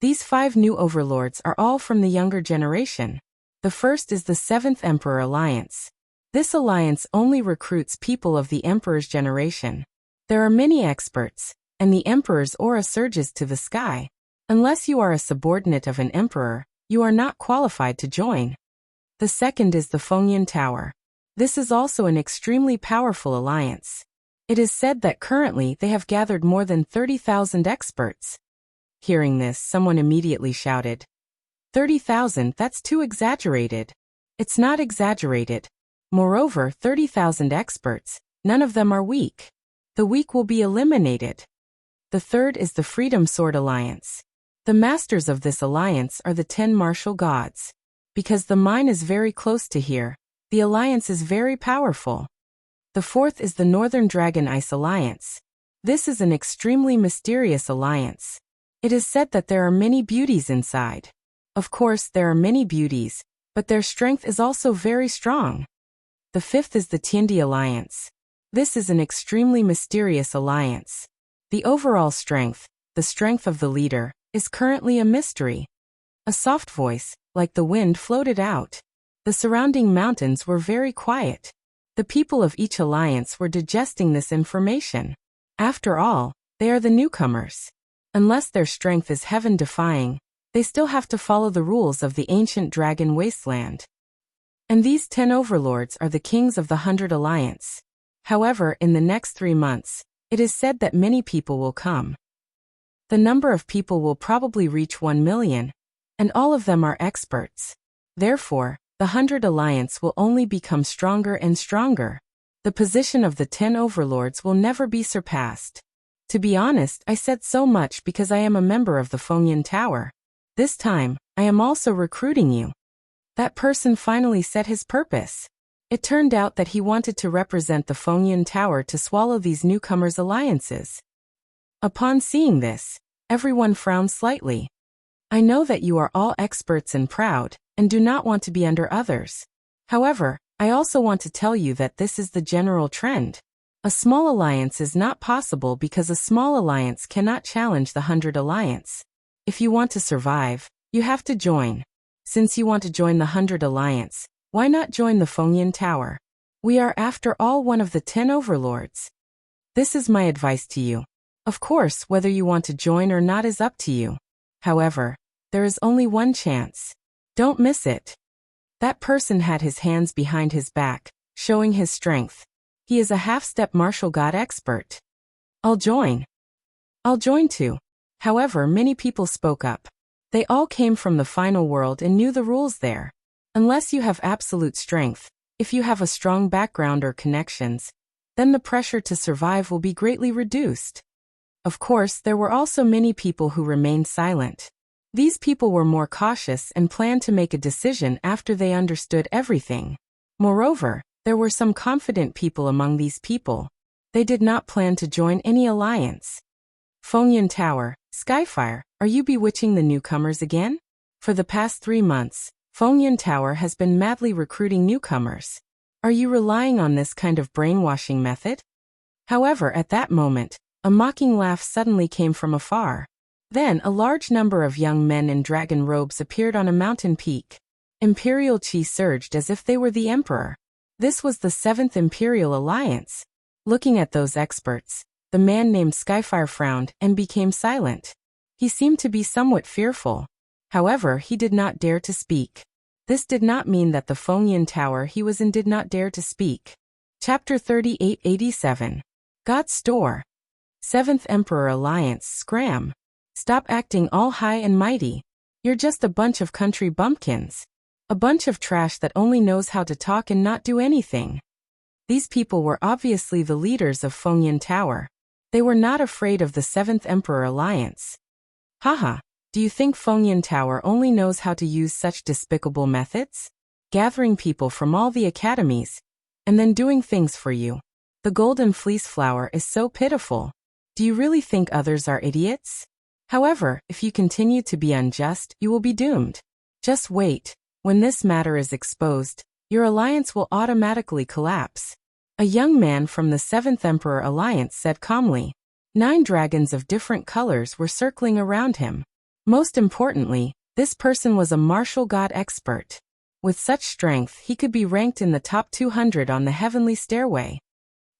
These 5 new overlords are all from the younger generation. The first is the 7th Emperor Alliance. This alliance only recruits people of the Emperor's generation. There are many experts, and the Emperor's aura surges to the sky. Unless you are a subordinate of an emperor, you are not qualified to join. The second is the Fengyan Tower. This is also an extremely powerful alliance. It is said that currently they have gathered more than 30,000 experts. Hearing this, someone immediately shouted, 30,000, that's too exaggerated. It's not exaggerated. Moreover, 30,000 experts, none of them are weak. The weak will be eliminated. The third is the Freedom Sword Alliance. The masters of this alliance are the 10 martial gods. Because the mine is very close to here, the alliance is very powerful. The fourth is the Northern Dragon Ice Alliance. This is an extremely mysterious alliance. It is said that there are many beauties inside. Of course, there are many beauties, but their strength is also very strong. The fifth is the Tiandi Alliance. This is an extremely mysterious alliance. The overall strength, the strength of the leader, is currently a mystery. A soft voice, like the wind, floated out. The surrounding mountains were very quiet. The people of each alliance were digesting this information. After all, they are the newcomers. Unless their strength is heaven-defying, they still have to follow the rules of the ancient dragon wasteland. And these 10 overlords are the kings of the 100 Alliance. However, in the next 3 months, it is said that many people will come. The number of people will probably reach 1 million, and all of them are experts. Therefore, the 100 Alliance will only become stronger and stronger. The position of the 10 overlords will never be surpassed. To be honest, I said so much because I am a member of the Fengyan Tower. This time, I am also recruiting you. That person finally said his purpose. It turned out that he wanted to represent the Fengyan Tower to swallow these newcomers' alliances. Upon seeing this, everyone frowned slightly. I know that you are all experts and proud, and do not want to be under others. However, I also want to tell you that this is the general trend. A small alliance is not possible because a small alliance cannot challenge the 100 Alliance. If you want to survive, you have to join. Since you want to join the 100 Alliance, why not join the Fengyan Tower? We are after all one of the 10 overlords. This is my advice to you. Of course, whether you want to join or not is up to you. However, there is only one chance. Don't miss it. That person had his hands behind his back, showing his strength. He is a half-step martial god expert. I'll join. I'll join too. However, many people spoke up. They all came from the final world and knew the rules there. Unless you have absolute strength, if you have a strong background or connections, then the pressure to survive will be greatly reduced. Of course, there were also many people who remained silent. These people were more cautious and planned to make a decision after they understood everything. Moreover, there were some confident people among these people. They did not plan to join any alliance. Fengyan Tower, Skyfire, are you bewitching the newcomers again? For the past 3 months, Fengyan Tower has been madly recruiting newcomers. Are you relying on this kind of brainwashing method? However, at that moment, a mocking laugh suddenly came from afar. Then a large number of young men in dragon robes appeared on a mountain peak. Imperial chi surged as if they were the emperor. This was the 7th Imperial Alliance. Looking at those experts, the man named Skyfire frowned and became silent. He seemed to be somewhat fearful. However, he did not dare to speak. This did not mean that the Fengyan Tower he was in did not dare to speak. Chapter 3887. God's Store. 7th Emperor Alliance Scram. Stop acting all high and mighty. You're just a bunch of country bumpkins. A bunch of trash that only knows how to talk and not do anything. These people were obviously the leaders of Fengyan Tower. They were not afraid of the 7th Emperor Alliance. Haha, do you think Fengyan Tower only knows how to use such despicable methods? Gathering people from all the academies, and then doing things for you. The golden fleece flower is so pitiful. Do you really think others are idiots? However, if you continue to be unjust, you will be doomed. Just wait. When this matter is exposed, your alliance will automatically collapse. A young man from the 7th Emperor Alliance said calmly. 9 dragons of different colors were circling around him. Most importantly, this person was a martial god expert. With such strength, he could be ranked in the top 200 on the heavenly stairway.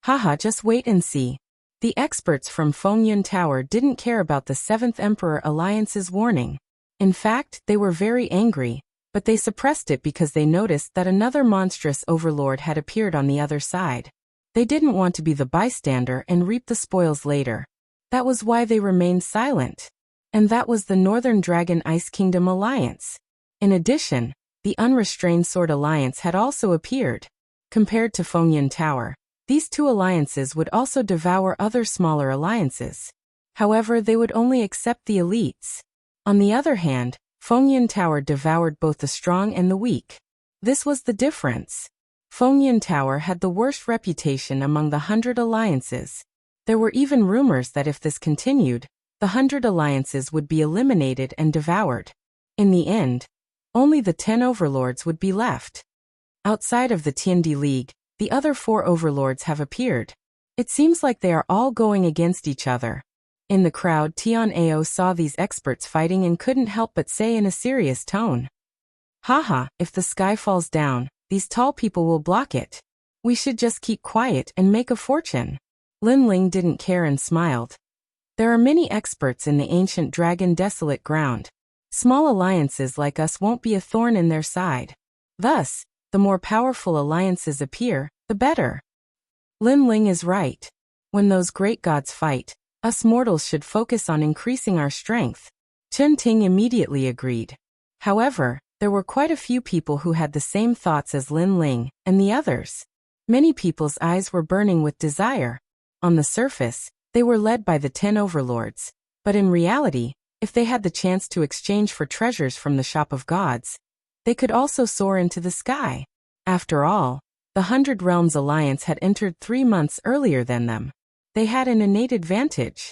Haha, just wait and see. The experts from Fengyan Tower didn't care about the 7th Emperor Alliance's warning. In fact, they were very angry, but they suppressed it because they noticed that another monstrous overlord had appeared on the other side. They didn't want to be the bystander and reap the spoils later. That was why they remained silent. And that was the Northern Dragon Ice Kingdom Alliance. In addition, the Unrestrained Sword Alliance had also appeared. Compared to Fengyan Tower, these 2 alliances would also devour other smaller alliances. However, they would only accept the elites. On the other hand, Fengyan Tower devoured both the strong and the weak. This was the difference. Fengyan Tower had the worst reputation among the 100 alliances. There were even rumors that if this continued, the 100 alliances would be eliminated and devoured. In the end, only the 10 overlords would be left. Outside of the Tiandi League, the other 4 overlords have appeared. It seems like they are all going against each other. In the crowd, Tian Ao saw these experts fighting and couldn't help but say in a serious tone. Haha, if the sky falls down, these tall people will block it. We should just keep quiet and make a fortune. Lin Ling didn't care and smiled. There are many experts in the ancient dragon desolate ground. Small alliances like us won't be a thorn in their side. Thus, the more powerful alliances appear, the better. Lin Ling is right. When those great gods fight, Us mortals should focus on increasing our strength. Chen Ting immediately agreed. However, there were quite a few people who had the same thoughts as Lin Ling and the others. Many people's eyes were burning with desire. On the surface, they were led by the 10 overlords, but in reality, if they had the chance to exchange for treasures from the shop of gods, they could also soar into the sky. After all, the 100 Realms Alliance had entered 3 months earlier than them. They had an innate advantage.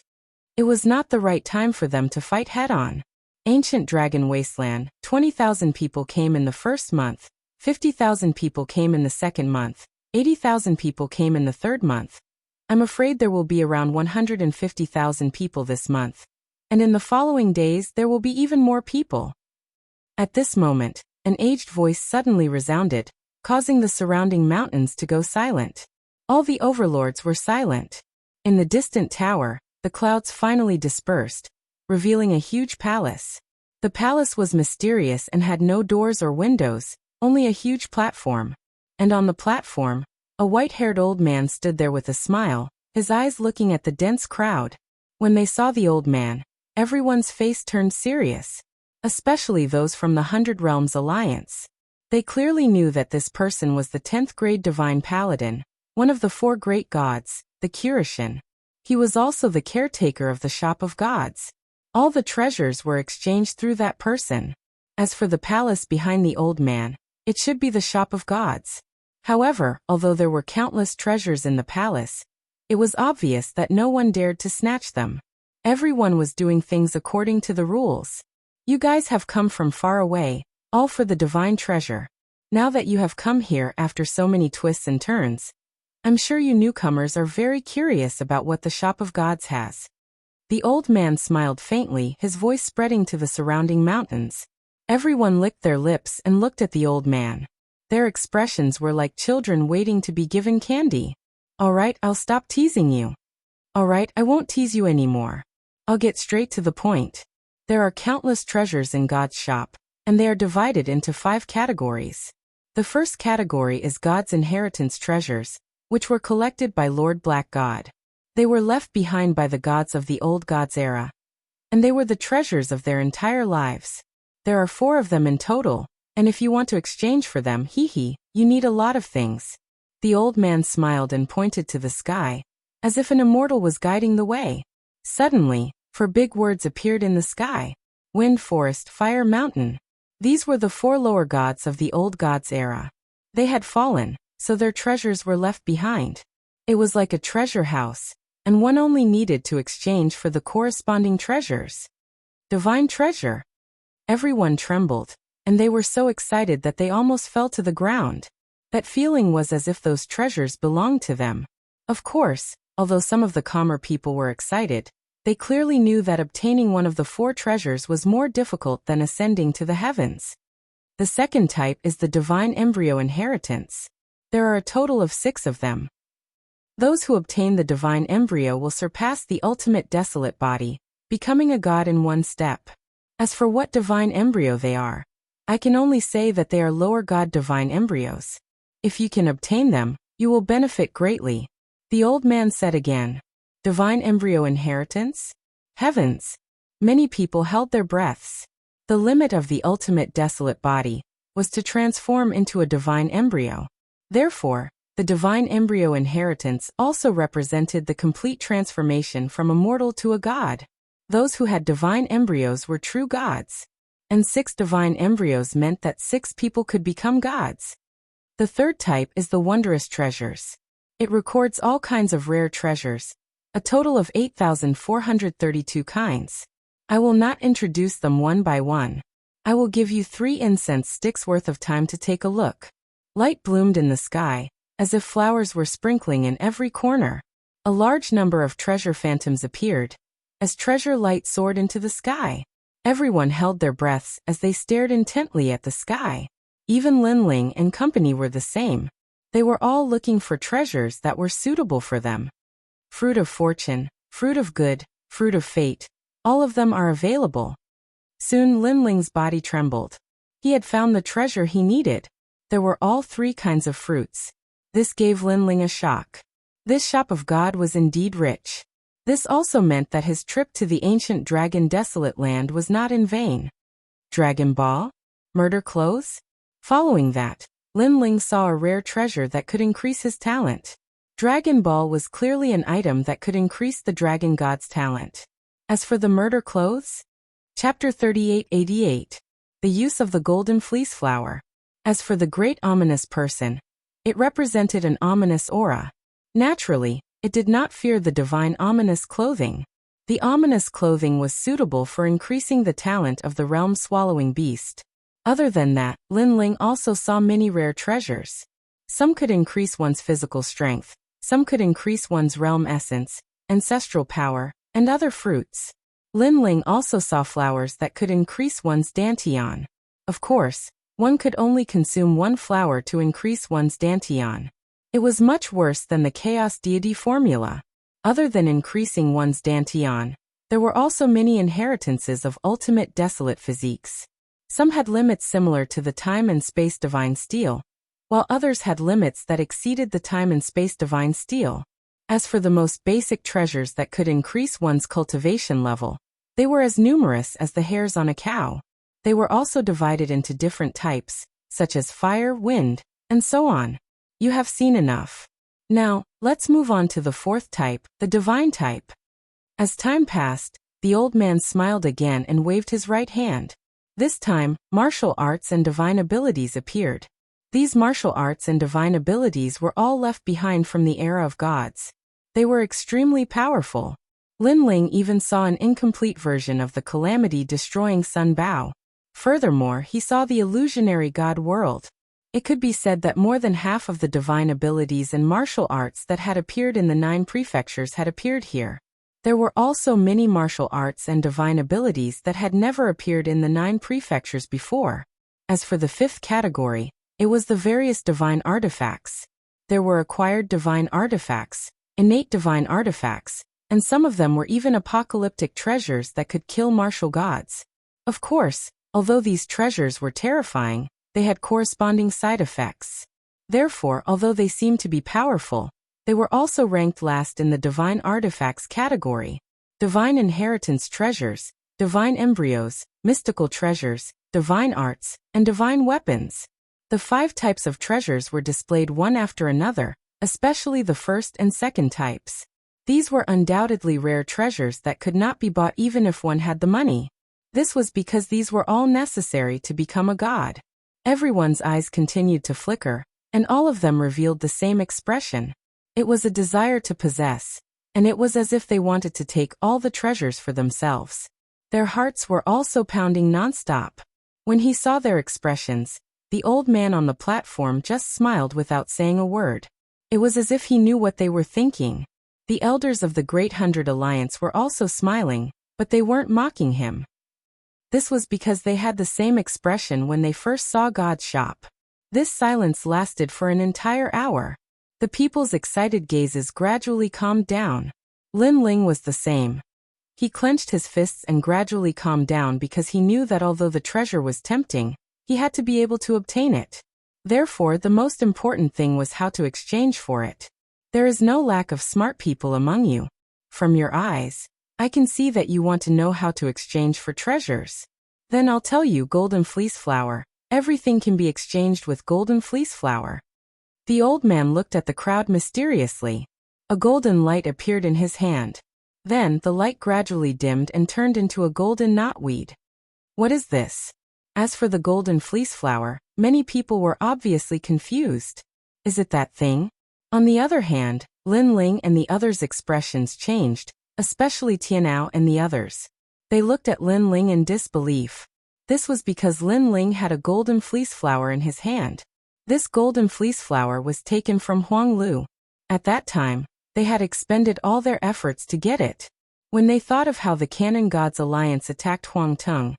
It was not the right time for them to fight head-on. Ancient Dragon Wasteland, 20,000 people came in the first month, 50,000 people came in the second month, 80,000 people came in the third month. I'm afraid there will be around 150,000 people this month. And in the following days there will be even more people. At this moment, an aged voice suddenly resounded, causing the surrounding mountains to go silent. All the overlords were silent. In the distant tower, the clouds finally dispersed, revealing a huge palace. The palace was mysterious and had no doors or windows, only a huge platform. And on the platform, a white-haired old man stood there with a smile, his eyes looking at the dense crowd. When they saw the old man, everyone's face turned serious, especially those from the 100 Realms Alliance. They clearly knew that this person was the 10th grade divine paladin, one of the 4 great gods, the Kirishin. He was also the caretaker of the shop of gods. All the treasures were exchanged through that person. As for the palace behind the old man, it should be the shop of gods. However, although there were countless treasures in the palace, it was obvious that no one dared to snatch them. Everyone was doing things according to the rules. You guys have come from far away, all for the divine treasure. Now that you have come here after so many twists and turns, I'm sure you newcomers are very curious about what the shop of gods has. The old man smiled faintly, his voice spreading to the surrounding mountains. Everyone licked their lips and looked at the old man. Their expressions were like children waiting to be given candy. All right, I'll stop teasing you. All right, I won't tease you anymore. I'll get straight to the point. There are countless treasures in God's shop, and they are divided into 5 categories. The first category is God's inheritance treasures, which were collected by Lord Black God. They were left behind by the gods of the old gods era, and they were the treasures of their entire lives. There are 4 of them in total, and if you want to exchange for them, you need a lot of things. The old man smiled and pointed to the sky, as if an immortal was guiding the way. Suddenly, 4 big words appeared in the sky: Wind, Forest, Fire, Mountain. These were the 4 lower gods of the old gods era. They had fallen, so their treasures were left behind. It was like a treasure house, and one only needed to exchange for the corresponding treasures. Divine treasure. Everyone trembled, and they were so excited that they almost fell to the ground. That feeling was as if those treasures belonged to them. Of course, although some of the calmer people were excited, they clearly knew that obtaining one of the 4 treasures was more difficult than ascending to the heavens. The second type is the divine embryo inheritance. There are a total of 6 of them. Those who obtain the divine embryo will surpass the ultimate desolate body, becoming a god in 1 step. As for what divine embryo they are, I can only say that they are lower god divine embryos. If you can obtain them, you will benefit greatly. The old man said again. Divine embryo inheritance? Heavens! Many people held their breaths. The limit of the ultimate desolate body was to transform into a divine embryo. Therefore, the divine embryo inheritance also represented the complete transformation from a mortal to a god. Those who had divine embryos were true gods. And 6 divine embryos meant that 6 people could become gods. The third type is the wondrous treasures. It records all kinds of rare treasures, a total of 8,432 kinds. I will not introduce them one by one. I will give you 3 incense sticks worth of time to take a look. Light bloomed in the sky, as if flowers were sprinkling in every corner. A large number of treasure phantoms appeared, as treasure light soared into the sky. Everyone held their breaths as they stared intently at the sky. Even Lin Ling and company were the same. They were all looking for treasures that were suitable for them. Fruit of fortune, fruit of good, fruit of fate, all of them are available. Soon Lin Ling's body trembled. He had found the treasure he needed. There were all 3 kinds of fruits. This gave Lin Ling a shock. This shop of God was indeed rich. This also meant that his trip to the ancient dragon desolate land was not in vain. Dragon Ball? Murder clothes? Following that, Lin Ling saw a rare treasure that could increase his talent. Dragon Ball was clearly an item that could increase the dragon god's talent. As for the murder clothes? Chapter 3888. The use of the golden fleece flower. As for the great ominous person, it represented an ominous aura. Naturally, it did not fear the divine ominous clothing. The ominous clothing was suitable for increasing the talent of the realm-swallowing beast. Other than that, Lin Ling also saw many rare treasures. Some could increase one's physical strength, some could increase one's realm essence, ancestral power, and other fruits. Lin Ling also saw flowers that could increase one's dantian. Of course, one could only consume one flower to increase one's dantian. It was much worse than the chaos deity formula. Other than increasing one's dantian, there were also many inheritances of ultimate desolate physiques. Some had limits similar to the time and space divine steel, while others had limits that exceeded the time and space divine steel. As for the most basic treasures that could increase one's cultivation level, they were as numerous as the hairs on a cow. They were also divided into different types, such as fire, wind, and so on. You have seen enough. Now, let's move on to the fourth type, the divine type. As time passed, the old man smiled again and waved his right hand. This time, martial arts and divine abilities appeared. These martial arts and divine abilities were all left behind from the era of gods. They were extremely powerful. Lin Ling even saw an incomplete version of the calamity-destroying Sun Bao. Furthermore, he saw the illusionary god world. It could be said that more than half of the divine abilities and martial arts that had appeared in the 9 prefectures had appeared here. There were also many martial arts and divine abilities that had never appeared in the 9 prefectures before. As for the fifth category, it was the various divine artifacts. There were acquired divine artifacts, innate divine artifacts, and some of them were even apocalyptic treasures that could kill martial gods. Of course, although these treasures were terrifying, they had corresponding side effects. Therefore, although they seemed to be powerful, they were also ranked last in the divine artifacts category. Divine inheritance treasures, divine embryos, mystical treasures, divine arts, and divine weapons. The 5 types of treasures were displayed one after another, especially the first and second types. These were undoubtedly rare treasures that could not be bought even if one had the money. This was because these were all necessary to become a god. Everyone's eyes continued to flicker, and all of them revealed the same expression. It was a desire to possess, and it was as if they wanted to take all the treasures for themselves. Their hearts were also pounding nonstop. When he saw their expressions, the old man on the platform just smiled without saying a word. It was as if he knew what they were thinking. The elders of the Great Hundred Alliance were also smiling, but they weren't mocking him. This was because they had the same expression when they first saw God's shop. This silence lasted for an entire hour. The people's excited gazes gradually calmed down. Lin Ling was the same. He clenched his fists and gradually calmed down because he knew that although the treasure was tempting, he had to be able to obtain it. Therefore, the most important thing was how to exchange for it. There is no lack of smart people among you. From your eyes, I can see that you want to know how to exchange for treasures. Then I'll tell you, golden fleece flower. Everything can be exchanged with golden fleece flower. The old man looked at the crowd mysteriously. A golden light appeared in his hand. Then the light gradually dimmed and turned into a golden knotweed. What is this? As for the golden fleece flower, many people were obviously confused. Is it that thing? On the other hand, Lin Ling and the others' expressions changed, especially Tianao and the others. They looked at Lin Ling in disbelief. This was because Lin Ling had a golden fleece flower in his hand. This golden fleece flower was taken from Huang Lu. At that time, they had expended all their efforts to get it. When they thought of how the Canon Gods Alliance attacked Huang Tung,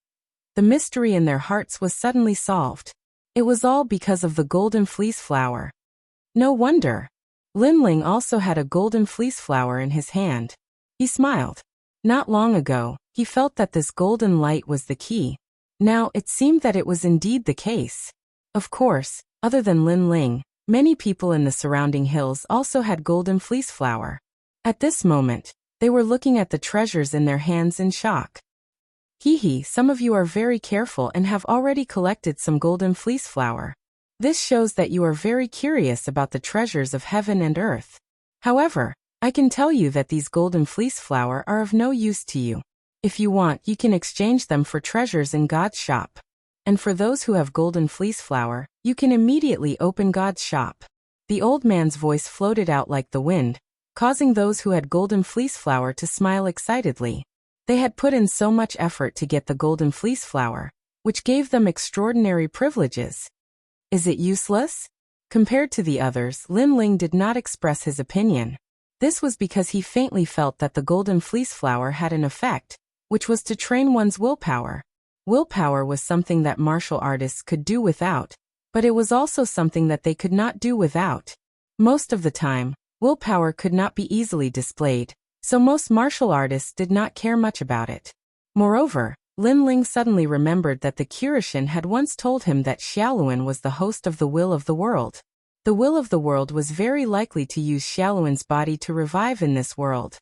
the mystery in their hearts was suddenly solved. It was all because of the golden fleece flower. No wonder. Lin Ling also had a golden fleece flower in his hand. He smiled. Not long ago, he felt that this golden light was the key. Now it seemed that it was indeed the case. Of course, other than Lin Ling, many people in the surrounding hills also had golden fleece flower. At this moment, They were looking at the treasures in their hands in shock. Hee, some of you are very careful and have already collected some golden fleece flower. This shows that you are very curious about the treasures of heaven and earth. However, I can tell you that these golden fleece flower are of no use to you. If you want, you can exchange them for treasures in God's shop. And for those who have golden fleece flower, you can immediately open God's shop. The old man's voice floated out like the wind, causing those who had golden fleece flower to smile excitedly. They had put in so much effort to get the golden fleece flower, which gave them extraordinary privileges. Is it useless? Compared to the others, Lin Ling did not express his opinion. This was because he faintly felt that the golden fleece flower had an effect, which was to train one's willpower. Willpower was something that martial artists could do without, but it was also something that they could not do without. Most of the time, willpower could not be easily displayed, so most martial artists did not care much about it. Moreover, Lin Ling suddenly remembered that the Kirishin had once told him that Xiaoluan was the host of the will of the world. The will of the world was very likely to use Xiaoluan's body to revive in this world.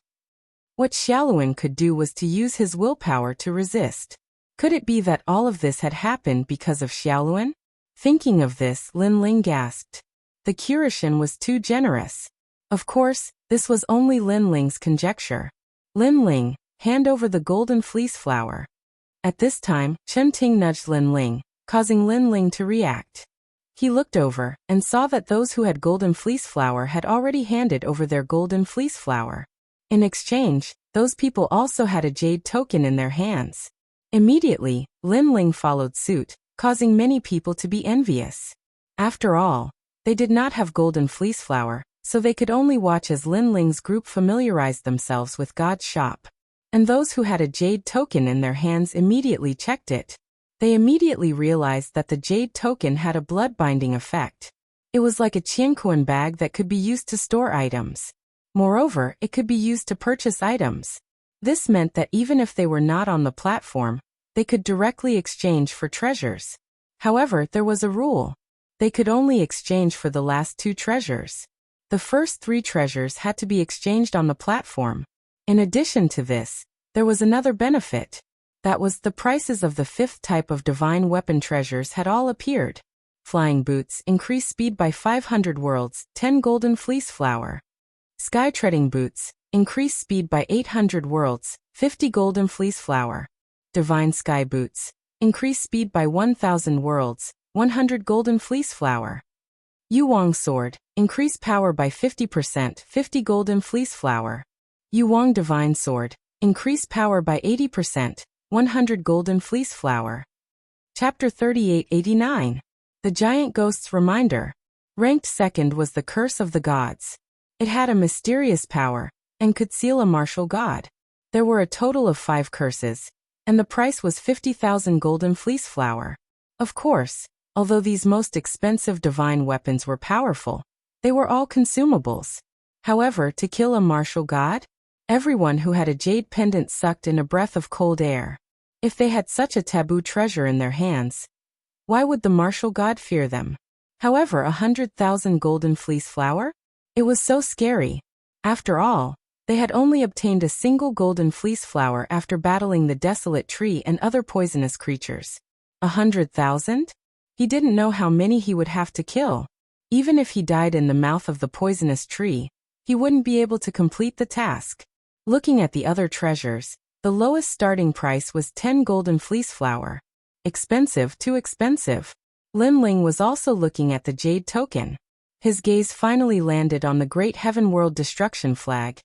What Xiaoluan could do was to use his willpower to resist. Could it be that all of this had happened because of Xiaoluan? Thinking of this, Lin Ling gasped. The Kirishin was too generous. Of course, this was only Lin Ling's conjecture. Lin Ling, hand over the golden fleece flower. At this time, Chen Ting nudged Lin Ling, causing Lin Ling to react. He looked over and saw that those who had golden fleece flower had already handed over their golden fleece flower. In exchange, those people also had a jade token in their hands. Immediately, Lin Ling followed suit, causing many people to be envious. After all, they did not have golden fleece flower, so they could only watch as Lin Ling's group familiarized themselves with God's shop. And those who had a jade token in their hands immediately checked it. They immediately realized that the jade token had a blood-binding effect. It was like a qianquan bag that could be used to store items. Moreover, it could be used to purchase items. This meant that even if they were not on the platform, they could directly exchange for treasures. However, there was a rule. They could only exchange for the last 2 treasures. The first 3 treasures had to be exchanged on the platform. In addition to this, there was another benefit. That was the prices of the 5th type of divine weapon treasures had all appeared. Flying boots, increase speed by 500 worlds, 10 golden fleece flower. Sky treading boots, increase speed by 800 worlds, 50 golden fleece flower. Divine sky boots, increase speed by 1000 worlds, 100 golden fleece flower. Yuwang sword, increase power by 50%, 50 golden fleece flower. Yuwang divine sword, increase power by 80%, 100 golden fleece flower. Chapter 3889. The Giant Ghost's Reminder. Ranked second was the Curse of the Gods. It had a mysterious power, and could seal a martial god. There were a total of 5 curses, and the price was 50,000 golden fleece flower. Of course, although these most expensive divine weapons were powerful, they were all consumables. However, to kill a martial god? Everyone who had a jade pendant sucked in a breath of cold air. If they had such a taboo treasure in their hands, why would the martial god fear them? However, 100,000 golden fleece flower? It was so scary. After all, they had only obtained a single golden fleece flower after battling the desolate tree and other poisonous creatures. 100,000? He didn't know how many he would have to kill. Even if he died in the mouth of the poisonous tree, he wouldn't be able to complete the task. Looking at the other treasures, the lowest starting price was 10 golden fleece flower. Expensive, too expensive. Lin Ling was also looking at the jade token. His gaze finally landed on the great heaven world destruction flag,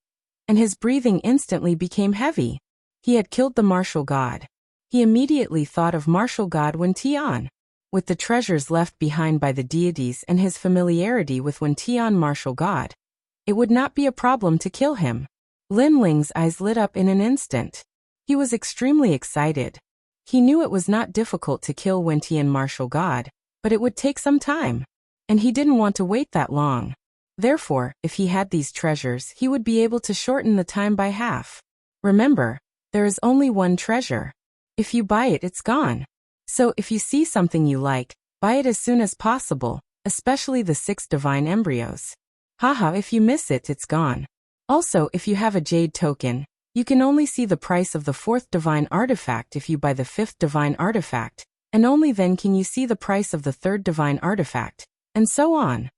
and his breathing instantly became heavy. He had killed the martial god. He immediately thought of martial god Wen Tian. With the treasures left behind by the deities and his familiarity with Wen Tian martial god, it would not be a problem to kill him. Lin Ling's eyes lit up in an instant. He was extremely excited. He knew it was not difficult to kill Wen Tian martial god, but it would take some time. And he didn't want to wait that long. Therefore, if he had these treasures, he would be able to shorten the time by half. Remember, there is only one treasure. If you buy it, it's gone. So if you see something you like, buy it as soon as possible, especially the 6 divine embryos. Haha, if you miss it, it's gone. Also, if you have a jade token, you can only see the price of the 4th divine artifact if you buy the 5th divine artifact, and only then can you see the price of the 3rd divine artifact, and so on.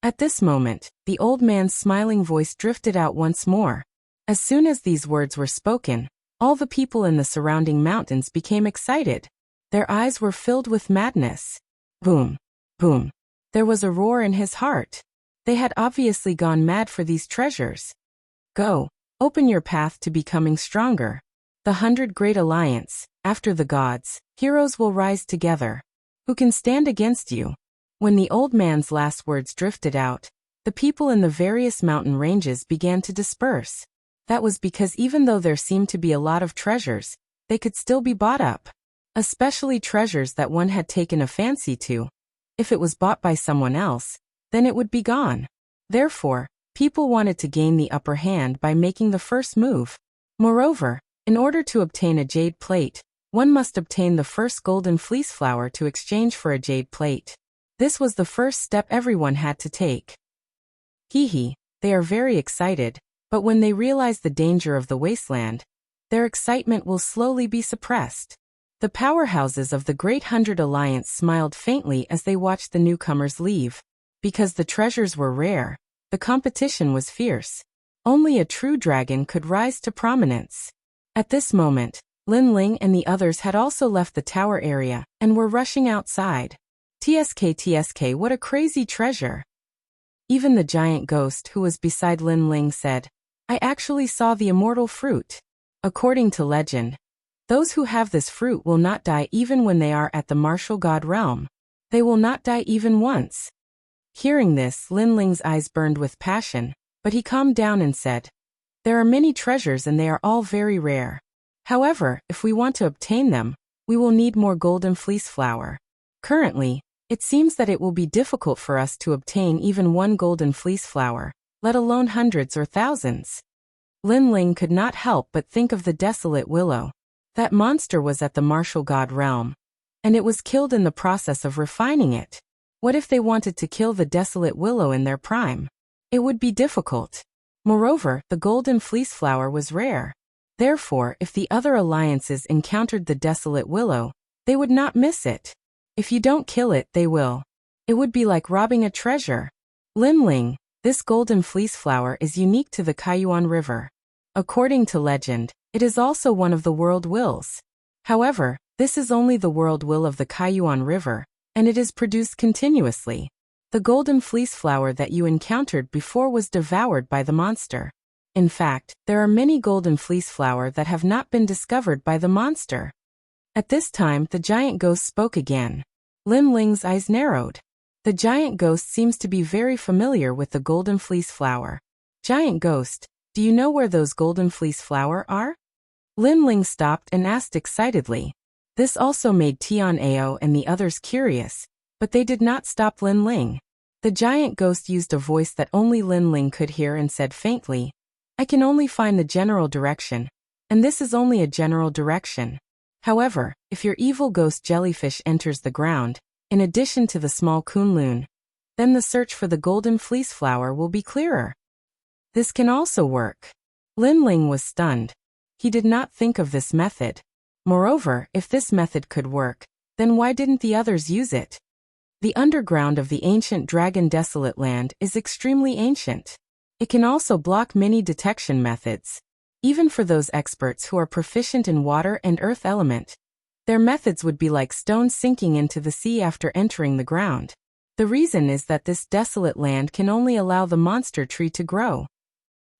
At this moment, the old man's smiling voice drifted out once more. As soon as these words were spoken, all the people in the surrounding mountains became excited. Their eyes were filled with madness. Boom! Boom! There was a roar in his heart. They had obviously gone mad for these treasures. Go, open your path to becoming stronger. The 100 Great Alliance, after the gods, heroes will rise together. Who can stand against you? When the old man's last words drifted out, the people in the various mountain ranges began to disperse. That was because even though there seemed to be a lot of treasures, they could still be bought up. Especially treasures that one had taken a fancy to. If it was bought by someone else, then it would be gone. Therefore, people wanted to gain the upper hand by making the first move. Moreover, in order to obtain a jade plate, one must obtain the first golden fleece flower to exchange for a jade plate. This was the first step everyone had to take. Hee, they are very excited, but when they realize the danger of the wasteland, their excitement will slowly be suppressed. The powerhouses of the Great 100 Alliance smiled faintly as they watched the newcomers leave. Because the treasures were rare, the competition was fierce. Only a true dragon could rise to prominence. At this moment, Lin Ling and the others had also left the tower area and were rushing outside. TSK, what a crazy treasure! Even the giant ghost who was beside Lin Ling said, I actually saw the immortal fruit. According to legend, those who have this fruit will not die even when they are at the martial god realm. They will not die even once. Hearing this, Lin Ling's eyes burned with passion, but he calmed down and said, there are many treasures and they are all very rare. However, if we want to obtain them, we will need more golden fleece flower. Currently, it seems that it will be difficult for us to obtain even one golden fleece flower, let alone hundreds or thousands. Lin Ling could not help but think of the desolate willow. That monster was at the martial god realm, and it was killed in the process of refining it. What if they wanted to kill the desolate willow in their prime? It would be difficult. Moreover, the golden fleece flower was rare. Therefore, if the other alliances encountered the desolate willow, they would not miss it. If you don't kill it, they will. It would be like robbing a treasure. Lin Ling, this golden fleece flower is unique to the Kaiyuan River. According to legend, it is also one of the world wills. However, this is only the world will of the Kaiyuan River, and it is produced continuously. The golden fleece flower that you encountered before was devoured by the monster. In fact, there are many golden fleece flower that have not been discovered by the monster. At this time, the giant ghost spoke again. Lin Ling's eyes narrowed. The giant ghost seems to be very familiar with the golden fleece flower. Giant ghost, do you know where those golden fleece flower are? Lin Ling stopped and asked excitedly. This also made Tian Ao and the others curious, but they did not stop Lin Ling. The giant ghost used a voice that only Lin Ling could hear and said faintly, I can only find the general direction, and this is only a general direction. However, if your evil ghost jellyfish enters the ground, in addition to the small Kunlun, then the search for the golden fleece flower will be clearer. This can also work. Lin Ling was stunned. He did not think of this method. Moreover, if this method could work, then why didn't the others use it? The underground of the ancient dragon desolate land is extremely ancient. It can also block many detection methods. Even for those experts who are proficient in water and earth element, their methods would be like stones sinking into the sea after entering the ground. The reason is that this desolate land can only allow the monster tree to grow.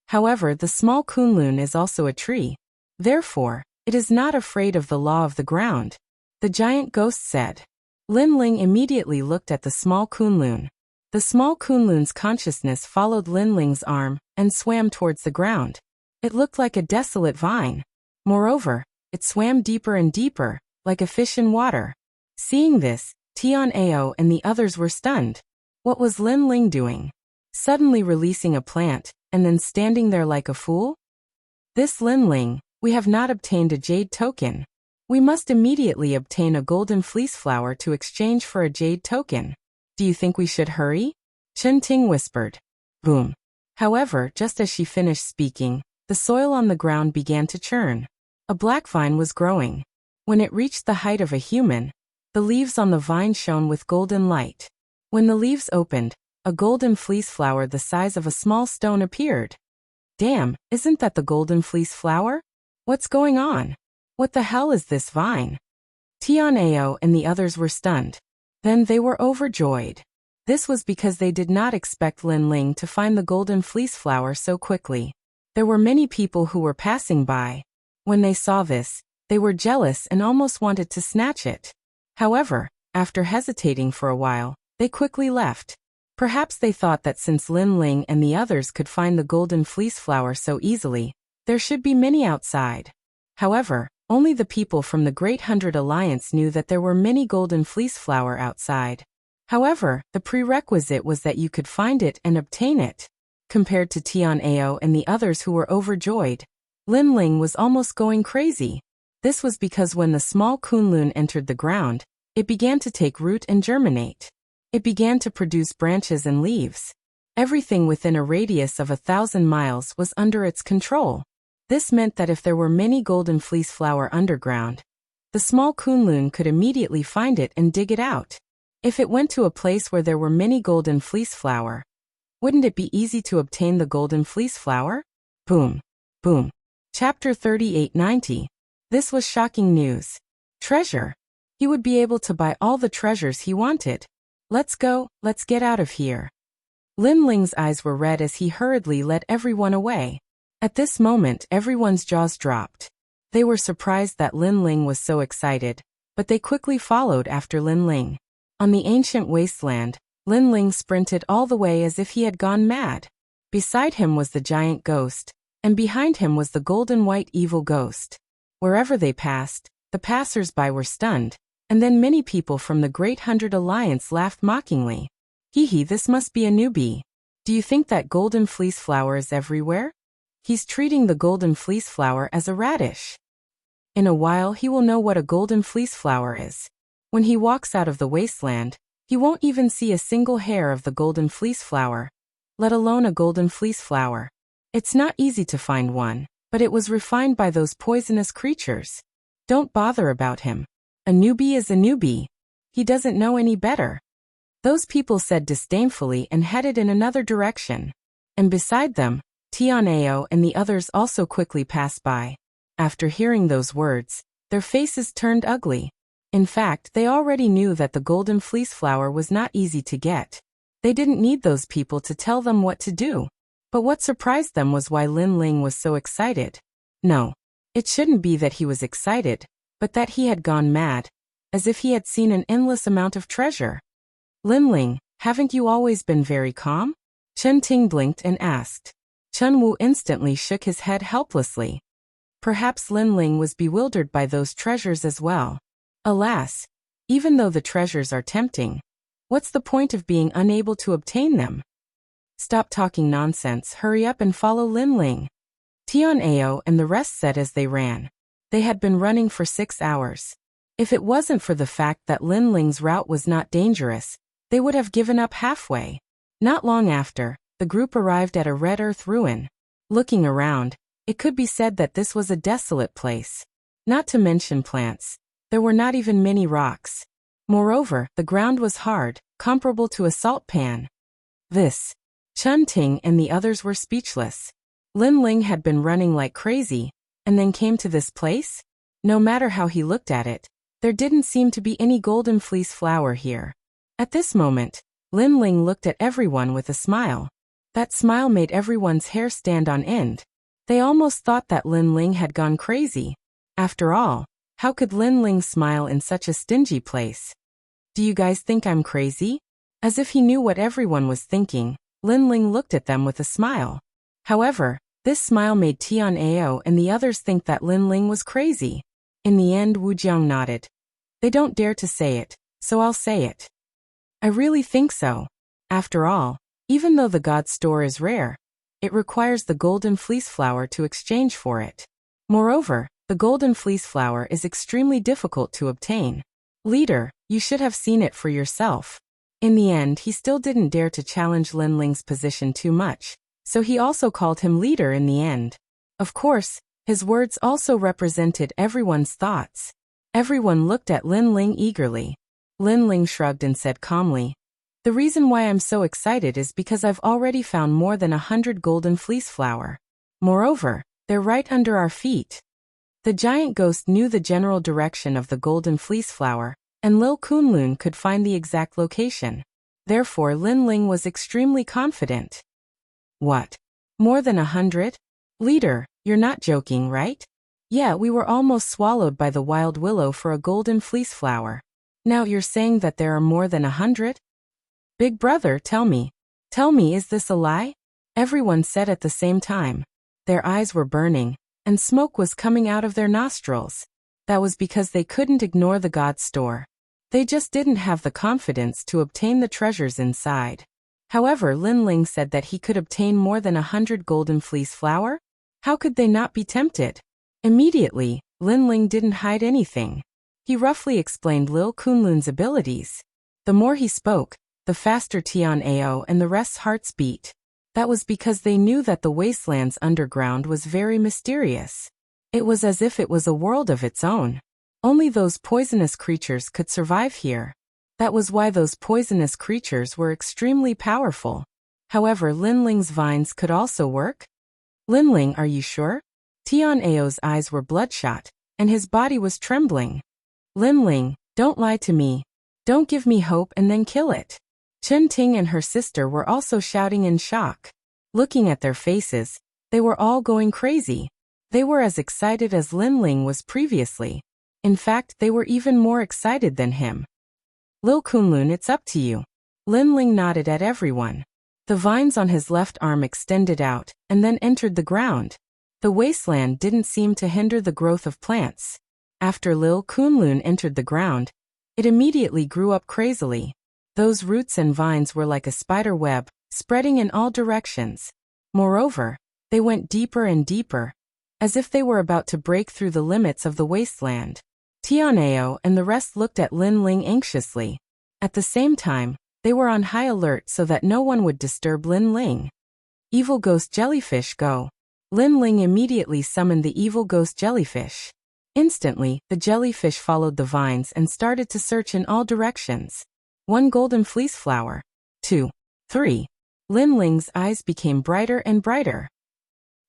However, the small Kunlun is also a tree. Therefore, it is not afraid of the law of the ground. The giant ghost said. Lin Ling immediately looked at the small Kunlun. The small Kunlun's consciousness followed Lin Ling's arm and swam towards the ground. It looked like a desolate vine. Moreover, it swam deeper and deeper, like a fish in water. Seeing this, Tian Ao and the others were stunned. What was Lin Ling doing? Suddenly releasing a plant, and then standing there like a fool? This Lin Ling, we have not obtained a jade token. We must immediately obtain a golden fleece flower to exchange for a jade token. Do you think we should hurry? Chen Ting whispered. Boom. However, just as she finished speaking, the soil on the ground began to churn. A black vine was growing. When it reached the height of a human, the leaves on the vine shone with golden light. When the leaves opened, a golden fleece flower the size of a small stone appeared. Damn, isn't that the golden fleece flower? What's going on? What the hell is this vine? Tian'ao and the others were stunned. Then they were overjoyed. This was because they did not expect Lin Ling to find the golden fleece flower so quickly. There were many people who were passing by. When they saw this, they were jealous and almost wanted to snatch it. However, after hesitating for a while, they quickly left. Perhaps they thought that since Lin Ling and the others could find the golden fleece flower so easily, there should be many outside. However, only the people from the Great Hundred Alliance knew that there were many golden fleece flower outside. However, the prerequisite was that you could find it and obtain it. Compared to Tian'ao and the others who were overjoyed, Lin Ling was almost going crazy. This was because when the small kunlun entered the ground, it began to take root and germinate. It began to produce branches and leaves. Everything within a radius of 1,000 miles was under its control. This meant that if there were many golden fleece flower underground, the small kunlun could immediately find it and dig it out. If it went to a place where there were many golden fleece flower, wouldn't it be easy to obtain the golden fleece flower? Boom. Boom. Chapter 3890. This was shocking news. Treasure. He would be able to buy all the treasures he wanted. Let's go, let's get out of here. Lin Ling's eyes were red as he hurriedly led everyone away. At this moment, everyone's jaws dropped. They were surprised that Lin Ling was so excited, but they quickly followed after Lin Ling. On the ancient wasteland, Lin Ling sprinted all the way as if he had gone mad. Beside him was the giant ghost, and behind him was the golden white evil ghost. Wherever they passed, the passers-by were stunned, and then many people from the Great Hundred Alliance laughed mockingly. Hee hee, this must be a newbie. Do you think that golden fleece flower is everywhere? He's treating the golden fleece flower as a radish. In a while he will know what a golden fleece flower is. When he walks out of the wasteland, he won't even see a single hair of the golden fleece flower, let alone a golden fleece flower. It's not easy to find one, but it was refined by those poisonous creatures. Don't bother about him. A newbie is a newbie. He doesn't know any better. Those people said disdainfully and headed in another direction. And beside them, Tian'ao and the others also quickly passed by. After hearing those words, their faces turned ugly. In fact, they already knew that the golden fleece flower was not easy to get. They didn't need those people to tell them what to do. But what surprised them was why Lin Ling was so excited. No, it shouldn't be that he was excited, but that he had gone mad, as if he had seen an endless amount of treasure. Lin Ling, haven't you always been very calm? Chen Ting blinked and asked. Chen Wu instantly shook his head helplessly. Perhaps Lin Ling was bewildered by those treasures as well. Alas, even though the treasures are tempting, what's the point of being unable to obtain them? Stop talking nonsense, hurry up and follow Lin Ling. Tian'ao and the rest said as they ran. They had been running for 6 hours. If it wasn't for the fact that Lin Ling's route was not dangerous, they would have given up halfway. Not long after, the group arrived at a red earth ruin. Looking around, it could be said that this was a desolate place. Not to mention plants. There were not even many rocks. Moreover, the ground was hard, comparable to a salt pan. Chen Ting and the others were speechless. Lin Ling had been running like crazy, and then came to this place? No matter how he looked at it, there didn't seem to be any golden fleece flower here. At this moment, Lin Ling looked at everyone with a smile. That smile made everyone's hair stand on end. They almost thought that Lin Ling had gone crazy. After all, how could Lin Ling smile in such a stingy place? Do you guys think I'm crazy? As if he knew what everyone was thinking, Lin Ling looked at them with a smile. However, this smile made Tian'ao and the others think that Lin Ling was crazy. In the end, Wu Jiang nodded. They don't dare to say it, so I'll say it. I really think so. After all, even though the god store is rare, it requires the golden fleece flower to exchange for it. Moreover, the golden fleece flower is extremely difficult to obtain. Leader, you should have seen it for yourself. In the end, he still didn't dare to challenge Lin Ling's position too much. So he also called him leader in the end. Of course, his words also represented everyone's thoughts. Everyone looked at Lin Ling eagerly. Lin Ling shrugged and said calmly, "The reason why I'm so excited is because I've already found more than 100 golden fleece flower. Moreover, they're right under our feet." The giant ghost knew the general direction of the golden fleece flower, and Lil Kunlun could find the exact location. Therefore Lin Ling was extremely confident. "What? More than 100? Leader, you're not joking, right?" "Yeah, we were almost swallowed by the wild willow for a golden fleece flower. Now you're saying that there are more than 100? Big brother, tell me, is this a lie?" Everyone said at the same time. Their eyes were burning, and smoke was coming out of their nostrils. That was because they couldn't ignore the god store. They just didn't have the confidence to obtain the treasures inside. However, Lin Ling said that he could obtain more than 100 golden fleece flower. How could they not be tempted? Immediately, Lin Ling didn't hide anything. He roughly explained Lil Kunlun's abilities. The more he spoke, the faster Tian Ao and the rest's hearts beat. That was because they knew that the wasteland's underground was very mysterious. It was as if it was a world of its own. Only those poisonous creatures could survive here. That was why those poisonous creatures were extremely powerful. However, Lin Ling's vines could also work? "Lin Ling, are you sure?" Tian Ao's eyes were bloodshot, and his body was trembling. "Lin Ling, don't lie to me. Don't give me hope and then kill it." Chun Ting and her sister were also shouting in shock. Looking at their faces, they were all going crazy. They were as excited as Lin Ling was previously. In fact, they were even more excited than him. "Lil Kunlun, it's up to you." Lin Ling nodded at everyone. The vines on his left arm extended out, and then entered the ground. The wasteland didn't seem to hinder the growth of plants. After Lil Kunlun entered the ground, it immediately grew up crazily. Those roots and vines were like a spider web, spreading in all directions. Moreover, they went deeper and deeper, as if they were about to break through the limits of the wasteland. Tian Ao and the rest looked at Lin Ling anxiously. At the same time, they were on high alert so that no one would disturb Lin Ling. "Evil ghost jellyfish, go." Lin Ling immediately summoned the evil ghost jellyfish. Instantly, the jellyfish followed the vines and started to search in all directions. 1 golden fleece flower. 2. 3. Lin Ling's eyes became brighter and brighter.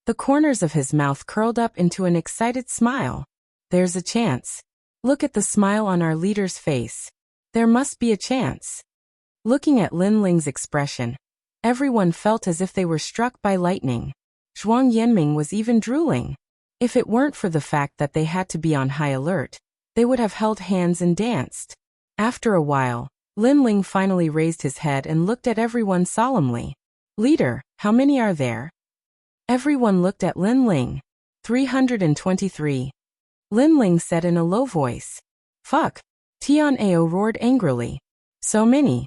The corners of his mouth curled up into an excited smile. "There's a chance. Look at the smile on our leader's face. There must be a chance." Looking at Lin Ling's expression, everyone felt as if they were struck by lightning. Zhuang Yanming was even drooling. If it weren't for the fact that they had to be on high alert, they would have held hands and danced. After a while, Lin Ling finally raised his head and looked at everyone solemnly. "Leader, how many are there?" Everyone looked at Lin Ling. 323. Lin Ling said in a low voice. "Fuck!" Tian Ao roared angrily. "So many."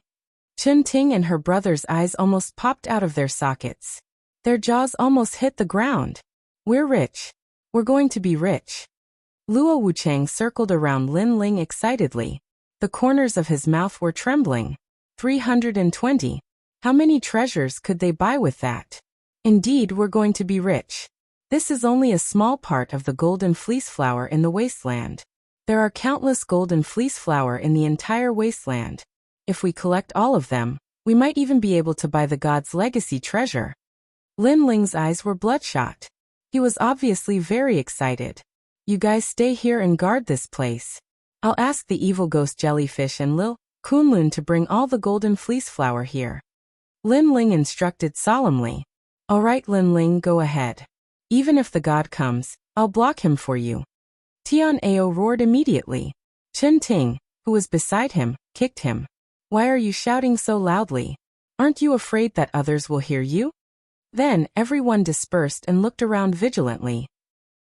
Chun Ting and her brother's eyes almost popped out of their sockets. Their jaws almost hit the ground. "We're rich. We're going to be rich." Luo Wuchang circled around Lin Ling excitedly. The corners of his mouth were trembling. 320. How many treasures could they buy with that? Indeed, we're going to be rich. This is only a small part of the golden fleece flower in the wasteland. There are countless golden fleece flower in the entire wasteland. If we collect all of them, we might even be able to buy the god's legacy treasure. Lin Ling's eyes were bloodshot. He was obviously very excited. "You guys stay here and guard this place. I'll ask the evil ghost jellyfish and Lil Kunlun to bring all the golden fleece flower here." Lin Ling instructed solemnly. "All right, Lin Ling, go ahead. Even if the god comes, I'll block him for you." Tian Ao roared immediately. Chun Ting, who was beside him, kicked him. "Why are you shouting so loudly? Aren't you afraid that others will hear you?" Then everyone dispersed and looked around vigilantly.